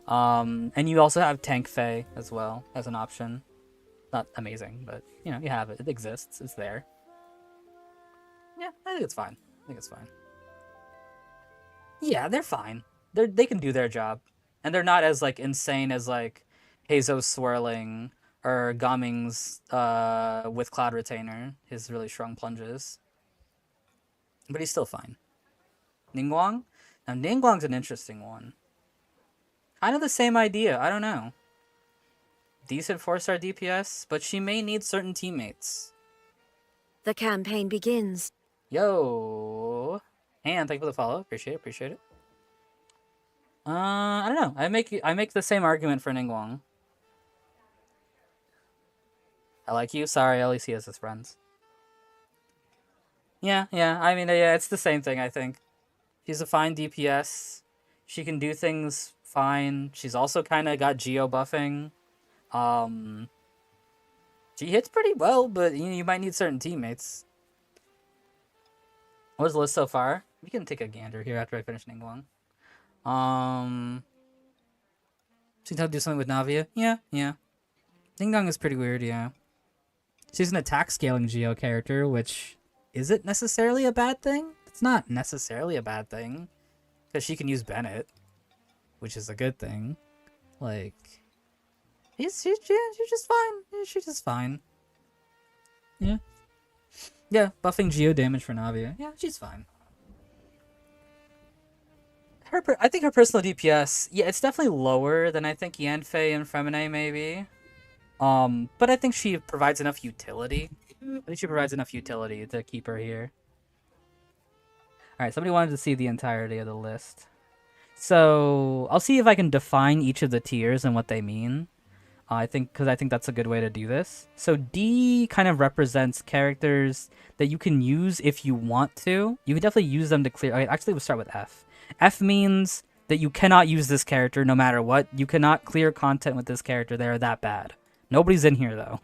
And you also have Tank Fei as well as an option. Not amazing, but you know, you have it. It exists. It's there. Yeah, I think it's fine. Yeah, they're fine. They can do their job. And they're not as like insane as like Hazo's Swirling or Gaming's with Cloud Retainer, his really strong plunges. But he's still fine. Ningguang? Now Ningguang's an interesting one. Kind of the same idea, I don't know. Decent 4-star DPS, but she may need certain teammates. The campaign begins. Yo! And thank you for the follow. Appreciate it. I don't know. I make the same argument for Ningguang. I like you. Sorry, at least he has his friends. Yeah. I mean, yeah, it's the same thing, I think. She's a fine DPS. She can do things fine. She's also kind of got geo buffing. She hits pretty well, but you might need certain teammates. What's the list so far? We can take a gander here after I finish Ningguang. She's how to do something with Navia. Yeah. Ningguang is pretty weird, yeah. She's an attack scaling geo character, which isn't necessarily a bad thing. It's not necessarily a bad thing, because she can use Bennett, which is a good thing. Like, she's just fine. She's just fine. Yeah. Yeah, buffing geo damage for Navia. Yeah, she's fine. I think her personal DPS, yeah, it's definitely lower than I think Yanfei and Femine maybe. But I think she provides enough utility. To keep her here. Alright, somebody wanted to see the entirety of the list. So, I'll see if I can define each of the tiers and what they mean. Because I think that's a good way to do this. So D kind of represents characters that you can use if you want to. You can definitely use them to clear... Okay, actually, we'll start with F. F means that you cannot use this character no matter what. You cannot clear content with this character. They are that bad. Nobody's in here, though.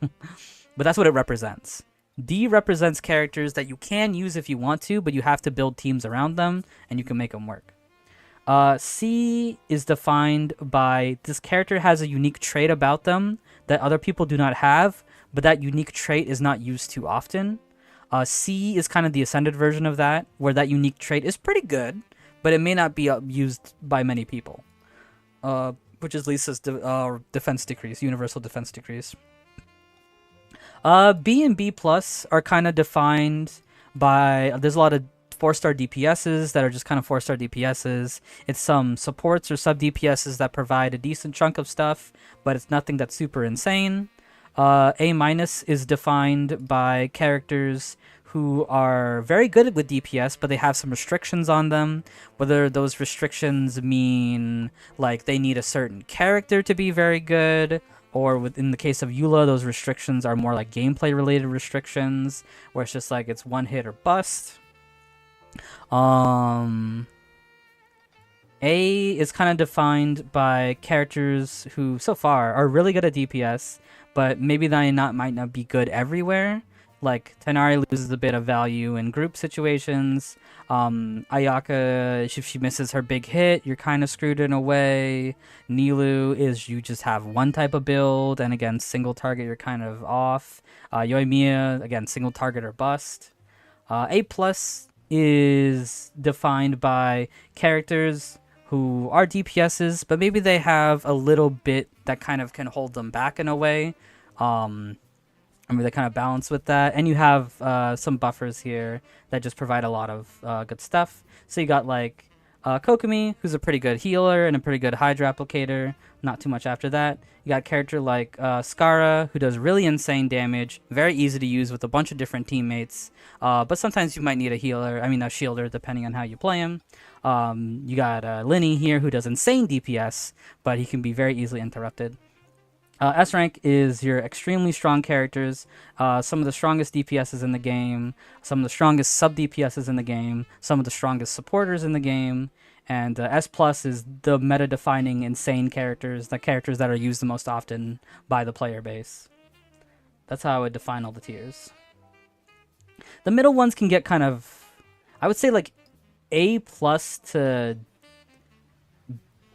But that's what it represents. D represents characters that you can use if you want to, but you have to build teams around them, and you can make them work. C is defined by this character has a unique trait about them that other people do not have, but that unique trait is not used too often. C is kind of the ascended version of that, where that unique trait is pretty good, but it may not be used by many people. Which is Lisa's defense decrease, universal defense decrease. B and B plus are kind of defined by, there's a lot of 4-star DPSs that are just kind of 4-star DPSs. It's some supports or sub DPSs that provide a decent chunk of stuff, but it's nothing that's super insane. A minus is defined by characters who are very good with DPS, but they have some restrictions on them. Whether those restrictions mean like they need a certain character to be very good, Or in the case of Eula, those restrictions are more like gameplay related restrictions, where it's just like it's one hit or bust. A is kind of defined by characters who, so far, are really good at DPS, but maybe they might not be good everywhere. Like, Tenari loses a bit of value in group situations. Ayaka, if she misses her big hit, you're kind of screwed in a way. Nilu is you just have one type of build, and again, single target, you're kind of off. Yoimiya, again, single target or bust. A plus is defined by characters who are DPSs, but maybe they have a little bit that kind of can hold them back in a way. I mean, they kind of balance with that. And you have some buffers here that just provide a lot of good stuff. So you got like Kokomi, who's a pretty good healer and a pretty good Hydra applicator. Not too much after that. You got a character like Skara, who does really insane damage. Very easy to use with a bunch of different teammates. But sometimes you might need a shielder, depending on how you play him. You got Linny here, who does insane DPS, but he can be very easily interrupted. S rank is your extremely strong characters, some of the strongest DPSs in the game, some of the strongest sub DPSs in the game, some of the strongest supporters in the game, and S plus is the meta defining insane characters, the characters that are used the most often by the player base. That's how I would define all the tiers. The middle ones can get kind of, I would say like A plus to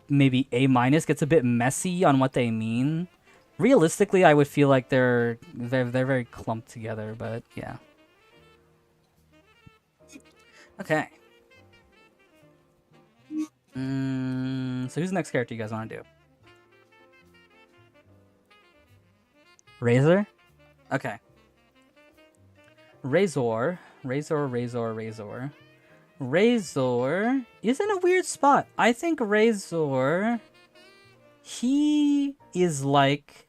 maybe A minus gets a bit messy on what they mean. Realistically, I would feel like they're very clumped together, but yeah. Okay. So who's the next character you guys want to do? Razor? Okay. Razor is in a weird spot. I think Razor, he is like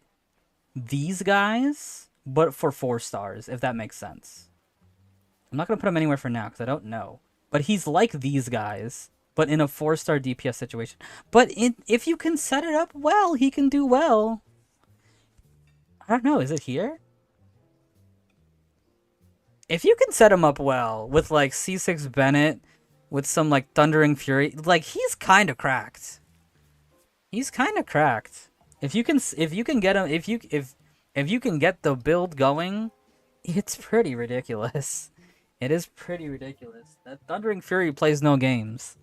these guys, but for 4 stars, if that makes sense. I'm not going to put him anywhere for now, because I don't know. But he's like these guys, but in a 4-star DPS situation. But if you can set it up well, he can do well. I don't know, is it here? If you can set him up well, with like C6 Bennett, with some like Thundering Fury, like he's kind of cracked. He's kind of cracked. If you can get him, if you can get the build going, it's pretty ridiculous. It is pretty ridiculous. That Thundering Fury plays no games.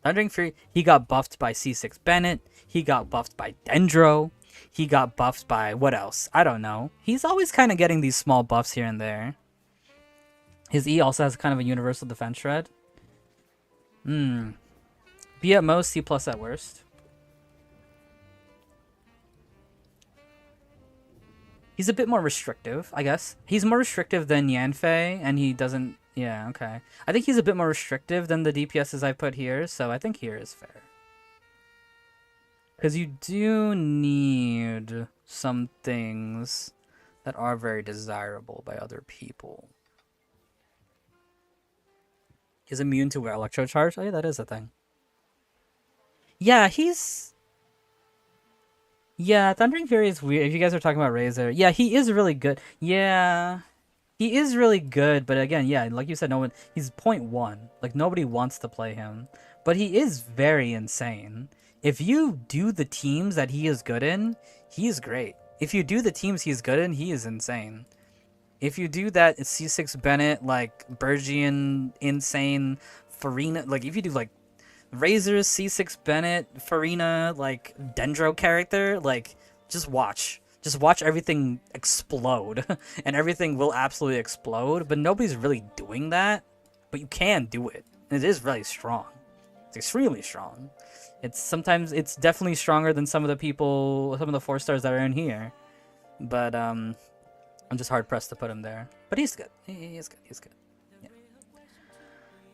Thundering Fury, he got buffed by C6 Bennett. He got buffed by Dendro. He got buffed by what else? I don't know. He's always kind of getting these small buffs here and there. His E also has kind of a universal defense shred. B at most, C plus at worst. He's a bit more restrictive, I guess. He's more restrictive than Yanfei, and he doesn't... Yeah, okay. I think he's a bit more restrictive than the DPSs I put here, so I think here is fair. Because you do need some things that are very desirable by other people. He's immune to electro charge? Oh yeah, that is a thing. Yeah, he's... Yeah, Thundering Fury is weird. If you guys are talking about Razor, yeah, he is really good. Yeah, he is really good. But again, yeah, like you said, no one. He's 0.1. Like nobody wants to play him, but he is very insane. If you do the teams that he is good in, he is great. If you do the teams he's good in, he is insane. If you do that C6 Bennett, like Bergian, insane Farina, like if you do like Razor, C6 Bennett, Farina, like Dendro character, like just watch everything explode and everything will absolutely explode, but nobody's really doing that, but you can do it. And it is really strong. It's extremely strong. It's definitely stronger than some of the 4 stars that are in here, but I'm just hard pressed to put him there, but he's good. He's good. Yeah.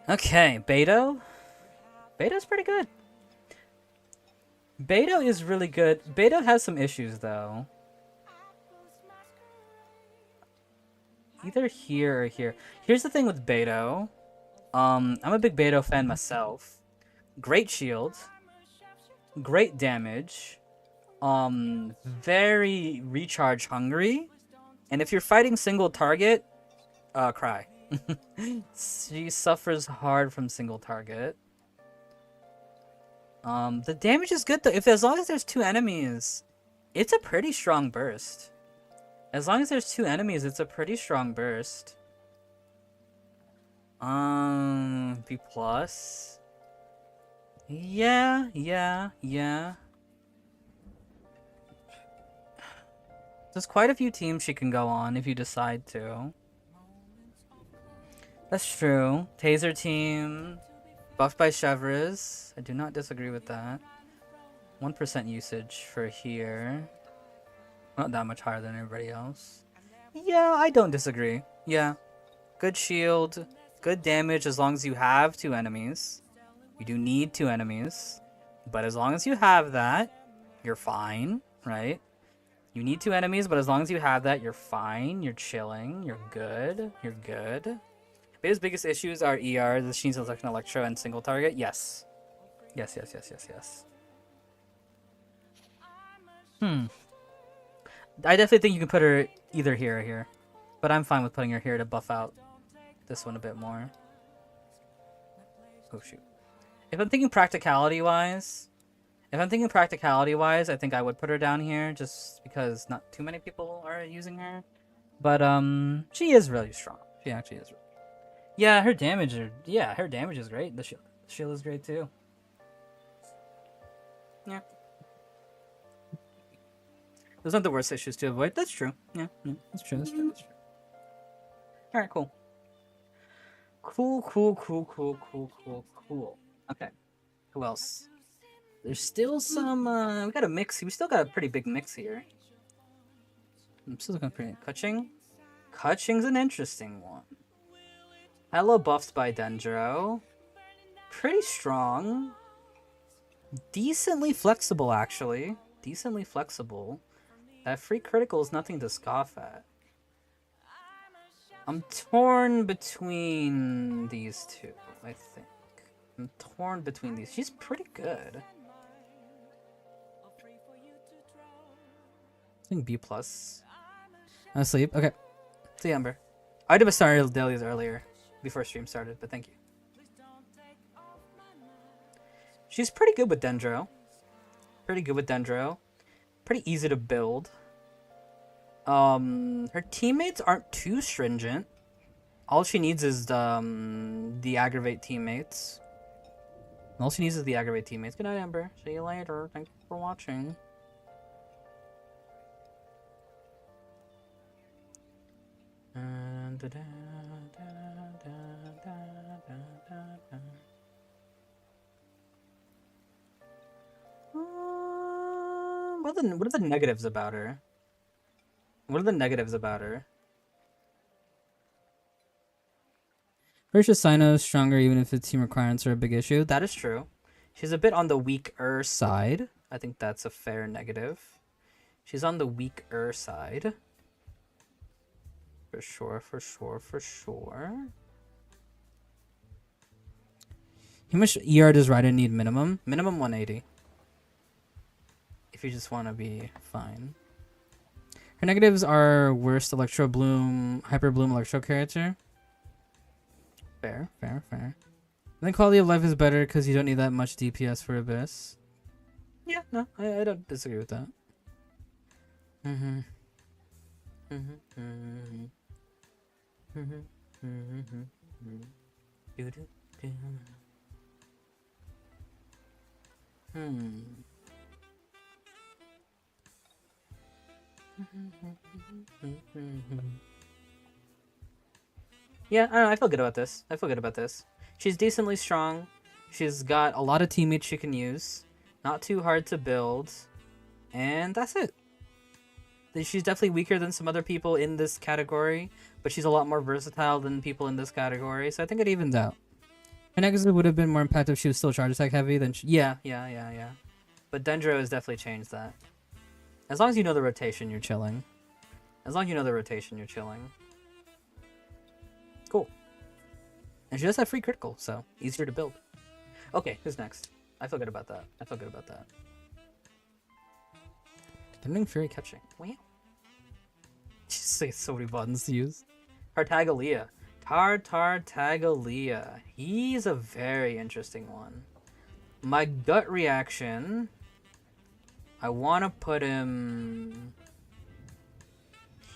Okay, Beto. Beto's pretty good. Beto is really good. Beto has some issues, though. Either here or here. Here's the thing with Beto. I'm a big Beto fan myself. Great shield. Great damage. very recharge hungry, and if you're fighting single target, cry. She suffers hard from single target. The damage is good though. As long as there's 2 enemies, it's a pretty strong burst. As long as there's 2 enemies, it's a pretty strong burst. B plus. Yeah. There's quite a few teams she can go on if you decide to. That's true. Taser team, buffed by Chevres. I do not disagree with that. 1% usage for here. Not that much higher than everybody else. Yeah, I don't disagree. Yeah. Good shield, good damage as long as you have 2 enemies. You do need 2 enemies. But as long as you have that, you're fine, right? You need 2 enemies, but as long as you have that, you're fine. You're chilling. You're good. You're good. His biggest issues are ER, the Sheen Selection Electro, and single target. Yes. Yes. I definitely think you can put her either here or here. But I'm fine with putting her here to buff out this one a bit more. Oh, shoot. If I'm thinking practicality-wise, I think I would put her down here just because not too many people are using her. But, she is really strong. She actually is. Yeah, her damage is great. The shield is great too. Yeah. Those aren't the worst issues to avoid. That's true. Yeah, that's true. Alright, cool. Cool. Okay. Who else? There's still some, we got a mix. We still got a pretty big mix here. I'm still looking pretty. Kutching's an interesting one. Hello buffed by Dendro. Pretty strong. Decently flexible, actually. Decently flexible. That free critical is nothing to scoff at. I'm torn between these two, I think. She's pretty good. I think B+. I'm asleep? Okay. See you, Ember. I did a Star dailies earlier, before stream started, but thank you. She's pretty good with Dendro. Pretty easy to build. Her teammates aren't too stringent. All she needs is the aggravate teammates. Good night, Ember. See you later. Thank you for watching. What are the negatives about her? First, Sino is stronger even if the team requirements are a big issue. That is true. She's a bit on the weaker side. I think that's a fair negative. She's on the weaker side. For sure. How much ER does Raiden need minimum? Minimum 180. If you just want to be fine. Her negatives are worst Electro Bloom, Hyper Bloom Electro character. Fair. And then quality of life is better because you don't need that much DPS for Abyss. Yeah, no, I don't disagree with that. Yeah, I don't know, I feel good about this. She's decently strong. She's got a lot of teammates she can use. Not too hard to build. And that's it. She's definitely weaker than some other people in this category, but she's a lot more versatile than people in this category, so I think it evens out. Her negative would have been more impact if she was still charge attack heavy than yeah. But Dendro has definitely changed that. As long as you know the rotation, you're chilling. Cool. And she does have free critical, so easier to build. Okay, who's next? I feel good about that. Thundering Fury catching. Wow. Just say so many buttons to use. Tartaglia. Tartaglia. He's a very interesting one. My gut reaction, I want to put him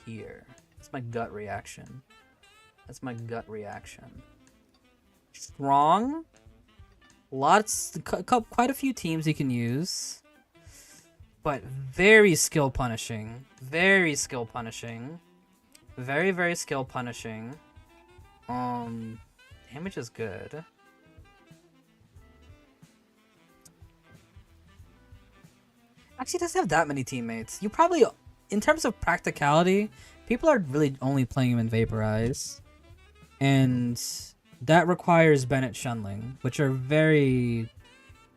here. That's my gut reaction. That's my gut reaction. Strong. Quite a few teams he can use. But very skill punishing. Very skill punishing. Very, very skill punishing. Damage is good. Actually, he doesn't have that many teammates. You probably, in terms of practicality, people are really only playing him in Vaporize. And that requires Bennett Shunling, which are very,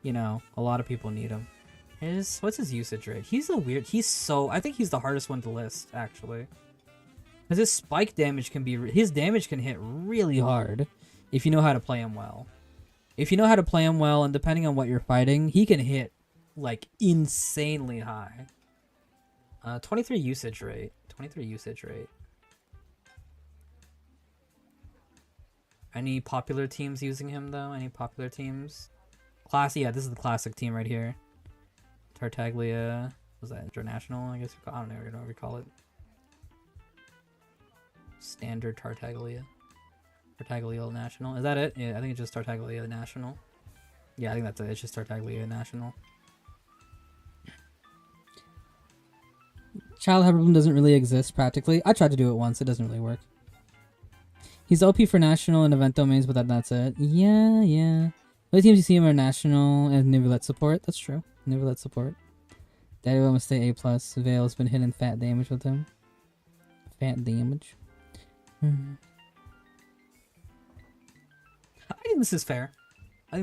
you know, a lot of people need him. What's his usage rate? I think he's the hardest one to list, actually. Because his spike damage his damage can hit really hard if you know how to play him well. If you know how to play him well, and depending on what you're fighting, he can hit, like, insanely high. 23 usage rate. 23 usage rate. Any popular teams using him, though? Any popular teams? Yeah, this is the classic team right here. Tartaglia. Was that international? I guess I don't know what we call it. Standard Tartaglia. Tartaglia National. Is that it? Yeah, I think it's just Tartaglia National. Yeah, I think that's it. It's just Tartaglia National. Child Hyperbloom doesn't really exist practically. I tried to do it once. It doesn't really work. He's OP for national and event domains, but that's it. Yeah. The only teams you see him are national and Nivulet support. That's true. Nivulet support. Daddy will stay A+. Veil's been hitting fat damage with him. Fat damage. I think this is fair. I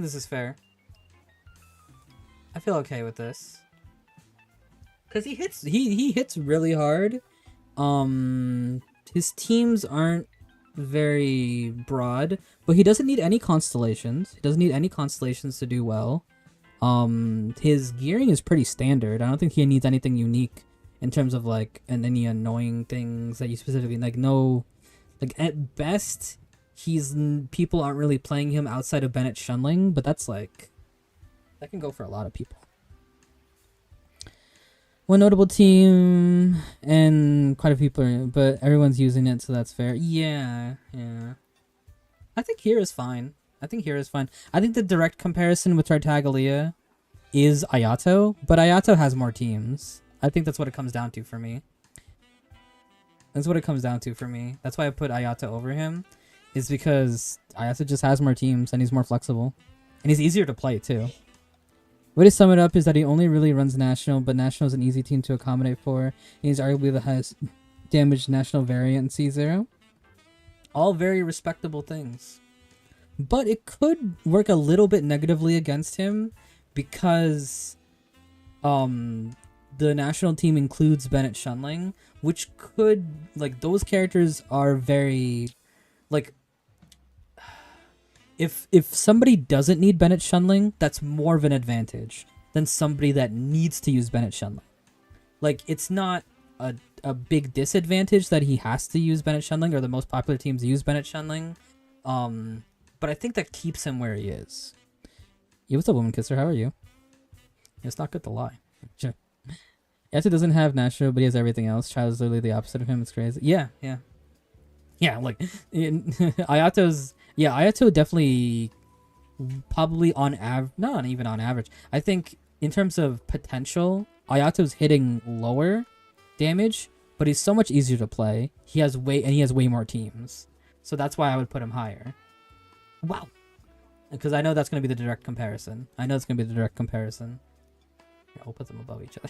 feel okay with this. Cause he hits really hard. His teams aren't very broad, but he doesn't need any constellations. He doesn't need any constellations to do well. His gearing is pretty standard. I don't think he needs anything unique in terms of like any annoying things that you specifically like. No, like at best, people aren't really playing him outside of Bennett Shunling, but that's like that can go for a lot of people. One notable team and quite a few people, but everyone's using it, so that's fair. Yeah. I think here is fine. I think the direct comparison with Tartaglia is Ayato, but Ayato has more teams. I think that's what it comes down to for me. That's why I put Ayato over him, is because Ayato just has more teams and he's more flexible. And he's easier to play too. Way to sum it up is that he only really runs National, but National is an easy team to accommodate for. He's arguably the highest damage National variant in C0. All very respectable things. But it could work a little bit negatively against him because the National team includes Bennett Shunling, which could, like, those characters are very, like, if somebody doesn't need Bennett Shunling, that's more of an advantage than somebody that needs to use Bennett Shunling. Like, it's not a big disadvantage that he has to use Bennett Shunling, or the most popular teams use Bennett Shunling. But I think that keeps him where he is. Yeah, what's up, Woman Kisser? How are you? It's not good to lie. Sure. Yato doesn't have National, but he has everything else. Child is literally the opposite of him. It's crazy. Yeah, like, Ayato definitely probably on average, not even on average. I think in terms of potential, Ayato's hitting lower damage, but he's so much easier to play. He has way more teams. So that's why I would put him higher. Wow. Because I know that's going to be the direct comparison. Yeah, we'll put them above each other.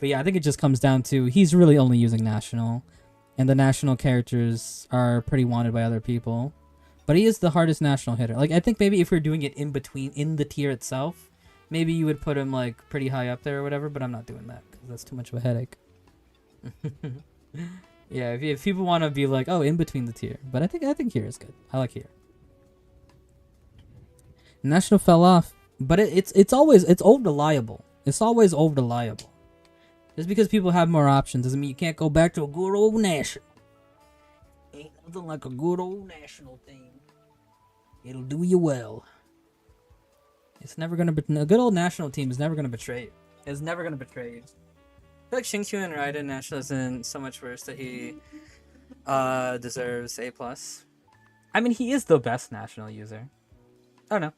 But yeah, I think it just comes down to he's really only using National. And the National characters are pretty wanted by other people. But he is the hardest National hitter. Like, I think maybe if we're doing it in between, in the tier itself, maybe you would put him, like, pretty high up there or whatever, but I'm not doing that, because that's too much of a headache. Yeah, if people want to be like, oh, in between the tier. But I think here is good. I like here. National fell off. But it's always old reliable. It's always old reliable. Just because people have more options doesn't mean you can't go back to a good old national. Ain't nothing like a good old national team. It'll do you well. It's never gonna a good old national team is never gonna betray you. It's never gonna betray you. I feel like Shinkyu and Raiden national isn't so much worse that he deserves A+. I mean, he is the best national user. I don't know.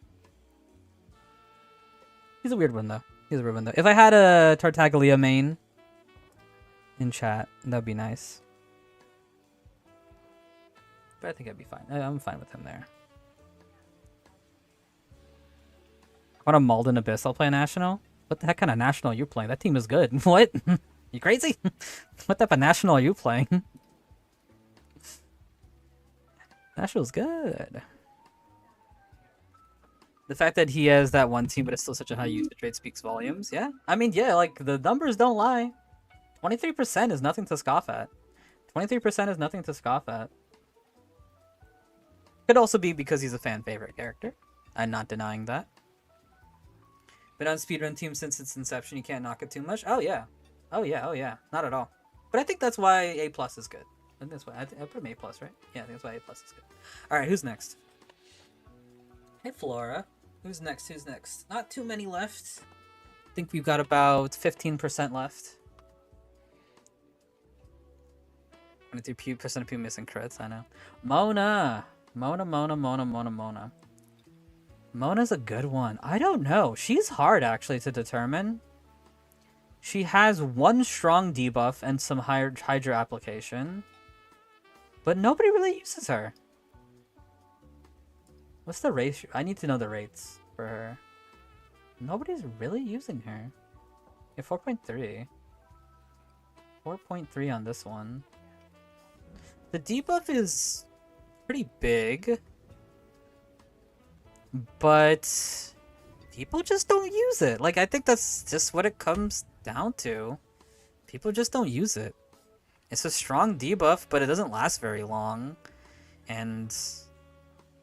He's a weird one though. If I had a Tartaglia main in chat, that'd be nice. But I think I'd be fine. I'm fine with him there. I want a Malden Abyss. I'll play national. What the heck kind of national are you playing? That team is good. What? You crazy? What type of national are you playing? National's good. The fact that he has that one team, but it's still such a high usage rate speaks volumes. Yeah, I mean, yeah, like the numbers don't lie. 23% is nothing to scoff at. 23% is nothing to scoff at. Could also be because he's a fan favorite character. I'm not denying that. Been on speedrun team since its inception. You can't knock it too much. Oh yeah, oh yeah, oh yeah. Not at all. But I think that's why A+ is good. I think that's why I put him A+, right? Yeah, I think that's why A+ is good. All right, who's next? Hey Flora. Who's next? Who's next? Not too many left. I think we've got about 15% left. 23% of people missing crits, I know. Mona! Mona. Mona's a good one. I don't know. She's hard, actually, to determine. She has one strong debuff and some Hydra application. But nobody really uses her. What's the ratio? I need to know the rates for her. Nobody's really using her. Yeah, 4.3. 4.3 on this one. The debuff is pretty big. But people just don't use it. Like, I think that's just what it comes down to. People just don't use it. It's a strong debuff, but it doesn't last very long. And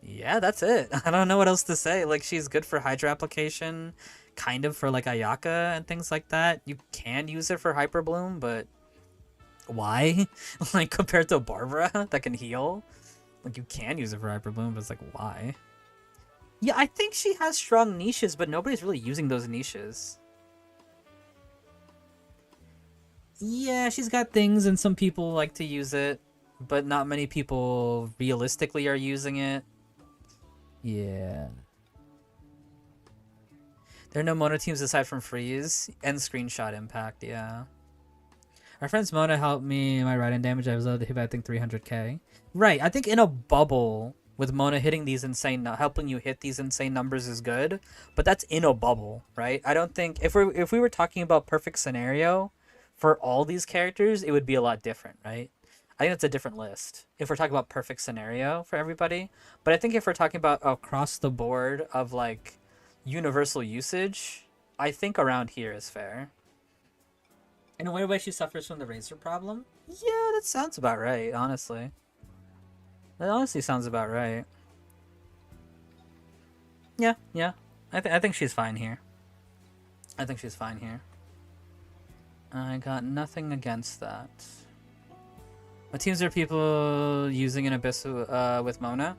yeah, that's it. I don't know what else to say. Like, she's good for Hydra application, kind of for like Ayaka and things like that. You can use it for Hyper Bloom, but why? Like, compared to Barbara that can heal, like, you can use it for Hyper Bloom, but it's like, why? Yeah, I think she has strong niches, but nobody's really using those niches. Yeah, she's got things and some people like to use it, but not many people realistically are using it. Yeah. There are no Mona teams aside from Freeze and Screenshot Impact, yeah. Our friend's Mona helped me in my Raiden damage. I was able to hit, I think, 300k. Right, I think in a bubble with Mona hitting these insane, helping you hit these insane numbers is good, but that's in a bubble, right? I don't think, if we were talking about perfect scenario for all these characters, it would be a lot different, right? I think that's a different list if we're talking about perfect scenario for everybody. But I think if we're talking about across the board of like universal usage, I think around here is fair. In a weird way, she suffers from the razor problem. Yeah, that sounds about right, honestly. That honestly sounds about right. Yeah. I think she's fine here. I got nothing against that. What teams are people using in Abyss with Mona?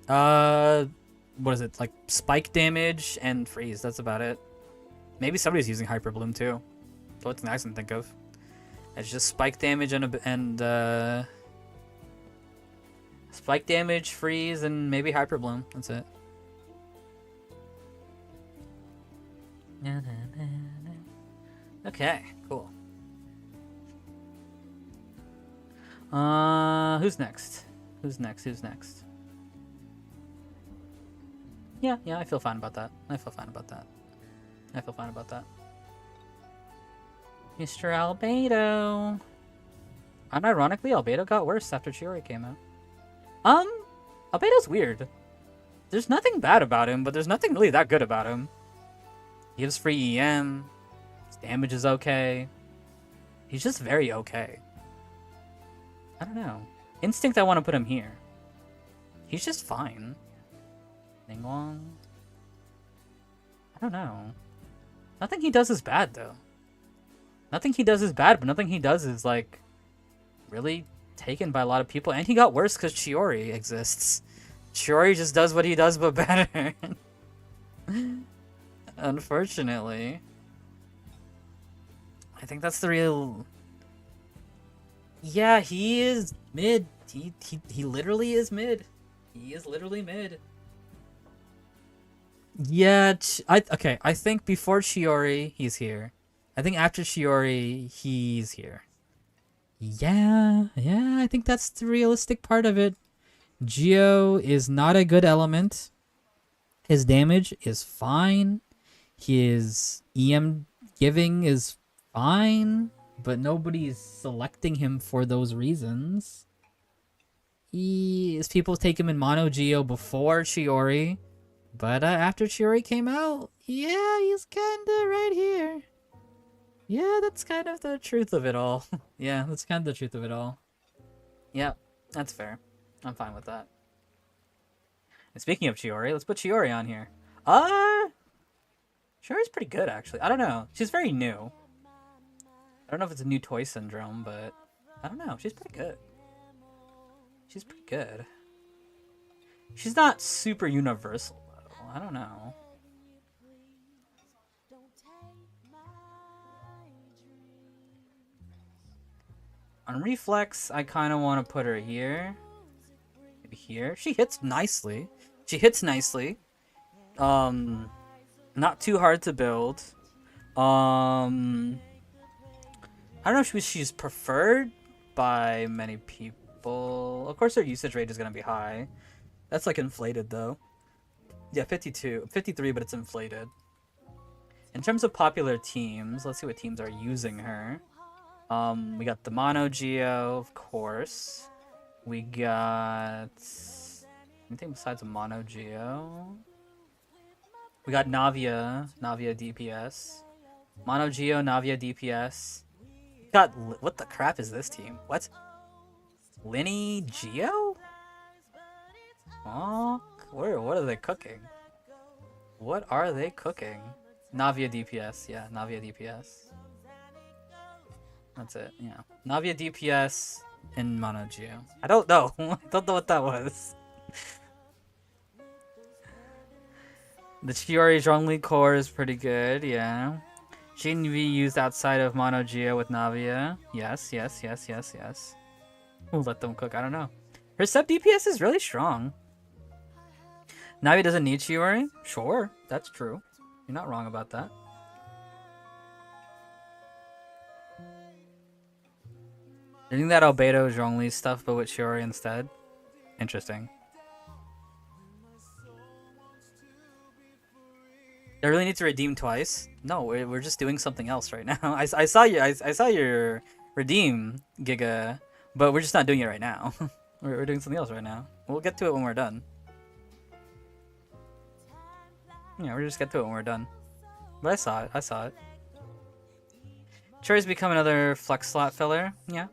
What is it? Like spike damage and freeze. That's about it. Maybe somebody's using Hyper Bloom too. So it's nice to think of. It's just spike damage and spike damage, freeze, and maybe Hyper Bloom. That's it. Okay, cool. Who's next? Yeah, I feel fine about that. Mr. Albedo. Unironically, Albedo got worse after Chiori came out. Albedo's weird. There's nothing bad about him, but there's nothing really that good about him. He gives free EM. His damage is okay. He's just very okay. I don't know. Instinct, I want to put him here. He's just fine. Ningguang. I don't know. Nothing he does is bad, though. Nothing he does is bad, but nothing he does is like really taken by a lot of people. And he got worse because Chiori exists. Chiori just does what he does, but better. Unfortunately. I think that's the real... Yeah, he is mid. He literally is mid. He is literally mid. Yeah, okay, I think before Chiori, he's here. I think after Chiori, he's here. Yeah, I think that's the realistic part of it. Geo is not a good element. His damage is fine. His EM giving is fine, but nobody's selecting him for those reasons. People take him in mono Geo before Chiori, but after Chiori came out, yeah, he's kinda right here. Yeah, that's kind of the truth of it all. Yeah, that's kind of the truth of it all. Yeah, that's fair. I'm fine with that. And speaking of Chiori, let's put Chiori on here. Chiori's pretty good, actually. I don't know. She's very new. I don't know if it's a new toy syndrome, but I don't know. She's pretty good. She's pretty good. She's not super universal, though. I don't know. On Reflex, I kind of want to put her here. Maybe here. She hits nicely. Not too hard to build. I don't know if she's preferred by many people. Of course, her usage rate is going to be high. That's like inflated, though. Yeah, 53, but it's inflated. In terms of popular teams, let's see what teams are using her. We got the Mono Geo, of course. We got anything besides a Mono Geo. We got Navia DPS. Mono Geo, Navia DPS. Got what the crap is this team? What? Linny Geo? Oh, what are they cooking? What are they cooking? Navia DPS, yeah, Navia DPS. That's it, yeah. Navia DPS in Mono Geo. I don't know. I don't know what that was. The Chiori Zhongli core is pretty good, yeah. She can be used outside of Mono Geo with Navia. Yes. We'll let them cook, I don't know. Her sub DPS is really strong. Navia doesn't need Chiori? Sure, that's true. You're not wrong about that. Doing that Albedo Zhongli stuff, but with Chiori instead. Interesting. I really need to redeem twice. No, we're just doing something else right now. I saw your redeem, Giga, but we're just not doing it right now. we're doing something else right now. We'll get to it when we're done. Yeah, we'll just get to it when we're done. But I saw it. Chiori's become another flex slot filler. Yeah.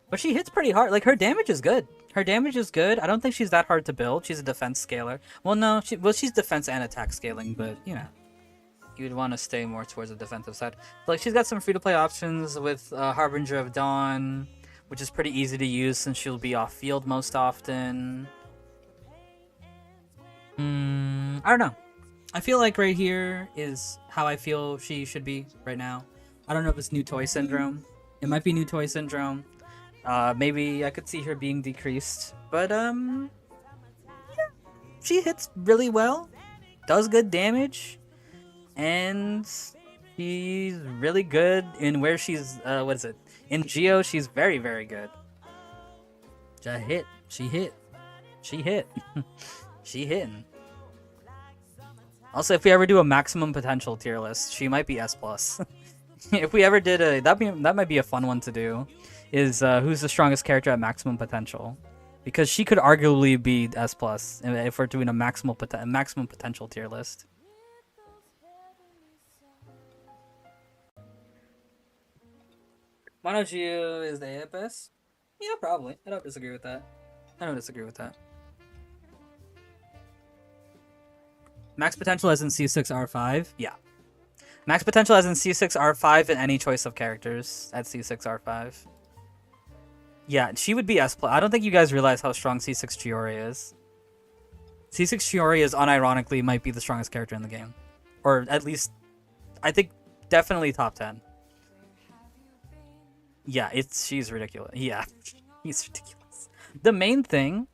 But she hits pretty hard. Like, her damage is good. I don't think she's that hard to build. She's a defense scaler. Well, no, she's defense and attack scaling, but, you know. You'd want to stay more towards the defensive side. But, like, she's got some free-to-play options with Harbinger of Dawn, which is pretty easy to use since she'll be off-field most often. I don't know. I feel like right here is how I feel she should be right now. I don't know if it's new toy syndrome. It might be new toy syndrome. Maybe I could see her being decreased. But, yeah. She hits really well. Does good damage. And she's really good in where she's, what is it? In Geo, she's very, very good. She hit. She hitting. Also, if we ever do a maximum potential tier list, she might be S+. If we ever did that might be a fun one to do, is who's the strongest character at maximum potential? Because she could arguably be S+, if we're doing a maximum potential tier list. Mono Geo is the AFS? Yeah, probably. I don't disagree with that. Max potential as in C6R5? Yeah. Max potential as in C6 R5 and any choice of characters at C6 R5. Yeah, she would be S+. I don't think you guys realize how strong C6 Chiori is. C6 Chiori is unironically might be the strongest character in the game. Or at least, I think, definitely top 10. Yeah, she's ridiculous. Yeah, he's ridiculous. The main thing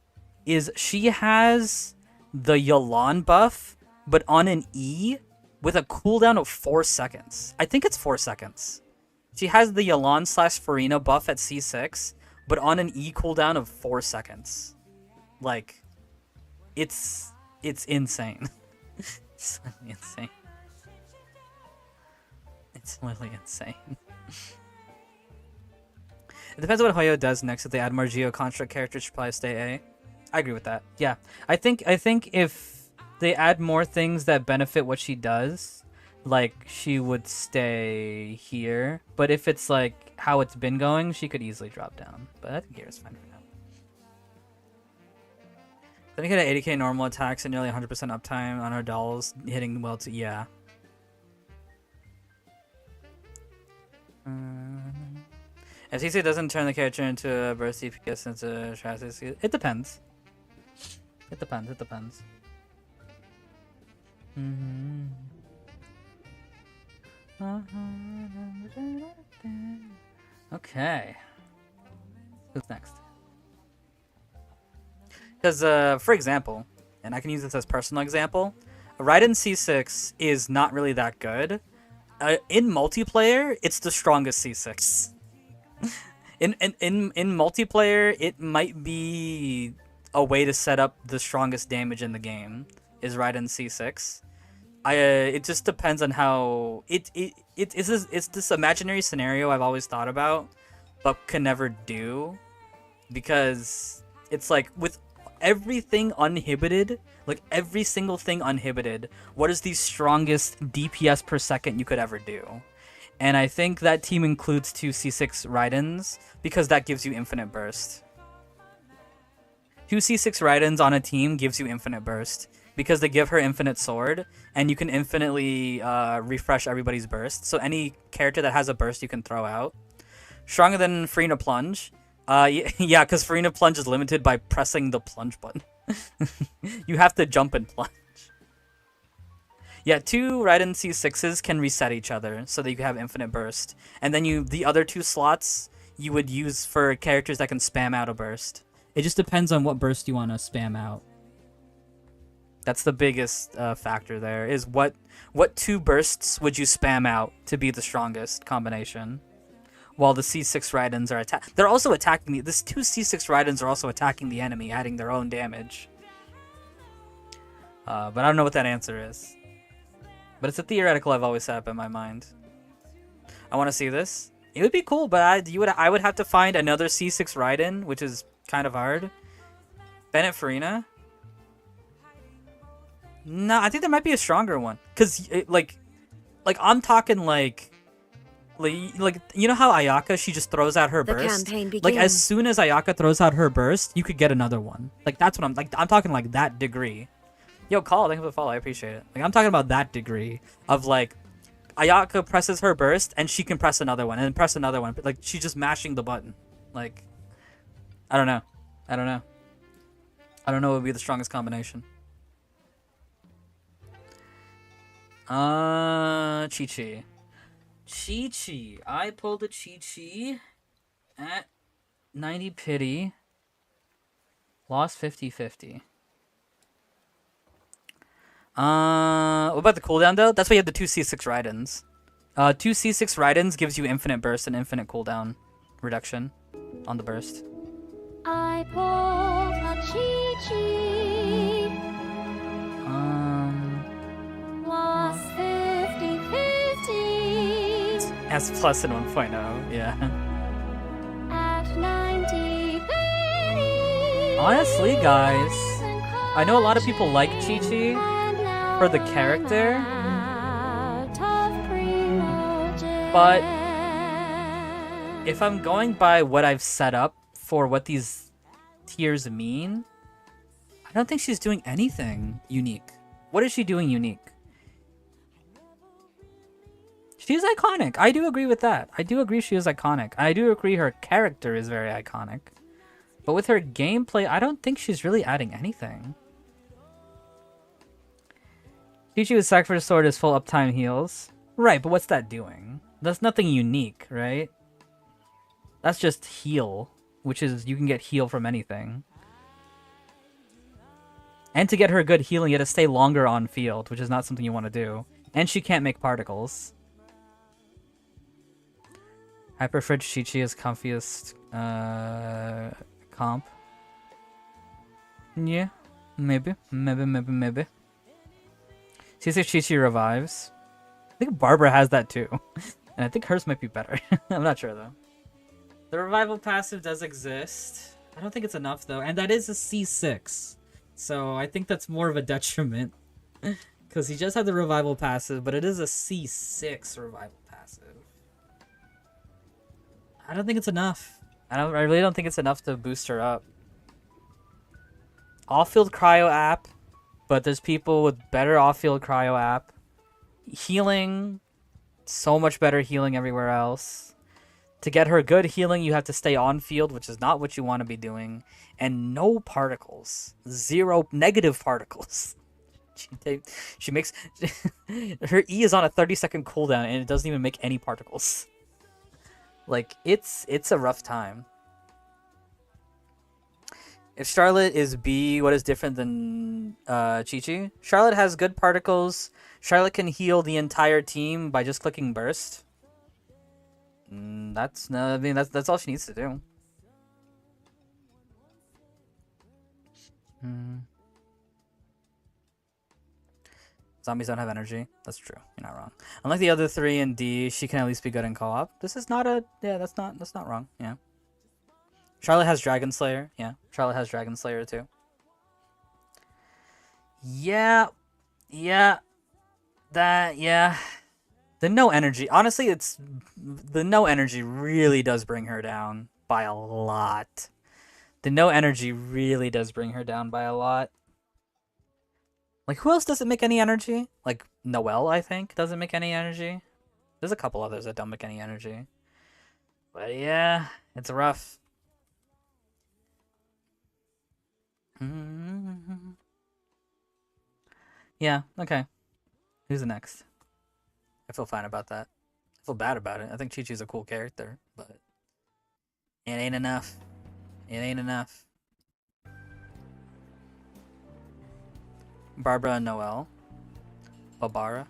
is she has the Yelan buff, but on an E with a cooldown of 4 seconds. I think it's 4 seconds. She has the Yelan / Farina buff at C6, but on an E cooldown of 4 seconds. Like, it's insane. It's really insane. It's really insane. It depends on what Hoyo does next. If they add more Geo construct characters, should probably stay A. I agree with that. Yeah, I think if they add more things that benefit what she does, like she would stay here. But if it's like how it's been going, she could easily drop down. But I think here is fine for now. Then we get an 80k normal attacks and nearly 100% uptime on our dolls, hitting well to yeah. If CC doesn't turn the character into a burst DPS into chassis, it depends. It depends. It depends. Okay. Who's next? Because, for example, and I can use this as personal example, Raiden C6 is not really that good. In multiplayer, it's the strongest C6. In multiplayer, it might be a way to set up the strongest damage in the game. Is Raiden C6. It just depends on how it's this imaginary scenario I've always thought about, but can never do, because it's like with everything uninhibited, like every single thing uninhibited, what is the strongest DPS per second you could ever do? And I think that team includes 2 C6 Raidens, because that gives you infinite burst. 2 C6 Raidens on a team gives you infinite burst, because they give her infinite sword, and you can infinitely refresh everybody's burst. So any character that has a burst you can throw out. Stronger than Farina Plunge. Yeah, because Farina Plunge is limited by pressing the plunge button. You have to jump and plunge. Yeah, 2 Raiden C6s can reset each other so that you can have infinite burst. And then the other 2 slots you would use for characters that can spam out a burst. It just depends on what burst you want to spam out. That's the biggest factor there, is what 2 bursts would you spam out to be the strongest combination? While the C6 Raidens are they're also attacking this 2 C6 Raidens are also attacking the enemy, adding their own damage. But I don't know what that answer is. But it's a theoretical I've always set up in my mind. I want to see this. It would be cool, but I would have to find another C6 Raiden, which is kind of hard. Bennett Farina? No, I think there might be a stronger one. Cause like I'm talking like you know how Ayaka, she just throws out her burst. Like as soon as Ayaka throws out her burst, you could get another one. Like that's what I'm talking like that degree. Yo, Call, thank you for the follow. I appreciate it. Like I'm talking about that degree of like Ayaka presses her burst and she can press another one and press another one. But like she's just mashing the button. Like I don't know. I don't know what would be the strongest combination. Chi-Chi. Chi-Chi. I pulled a Chi-Chi at 90 pity. Lost 50-50. What about the cooldown though? That's why you have the 2 C6 Raidens. 2 C6 Raidens gives you infinite burst and infinite cooldown reduction on the burst. I pulled a Chi-Chi. Lost 50-50. S plus in 1.0, yeah. At 90 pennies. Honestly, guys, I know a lot of people like Chi-Chi for the character, but if I'm going by what I've set up for what these tiers mean, I don't think she's doing anything unique. What is she doing unique? She's iconic. I do agree with that. I do agree she is iconic. I do agree her character is very iconic. But with her gameplay, I don't think she's really adding anything. Chi-Chi with Sacrifice Sword is full uptime heals. Right, but what's that doing? That's nothing unique, right? That's just heal, which is you can get heal from anything. And to get her good healing, you have to stay longer on field, which is not something you want to do. And she can't make particles. Hyperfridge Chi-Chi is comfiest comp. Yeah, maybe. See if Chi-Chi revives. I think Barbara has that too. And I think hers might be better. I'm not sure though. The revival passive does exist. I don't think it's enough though. And that is a C6. So I think that's more of a detriment. Because he just had the revival passive, but it is a C6 revival passive. I don't think it's enough. I really don't think it's enough to boost her up. Off-field cryo app, but there's people with better off-field cryo app. Healing, so much better healing everywhere else. To get her good healing, you have to stay on field, which is not what you want to be doing. And no particles. 0 negative particles. She makes... her E is on a 30-second cooldown, and it doesn't even make any particles. Like, it's a rough time. If Charlotte is B, what is different than Chi-Chi? Charlotte has good particles. Charlotte can heal the entire team by just clicking burst. That's all she needs to do. Zombies don't have energy. That's true. You're not wrong. Unlike the other 3 in D, she can at least be good in co-op. This is not a... Yeah, that's not wrong. Yeah. Charlotte has Dragon Slayer. Yeah. Charlotte has Dragon Slayer too. Yeah. Yeah. Yeah. The no energy. Honestly, the no energy really does bring her down by a lot. The no energy really does bring her down by a lot. Like, who else doesn't make any energy? Like, Noelle, I think, doesn't make any energy. There's a couple others that don't make any energy. But yeah, it's rough. Yeah, okay. Who's the next? I feel fine about that. I feel bad about it. I think Chi-Chi's a cool character, but it ain't enough. It ain't enough. Barbara and Noelle. Barbara.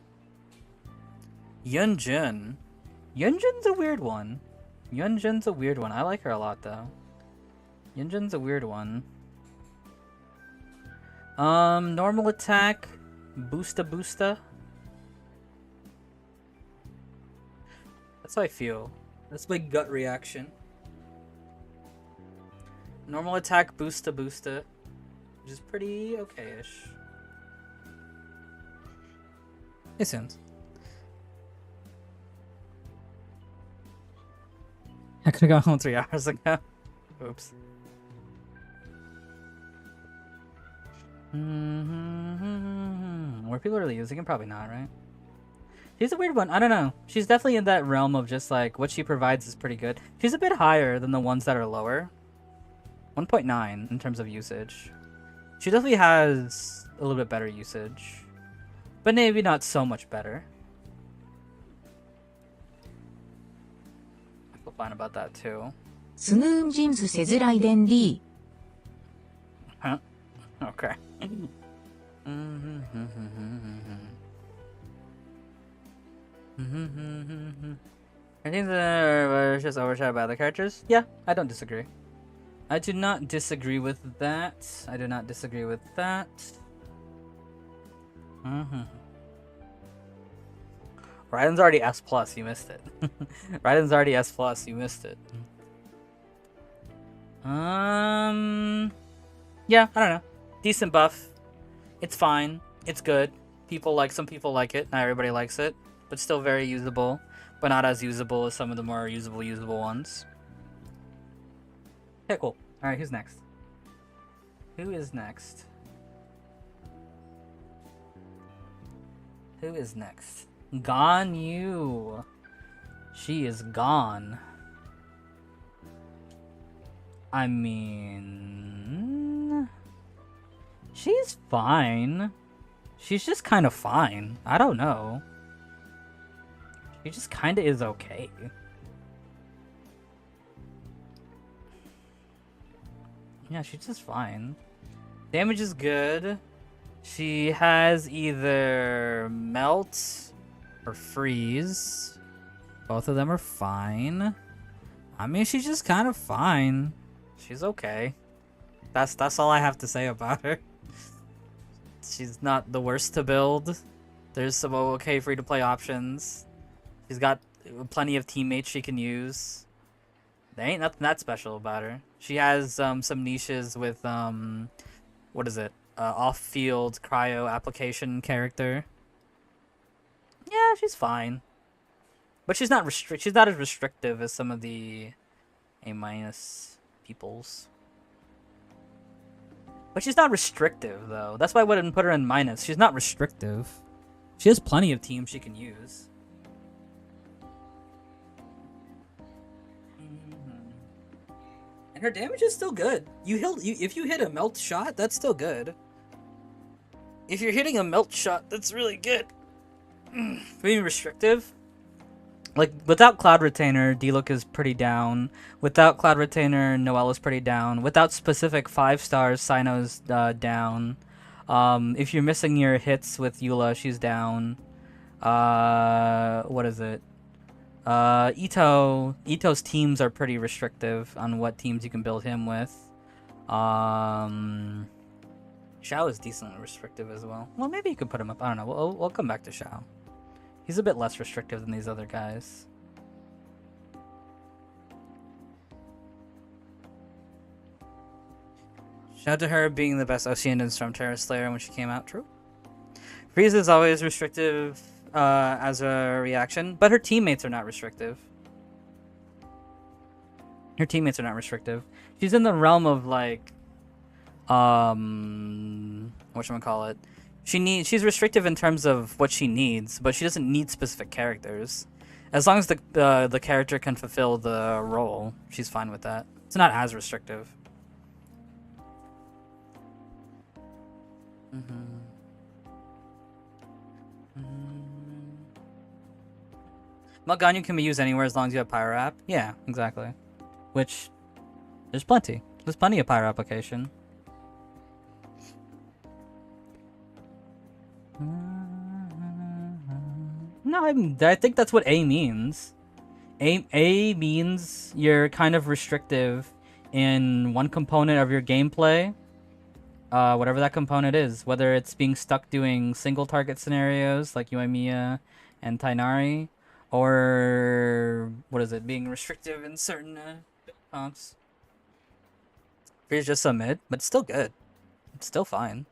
Yunjin. Yunjin's a weird one. Yunjin's a weird one. I like her a lot, though. Yunjin's a weird one. Normal attack. Boosta. That's how I feel. That's my gut reaction. Normal attack, boosta, which is pretty okay-ish. It sounds. I could have gone home 3 hours ago. Oops. Were people really using it? Probably not, right? She's a weird one. I don't know. She's definitely in that realm of just like what she provides is pretty good. She's a bit higher than the ones that are lower. 1.9 in terms of usage. She definitely has a little bit better usage. But maybe not so much better. I feel fine about that too. 스누음 짐스 세즈라이덴 D. Huh? Okay. I think the just overshadowed by other characters. Yeah, I don't disagree. I do not disagree with that. I do not disagree with that. Raiden's already S+, you missed it. Raiden's already S+, you missed it. Yeah, I don't know. Decent buff. It's fine. It's good. Some people like it. Not everybody likes it. But still very usable. But not as usable as some of the more usable ones. Okay, cool. Alright, who's next? Who is next? Who is next? Gone you. She is gone. I mean... she's fine. She's just kind of fine. I don't know. She just kind of is okay. Yeah, she's just fine. Damage is good. She has either melt or freeze. Both of them are fine. I mean, she's just kind of fine. She's okay. That's all I have to say about her. She's not the worst to build. There's some okay free-to-play options. She's got plenty of teammates she can use. There ain't nothing that special about her. She has some niches with what is it? Off-field cryo application character. Yeah, she's fine. But she's not she's not as restrictive as some of the A- peoples. But she's not restrictive though. That's why I wouldn't put her in minus. She's not restrictive. She has plenty of teams she can use. And her damage is still good. If you hit a melt shot, that's still good. If you're hitting a melt shot, that's really good. Being restrictive. Like, without Cloud Retainer, D-Look is pretty down. Without Cloud Retainer, Noelle is pretty down. Without specific 5 stars, Sino's down. If you're missing your hits with Eula, she's down. What is it? Ito's teams are pretty restrictive on what teams you can build him with. Xiao is decently restrictive as well. Well, maybe you could put him up. I don't know. We'll come back to Xiao. He's a bit less restrictive than these other guys. Shout out to her being the best Oceanian Storm Terror Slayer when she came out. True. Freeze is always restrictive as a reaction, but her teammates are not restrictive. Her teammates are not restrictive. She's in the realm of like, whatchamacallit? She's restrictive in terms of what she needs, but she doesn't need specific characters. As long as the character can fulfill the role, she's fine with that. It's not as restrictive. Malganyu can be used anywhere as long as you have Pyro app. Yeah, exactly. Which, there's plenty. There's plenty of Pyro application. No, I think that's what A means. A means you're kind of restrictive in one component of your gameplay. Whatever that component is. Whether it's being stuck doing single target scenarios like Yoimiya and Tainari. Or, what is it? Being restrictive in certain comps. Here's just some mid, but it's still good. It's still fine.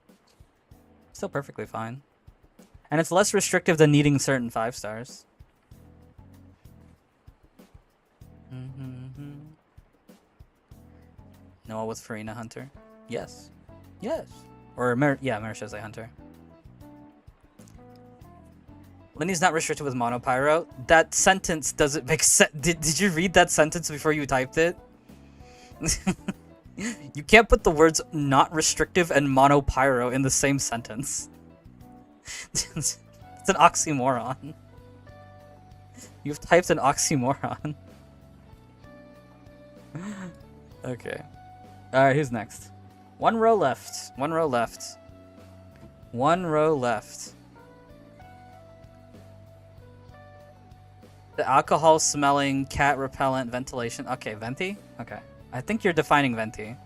Still perfectly fine. And it's less restrictive than needing certain 5 stars. Noah with Farina Hunter. Yes. Yes. Or, Marisha's a Hunter. Linny's not restricted with Monopyro. That sentence doesn't make sense. Did you read that sentence before you typed it? You can't put the words not restrictive and Monopyro in the same sentence. It's an oxymoron. You've typed an oxymoron. Okay. Alright, who's next? One row left. One row left. One row left. The alcohol-smelling, cat-repellent ventilation. Okay, Venti? Okay. I think you're defining Venti.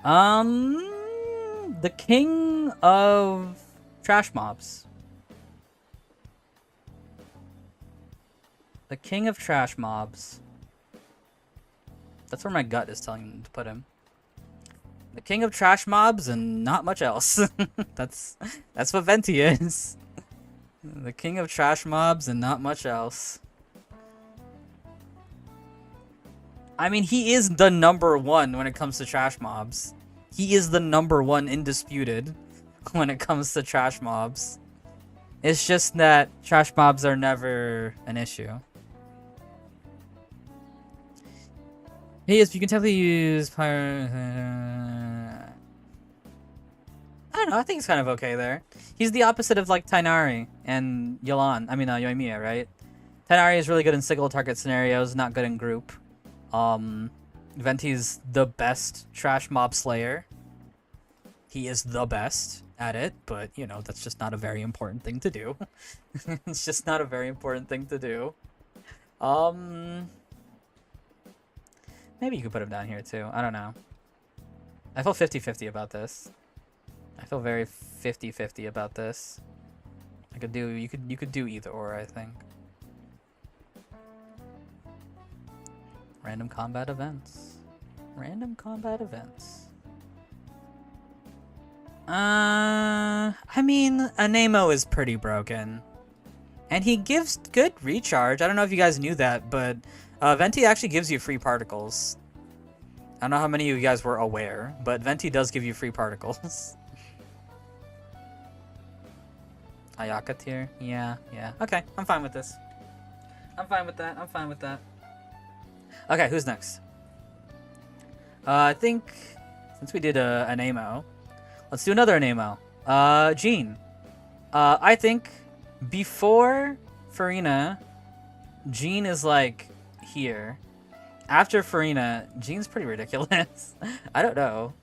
The king of trash mobs. The king of trash mobs. That's where my gut is telling me to put him. The king of trash mobs and not much else. That's what Venti is. The king of trash mobs and not much else. I mean, he is the #1 when it comes to trash mobs. He is the #1 indisputed when it comes to trash mobs. It's just that trash mobs are never an issue. Yes, you can definitely use I don't know, I think it's kind of okay there. He's the opposite of like Tainari and Yoimiya, right? Tainari is really good in single target scenarios, not good in group. Venti's the best trash mob slayer. He is the best at it, but you know, that's just not a very important thing to do. It's just not a very important thing to do. Maybe you could put him down here too. I don't know. I feel 50-50 about this. I feel very 50-50 about this. You could do either or, I think. Random combat events. Random combat events. I mean, Anemo is pretty broken. And he gives good recharge. I don't know if you guys knew that, but Venti actually gives you free particles. I don't know how many of you guys were aware, but Venti does give you free particles. Ayaka tier? Yeah. Okay, I'm fine with this. I'm fine with that. Okay, who's next? I think since we did an Anemo, let's do another Anemo. Jean. I think before Farina, Jean is like here. After Farina, Jean's pretty ridiculous. I don't know.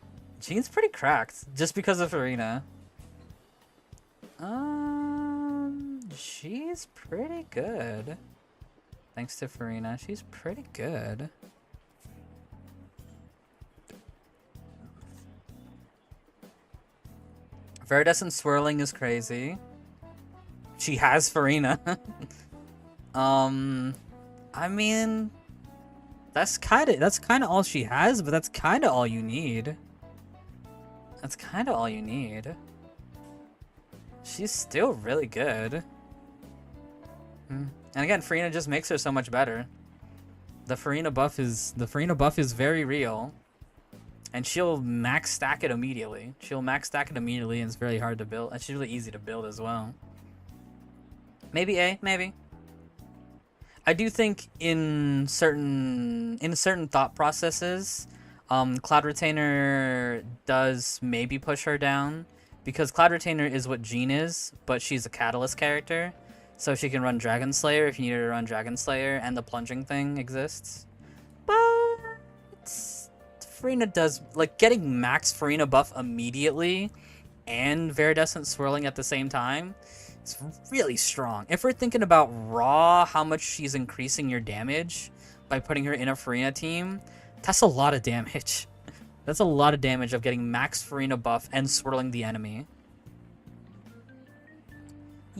Jean's pretty cracked just because of Farina. She's pretty good. Thanks to Farina, she's pretty good. Viridescent swirling is crazy. She has Farina. I mean, that's kind of all she has, but that's kind of all you need. She's still really good. And again, Farina just makes her so much better. The Farina buff is very real. And she'll max stack it immediately. And it's very hard to build. And she's really easy to build as well. Maybe A, maybe. I do think in certain thought processes, Cloud Retainer does maybe push her down. Because Cloud Retainer is what Jean is, but she's a Catalyst character. So she can run Dragon Slayer if you need her to run Dragon Slayer, and the plunging thing exists. But Farina does, like, getting max Farina buff immediately and Viridescent swirling at the same time, it's really strong. If we're thinking about raw, how much she's increasing your damage by putting her in a Farina team, that's a lot of damage. That's a lot of damage of getting max Farina buff and swirling the enemy.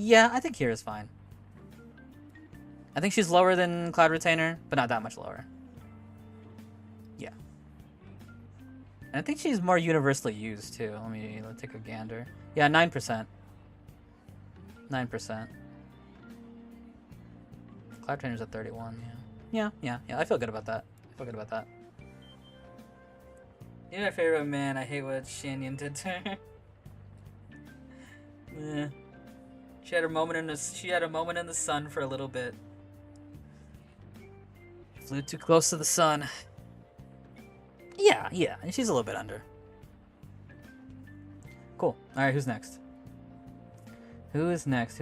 Yeah, I think here is fine. I think she's lower than Cloud Retainer, but not that much lower. Yeah. And I think she's more universally used, too. Let's take a gander. Yeah, 9%. 9%. Cloud Retainer's at 31, yeah. Yeah, I feel good about that. You're my favorite man. I hate what Shannon did to her. Yeah. She had a moment in the sun for a little bit. Flew too close to the sun. Yeah, and she's a little bit under. Cool. All right, who's next? Who is next?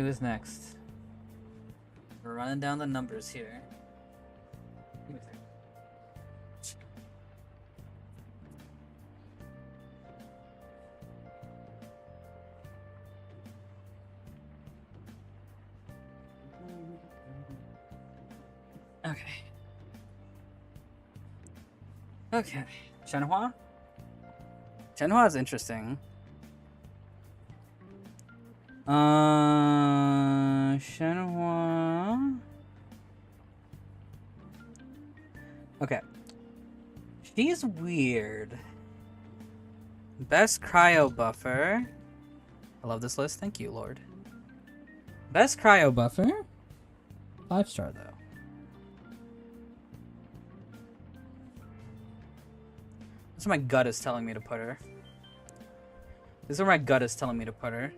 We're running down the numbers here. Give me a second. Okay. Shenhua? Shenhua is interesting. Shenhua. Okay. She's weird. Best cryo buffer. I love this list. Thank you, Lord. Best cryo buffer. 5-star though. That's where my gut is telling me to put her. This is where my gut is telling me to put her.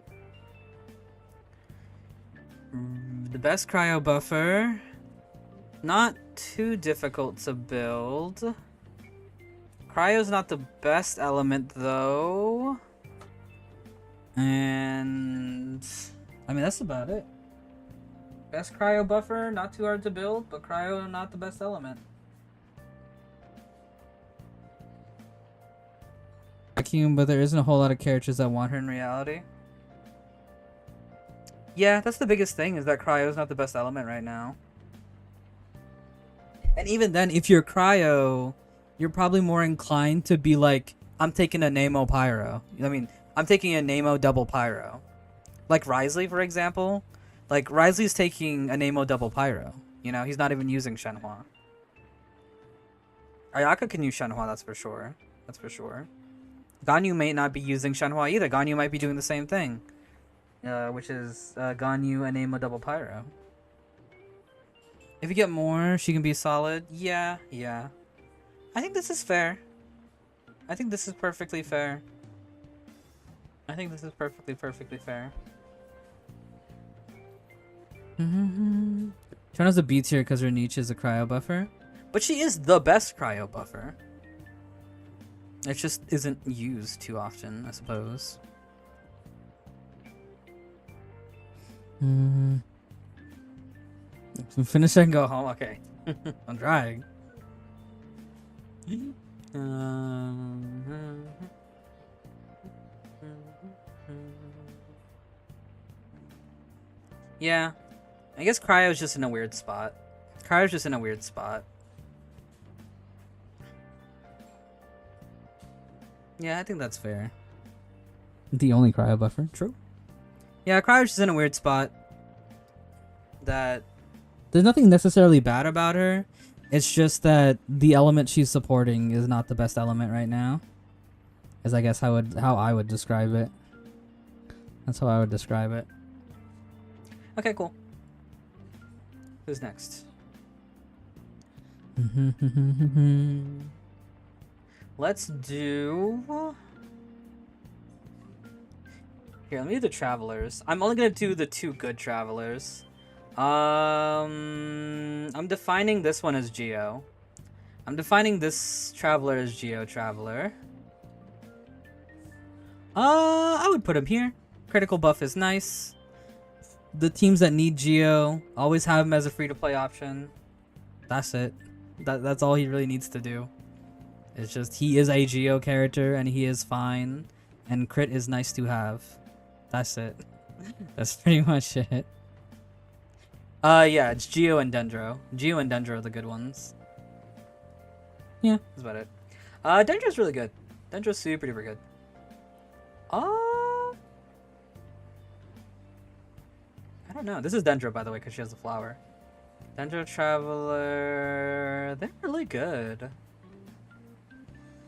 The best cryo buffer. Not too difficult to build. Cryo's not the best element though. And I mean that's about it. Best cryo buffer, not too hard to build, but cryo not the best element. Vacuum, but there isn't a whole lot of characters that want her in reality. Yeah, that's the biggest thing, is that cryo is not the best element right now. And even then, if you're cryo, you're probably more inclined to be like, I'm taking a Nemo Pyro. I mean, I'm taking a Nemo double Pyro. Like Risley, for example. Like, Risley's taking a Nemo double Pyro. You know, he's not even using Shenhua. Ayaka can use Shenhua, that's for sure. That's for sure. Ganyu may not be using Shenhua either. Ganyu might be doing the same thing. Which is Ganyu and Nemo double Pyro. If you get more, she can be solid. Yeah, yeah. I think this is fair. I think this is perfectly fair. I think this is perfectly fair. Chona's a B tier because her niche is a cryo buffer. But she is the best cryo buffer. It just isn't used too often, I suppose. Finish and go home. Okay. I'm trying. Yeah. I guess Cryo's just in a weird spot. Cryo's just in a weird spot. Yeah, I think that's fair. The only cryo buffer. True. Yeah, Cryo's just in a weird spot. That there's nothing necessarily bad about her. It's just that the element she's supporting is not the best element right now. Is I guess how I would describe it. That's how I would describe it. Okay, cool. Who's next? Let's do... Here, let me do the travelers. I'm only gonna do the 2 good travelers. I'm defining this one as Geo. I'm defining this traveler as Geo Traveler. I would put him here. Critical buff is nice. The teams that need Geo always have him as a free-to-play option. That's it. That's all he really needs to do. It's just he is a Geo character and he is fine. And crit is nice to have. That's it. That's pretty much it. Yeah, it's Geo and Dendro. Geo and Dendro are the good ones. Yeah, that's about it. Dendro's really good. Dendro's super duper good. I don't know. This is Dendro, by the way, because she has the flower. Dendro Traveler... They're really good. I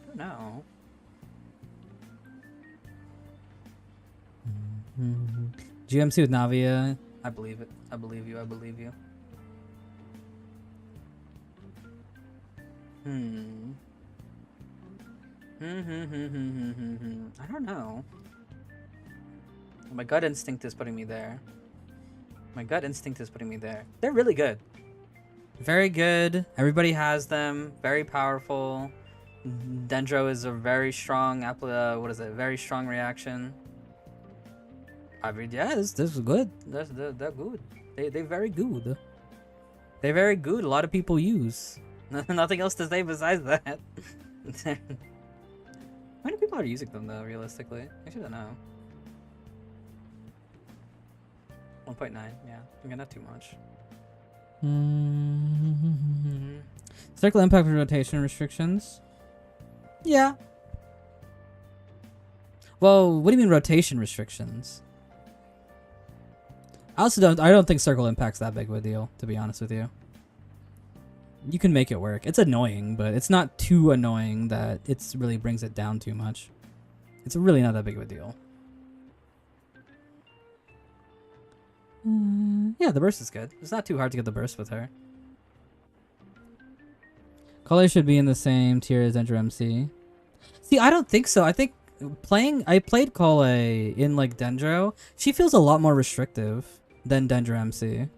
don't know. GMC with Navia. I believe it. I believe you. I believe you. I don't know. My gut instinct is putting me there. My gut instinct is putting me there. They're really good. Very good. Everybody has them. Very powerful. Dendro is a very strong what is it? Very strong reaction. I mean, yeah, this is good. They're good. They're very good. They're very good. A lot of people use. Nothing else to say besides that. How many people are using them though, realistically? I should know. 1.9, yeah. Okay, not too much. Circle impact for rotation restrictions. Yeah. Well, what do you mean rotation restrictions? I don't think circle impact's that big of a deal, to be honest with you. You can make it work. It's annoying, but it's not too annoying that it really brings it down too much. It's really not that big of a deal. Yeah, the burst is good. It's not too hard to get the burst with her. Color should be in the same tier as Dendro MC. See, I don't think so. I think I played Kole in like Dendro. She feels a lot more restrictive. than Dendro MC.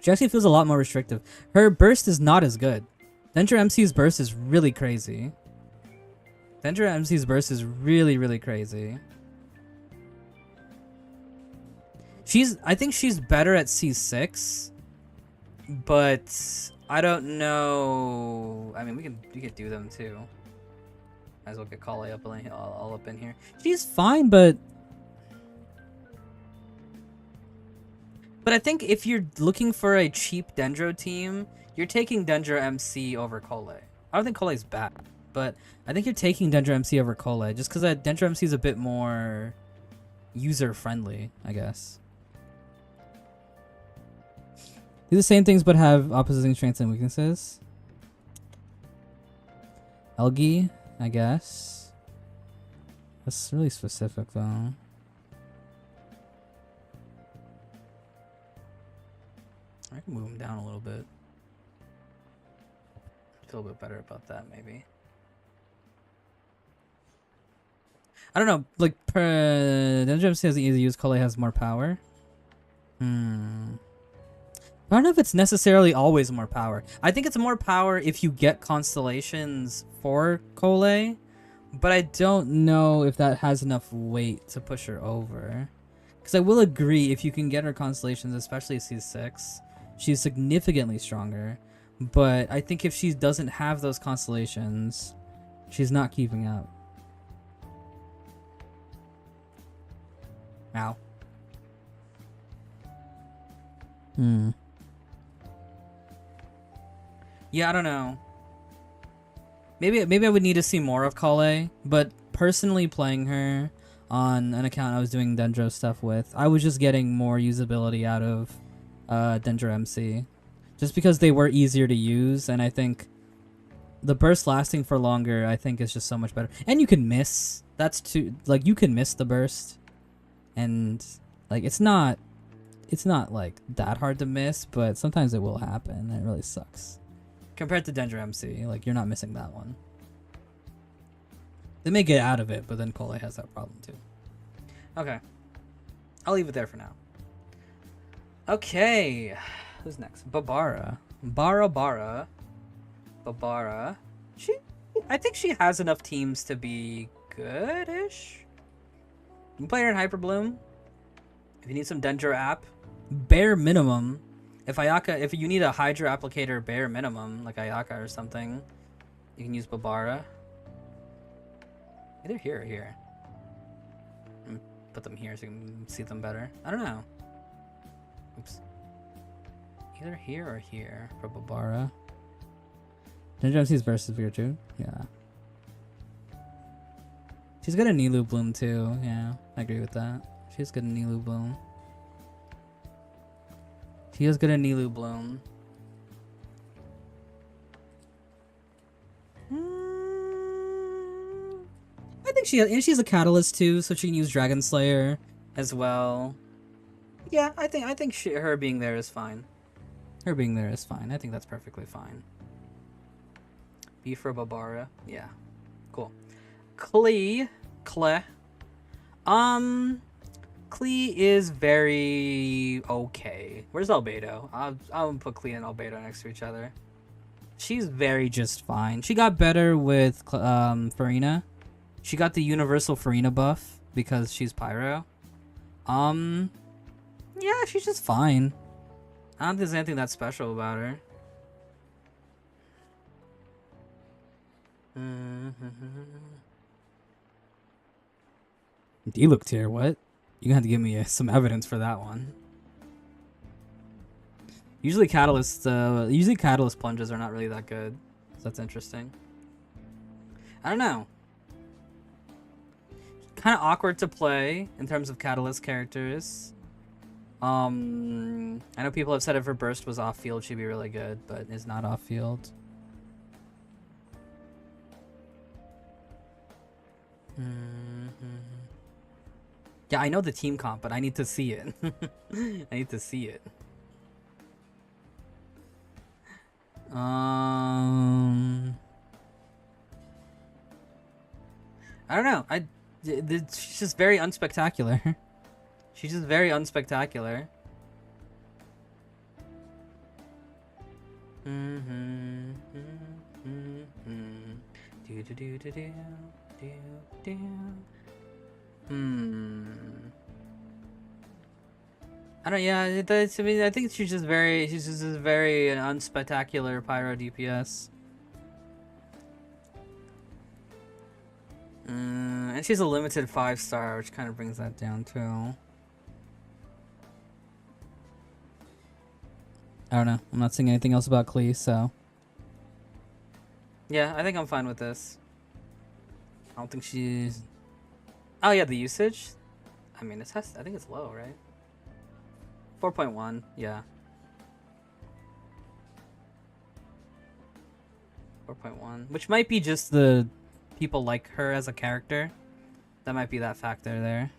She actually feels a lot more restrictive. Her burst is not as good. Dendro MC's burst is really crazy. Dendro MC's burst is really, really crazy. I think she's better at C6, but I don't know. I mean, we could do them too. Might as well get Kale all up in here. She's fine, but I think if you're looking for a cheap Dendro team, you're taking Dendro MC over Kale. I don't think Cole's bad, but I think you're taking Dendro MC over Kale just because Dendro MC is a bit more user-friendly, I guess. Do the same things but have opposing strengths and weaknesses. Elgi, I guess. That's really specific though. I can move him down a little bit. Feel a bit better about that, maybe. I don't know. Like, Dendro MC has easy to use. Kale has more power. I don't know if it's necessarily always more power. I think it's more power if you get constellations for Kale, but I don't know if that has enough weight to push her over. Because I will agree, if you can get her constellations, especially C6, she's significantly stronger. But I think if she doesn't have those constellations, she's not keeping up. Ow. Yeah, I don't know. Maybe I would need to see more of Kale, but personally playing her on an account I was doing Dendro stuff with, I was just getting more usability out of Dendro MC. Just because they were easier to use, and I think the burst lasting for longer, I think is just so much better. And you can miss. That's too, like, you can miss the burst. And like it's not like that hard to miss, but sometimes it will happen and it really sucks. Compared to Dendro MC, like you're not missing that one. They may get out of it, but then Kale has that problem too. Okay. I'll leave it there for now. Okay. Who's next? Babara. Babara. I think she has enough teams to be good-ish. You can play her in Hyper Bloom. If you need some Dendro app, bare minimum. If you need a Hydra applicator, bare minimum, like Ayaka or something, you can use Babara. Either here or here. Put them here so you can see them better. I don't know. Oops. Either here or here for Babara. Dendro MC's burst is bigger too. Yeah. She's good at Nilu Bloom too. Yeah, I agree with that. She's good at Nilu Bloom. She is good at Nilu Bloom. I think she's a catalyst too, so she can use Dragon Slayer as well. Yeah, I think her being there is fine. Her being there is fine. I think that's perfectly fine. B for Babara. Yeah. Cool. Klee is very okay. Where's Albedo? I'll put Klee and Albedo next to each other. She's very just fine. She got better with Farina. She got the universal Farina buff because she's Pyro. Yeah, she's just fine. I don't think there's anything that special about her. D-look tier, what? You're gonna have to give me some evidence for that one. Usually catalyst plunges are not really that good. So that's interesting. I don't know. Kind of awkward to play in terms of catalyst characters. I know people have said if her burst was off field, she'd be really good, but is not off field. Yeah, I know the team comp, but I need to see it. I need to see it. I don't know. She's just very unspectacular. She's just very unspectacular. I don't. Yeah, I mean, I think she's just very an unspectacular pyro DPS. And she's a limited 5-star, which kind of brings that down too. I don't know. I'm not seeing anything else about Klee, so yeah, I think I'm fine with this. I don't think she's. Oh yeah, the usage. I mean, I think it's low, right? 4.1. Yeah. 4.1, which might be just the people like her as a character. That might be that factor there.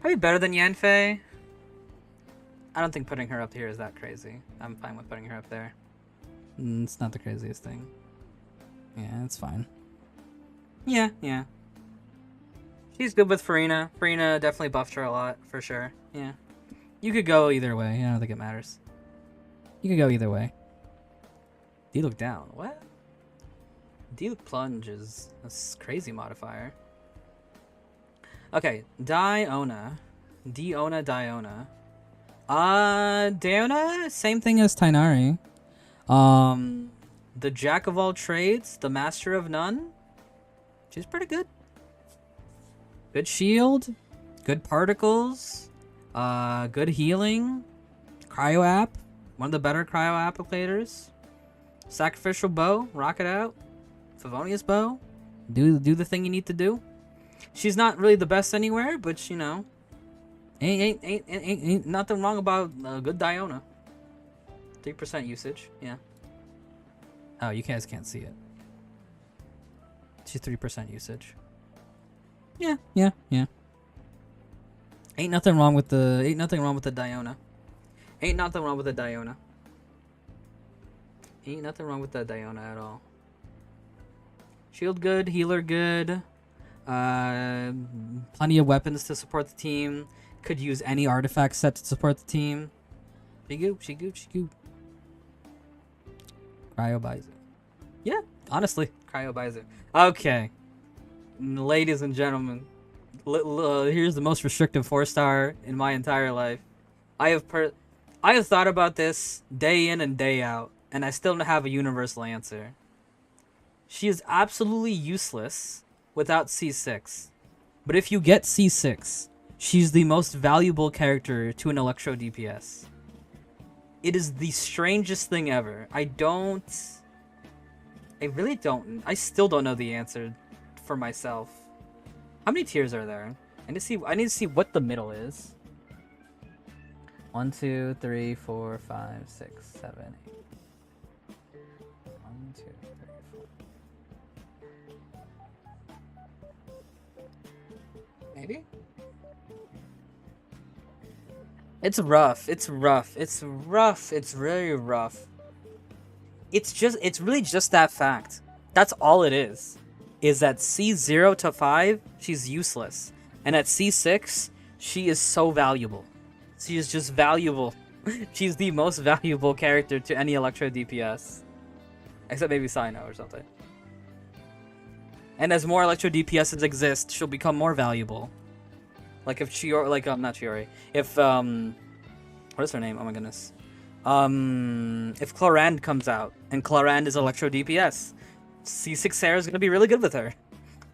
Probably better than Yanfei. I don't think putting her up here is that crazy. I'm fine with putting her up there. It's not the craziest thing. Yeah, it's fine. Yeah. She's good with Farina. Farina definitely buffed her a lot, for sure. Yeah. You could go either way. I don't think it matters. You could go either way. D-Look down. What? D-Look plunge is a crazy modifier. Okay, Diona. Diona. Diona, same thing as Tainari. The jack of all trades, the master of none. She's pretty good. Good shield, good particles, good healing, cryo app, one of the better cryo applicators. Sacrificial bow, rock it out. Favonius bow, do the thing you need to do. She's not really the best anywhere, but you know, ain't nothing wrong about a good Diona. 3% usage, yeah. Oh, you guys can't see it. She's 3% usage. Yeah. Ain't nothing wrong with the Diona. Ain't nothing wrong with the Diona. Ain't nothing wrong with the Diona at all. Shield good, healer good. Plenty of weapons to support the team. Could use any artifact set to support the team. She goop. Cryo buys it. Yeah, honestly, Cryo buys it. Okay. Ladies and gentlemen, here's the most restrictive 4-star in my entire life. I have thought about this day in and day out, and I still don't have a universal answer. She is absolutely useless without C6. But if you get C6, she's the most valuable character to an Electro DPS. It is the strangest thing ever. I really don't. I still don't know the answer for myself. How many tiers are there? I need to see what the middle is. 1, 2, 3, 4, 5, 6, 7, 8. 1, 2, 3, 4. Maybe? It's rough. It's really rough. It's really just that fact. That's all it is. Is that C0 to 5, she's useless. And at C6, she is so valuable. She is just valuable. She's the most valuable character to any Electro DPS. Except maybe Cyno or something. And as more Electro DPSs exist, she'll become more valuable. Like if Chiori, not Chiori. If, what is her name? Oh my goodness. If Clorand comes out, and Clorand is Electro DPS, C6 Sarah is going to be really good with her.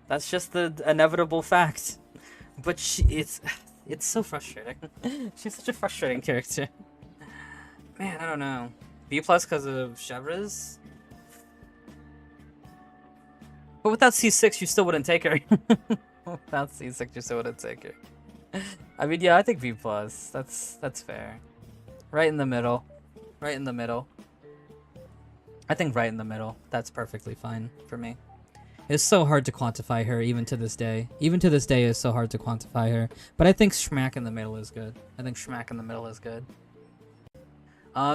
That's just the inevitable fact. But it's so frustrating. She's such a frustrating character. Man, I don't know. B+ because of Chevres? But without C6, you still wouldn't take her. Without C6, you still wouldn't take her. I mean, yeah, I think B+. That's fair. Right in the middle. Right in the middle. I think right in the middle. That's perfectly fine for me. It's so hard to quantify her, even to this day. Even to this day, it's so hard to quantify her. But I think Schmack in the middle is good.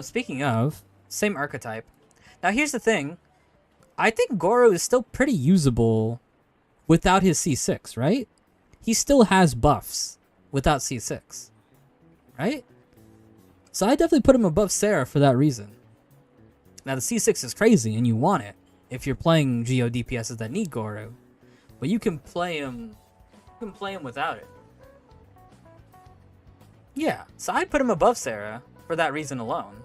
Speaking of, same archetype. Now, here's the thing. I think Goro is still pretty usable without his C6, right? He still has buffs. without C6, right? So I definitely put him above Sarah for that reason. Now the C6 is crazy and you want it if you're playing Geo DPSs that need Goru, but you can play him. You can play him without it. Yeah, so I put him above Sarah for that reason alone.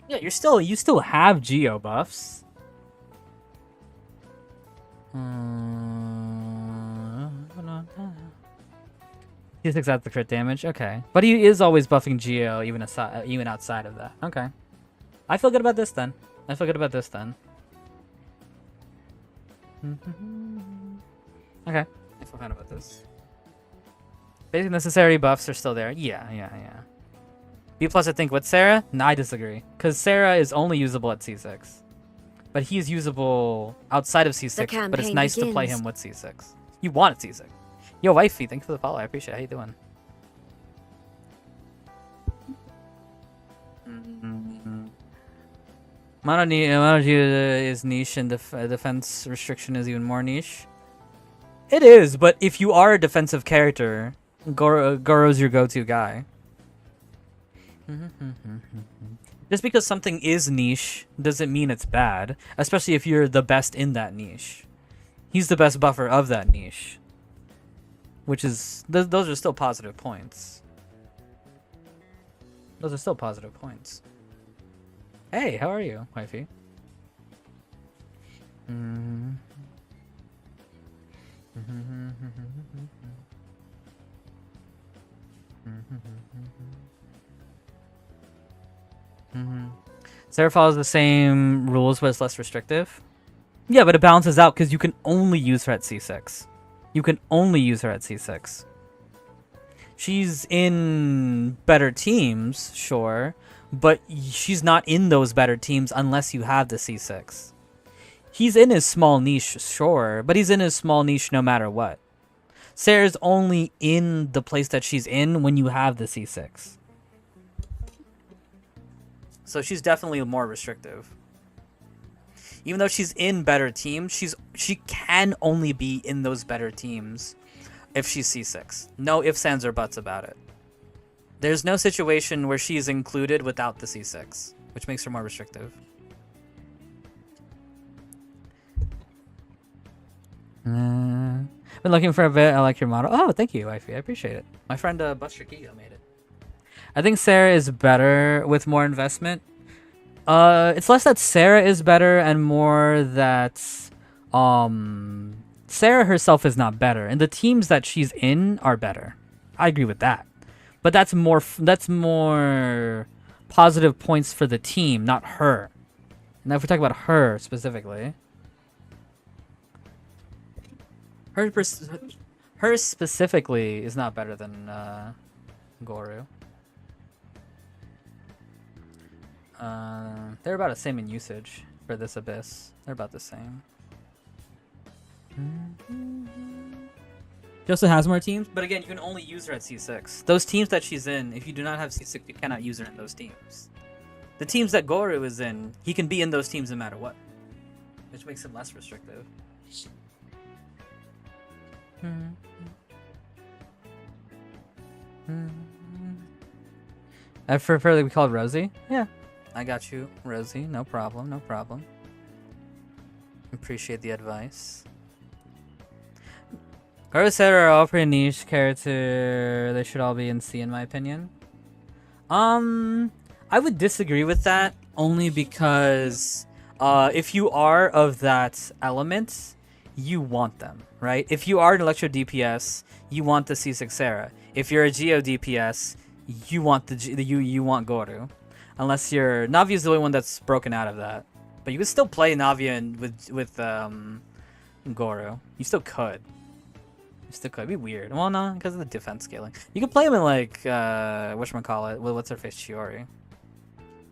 Yeah, you still have Geo buffs. C6 adds the crit damage. Okay, but he is always buffing Geo even outside of that. Okay, I feel good about this then. Okay, I feel fine about this. Basic necessary buffs are still there. Yeah. B plus, I think, with Sarah? No, I disagree. Because Sarah is only usable at C6. But he's usable outside of C6, but it's nice to play him with C6. You want it C6. Yo, wifey, thank you for the follow. I appreciate it. How you doing? Mono is niche, and defense restriction is even more niche. It is, but if you are a defensive character, Goro's your go-to guy. Just because something is niche doesn't mean it's bad, especially if you're the best in that niche. He's the best buffer of that niche, which is those are still positive points. Hey, how are you, wifey? Sarah follows the same rules, but it's less restrictive. Yeah, but it balances out because you can only use her at C6. She's in better teams, sure, but she's not in those better teams unless you have the C6. He's in his small niche, sure, but he's in his small niche no matter what. Sarah's only in the place that she's in when you have the C6. So she's definitely more restrictive. Even though she's in better teams, she can only be in those better teams if she's C6. No ifs, ands, or buts about it. There's no situation where she's included without the C6, which makes her more restrictive. Been looking for a bit. I like your model. Oh, thank you, wifey. I appreciate it. My friend Buster Kigo made it. I think Sarah is better with more investment. It's less that Sarah is better and more that Sarah herself is not better, and the teams that she's in are better. I agree with that, but that's more positive points for the team, not her. Now, if we talk about her specifically, her specifically is not better than Goru. They're about the same in usage for this Abyss. They're about the same. She also has more teams, but again, you can only use her at C6. Those teams that she's in, if you do not have C6, you cannot use her in those teams. The teams that Goru is in, he can be in those teams no matter what, which makes him less restrictive. I prefer to be called Rosie. Yeah. I got you, Rosie. No problem. Appreciate the advice. Garo said are all pretty niche character. They should all be in C, in my opinion. I would disagree with that only because if you are of that element, you want them, right? If you are an Electro DPS, you want the C6 Sarah. If you're a Geo DPS, you want you want Goru. Unless you're Navia's the only one that's broken out of that, but you could still play Navia with Goru. You still could. It'd be weird. Well, no, because of the defense scaling. You can play him in like whatchamacallit, what's her face, Chiori.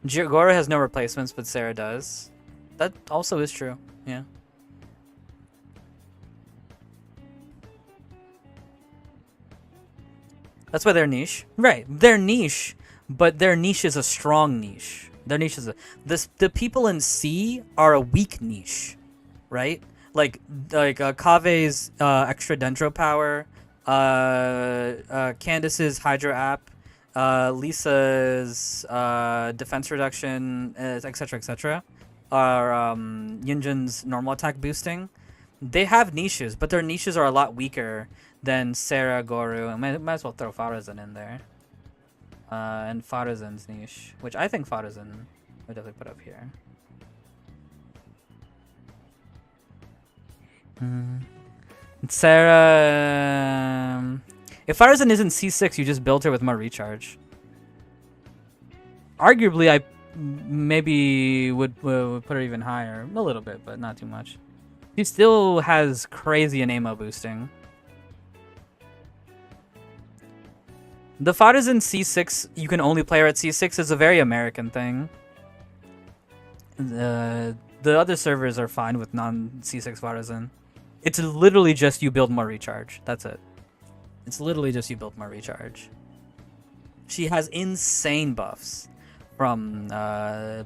Goru has no replacements, but Sarah does. That also is true. Yeah. That's why they're niche. Right. They're niche. But their niche is a strong niche. Their niche is the people in C are a weak niche, right? like Kave's extra Dendro power, Candace's Hydro app, Lisa's defense reduction, etc., etc., or Yunjin's normal attack boosting. They have niches, but their niches are a lot weaker than Sarah, Goru, and might as well throw Farazan in there. And Farazan's niche, which I think Farazan would definitely put up here. Sarah, if Farazan isn't C6, you just build her with more recharge. Arguably, I maybe would put her even higher, a little bit, but not too much. She still has crazy Anemo boosting. The Farazan C6, you can only play her at C6, is a very American thing. The other servers are fine with non-C6 Farazan. It's literally just you build more recharge. That's it. It's literally just you build more recharge. She has insane buffs from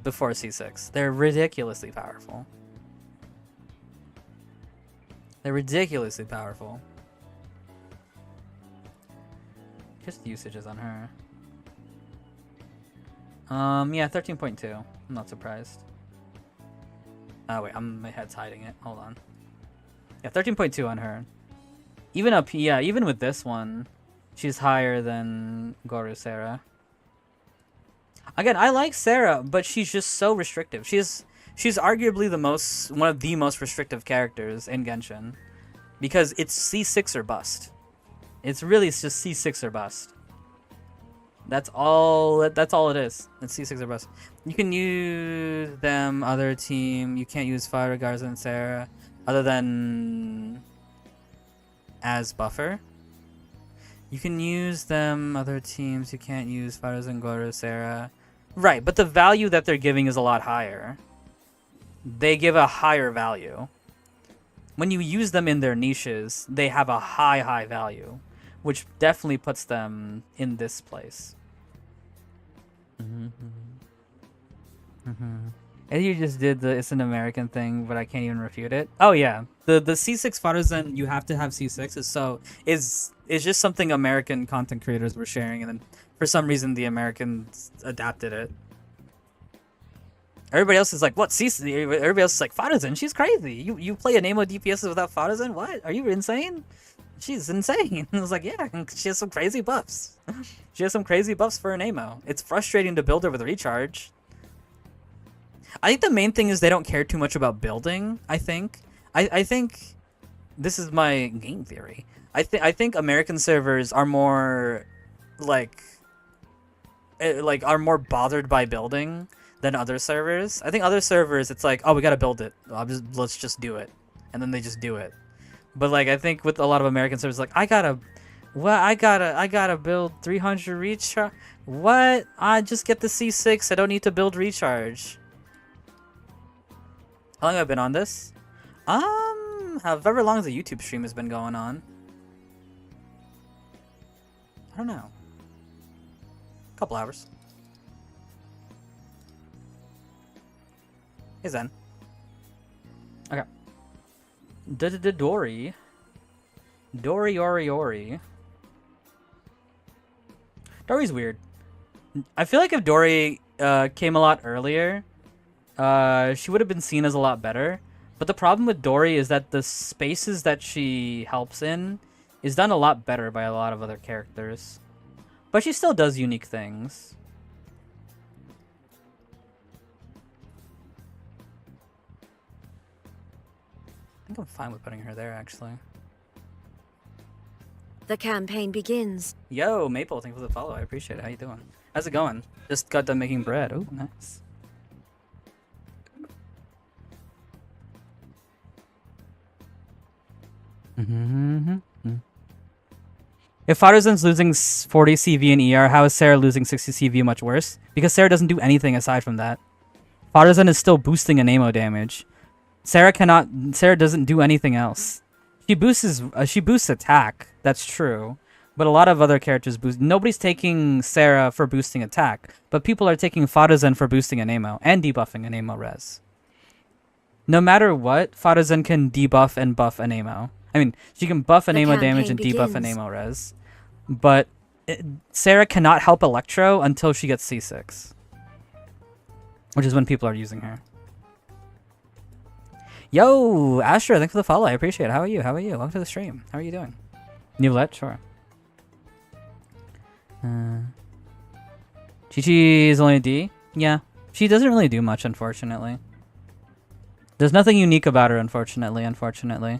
before C6. They're ridiculously powerful. They're ridiculously powerful. Just usages on her. Yeah, 13.2. I'm not surprised. Oh wait, my head's hiding it. Hold on. Yeah, 13.2 on her. Even up, yeah, even with this one, she's higher than Goru Sarah. Again, I like Sarah, but she's just so restrictive. She's arguably one of the most restrictive characters in Genshin, because it's C6 or bust. It's really just C6 or bust. That's all it is. It's C6 or bust. You can use them other team. You can't use Fire, Garza, and Sarah other than as buffer. You can use them other teams. You can't use Fire, and Goru, Sarah. Right, but the value that they're giving is a lot higher. They give a higher value. When you use them in their niches, they have a high value, which definitely puts them in this place. And you just did the it's an American thing, but I can't even refute it. Oh yeah, the C6 Farazan, you have to have C6 is just something American content creators were sharing, and then for some reason the Americans adapted it. Everybody else is like, what? Everybody else is like, Farazan, she's crazy. You play a Nemo DPS without Farazan? What? Are you insane? She's insane. I was like, yeah, she has some crazy buffs. She has some crazy buffs for an Nemo. It's frustrating to build her with recharge. I think the main thing is they don't care too much about building, I think. I think this is my game theory. I think American servers are more are more bothered by building than other servers. I think other servers, it's like, oh, we gotta build it. Let's just do it, and then they just do it. But like, I think with a lot of American servers, like, I gotta build 300 recharge. What? I just get the C6. I don't need to build recharge. How long have I been on this? However long the YouTube stream has been going on. I don't know. A couple hours. Hey Zen. Okay. Dory. Dory. Dory's weird. I feel like if Dory came a lot earlier, she would have been seen as a lot better. But the problem with Dory is that the spaces that she helps in is done a lot better by a lot of other characters. But she still does unique things. I think I'm fine with putting her there, actually. The campaign begins. Yo, Maple, thanks for the follow. I appreciate it. How you doing? How's it going? Just got done making bread. Oh, nice. If Farazan's losing 40 CV in ER, how is Sarah losing 60 CV much worse? Because Sarah doesn't do anything aside from that. Farazan is still boosting an ammo damage. Sarah doesn't do anything else. She boosts attack. That's true. But a lot of other characters boost. Nobody's taking Sarah for boosting attack, but people are taking Farazan for boosting an ammo and debuffing an ammo res. no matter what, Farazen can debuff and buff an Amo. I mean, she can buff an The Amo damage and campaign debuff an begins. Amo res. But Sarah cannot help Electro until she gets C6. Which is when people are using her. Yo, Astra, thanks for the follow. I appreciate it. How are you? How are you? Welcome to the stream. How are you doing? Newlet, sure. Chi-Chi is only a D? Yeah. She doesn't really do much, unfortunately. There's nothing unique about her, unfortunately. Unfortunately.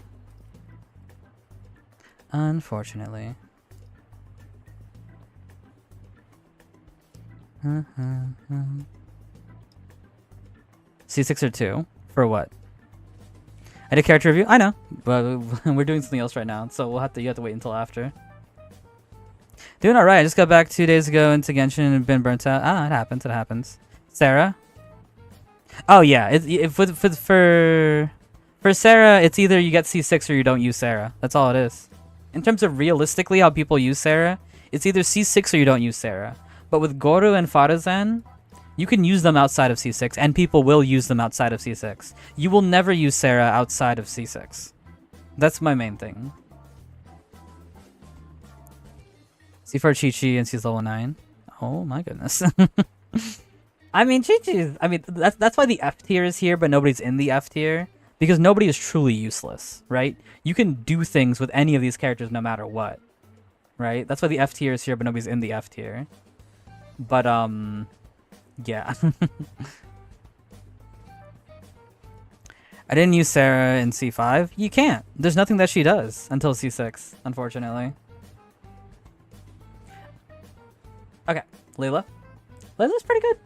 C6 or 2? For what? I did character review? I know. But we're doing something else right now, so you have to wait until after. Doing alright. I just got back 2 days ago into Genshin and been burnt out. Ah, it happens. It happens. Sarah? Oh, yeah. For Sarah, it's either you get C6 or you don't use Sarah. That's all it is. In terms of realistically how people use Sarah, it's either C6 or you don't use Sarah. But with Goru and Farazen, you can use them outside of C6, and people will use them outside of C6. You will never use Sarah outside of C6. That's my main thing. C for Chi-Chi and she's level 9. Oh my goodness. I mean, Chi-Chi, that's why the F tier is here, but nobody's in the F tier. Because nobody is truly useless, right? You can do things with any of these characters no matter what. Right? That's why the F tier is here, but nobody's in the F tier. But, yeah. I didn't use Sarah in C5. You can't. There's nothing that she does until C6, unfortunately. Okay, Layla. Layla's pretty good.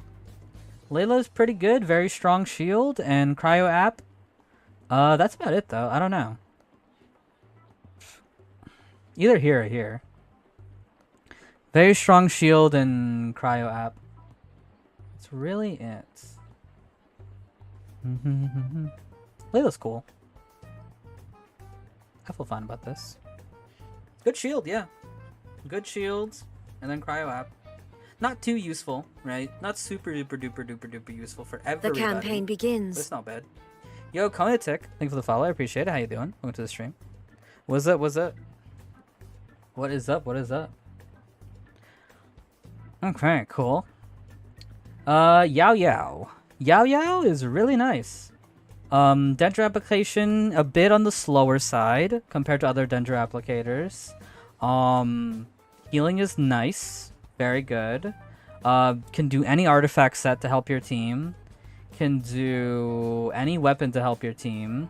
Layla's pretty good. Very strong shield and cryo app. That's about it though. I don't know. Either here or here. Very strong shield and cryo app. That's really it. Layla's cool. I feel fine about this. Good shield, yeah. Good shields, and then cryo app. Not too useful, right? Not super duper duper duper duper useful for everybody. The campaign begins. But it's not bad. Yo, Konatic, thank you for the follow. I appreciate it. How you doing? Welcome to the stream. What's up? What's up? What is up? What is up? Okay, cool. Yao Yao. Yao Yao is really nice. Dendro application a bit on the slower side compared to other Dendro applicators. Healing is nice. Very good. Can do any artifact set to help your team. Can do any weapon to help your team.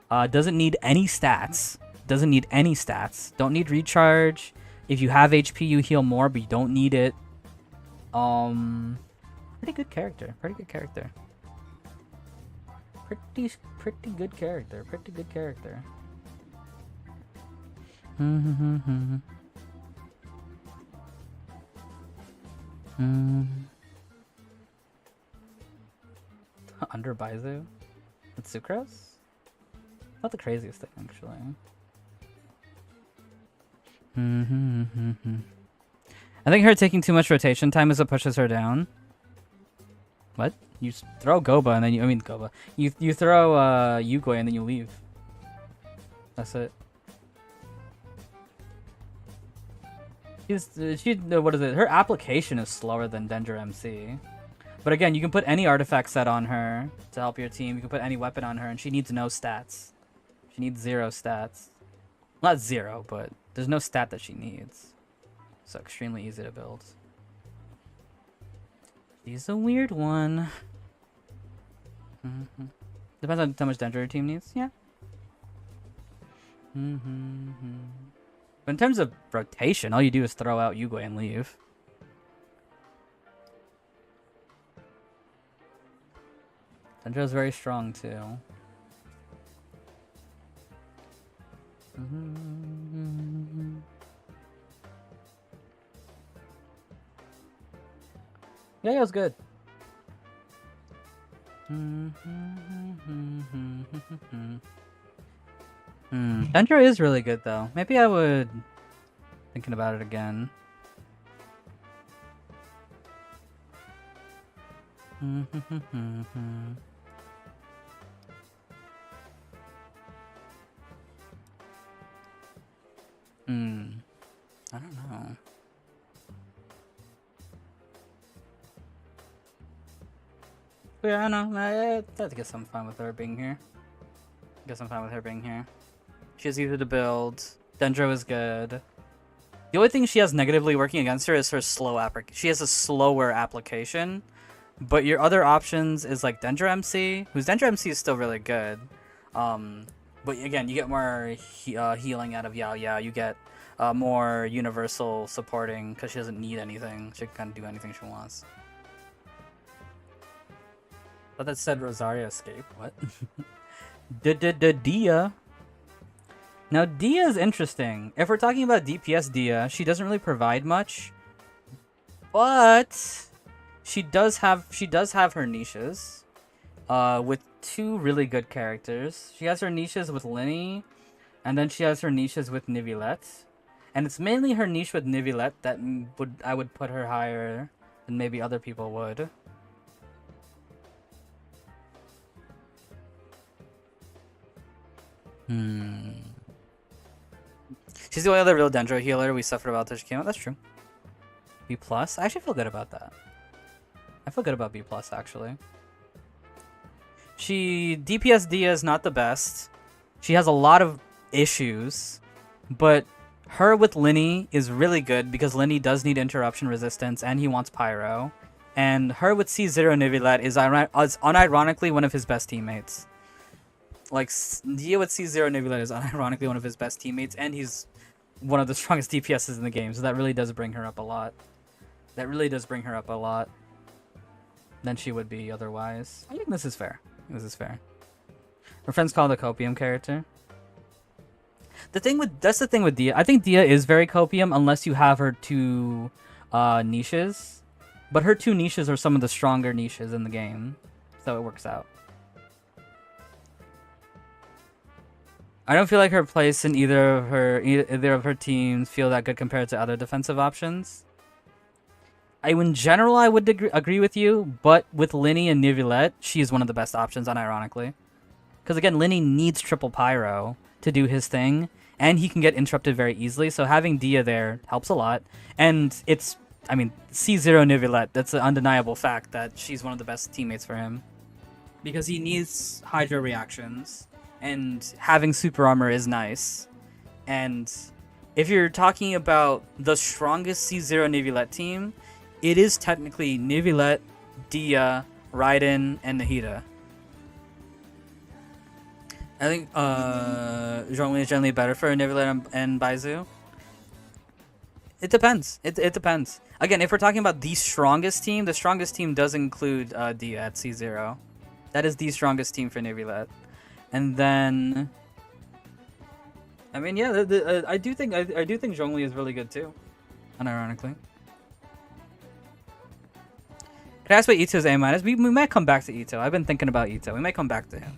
Doesn't need any stats. Doesn't need any stats. Don't need recharge. If you have HP, you heal more, but you don't need it. Pretty good character. Pretty good character. Pretty good character. Pretty good character. Under Baizu? With Sucrose? Not the craziest thing, actually. I think her taking too much rotation time is what pushes her down. What? You throw Goba and then you... I mean, Goba. You throw Yugoi and then you leave. That's it. What is it? Her application is slower than Dendro MC. But again, you can put any artifact set on her to help your team. You can put any weapon on her, and she needs no stats. She needs 0 stats. Not 0, but there's no stat that she needs. So extremely easy to build. She's a weird one. Depends on how much Dendro your team needs. Yeah. But in terms of rotation, all you do is throw out Yugoi and leave. Dendro's very strong too. Yeah, it was good. Dendro is really good though. Maybe I would... Thinking about it again. I don't know. But yeah, I don't know. I guess I'm fine with her being here. She has easy to build. Dendro is good. The only thing she has negatively working against her is her she has a slower application. But your other options is like Dendro MC, whose Dendro MC is still really good. But again, you get more healing out of Yao Yao. You get more universal supporting because she doesn't need anything. She can kind of do anything she wants. But that said, Rosario escape. What? Dia. Now Dia is interesting. If we're talking about DPS Dia, she doesn't really provide much, but she does have her niches. With 2 really good characters. She has her niches with Linny, and then she has her niches with Nivillette. And it's mainly her niche with Nivillette that I would put her higher than maybe other people would. She's the only other real Dendro healer we suffered about till she came out. That's true. B+. I actually feel good about that. I feel good about B+, actually. DPS Dia is not the best. She has a lot of issues, but her with Linny is really good because Linny does need interruption resistance and he wants Pyro. And her with C0 Nivillette is unironically one of his best teammates. Like, Dia with C0 Nivillette is unironically one of his best teammates, and he's one of the strongest DPSs in the game, so that really does bring her up a lot. Than she would be otherwise. I think this is fair. Her friends call it a copium character. That's the thing with Dia. I think Dia is very copium unless you have her 2 niches. But her 2 niches are some of the stronger niches in the game. So it works out. I don't feel like her place in either of her teams feel that good compared to other defensive options. In general, I would agree with you, but with Linny and Nivillette, she is one of the best options, unironically. Because again, Linny needs triple Pyro to do his thing, and he can get interrupted very easily, so having Dia there helps a lot. And C0 Nivillette, that's an undeniable fact that she's one of the best teammates for him. Because he needs Hydro reactions, and having super armor is nice. And if you're talking about the strongest C0 Nivillette team, it is technically Nivillette, Dia, Raiden, and Nahida. I think Zhongli is generally better for Nivillette and Baizu. It depends. It depends. Again, if we're talking about the strongest team does include Dia at C0. That is the strongest team for Nivillette. And then, I mean, yeah, I do think Zhongli is really good too, unironically. Can I ask what Ito's A-? We might come back to Ito. I've been thinking about Ito. We might come back to him.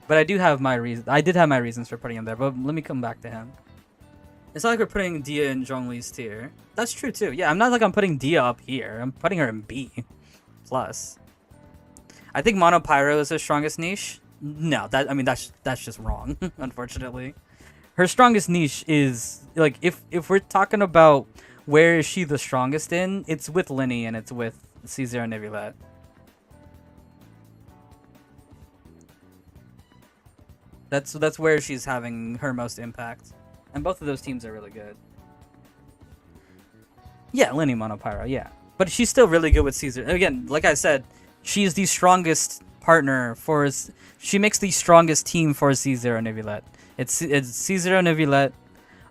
But I did have my reasons for putting him there, but let me come back to him. It's not like we're putting Dia in Zhongli's tier. That's true too. Yeah, I'm not like I'm putting Dia up here. I'm putting her in B+. I think Mono Pyro is her strongest niche. No, that's just wrong, unfortunately. Her strongest niche is, like, if we're talking about where is she the strongest in, it's with Linny and it's with C0 Nivillette. That's where she's having her most impact. And both of those teams are really good. Yeah, Linny Monopyro, yeah. But she's still really good with C0. Again, like I said, she's the strongest partner for... She makes the strongest team for C0 Nivillette. It's C0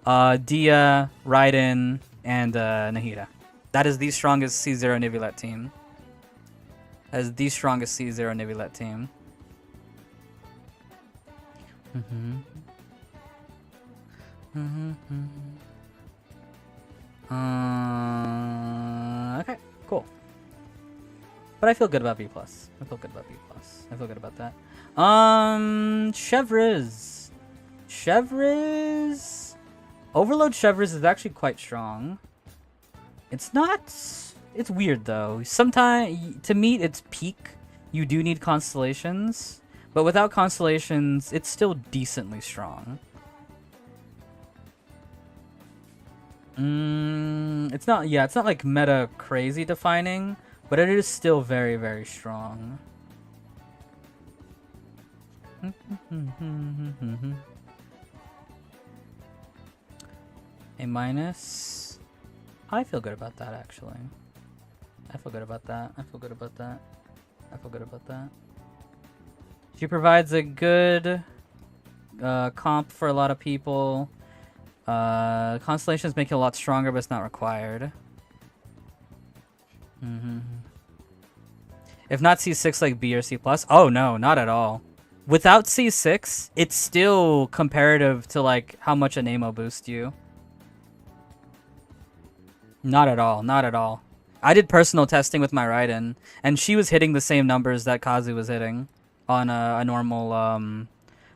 Nivillette, Dia, Raiden, and Nahida. That is the strongest C0 Nivillette team. That is the strongest C0 Nivillette team. Okay, cool. But I feel good about B+. I feel good about that. Chevriz. Overload Chevriz is actually quite strong. It's weird though. Sometimes to meet its peak, you do need constellations, but without constellations, it's still decently strong. It's not. Yeah, it's not like meta crazy defining, but it is still very, very strong. A minus. I feel good about that actually. I feel good about that. I feel good about that. I feel good about that. She provides a good comp for a lot of people. Constellations make it a lot stronger, but it's not required. If not C6 like B or C+, oh no, not at all. Without C6, it's still comparative to like how much an ammo boosts you. Not at all, not at all. I did personal testing with my Raiden, and she was hitting the same numbers that Kazu was hitting on a normal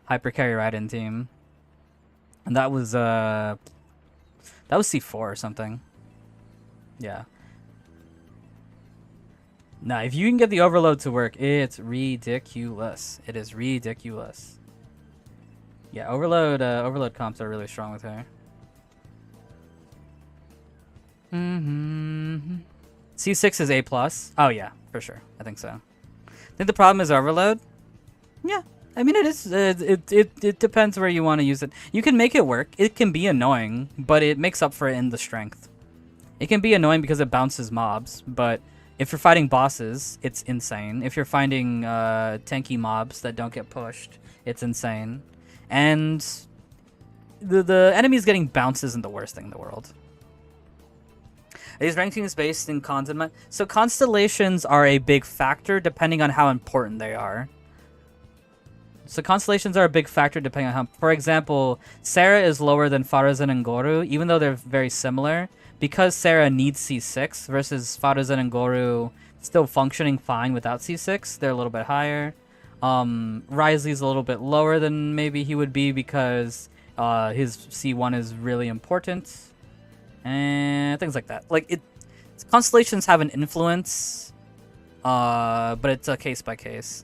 hypercarry Raiden team. And that was C4 or something. Yeah. Nah, if you can get the overload to work, it's ridiculous. It is ridiculous. Yeah, overload comps are really strong with her. C6 is A+. Oh yeah, for sure. I think so. I think the problem is overload. Yeah. I mean, it is. It depends where you want to use it. You can make it work. It can be annoying, but it makes up for it in the strength. It can be annoying because it bounces mobs, but if you're fighting bosses, it's insane. If you're fighting tanky mobs that don't get pushed, it's insane. And the enemies getting bounces isn't the worst thing in the world. Is ranking is based in cons and mon- So constellations are a big factor depending on how important they are. So constellations are a big factor depending on how... For example, Sarah is lower than Farazan and Goru, even though they're very similar. Because Sarah needs C6 versus Farazan and Goru still functioning fine without C6, they're a little bit higher. Risley's a little bit lower than maybe he would be because his C1 is really important. And things like that. Like, constellations have an influence, but it's a case by case.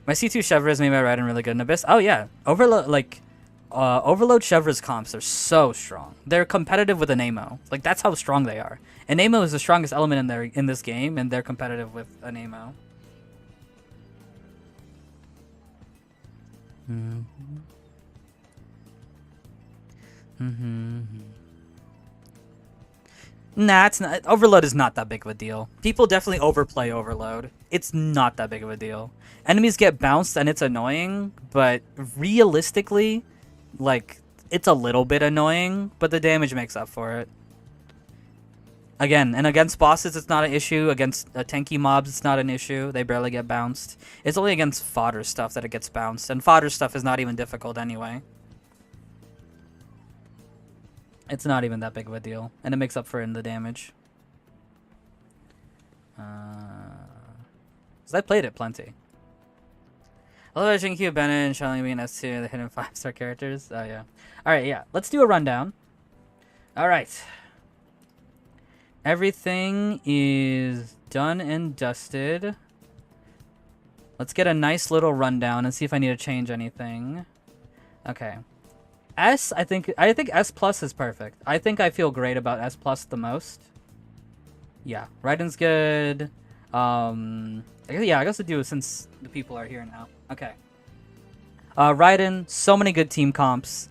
My C2 Chevres made my Raiden really good in Abyss. Oh yeah, Overload Chevres comps are so strong. They're competitive with an Amo. Like that's how strong they are. An Amo is the strongest element in this game, and they're competitive with an Amo. Nah, it's not. Overload is not that big of a deal. People definitely overplay Overload. It's not that big of a deal. Enemies get bounced and it's annoying, but realistically, like, it's a little bit annoying, but the damage makes up for it. Again, and against bosses, it's not an issue. Against tanky mobs, it's not an issue. They barely get bounced. It's only against fodder stuff that it gets bounced, and fodder stuff is not even difficult anyway. It's not even that big of a deal, and it makes up for it in the damage. Because I played it plenty. I love Jinkyu, Bennett, and Shaolin being S2, the hidden 5-star characters. Oh, yeah. Alright, yeah. Let's do a rundown. Alright. Everything is done and dusted. Let's get a nice little rundown and see if I need to change anything. Okay. S, I think S plus is perfect. I think I feel great about S plus the most. Yeah, Raiden's good. Yeah, I guess to do since the people are here now. Okay. Raiden, so many good team comps.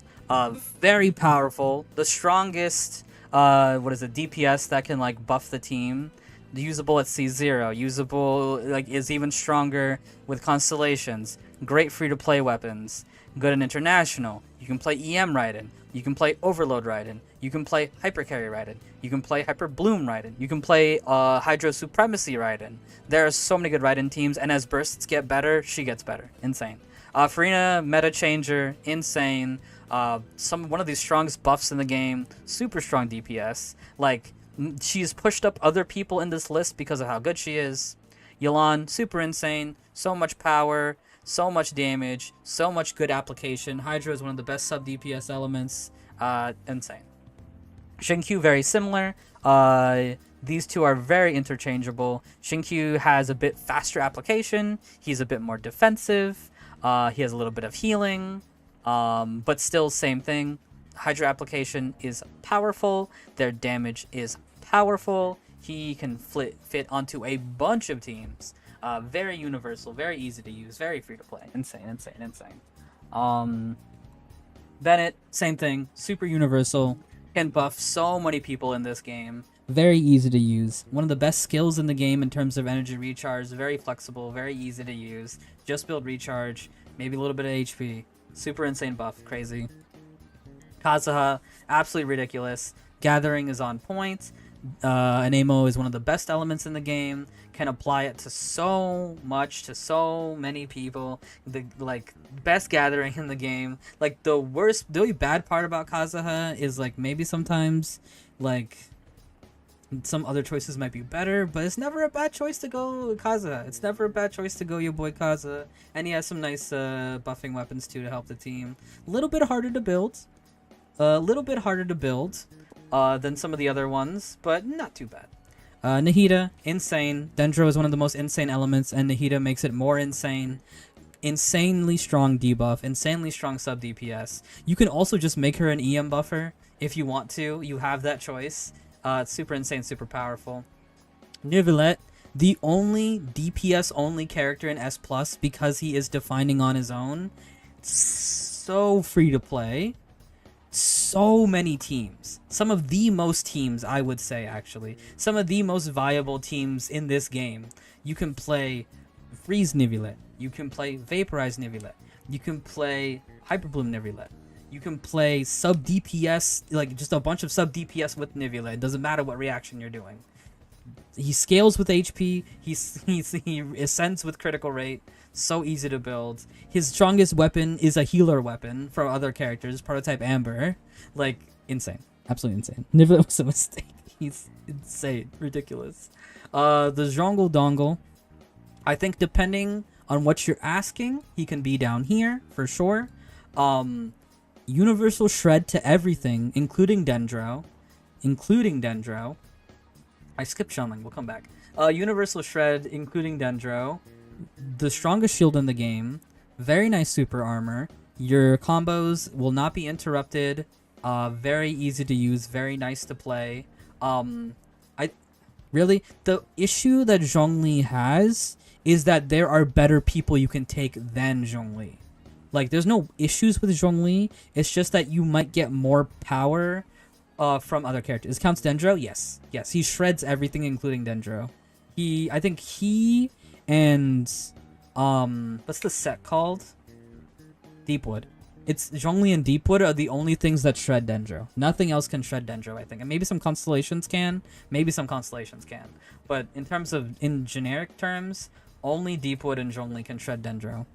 Very powerful. The strongest, what is it, DPS that can like buff the team. Usable at C0. Usable, like, is even stronger with constellations. Great free-to-play weapons. Good in international. You can play EM Raiden. You can play Overload Raiden. You can play Hypercarry Raiden. You can play Hyper Bloom Raiden. You can play Hydro Supremacy Raiden. There are so many good Raiden teams, and as bursts get better, she gets better. Insane. Farina, meta changer, insane. One of the strongest buffs in the game. Super strong DPS. Like, she's pushed up other people in this list because of how good she is. Yelan, super insane. So much power. So much damage, so much good application. Hydra is one of the best sub DPS elements. Insane. Shinkyu, very similar. These two are very interchangeable. Shinkyu has a bit faster application. He's a bit more defensive. He has a little bit of healing. But still, same thing. Hydra application is powerful. Their damage is powerful. He can fit onto a bunch of teams. Very universal, very easy to use, very free to play. Insane. Bennett, same thing. Super universal. Can buff so many people in this game. Very easy to use. One of the best skills in the game in terms of energy recharge. Very flexible, very easy to use. Just build recharge, maybe a little bit of HP. Super insane buff, crazy. Kazuha, absolutely ridiculous. Gathering is on point. Anemo is one of the best elements in the game. Can apply it to so much, to so many people. The best gathering in the game. Like the only bad part about Kazuha is like maybe sometimes like some other choices might be better, but it's never a bad choice to go Kazuha. It's never a bad choice to go your boy Kazuha. And he has some nice buffing weapons too to help the team. A little bit harder to build. Than some of the other ones, but not too bad. Nahida, insane. Dendro is one of the most insane elements, and Nahida makes it more insane. Insanely strong debuff, insanely strong sub DPS. You can also just make her an EM buffer if you want to. You have that choice. It's super insane, super powerful. Nivelet, the only DPS only character in S+, because he is defining on his own. So free to play. So many teams. Some of the most teams, I would say, actually. Some of the most viable teams in this game. You can play Freeze Nivelet. You can play Vaporize Nivelet. You can play Hyperbloom Nivelet. You can play sub DPS, like just a bunch of sub DPS with Nivelet. It doesn't matter what reaction you're doing. He scales with HP. He ascends with critical rate. So easy to build. His strongest weapon is a healer weapon from other characters. Prototype Amber. Like, insane. Absolutely insane. Nivelet was a mistake. He's insane. Ridiculous. The Zhongle Dongle. I think depending on what you're asking, he can be down here for sure. Universal Shred to everything, including Dendro. I skipped Shunling. We'll come back. Universal Shred, including Dendro. The strongest shield in the game. Very nice super armor. Your combos will not be interrupted. Very easy to use. Very nice to play. The issue that Zhongli has is that there are better people you can take than Zhongli. Like, there's no issues with Zhongli. It's just that you might get more power from other characters. Is counts Dendro? Yes. He shreds everything, including Dendro. I think he and what's the set called? Deepwood. It's Zhongli and Deepwood are the only things that shred Dendro. Nothing else can shred Dendro, I think. And maybe some constellations can. But in generic terms, only Deepwood and Zhongli can shred Dendro.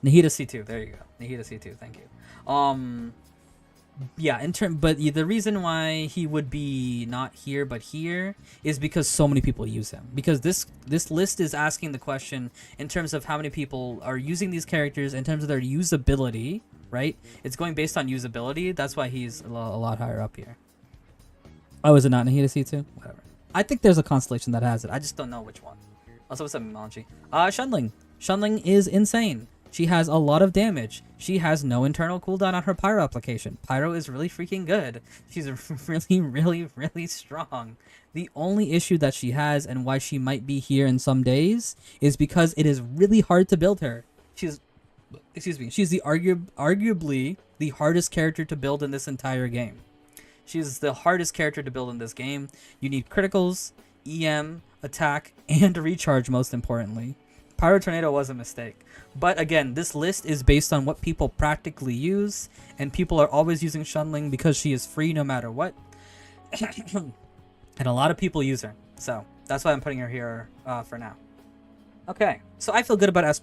Nahida C2, there you go. Nahida C2, thank you. But the reason why he would be not here but here is because so many people use him. Because this list is asking the question in terms of how many people are using these characters in terms of their usability, right? It's going based on usability. That's why he's a lot higher up here. Oh, is it not Nahida C2? Whatever. I think there's a constellation that has it. I just don't know which one. Also, what's up, Melanchi? Shunling. Shunling is insane. She has a lot of damage. She has no internal cooldown on her Pyro application. Pyro is really freaking good. She's really strong. The only issue that she has and why she might be here in some days is because it is really hard to build her. She's the arguably the hardest character to build in this entire game. She's the hardest character to build in this game. You need criticals, EM, attack, and recharge most importantly. Pyro Tornado was a mistake. But again, this list is based on what people practically use, and people are always using Shunling because she is free no matter what. And a lot of people use her. So that's why I'm putting her here for now. Okay, so I feel good about S+.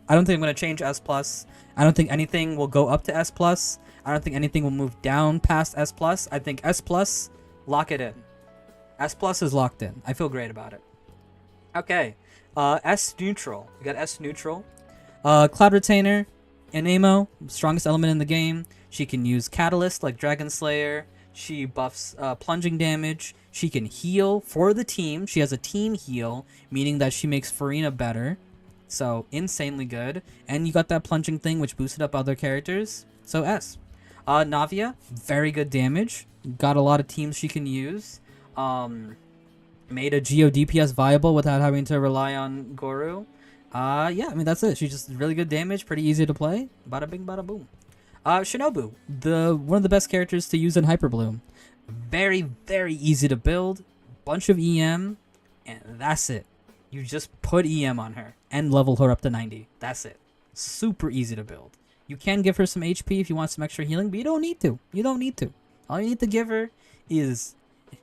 I don't think I'm going to change S+. I don't think anything will go up to S+. I don't think anything will move down past S+. I think S+, lock it in. S+ is locked in. I feel great about it. Okay. S neutral. We got S neutral. Cloud Retainer, Anemo, strongest element in the game. She can use Catalyst like Dragon Slayer. She buffs plunging damage. She can heal for the team. She has a team heal, meaning that she makes Farina better. So insanely good. And you got that plunging thing which boosted up other characters. So S. Navia, very good damage. Got a lot of teams she can use. Made a Geo DPS viable without having to rely on Goru. Yeah, I mean, that's it. She's just really good damage, pretty easy to play. Bada bing, bada boom. Shinobu, one of the best characters to use in Hyper Bloom. Very, very easy to build. Bunch of EM, and that's it. You just put EM on her and level her up to 90. That's it. Super easy to build. You can give her some HP if you want some extra healing, but you don't need to. You don't need to. All you need to give her is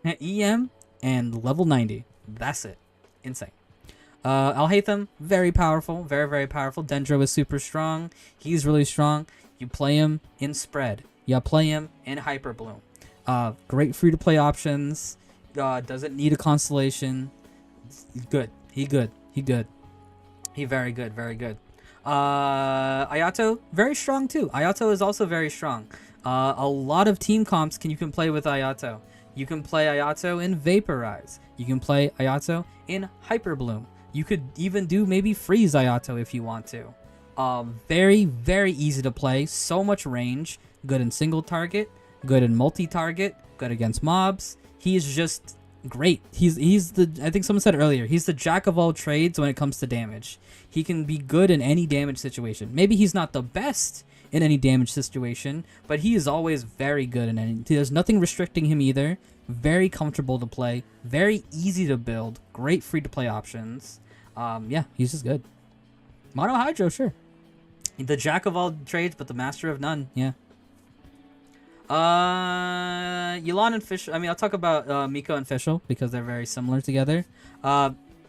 EM and level 90. That's it. Insane. Alhaitham, very powerful. Very, very powerful. Dendro is super strong. He's really strong. You play him in Spread. You play him in Hyper Bloom. Great free-to-play options. Doesn't need a constellation. Good. He good. He good. He very good. Very good. Ayato, very strong too. Ayato is also very strong. A lot of team comps you can play with Ayato. You can play Ayato in Vaporize. You can play Ayato in Hyper Bloom. You could even do maybe Freeze Ayato if you want to. Very, very easy to play. So much range. Good in single target. Good in multi-target. Good against mobs. He is just great. He's the, I think someone said earlier, he's the jack of all trades when it comes to damage. He can be good in any damage situation. Maybe he's not the best in any damage situation, but he is always very good in any. There's nothing restricting him either. Very comfortable to play. Very easy to build. Great free-to-play options. Yeah, he's just good. Mono Hydro, sure. The jack of all trades, but the master of none. Yeah. Yelan and Fischl. I mean, I'll talk about Miko and Fischl because they're very similar together.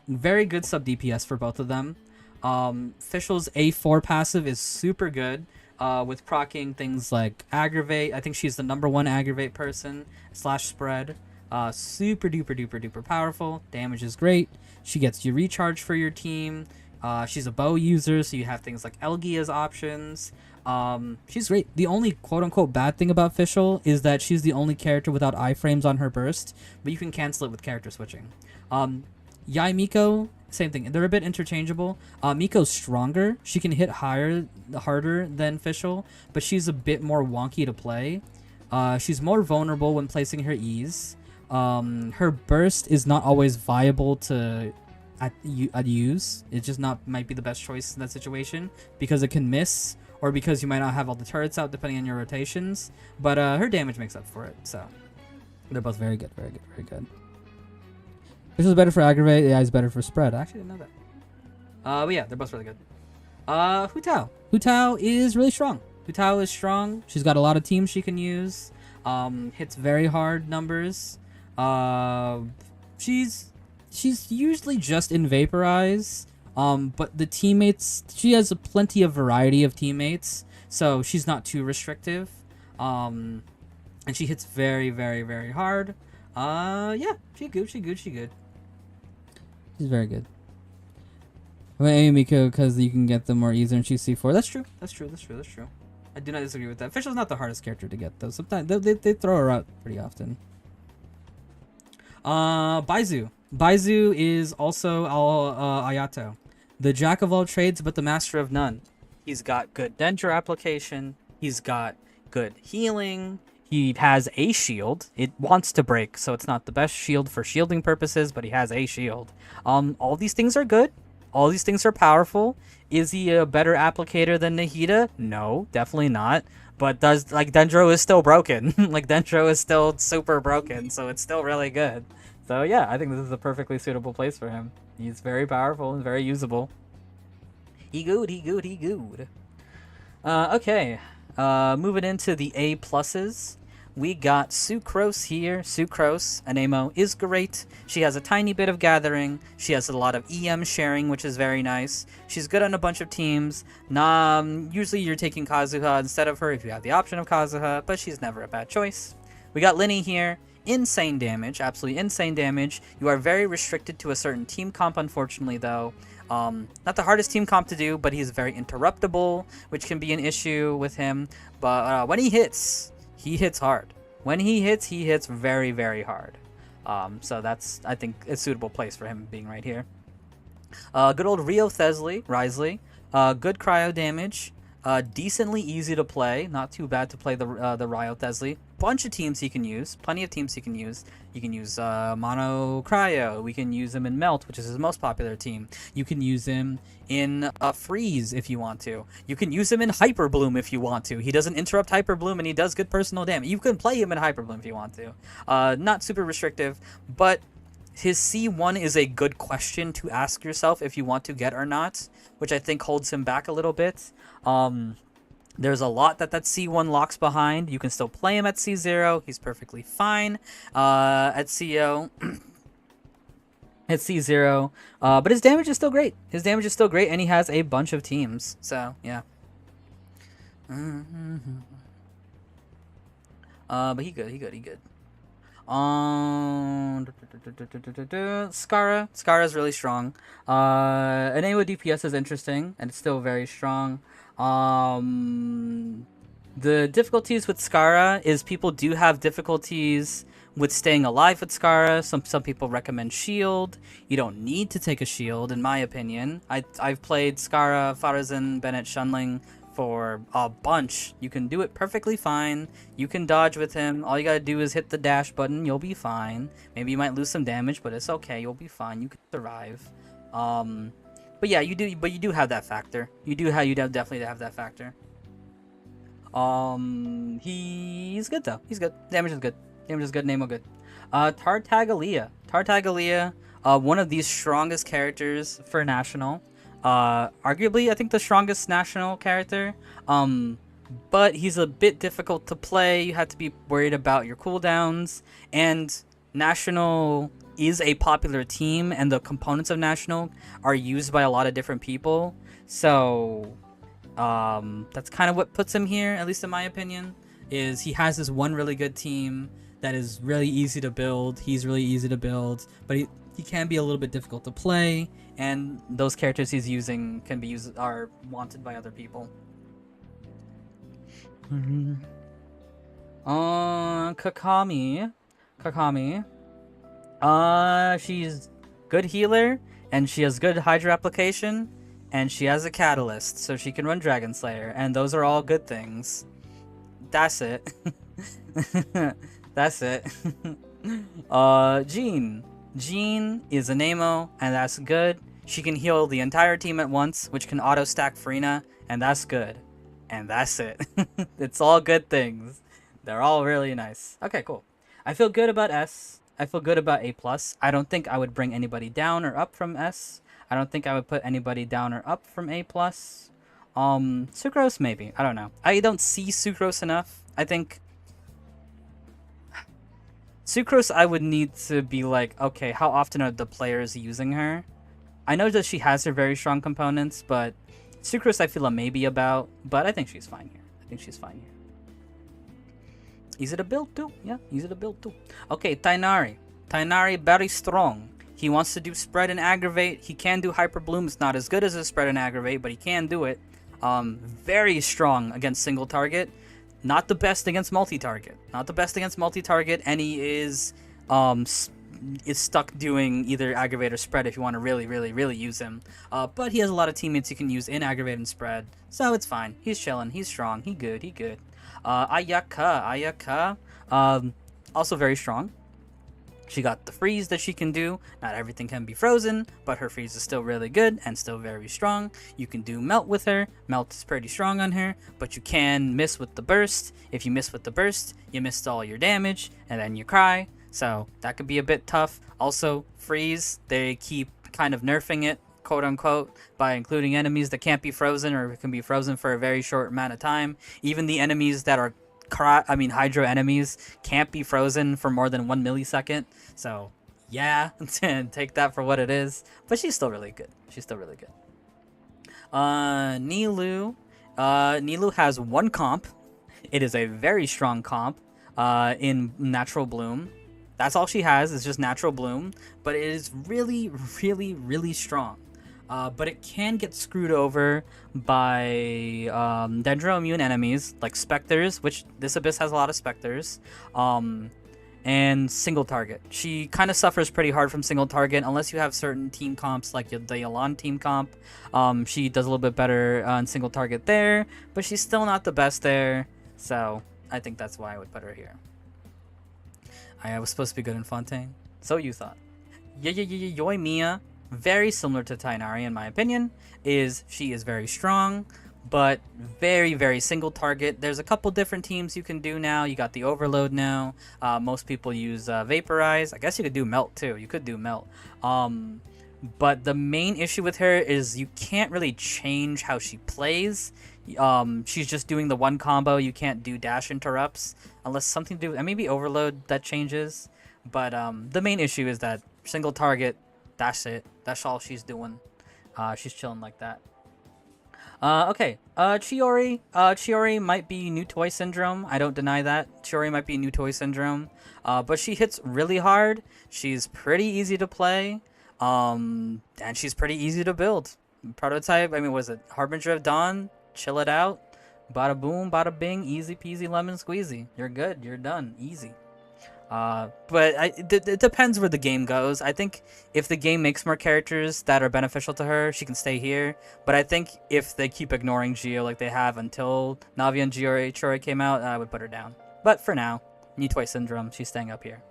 Very good sub DPS for both of them. Fischl's A4 passive is super good with proccing things like Aggravate. I think she's the #1 Aggravate person / Spread. Super duper duper duper powerful. Damage is great. She gets you recharge for your team. She's a bow user, so you have things like Elgi as options. She's great. The only quote-unquote bad thing about Fischl is that she's the only character without iframes on her burst, but you can cancel it with character switching. Yai Miko, same thing. They're a bit interchangeable. Miko's stronger. She can hit harder than Fischl, but she's a bit more wonky to play. She's more vulnerable when placing her E's. Her burst is not always viable to use. It just might be the best choice in that situation because it can miss, or because you might not have all the turrets out depending on your rotations. But her damage makes up for it, so they're both very good, very good, very good. This is better for Aggravate, AI is better for Spread. I actually didn't know that. But yeah, they're both really good. Hu Tao. Hu Tao is really strong. Hu Tao is strong. She's got a lot of teams she can use. Hits very hard numbers. She's usually just in Vaporize. But the teammates, she has plenty of variety of teammates, so she's not too restrictive. And she hits very, very, very hard. Yeah, she good. She's very good. Well, Miko, because you can get them more easier and she's C4. That's true. I do not disagree with that. Fischl's not the hardest character to get, though. Sometimes they throw her out pretty often. Baizu. Baizu is also Ayato. The jack of all trades, but the master of none. He's got good Dendro application. He's got good healing. He has a shield. It wants to break, so it's not the best shield for shielding purposes, but he has a shield. All these things are good. All these things are powerful. Is he a better applicator than Nahida? No, definitely not. But Dendro is still broken. Dendro is still super broken, so it's still really good. So yeah, I think this is a perfectly suitable place for him. He's very powerful and very usable. He good. Okay. Moving into the A pluses. We got Sucrose here. Sucrose, Anemo, is great. She has a tiny bit of gathering. She has a lot of EM sharing, which is very nice. She's good on a bunch of teams. Usually you're taking Kazuha instead of her if you have the option of Kazuha, but she's never a bad choice. We got Linny here. Insane damage, absolutely insane damage. You are very restricted to a certain team comp, unfortunately, though. Not the hardest team comp to do, but he's very interruptible, which can be an issue with him. But when he hits hard. When he hits very, very hard. So that's, I think, a suitable place for him being right here. Good old Rio Risley. Good cryo damage. Decently easy to play, not too bad to play the Ryo Thesley. Bunch of teams he can use, plenty of teams he can use. You can use Mono Cryo. We can use him in Melt, which is his most popular team. You can use him in Freeze if you want to. You can use him in Hyper Bloom if you want to. He doesn't interrupt Hyper Bloom and he does good personal damage. You can play him in Hyper Bloom if you want to. Not super restrictive, but his C1 is a good question to ask yourself if you want to get or not, which I think holds him back a little bit. There's a lot that C1 locks behind. You can still play him at C0. He's perfectly fine at CO. At C0. But his damage is still great. His damage is still great, and he has a bunch of teams. So, yeah. But he good. Skara is really strong. An AoE DPS is interesting, and it's still very strong. The difficulties with Skara is people do have difficulties with staying alive with Skara. Some people recommend shield. You don't need to take a shield, in my opinion. I've played Skara, Farazan, Bennett, Shunling for a bunch. You can do it perfectly fine. You can dodge with him. All you gotta do is hit the dash button. You'll be fine. Maybe you might lose some damage, but it's okay. You'll be fine. You can survive. But yeah, you do have that factor. You definitely have that factor. He's good though. He's good. Damage is good. Nemo good. Tartaglia, one of the strongest characters for National. Arguably, I think the strongest National character. But he's a bit difficult to play. You have to be worried about your cooldowns. And National is a popular team, and the components of National are used by a lot of different people. So, that's kind of what puts him here, at least in my opinion, is he has this one really good team that is really easy to build. He's really easy to build, but he can be a little bit difficult to play, and those characters he's using are wanted by other people. Kakami. She's good healer, and she has good Hydra application, and she has a catalyst, so she can run Dragon Slayer, and those are all good things. That's it. That's it. Jean is a Nemo, and that's good. She can heal the entire team at once, which can auto stack Farina, and that's good. And that's it. It's all good things. They're all really nice. Okay, cool. I feel good about S. I feel good about A+. I don't think I would bring anybody down or up from S. I don't think I would put anybody down or up from A+. Sucrose, maybe. I don't know. I don't see Sucrose enough. I think Sucrose, I would need to be like, okay, how often are the players using her? I know that she has her very strong components, but Sucrose I feel a maybe about, but I think she's fine here. Easy to build too. Yeah, easy to build too. Okay, Tainari, very strong. He wants to do spread and aggravate. He can do Hyper Bloom. It's not as good as a spread and aggravate, but he can do it. Very strong against single target. Not the best against multi-target. And he is stuck doing either aggravate or spread if you want to really use him. But he has a lot of teammates you can use in aggravate and spread, so it's fine. He's chilling. He's strong. He good. Ayaka, also very strong. She got the freeze that she can do. Not everything can be frozen, but her freeze is still really good and still very strong. You can do melt with her. Melt is pretty strong on her, but you can miss with the burst. If you miss with the burst, you missed all your damage, and then you cry. So that could be a bit tough. Also, freeze, they keep kind of nerfing it, quote unquote, by including enemies that can't be frozen or can be frozen for a very short amount of time. Even the enemies that are Hydro enemies can't be frozen for more than 1 millisecond. So yeah, take that for what it is. But she's still really good. Nilou has one comp. It is a very strong comp in Natural Bloom. That's all she has, is just Natural Bloom, but it is really strong. But it can get screwed over by Dendro immune enemies like Spectres, which this Abyss has a lot of Spectres. And and single target. She kind of suffers pretty hard from single target unless you have certain team comps like the Elan team comp. She does a little bit better on single target there, but she's still not the best there. So I think that's why I would put her here. I was supposed to be good in Fontaine. So you thought. Yoimiya, very similar to Tainari in my opinion, she is very strong, but very, very single target. There's a couple different teams you can do now. You got the Overload now. Most people use Vaporize. I guess you could do Melt too. You could do Melt. But the main issue with her is you can't really change how she plays. She's just doing the one combo. You can't do dash interrupts unless something to do with, maybe Overload that changes. But the main issue is that single target, that's it. That's all she's doing. She's chilling like that. Okay, Chiori. Chiori might be new toy syndrome. I don't deny that. Chiori might be new toy syndrome. But she hits really hard. She's pretty easy to play. And she's pretty easy to build. Prototype, was it Harbinger of Dawn? Chill it out. Bada boom, bada bing, easy peasy lemon squeezy. You're good, you're done, easy. But it depends where the game goes. I think if the game makes more characters that are beneficial to her, she can stay here. But I think if they keep ignoring Geo like they have until Navi and Chiori came out, I would put her down. But for now, new toy syndrome, she's staying up here.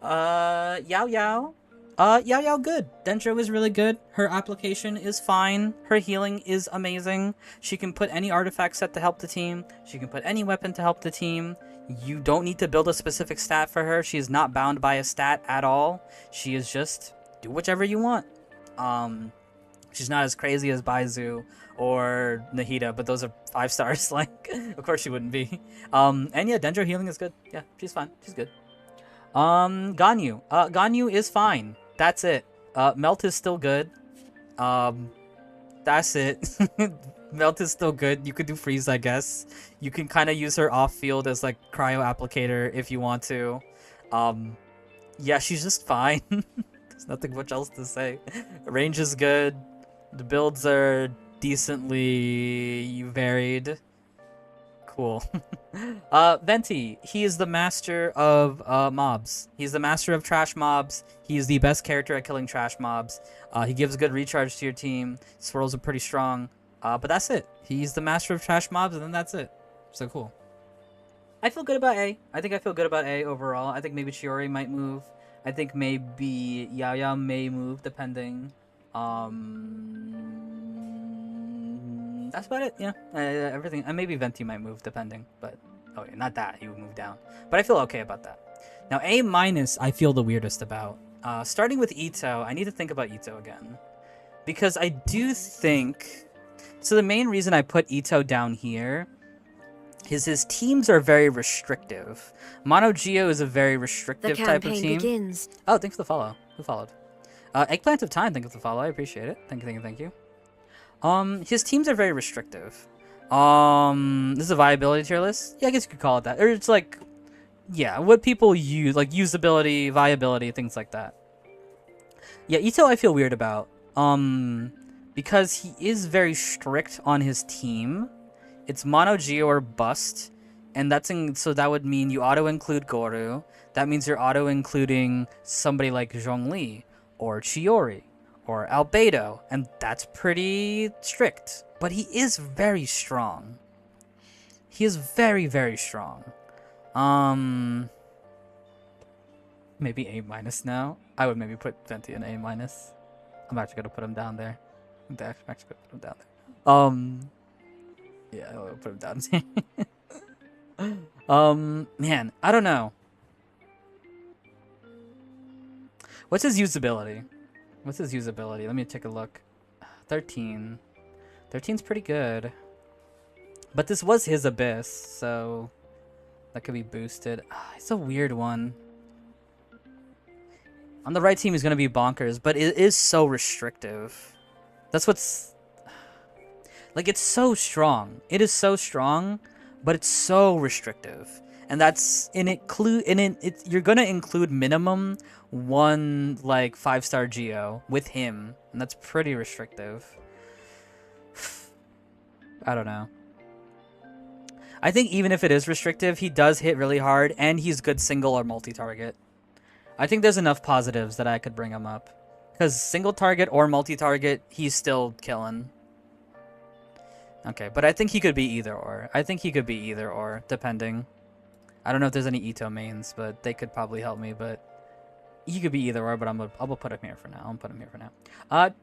Yao Yao. Yao Yao good. Dendro is really good. Her application is fine. Her healing is amazing. She can put any artifact set to help the team. She can put any weapon to help the team. You don't need to build a specific stat for her. She is not bound by a stat at all. She is just do whichever you want. She's not as crazy as Baizu or Nahida, but those are 5 stars. Like, of course she wouldn't be. And yeah, Dendro healing is good. Yeah, she's fine. She's good. Ganyu. Ganyu is fine. That's it. Melt is still good. That's it. Melt is still good. You could do freeze, I guess. You can kind of use her off field as like cryo applicator if you want to. Yeah, she's just fine. There's nothing much else to say. Range is good. The builds are decently varied. Cool. Venti, he is the master of mobs. He's the master of trash mobs. He is the best character at killing trash mobs. He gives good recharge to your team. Swirls are pretty strong. But that's it. He's the master of trash mobs, and then that's it. So cool. I feel good about A. I think I feel good about A overall. I think maybe Chiori might move. I think maybe Yao Yao may move, depending. That's about it. Yeah, everything. And maybe Venti might move, depending. But okay, not that he would move down. But I feel okay about that. Now A minus, I feel the weirdest about. Starting with Ito, I need to think about Ito again, because I do think. So the main reason I put Ito down here is his teams are very restrictive. Mono Geo is a very restrictive type of team. Begins. Oh, thanks for the follow. Who followed? Eggplant of Time, thank you for the follow. I appreciate it. Thank you. His teams are very restrictive. This is a viability tier list? Yeah, I guess you could call it that. Or it's like, yeah, what people use, like usability, viability, things like that. Yeah, Ito I feel weird about. Because he is very strict on his team. It's Mono Geo or bust. And so that would mean you auto-include Goru. That means you're auto-including somebody like Zhongli, or Chiori, or Albedo, and that's pretty strict. But he is very strong. He is very, very strong. Maybe A minus now. I would maybe put Venti in A minus. I'm actually gonna put him down there. I'm actually gonna put him down there. Yeah, I'll put him down there. Man, I don't know. What's his usability? Let me take a look. 13. 13's pretty good. But this was his Abyss, so that could be boosted. It's a weird one. On the right team, he's going to be bonkers, but it is so restrictive. That's what's... Like, it's so strong. It is so strong, but it's so restrictive. And that's... you're going to include minimum one, like, 5-star Geo with him. And that's pretty restrictive. I don't know. I think even if it is restrictive, he does hit really hard, and he's good single or multi-target. I think there's enough positives that I could bring him up. Because single target or multi-target, he's still killing. Okay, but I think he could be either or. I think he could be either or, depending. I don't know if there's any Ito mains, but they could probably help me, but he could be either or, but I'm gonna put him here for now.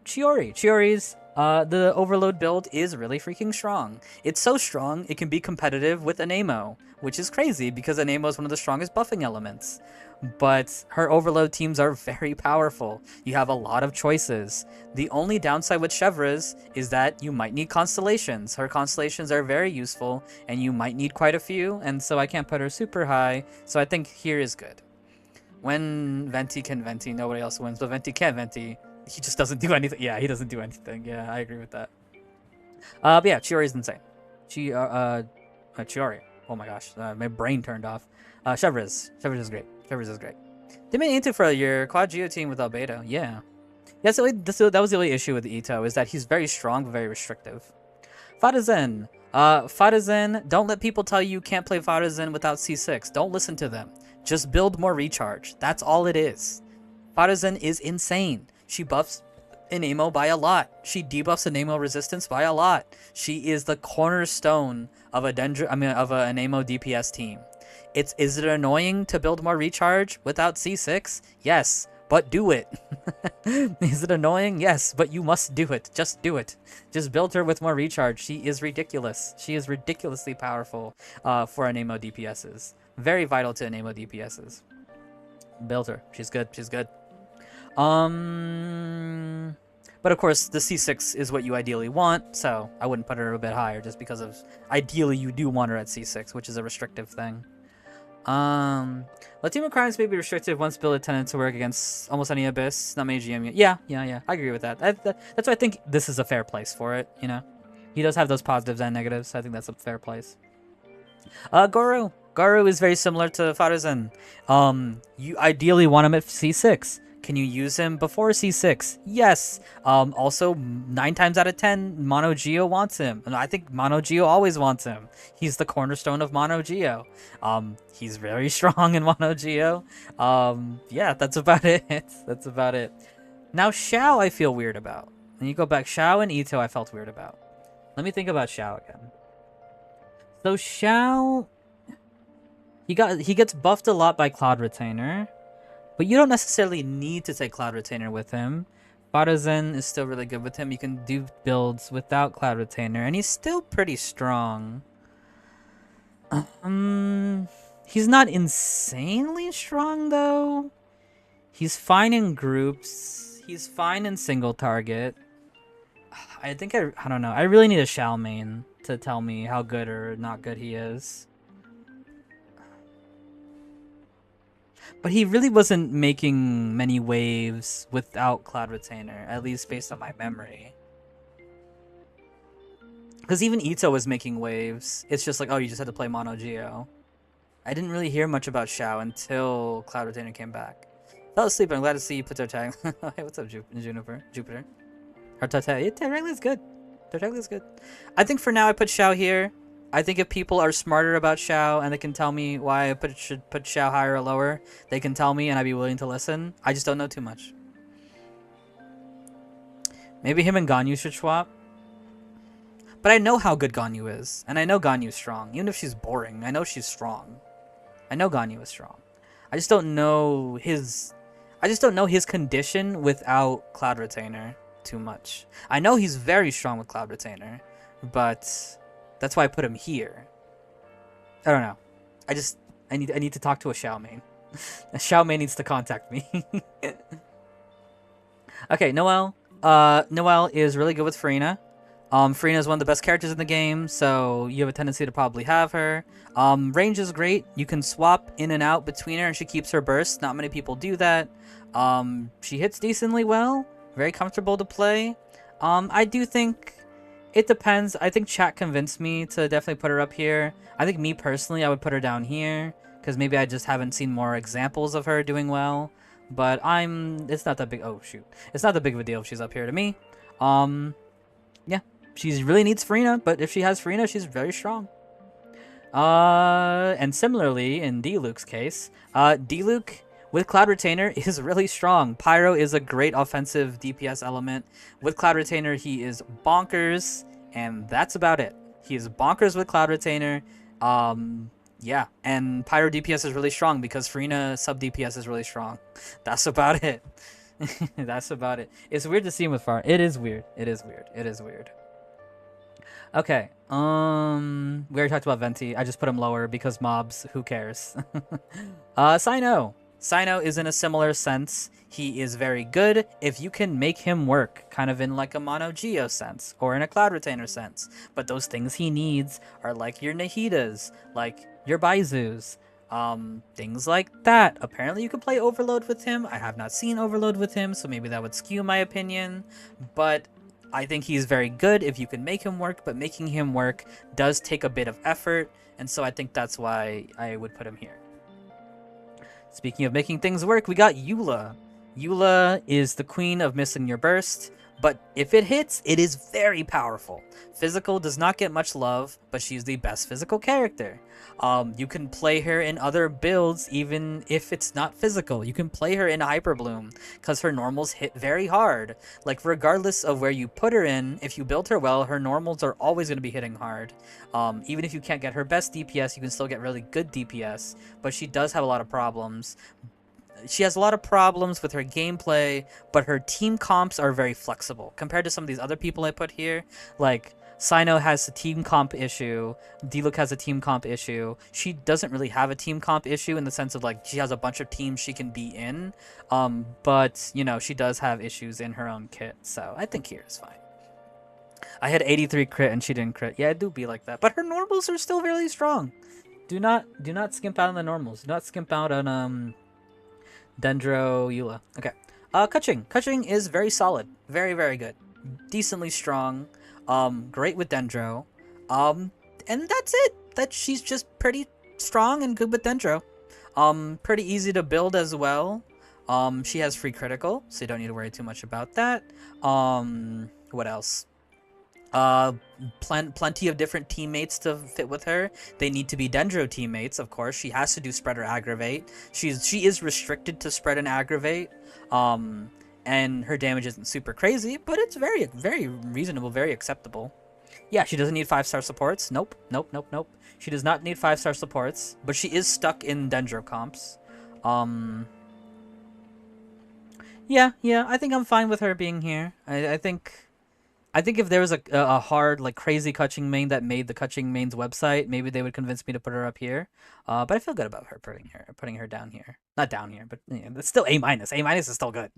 Chiori. Chiori's the overload build is really freaking strong. It's so strong it can be competitive with an Amo, which is crazy because an Amo is one of the strongest buffing elements. But her overload teams are very powerful. You have a lot of choices. The only downside with Chevra's is that you might need constellations. Her constellations are very useful, and you might need quite a few, and so I can't put her super high, so I think here is good. When Venti can Venti, nobody else wins, but Venti can't Venti. He just doesn't do anything. Yeah, he doesn't do anything. Yeah, I agree with that. But yeah, Chiori's insane. Chiori. Oh my gosh, my brain turned off. Chevra's is great. Chevra's is great. They made Ito for your quad Geo team without beta. Yeah. That's that was the only issue with Ito, is that he's very strong, but very restrictive. Fadazen. Fadazen, don't let people tell you can't play Fadazen without C6. Don't listen to them. Just build more recharge. That's all it is. Fadazen is insane. She buffs an Amo by a lot. She debuffs an Amo resistance by a lot. She is the cornerstone of an Amo DPS team. Is it annoying to build more recharge without C6? Yes, but do it. Is it annoying? Yes, but you must do it. Just do it. Just build her with more recharge. She is ridiculous. She is ridiculously powerful for an Amo DPSs. Very vital to an Amo DPSs. Build her. She's good. She's good. But of course, the C6 is what you ideally want, so I wouldn't put her a bit higher just because of ideally you do want her at C6, which is a restrictive thing. Latino crimes may be restrictive once build tended to work against almost any abyss, not many GM. Yeah. I agree with that. That's why I think this is a fair place for it, you know? He does have those positives and negatives, so I think that's a fair place. Goro. Goro is very similar to Fadazen. You ideally want him at C6. Can you use him before C6? Yes. Also, 9 times out of 10, Mono Geo wants him. And I think Mono Geo always wants him. He's the cornerstone of Mono Geo. He's very strong in Mono Geo. Yeah, that's about it. That's about it. Now, Xiao I feel weird about. When you go back, Xiao and Ito I felt weird about. Let me think about Xiao again. So Xiao, he gets buffed a lot by Cloud Retainer. But you don't necessarily need to take Cloud Retainer with him. Fadazen is still really good with him. You can do builds without Cloud Retainer, and he's still pretty strong. He's not insanely strong, though. He's fine in groups. He's fine in single target. I think I don't know. I really need a Xiao main to tell me how good or not good he is. But he really wasn't making many waves without Cloud Retainer, at least based on my memory. Because even Ito was making waves. It's just like, oh, you just had to play Mono Geo. I didn't really hear much about Xiao until Cloud Retainer came back. Fell asleep, I'm glad to see you put their tag. Hey, what's up, Juniper? Jupiter? Her tag. Yeah, Tartaglia is good. Tartaglia is good. I think for now I put Xiao here. I think if people are smarter about Xiao and they can tell me why I should put Xiao higher or lower, they can tell me and I'd be willing to listen. I just don't know too much. Maybe him and Ganyu should swap. But I know how good Ganyu is. And I know Ganyu's strong. Even if she's boring, I know she's strong. I know Ganyu is strong. I just don't know his condition without Cloud Retainer too much. I know he's very strong with Cloud Retainer, but that's why I put him here. I don't know. I need to talk to a Xiao main. A Xiao main needs to contact me. Okay, Noelle. Noelle is really good with Farina. Farina is one of the best characters in the game, so you have a tendency to probably have her. Range is great. You can swap in and out between her, and she keeps her burst. Not many people do that. She hits decently well. Very comfortable to play. I do think it depends. I think chat convinced me to definitely put her up here. I think me personally, I would put her down here because maybe I just haven't seen more examples of her doing well. But it's not that big. Oh shoot, it's not that big of a deal if she's up here to me. Yeah, she really needs Farina, but if she has Farina, she's very strong. And similarly, in D-Luke's case, D-Luke with Cloud Retainer is really strong. Pyro is a great offensive DPS element. With Cloud Retainer, he is bonkers, and that's about it. He is bonkers with Cloud Retainer. Yeah, and Pyro DPS is really strong because Farina sub DPS is really strong. That's about it. That's about it. It's weird to see him with Far. It is weird. It is weird. It is weird. Okay. We already talked about Venti. I just put him lower because mobs. Who cares? Sino. Sino is in a similar sense. He is very good if you can make him work, kind of in like a Mono Geo sense or in a Cloud Retainer sense. But those things he needs are like your Nahidas, like your Baizus, things like that. Apparently you can play Overload with him. I have not seen Overload with him, so maybe that would skew my opinion. But I think he's very good if you can make him work, but making him work does take a bit of effort, and so I think that's why I would put him here. Speaking of making things work, we got Eula. Eula is the queen of missing your burst, but if it hits, it is very powerful. Physical does not get much love, but she's the best physical character. You can play her in other builds even if it's not physical. You can play her in Hyper Bloom because her normals hit very hard. Like, regardless of where you put her in, if you build her well, her normals are always going to be hitting hard. Even if you can't get her best DPS, you can still get really good DPS, but she does have a lot of problems. She has a lot of problems with her gameplay, but her team comps are very flexible compared to some of these other people I put here. Like, Sino has a team comp issue, D-Luke has a team comp issue. She doesn't really have a team comp issue in the sense of like she has a bunch of teams she can be in, but you know, she does have issues in her own kit, so I think here is fine. I had 83 crit and she didn't crit. Yeah, it do be like that, but her normals are still really strong. Do not skimp out on the normals. Do not skimp out on Dendro Eula. Okay. Kuching. Kuching is very solid. Very, very good. Decently strong. Great with Dendro. And that's it. That she's just pretty strong and good with Dendro. Pretty easy to build as well. She has free critical, so you don't need to worry too much about that. What else? Plenty of different teammates to fit with her. They need to be Dendro teammates, of course. She has to do spread or aggravate. She is restricted to spread and aggravate. And her damage isn't super crazy, but it's very, very reasonable, very acceptable. Yeah, she doesn't need 5-star supports. Nope. She does not need 5-star supports, but she is stuck in Dendro comps. Yeah, I think I'm fine with her being here. I think if there was a hard, like, crazy Kuching main that made the Kuching main's website, maybe they would convince me to put her up here. But I feel good about her putting her down here. Not down here, but you know, it's still A-. A- is still good.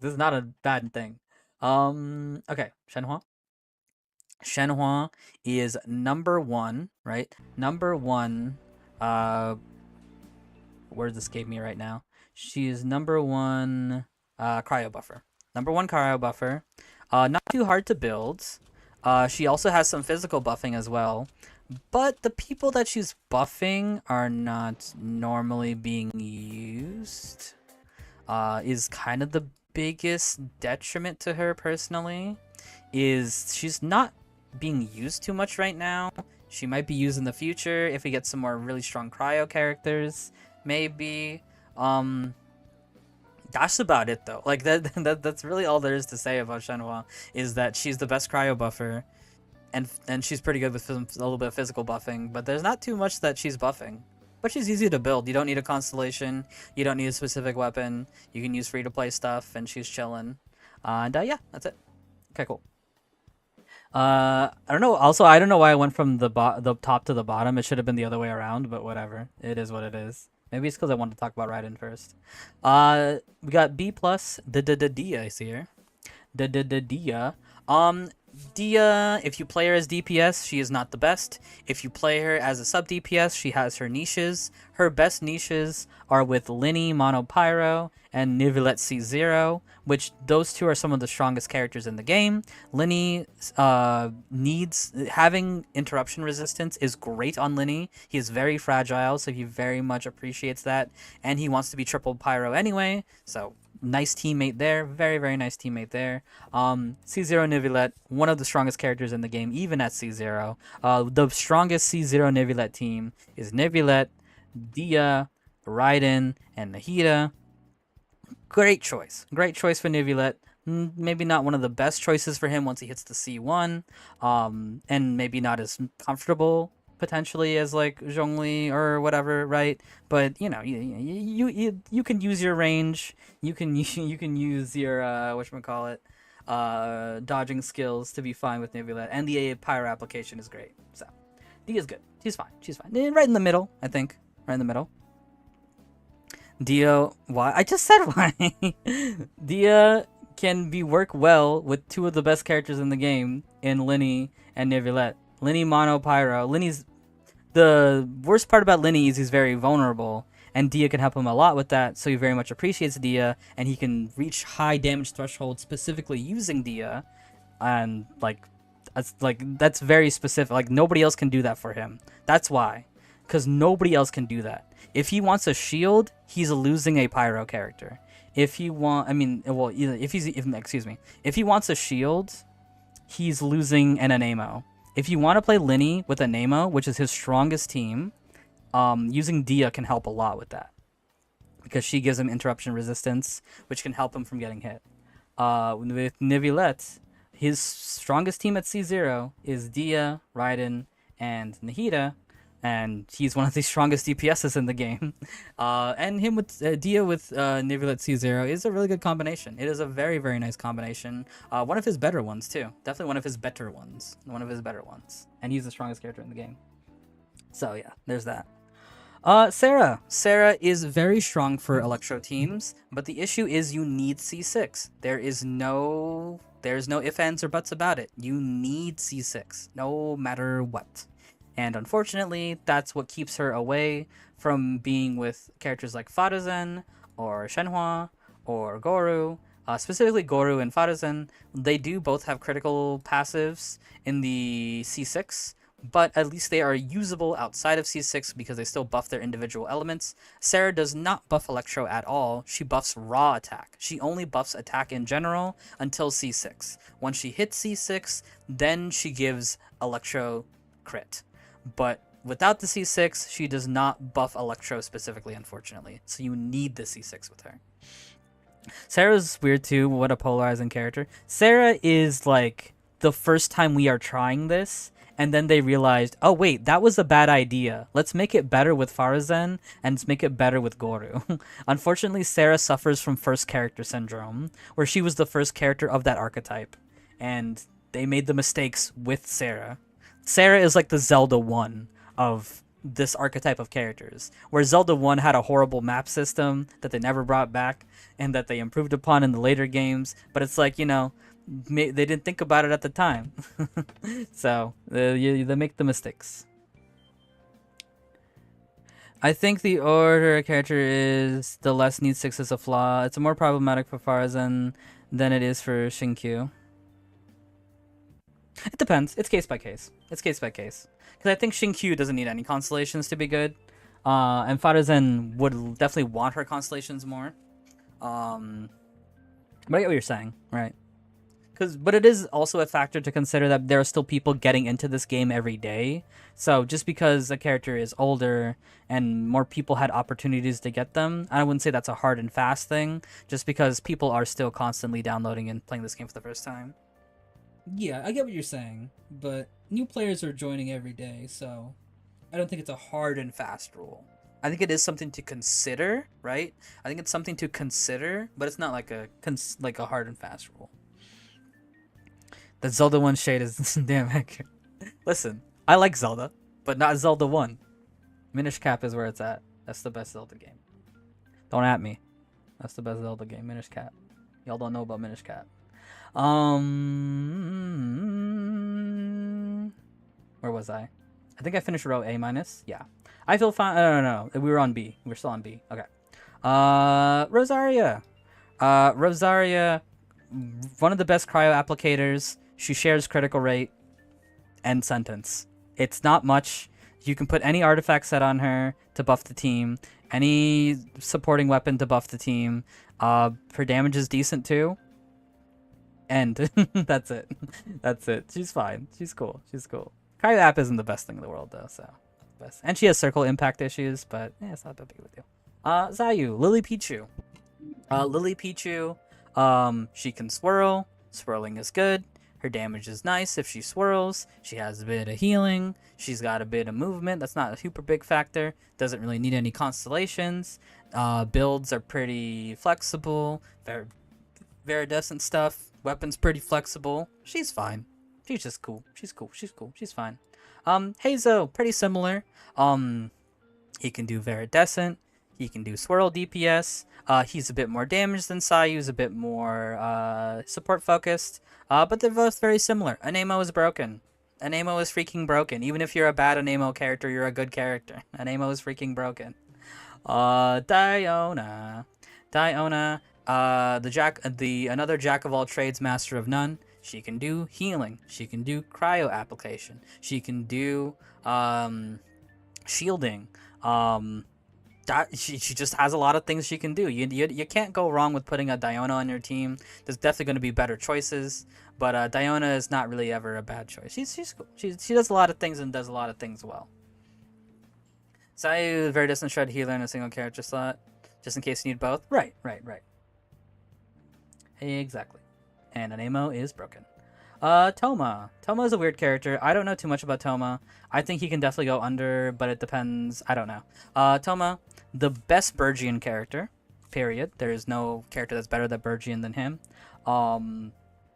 This is not a bad thing. Okay, Shenhua. Shenhua is number 1, right? Number 1. Words escape me right now. She is number 1 cryo buffer. Number 1 cryo buffer. Not too hard to build. She also has some physical buffing as well. But the people that she's buffing are not normally being used. Is kind of the biggest detriment to her personally. Is she's not being used too much right now. She might be used in the future if we get some more really strong cryo characters. Maybe. That's about it though. Like that's really all there is to say about Shenhua, is that she's the best cryo buffer, and she's pretty good with a little bit of physical buffing, but there's not too much that she's buffing. But she's easy to build. You don't need a constellation, you don't need a specific weapon, you can use free to play stuff, and she's chilling. And yeah, that's it. Okay, cool. I don't know. Also, I don't know why I went from the top to the bottom. It should have been the other way around, but whatever. It is what it is. Maybe it's because I wanted to talk about Raiden first. We got B+, Dia is here. Dia. Dia, if you play her as DPS, she is not the best. If you play her as a sub DPS, she has her niches. Her best niches are with Linny, Mono Pyro, and Nivelet C0, which those two are some of the strongest characters in the game. Linny needs having interruption resistance is great on Linny. He is very fragile, so he very much appreciates that, and he wants to be triple Pyro anyway, so Nice teammate there. Very, very nice teammate there. C0 Neuvillette, one of the strongest characters in the game, even at C0. The strongest C0 Neuvillette team is Neuvillette, Dia, Raiden, and Nahida. Great choice. Great choice for Neuvillette. Maybe not one of the best choices for him once he hits the C1. And maybe not as comfortable potentially as like Zhongli or whatever, right? But you know, you can use your range. You can use your whatchamacallit, dodging skills to be fine with Neuvillette, and the pyro application is great. So Dia's good. She's fine. She's fine. Right in the middle, I think. Right in the middle. Dia, why? I just said why. Dia can work well with two of the best characters in the game in Linny and Neuvillette. Linny mono pyro. Linny's the worst part about Linny is he's very vulnerable, and Dia can help him a lot with that. So he very much appreciates Dia, and he can reach high damage thresholds specifically using Dia, and that's very specific. Like nobody else can do that for him. That's why, because nobody else can do that. If he wants a shield, he's losing a pyro character. If he wants a shield, he's losing an Anemo. If you want to play Linny with Anemo, which is his strongest team, using Dia can help a lot with that, because she gives him interruption resistance, which can help him from getting hit. With Neuvillette, his strongest team at C0 is Dia, Raiden, and Nahida. And he's one of the strongest DPSs in the game. And him with Dia with Neuvillette C0 is a really good combination. It is a very, very nice combination. One of his better ones, too. Definitely one of his better ones. One of his better ones. And he's the strongest character in the game. So, yeah, there's that. Sarah. Sarah is very strong for Electro teams, but the issue is you need C6. There's no ifs, ands, or buts about it. You need C6, no matter what. And unfortunately, that's what keeps her away from being with characters like Farazen or Shenhua or Goru. Specifically Goru and Farazen, they do both have critical passives in the C6, but at least they are usable outside of C6 because they still buff their individual elements. Sarah does not buff Electro at all. She buffs raw attack. She only buffs attack in general until C6. Once she hits C6, then she gives Electro crit. But without the C6, she does not buff Electro specifically, unfortunately. So you need the C6 with her. Sarah's weird too. What a polarizing character. Sarah is like the first time we are trying this, and then they realized, oh wait, that was a bad idea. Let's make it better with Farazen, and let's make it better with Goru. Unfortunately, Sarah suffers from first character syndrome, where she was the first character of that archetype, and they made the mistakes with Sarah. Sarah is like the Zelda 1 of this archetype of characters, where Zelda 1 had a horrible map system that they never brought back and that they improved upon in the later games, but it's like, you know, they didn't think about it at the time. So they make the mistakes. I think the order a character is, the less need 6 is a flaw. It's more problematic for Farazen than it is for Shinkyu. It depends. It's case by case. Because I think Shinkyu doesn't need any constellations to be good. And Farazen would definitely want her constellations more. But I get what you're saying, right? But it is also a factor to consider that there are still people getting into this game every day. So just because a character is older and more people had opportunities to get them, I wouldn't say that's a hard and fast thing. Just because people are still constantly downloading and playing this game for the first time. Yeah, I get what you're saying, but new players are joining every day, so I don't think it's a hard and fast rule. I think it is something to consider, right? I think it's something to consider, but it's not like a hard and fast rule. The Zelda 1 shade is damn accurate. Listen, I like Zelda, but not Zelda 1. Minish Cap is where it's at. That's the best Zelda game. Don't at me. That's the best Zelda game, Minish Cap. Y'all don't know about Minish Cap. Where was I? I think I finished row A minus. Yeah. I feel fine. No. We were on B. We're still on B. Okay. Rosaria. Rosaria, one of the best cryo applicators. She shares critical rate. End sentence. It's not much. You can put any artifact set on her to buff the team. Any supporting weapon to buff the team. Her damage is decent too. And that's it. That's it. She's fine. She's cool. She's cool. Cryo app isn't the best thing in the world though, so best. And she has circle impact issues, but yeah, it's not that big of a deal. Zayu, Lily Pichu. Lily Pichu, she can swirl. Swirling is good. Her damage is nice if she swirls. She has a bit of healing. She's got a bit of movement. That's not a super big factor. Doesn't really need any constellations. Builds are pretty flexible. Viridescent stuff. Weapons pretty flexible. She's fine. She's just cool. She's cool. She's cool. She's fine. Hazo, pretty similar. He can do Viridescent. He can do Swirl DPS. He's a bit more damage than Sayu's, a bit more support focused. But they're both very similar. Anemo is broken. Anemo is freaking broken. Even if you're a bad Anemo character, you're a good character. Anemo is freaking broken. Diona. Another jack of all trades, master of none. She can do healing. She can do cryo application. She can do shielding. She just has a lot of things she can do. You can't go wrong with putting a Diona on your team. There's definitely going to be better choices, but Diona is not really ever a bad choice. She's cool. She does a lot of things and does a lot of things well. Sayu, very distant shred healer in a single character slot, just in case you need both. Right. Exactly. And Anemo is broken. Toma. Toma is a weird character. I don't know too much about Toma. I think he can definitely go under, but it depends. I don't know. Toma, the best Bergian character, period. There is no character that's better than Bergian than him.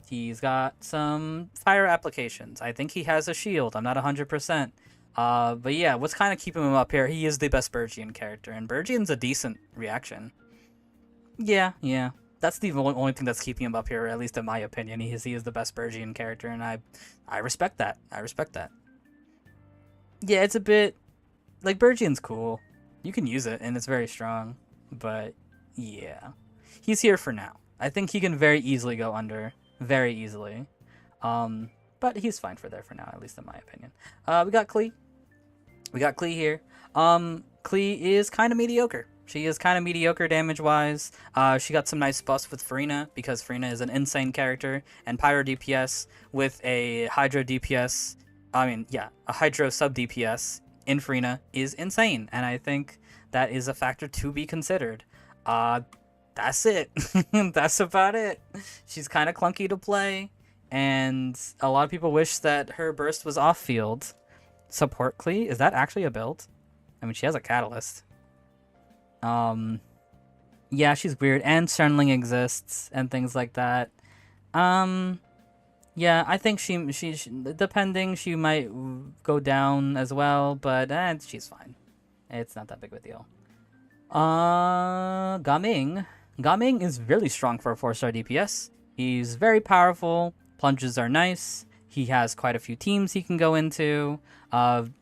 He's got some fire applications. I think he has a shield. I'm not 100%. But yeah, what's kind of keeping him up here, he is the best Bergian character, and Bergian's a decent reaction. Yeah. That's the only thing that's keeping him up here, at least in my opinion. He is the best Bergian character, and I respect that. Yeah, it's a bit like Bergian's cool. You can use it, and it's very strong. But yeah, he's here for now. I think he can very easily go under, very easily. But he's fine for there for now, at least in my opinion. We got Klee. Here. Klee is kind of mediocre. She is kind of mediocre damage-wise. She got some nice buffs with Farina, because Farina is an insane character, and Pyro DPS with a Hydro DPS, a Hydro sub DPS in Farina is insane, and I think that is a factor to be considered. That's it. That's about it. She's kind of clunky to play, and a lot of people wish that her burst was off-field. Support Klee? Is that actually a build? I mean, she has a catalyst. Yeah, she's weird, and Cernling exists, and things like that. Yeah, I think she depending, she might go down as well, but she's fine. It's not that big of a deal. Gaming is really strong for a 4-star DPS. He's very powerful. Plunges are nice. He has quite a few teams he can go into.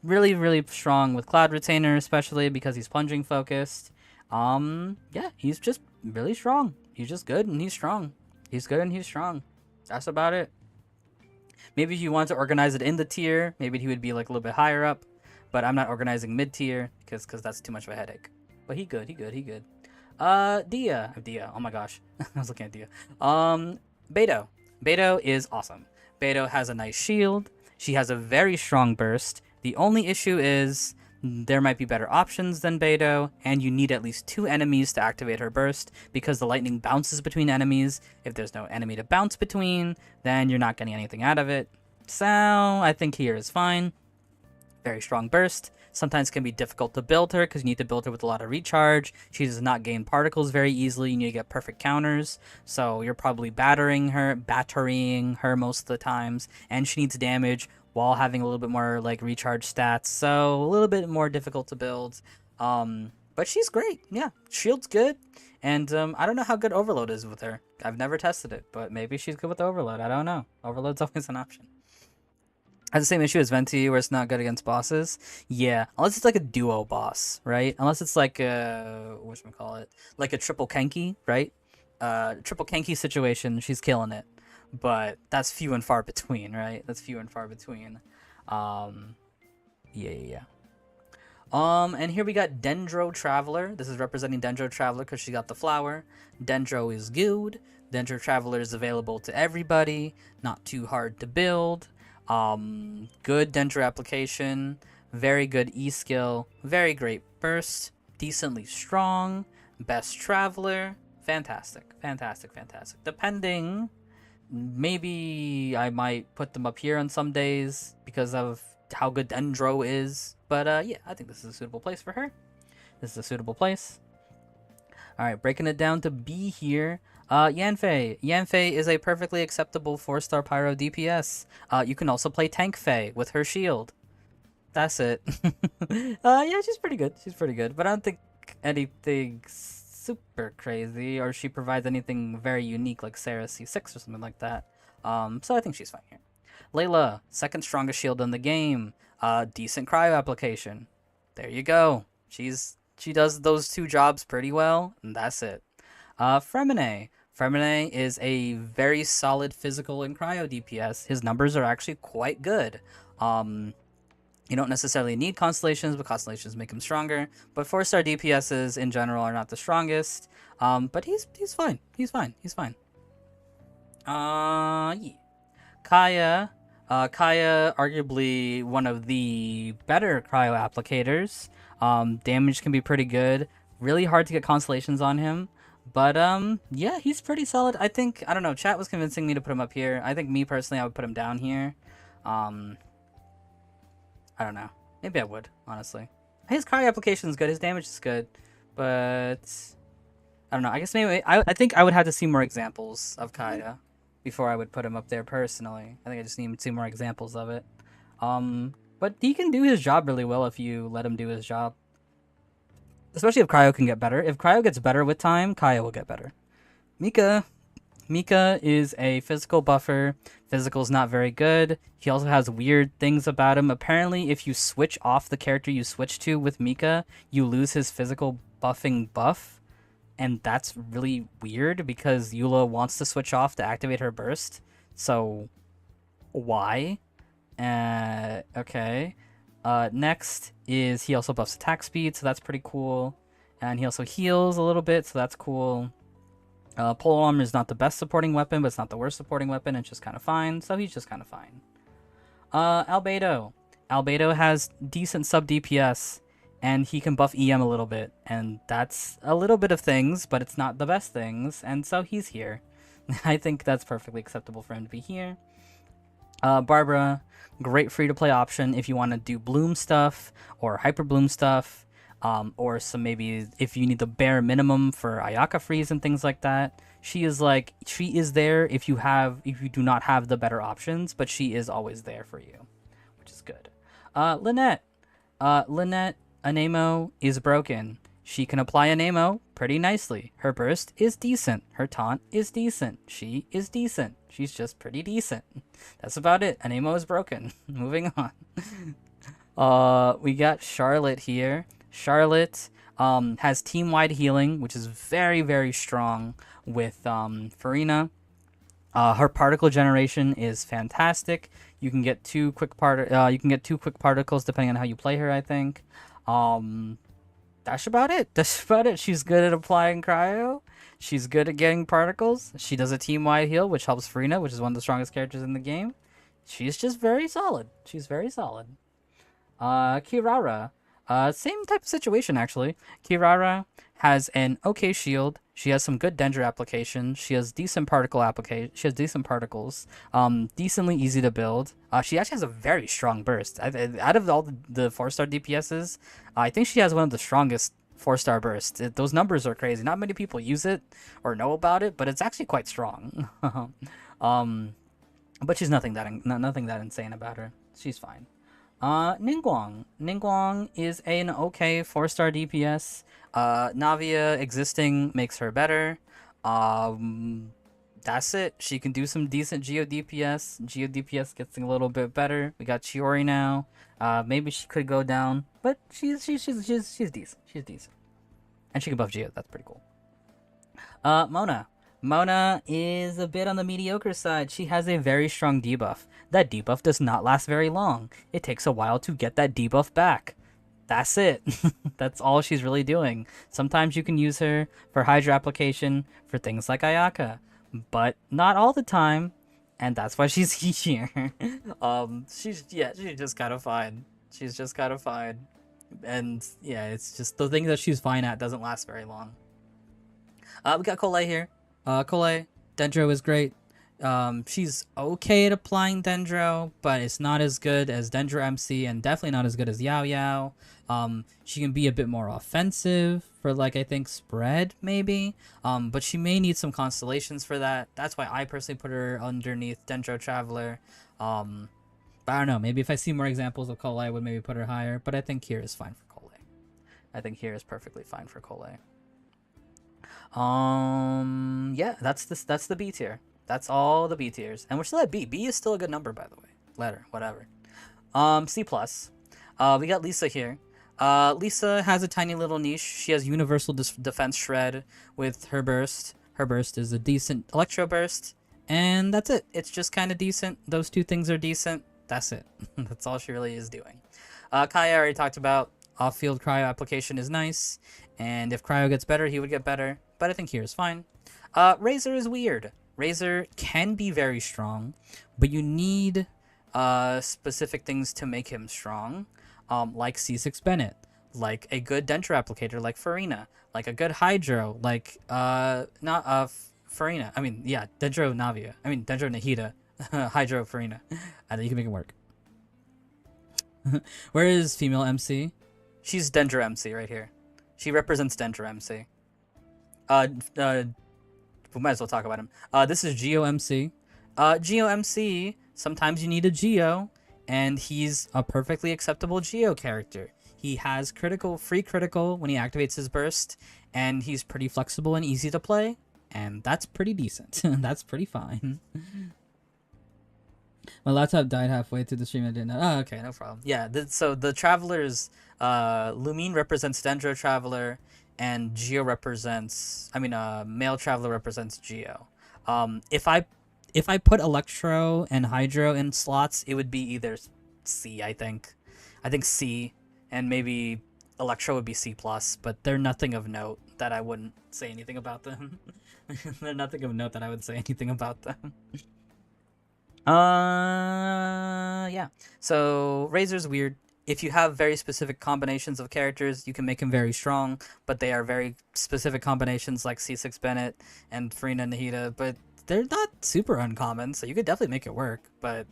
Really, really strong with Cloud Retainer, especially because he's plunging focused. Yeah, he's just really strong. He's just good and he's strong. That's about it. Maybe if you want to organize it in the tier, maybe he would be like a little bit higher up. But I'm not organizing mid tier because that's too much of a headache. But he good. Dia. Oh my gosh. I was looking at Dia. Beto. Beto is awesome. Beto has a nice shield. She has a very strong burst. The only issue is there might be better options than Beto, and you need at least 2 enemies to activate her burst, because the lightning bounces between enemies. If there's no enemy to bounce between, then you're not getting anything out of it. So, I think here is fine. Very strong burst. Sometimes can be difficult to build her, because you need to build her with a lot of recharge. She does not gain particles very easily. You need to get perfect counters. So, you're probably battering her most of the times, and she needs damage while having a little bit more like recharge stats, so a little bit more difficult to build. But she's great. Yeah, shield's good, and I don't know how good Overload is with her. I've never tested it, but maybe she's good with Overload. I don't know. Overload's always an option. Has the same issue as Venti, where it's not good against bosses. Yeah, unless it's like a duo boss, right? Unless it's like a like a triple Kenki, right? Triple Kenki situation, she's killing it. But that's few and far between, right? Yeah. And here we got Dendro Traveler. This is representing Dendro Traveler because she got the flower. Dendro is good. Dendro Traveler is available to everybody. Not too hard to build. Good Dendro application. Very good E skill. Very great burst. Decently strong. Best Traveler. Fantastic. Fantastic. Fantastic. Depending, maybe I might put them up here on some days because of how good Dendro is. But yeah, I think this is a suitable place for her. This is a suitable place. Alright, breaking it down to B here. Yanfei. Yanfei is a perfectly acceptable 4-star Pyro DPS. You can also play Tank Fei with her shield. That's it. Yeah, she's pretty good. She's pretty good. But I don't think anything super crazy or she provides anything very unique like Sarah C6 or something like that. So I think she's fine here. Layla, second strongest shield in the game. Decent cryo application. There you go. She does those two jobs pretty well, and that's it. Fremine. Fremine is a very solid physical and cryo DPS. His numbers are actually quite good. You don't necessarily need constellations, but constellations make him stronger. But 4-star DPSs in general are not the strongest. But he's fine. He's fine. He's fine. Yeah. Kaya. Kaya, arguably one of the better cryo applicators. Damage can be pretty good. Really hard to get constellations on him. But, yeah, he's pretty solid. I don't know, chat was convincing me to put him up here. I think me personally, I would put him down here. I don't know. Maybe I would, honestly. His cryo application is good. His damage is good. But, I don't know. I guess maybe, I think I would have to see more examples of Kaya before I would put him up there personally. I think I just need to see more examples of it. But he can do his job really well if you let him do his job. Especially if Cryo can get better. If Cryo gets better with time, Kaya will get better. Mika. Mika is a physical buffer. Physical's not very good. He also has weird things about him. Apparently, if you switch off the character you switch to with Mika, you lose his physical buffing buff. And that's really weird because Eula wants to switch off to activate her burst. So, why? Okay. Next is he also buffs attack speed, so that's pretty cool. And he also heals a little bit, so that's cool. Pole armor is not the best supporting weapon, but it's not the worst supporting weapon. It's just kind of fine, so he's just kind of fine. Albedo. Albedo has decent sub DPS, and he can buff EM a little bit. And that's a little bit of things, but it's not the best things, and so he's here. I think that's perfectly acceptable for him to be here. Barbara, great free-to-play option if you want to do Bloom stuff, or Hyper Bloom stuff. Or some maybe if you need the bare minimum for Ayaka freeze and things like that. She is there if you do not have the better options, but she is always there for you, which is good. Lynette. Lynette, Anemo is broken. She can apply Anemo pretty nicely. Her burst is decent. Her taunt is decent. She is decent. She's just pretty decent. That's about it. Anemo is broken. Moving on. We got Charlotte here. Charlotte has team-wide healing, which is very, very strong with Farina. Her particle generation is fantastic. You can get two quick particles depending on how you play her, I think. That's about it. That's about it. She's good at applying cryo. She's good at getting particles. She does a team-wide heal, which helps Farina, which is one of the strongest characters in the game. She's just very solid. She's very solid. Kirara. Same type of situation, actually. Kirara has an okay shield. She has some good Dendro application. She has decent particle application. She has decent particles. Decently easy to build. She actually has a very strong burst. Out of all the 4-star DPSs, I think she has one of the strongest 4-star bursts. Those numbers are crazy. Not many people use it or know about it, but it's actually quite strong. But she's nothing that insane about her. She's fine. Ningguang. Ningguang is an okay 4-star DPS. Navia existing makes her better. That's it. She can do some decent Geo DPS. Geo DPS gets a little bit better. We got Chiori now. Maybe she could go down, but she's decent. She's decent. And she can buff Geo. That's pretty cool. Mona. Mona is a bit on the mediocre side. She has a very strong debuff. That debuff does not last very long. It takes a while to get that debuff back. That's it. That's all she's really doing. Sometimes you can use her for Hydra application for things like Ayaka, but not all the time, and that's why she's here. She's just kind of fine. She's just kind of fine, and yeah, it's just the thing that she's fine at doesn't last very long. We got Colette here. Colette, Dendro is great. She's okay at applying Dendro, but it's not as good as Dendro MC, and definitely not as good as Yao Yao. She can be a bit more offensive for, like, I think spread maybe, but she may need some constellations for that. That's why I personally put her underneath Dendro Traveler. But I don't know, maybe if I see more examples of Colette, I would maybe put her higher, but I think here is fine for Colette. I think here is perfectly fine for Colette. Yeah, that's the B tier. That's all the B tiers, and we're still at B. B is still a good number, by the way. Letter, whatever. C plus. We got Lisa here. Lisa has a tiny little niche. She has universal defense shred with her burst. Her burst is a decent electro burst, and that's it. It's just kind of decent. Those two things are decent. That's it. That's all she really is doing. Kaya already talked about. Off-field cryo application is nice, and if cryo gets better, he would get better. But I think here is fine. Razor is weird. Razor can be very strong, but you need specific things to make him strong, like C6 Bennett, like a good Dendro applicator like Farina, like a good Hydro, like Farina. I mean, yeah, Dendro Navia. I mean, Dendro Nahida, Hydro Farina. I think you can make it work. Where is female MC? She's Dendro MC right here. She represents Dendro MC. We might as well talk about him. This is Geo MC. Geo MC, sometimes you need a Geo, and he's a perfectly acceptable Geo character. He has free critical when he activates his burst, and he's pretty flexible and easy to play, and that's pretty decent. That's pretty fine. My laptop died halfway through the stream. I didn't know. Oh, okay, no problem. Yeah, so the Travelers, Lumine represents Dendro Traveler, and Geo represents, male Traveler represents Geo. If I put Electro and Hydro in slots, it would be either C, I think. I think C, and maybe Electro would be C+, but they're nothing of note that I wouldn't say anything about them. They're nothing of note that I would say anything about them. Yeah. So, Razor's weird. If you have very specific combinations of characters, you can make him very strong, but they are very specific combinations like C6 Bennett and Farina Nahida, but they're not super uncommon, so you could definitely make it work, but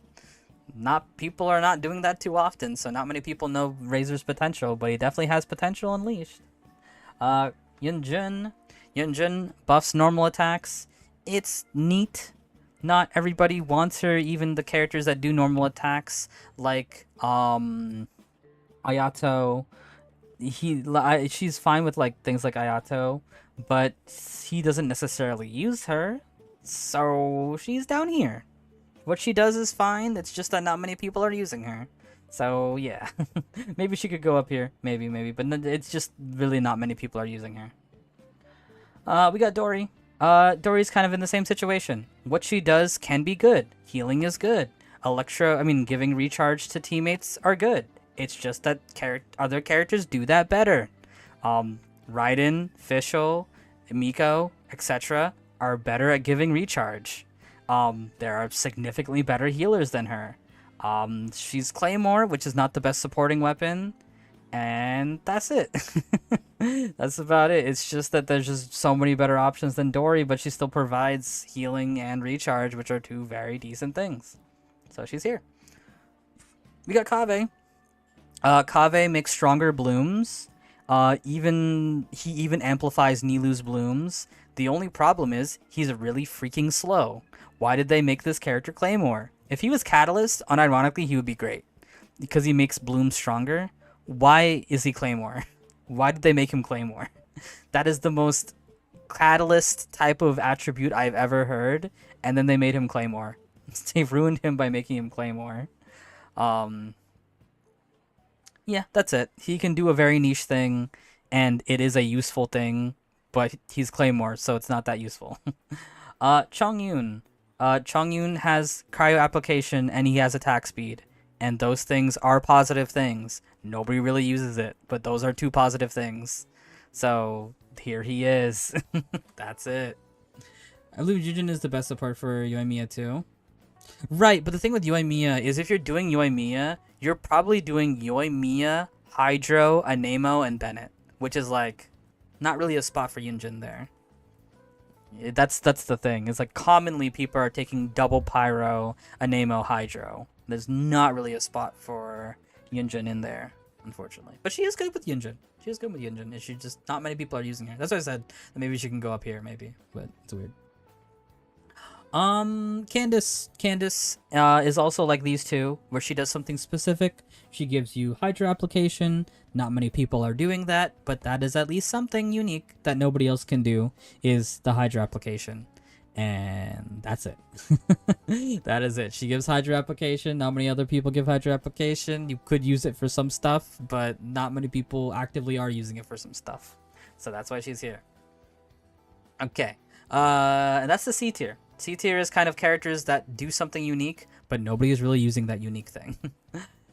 people are not doing that too often, so not many people know Razor's potential, but he definitely has potential unleashed. Yunjin buffs normal attacks. It's neat. Not everybody wants her, even the characters that do normal attacks, like, Ayato. She's fine with, like, things like Ayato, but he doesn't necessarily use her, so she's down here. What she does is fine, it's just that not many people are using her. So, yeah. Maybe she could go up here. Maybe, but it's just really not many people are using her. We got Dory. Dory's kind of in the same situation. What she does can be good. Healing is good. Giving recharge to teammates are good. It's just that other characters do that better. Raiden, Fischl, Miko, etc. are better at giving recharge. There are significantly better healers than her. She's Claymore, which is not the best supporting weapon. And that's it. That's about it. It's just that there's just so many better options than Dory, but she still provides healing and recharge, which are two very decent things. So she's here. We got Kaveh. Kaveh makes stronger blooms. He even amplifies Nilu's blooms. The only problem is he's really freaking slow. Why did they make this character Claymore? If he was Catalyst, unironically, he would be great. Because he makes blooms stronger. Why is he Claymore? Why did they make him Claymore? That is the most Catalyst type of attribute I've ever heard, and then they made him Claymore. They ruined him by making him Claymore. Yeah, that's it. He can do a very niche thing, and it is a useful thing, but he's Claymore, so it's not that useful. Chongyun. Chongyun has cryo application, and he has attack speed. and those things are positive things. Nobody really uses it, but those are two positive things. So here he is. That's it. I believe Jujin is the best support for Yoimiya too. Right, but the thing with Yoimiya is if you're doing Yoimiya, you're probably doing Yoimiya, Hydro, Anemo, and Bennett, which is like not really a spot for Yunjin there. That's the thing. It's like commonly people are taking double Pyro, Anemo, Hydro. There's not really a spot for Yunjin in there, unfortunately. But she is good with Yunjin. She is good with Yunjin. It's just not many people are using her. That's why I said that maybe she can go up here, maybe. But it's weird. Candace is also like these two, where she does something specific. She gives you Hydra application. Not many people are doing that, but that is at least something unique that nobody else can do, is the Hydra application. And that's it. That is it. She gives Hydra application. Not many other people give Hydra application. You could use it for some stuff, but not many people actively are using it for some stuff. So that's why she's here. Okay. And that's the C tier. C tier is kind of characters that do something unique, but nobody is really using that unique thing.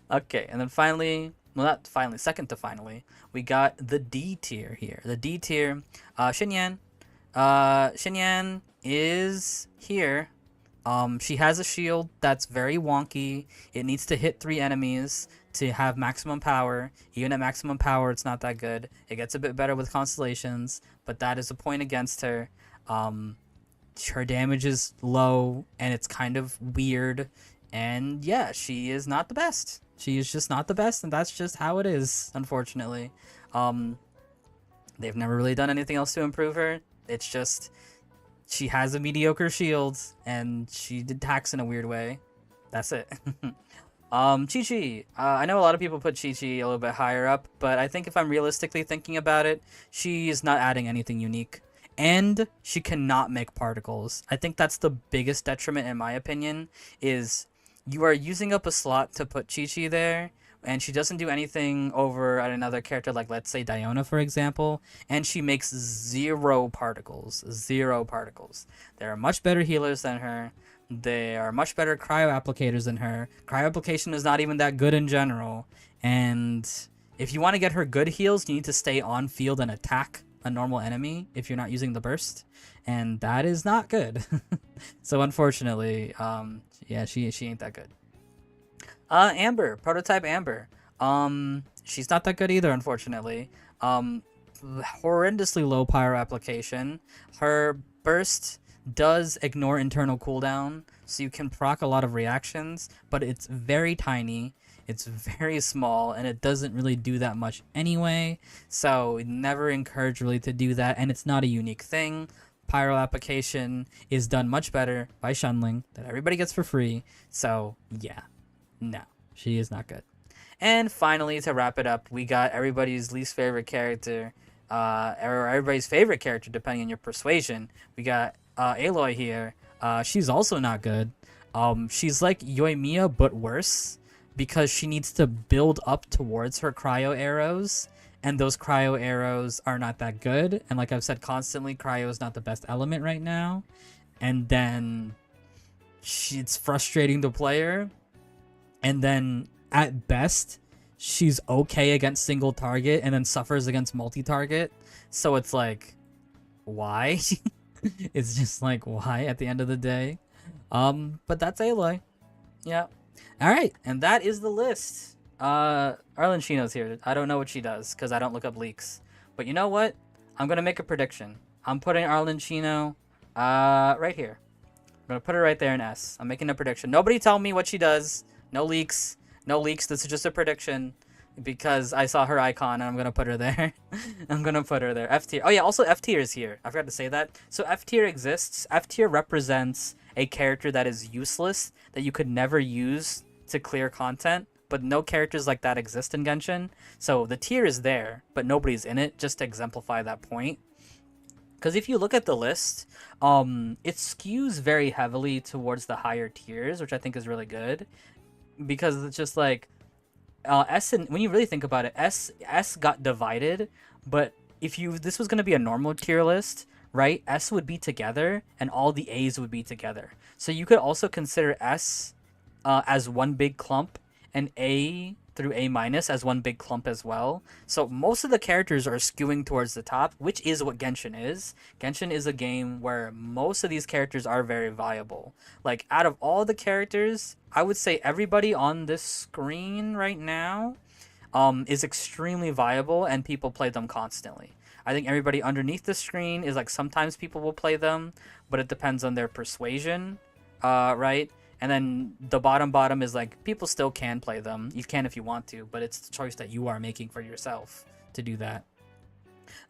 Okay, and then finally, well, not finally, second to finally, we got the D tier here. The D tier, Xinyan. Xinyan is here. She has a shield that's very wonky. It needs to hit 3 enemies to have maximum power. Even at maximum power, it's not that good. It gets a bit better with constellations, but that is a point against her. Her damage is low, and it's kind of weird. And yeah, she is not the best. She is just not the best, and that's just how it is, unfortunately. They've never really done anything else to improve her. It's just she has a mediocre shield, and she attacks in a weird way. That's it. Chi-Chi. I know a lot of people put Chi-Chi a little bit higher up, but I think if I'm realistically thinking about it, she is not adding anything unique. And she cannot make particles. I think that's the biggest detriment, in my opinion, is you are using up a slot to put Chi-Chi there, and she doesn't do anything over at another character, like let's say Diona, for example, and she makes 0 particles. 0 particles. There are much better healers than her. They are much better cryo applicators than her. Cryo application is not even that good in general, and if you want to get her good heals, you need to stay on field and attack a normal enemy if you're not using the burst, and that is not good. So unfortunately, yeah, she ain't that good. Amber, prototype Amber. She's not that good either, unfortunately. Horrendously low pyro application. Her burst does ignore internal cooldown, so you can proc a lot of reactions, but it's very tiny. It's very small, and it doesn't really do that much anyway, so never encourage really to do that, and it's not a unique thing. Pyro application is done much better by Shunling, that everybody gets for free, so yeah, no, she is not good. And finally, to wrap it up, we got everybody's least favorite character, or everybody's favorite character, depending on your persuasion. We got Aloy here. She's also not good. She's like Yoimiya, but worse, because she needs to build up towards her cryo arrows, and those cryo arrows are not that good. And like I've said constantly, cryo is not the best element right now. And then it's frustrating to play her. And then at best, she's okay against single target and then suffers against multi-target. So it's like, why? It's just like, why at the end of the day? But that's Aloy. Yeah. All right, and that is the list. Arlen Shino's here. I don't know what she does because I don't look up leaks. But you know what? I'm gonna make a prediction. I'm putting Arlen Shino right here. I'm gonna put her right there in S. I'm making a prediction. Nobody tell me what she does. No leaks. No leaks. This is just a prediction because I saw her icon and I'm gonna put her there. I'm gonna put her there. F tier. Oh yeah, also F tier is here. I forgot to say that. So F tier exists. F tier represents a character that is useless, that you could never use to clear content, but no characters like that exist in Genshin. So the tier is there, but nobody's in it, just to exemplify that point. Because if you look at the list, it skews very heavily towards the higher tiers, which I think is really good. Because it's just like, S, and when you really think about it, S got divided, but if this was going to be a normal tier list, right, S would be together and all the A's would be together. So you could also consider S as one big clump, an A through A minus as one big clump as well. So most of the characters are skewing towards the top, which is what Genshin is. Genshin is a game where most of these characters are very viable. Like, out of all the characters, I would say everybody on this screen right now is extremely viable, and people play them constantly. I think everybody underneath the screen is like, sometimes people will play them, but it depends on their persuasion, right? And then the bottom is like, people still can play them. You can if you want to, but it's the choice that you are making for yourself to do that.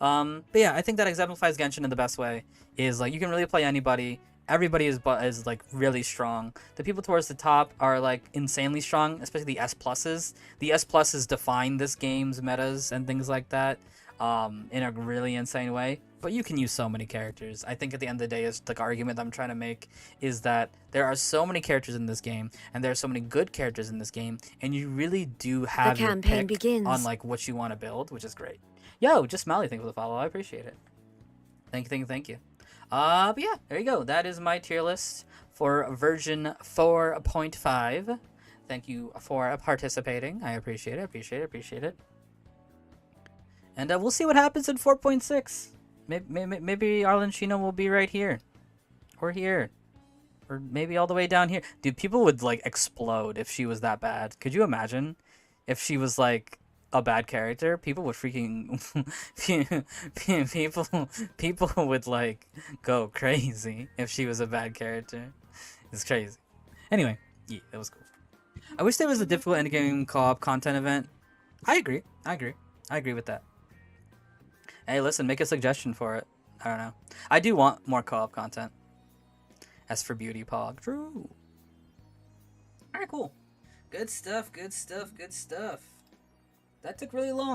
But yeah, I think that exemplifies Genshin in the best way. Is like, you can really play anybody. Everybody is like really strong. The people towards the top are like insanely strong, especially the S pluses. The S pluses define this game's metas and things like that, in a really insane way. But you can use so many characters. I think at the end of the day, is the argument I'm trying to make is that there are so many characters in this game, and there are so many good characters in this game, and you really do have your campaign pick begins. on like what you want to build, which is great. Yo, just Smiley, thank you for the follow. I appreciate it. Thank you. But yeah, there you go. That is my tier list for version 4.5. Thank you for participating. I appreciate it. And we'll see what happens in 4.6. Maybe Arlen Sheena will be right here. Or here. Or maybe all the way down here. Dude, people would like explode if she was that bad. Could you imagine if she was like a bad character? People would freaking people would like go crazy if she was a bad character. It's crazy. Anyway, yeah, that was cool. I wish there was a difficult endgame co-op content event. I agree with that. Hey, listen, make a suggestion for it. I don't know. I do want more co-op content. As for Beauty Pog, true. Alright, cool. Good stuff. That took really long.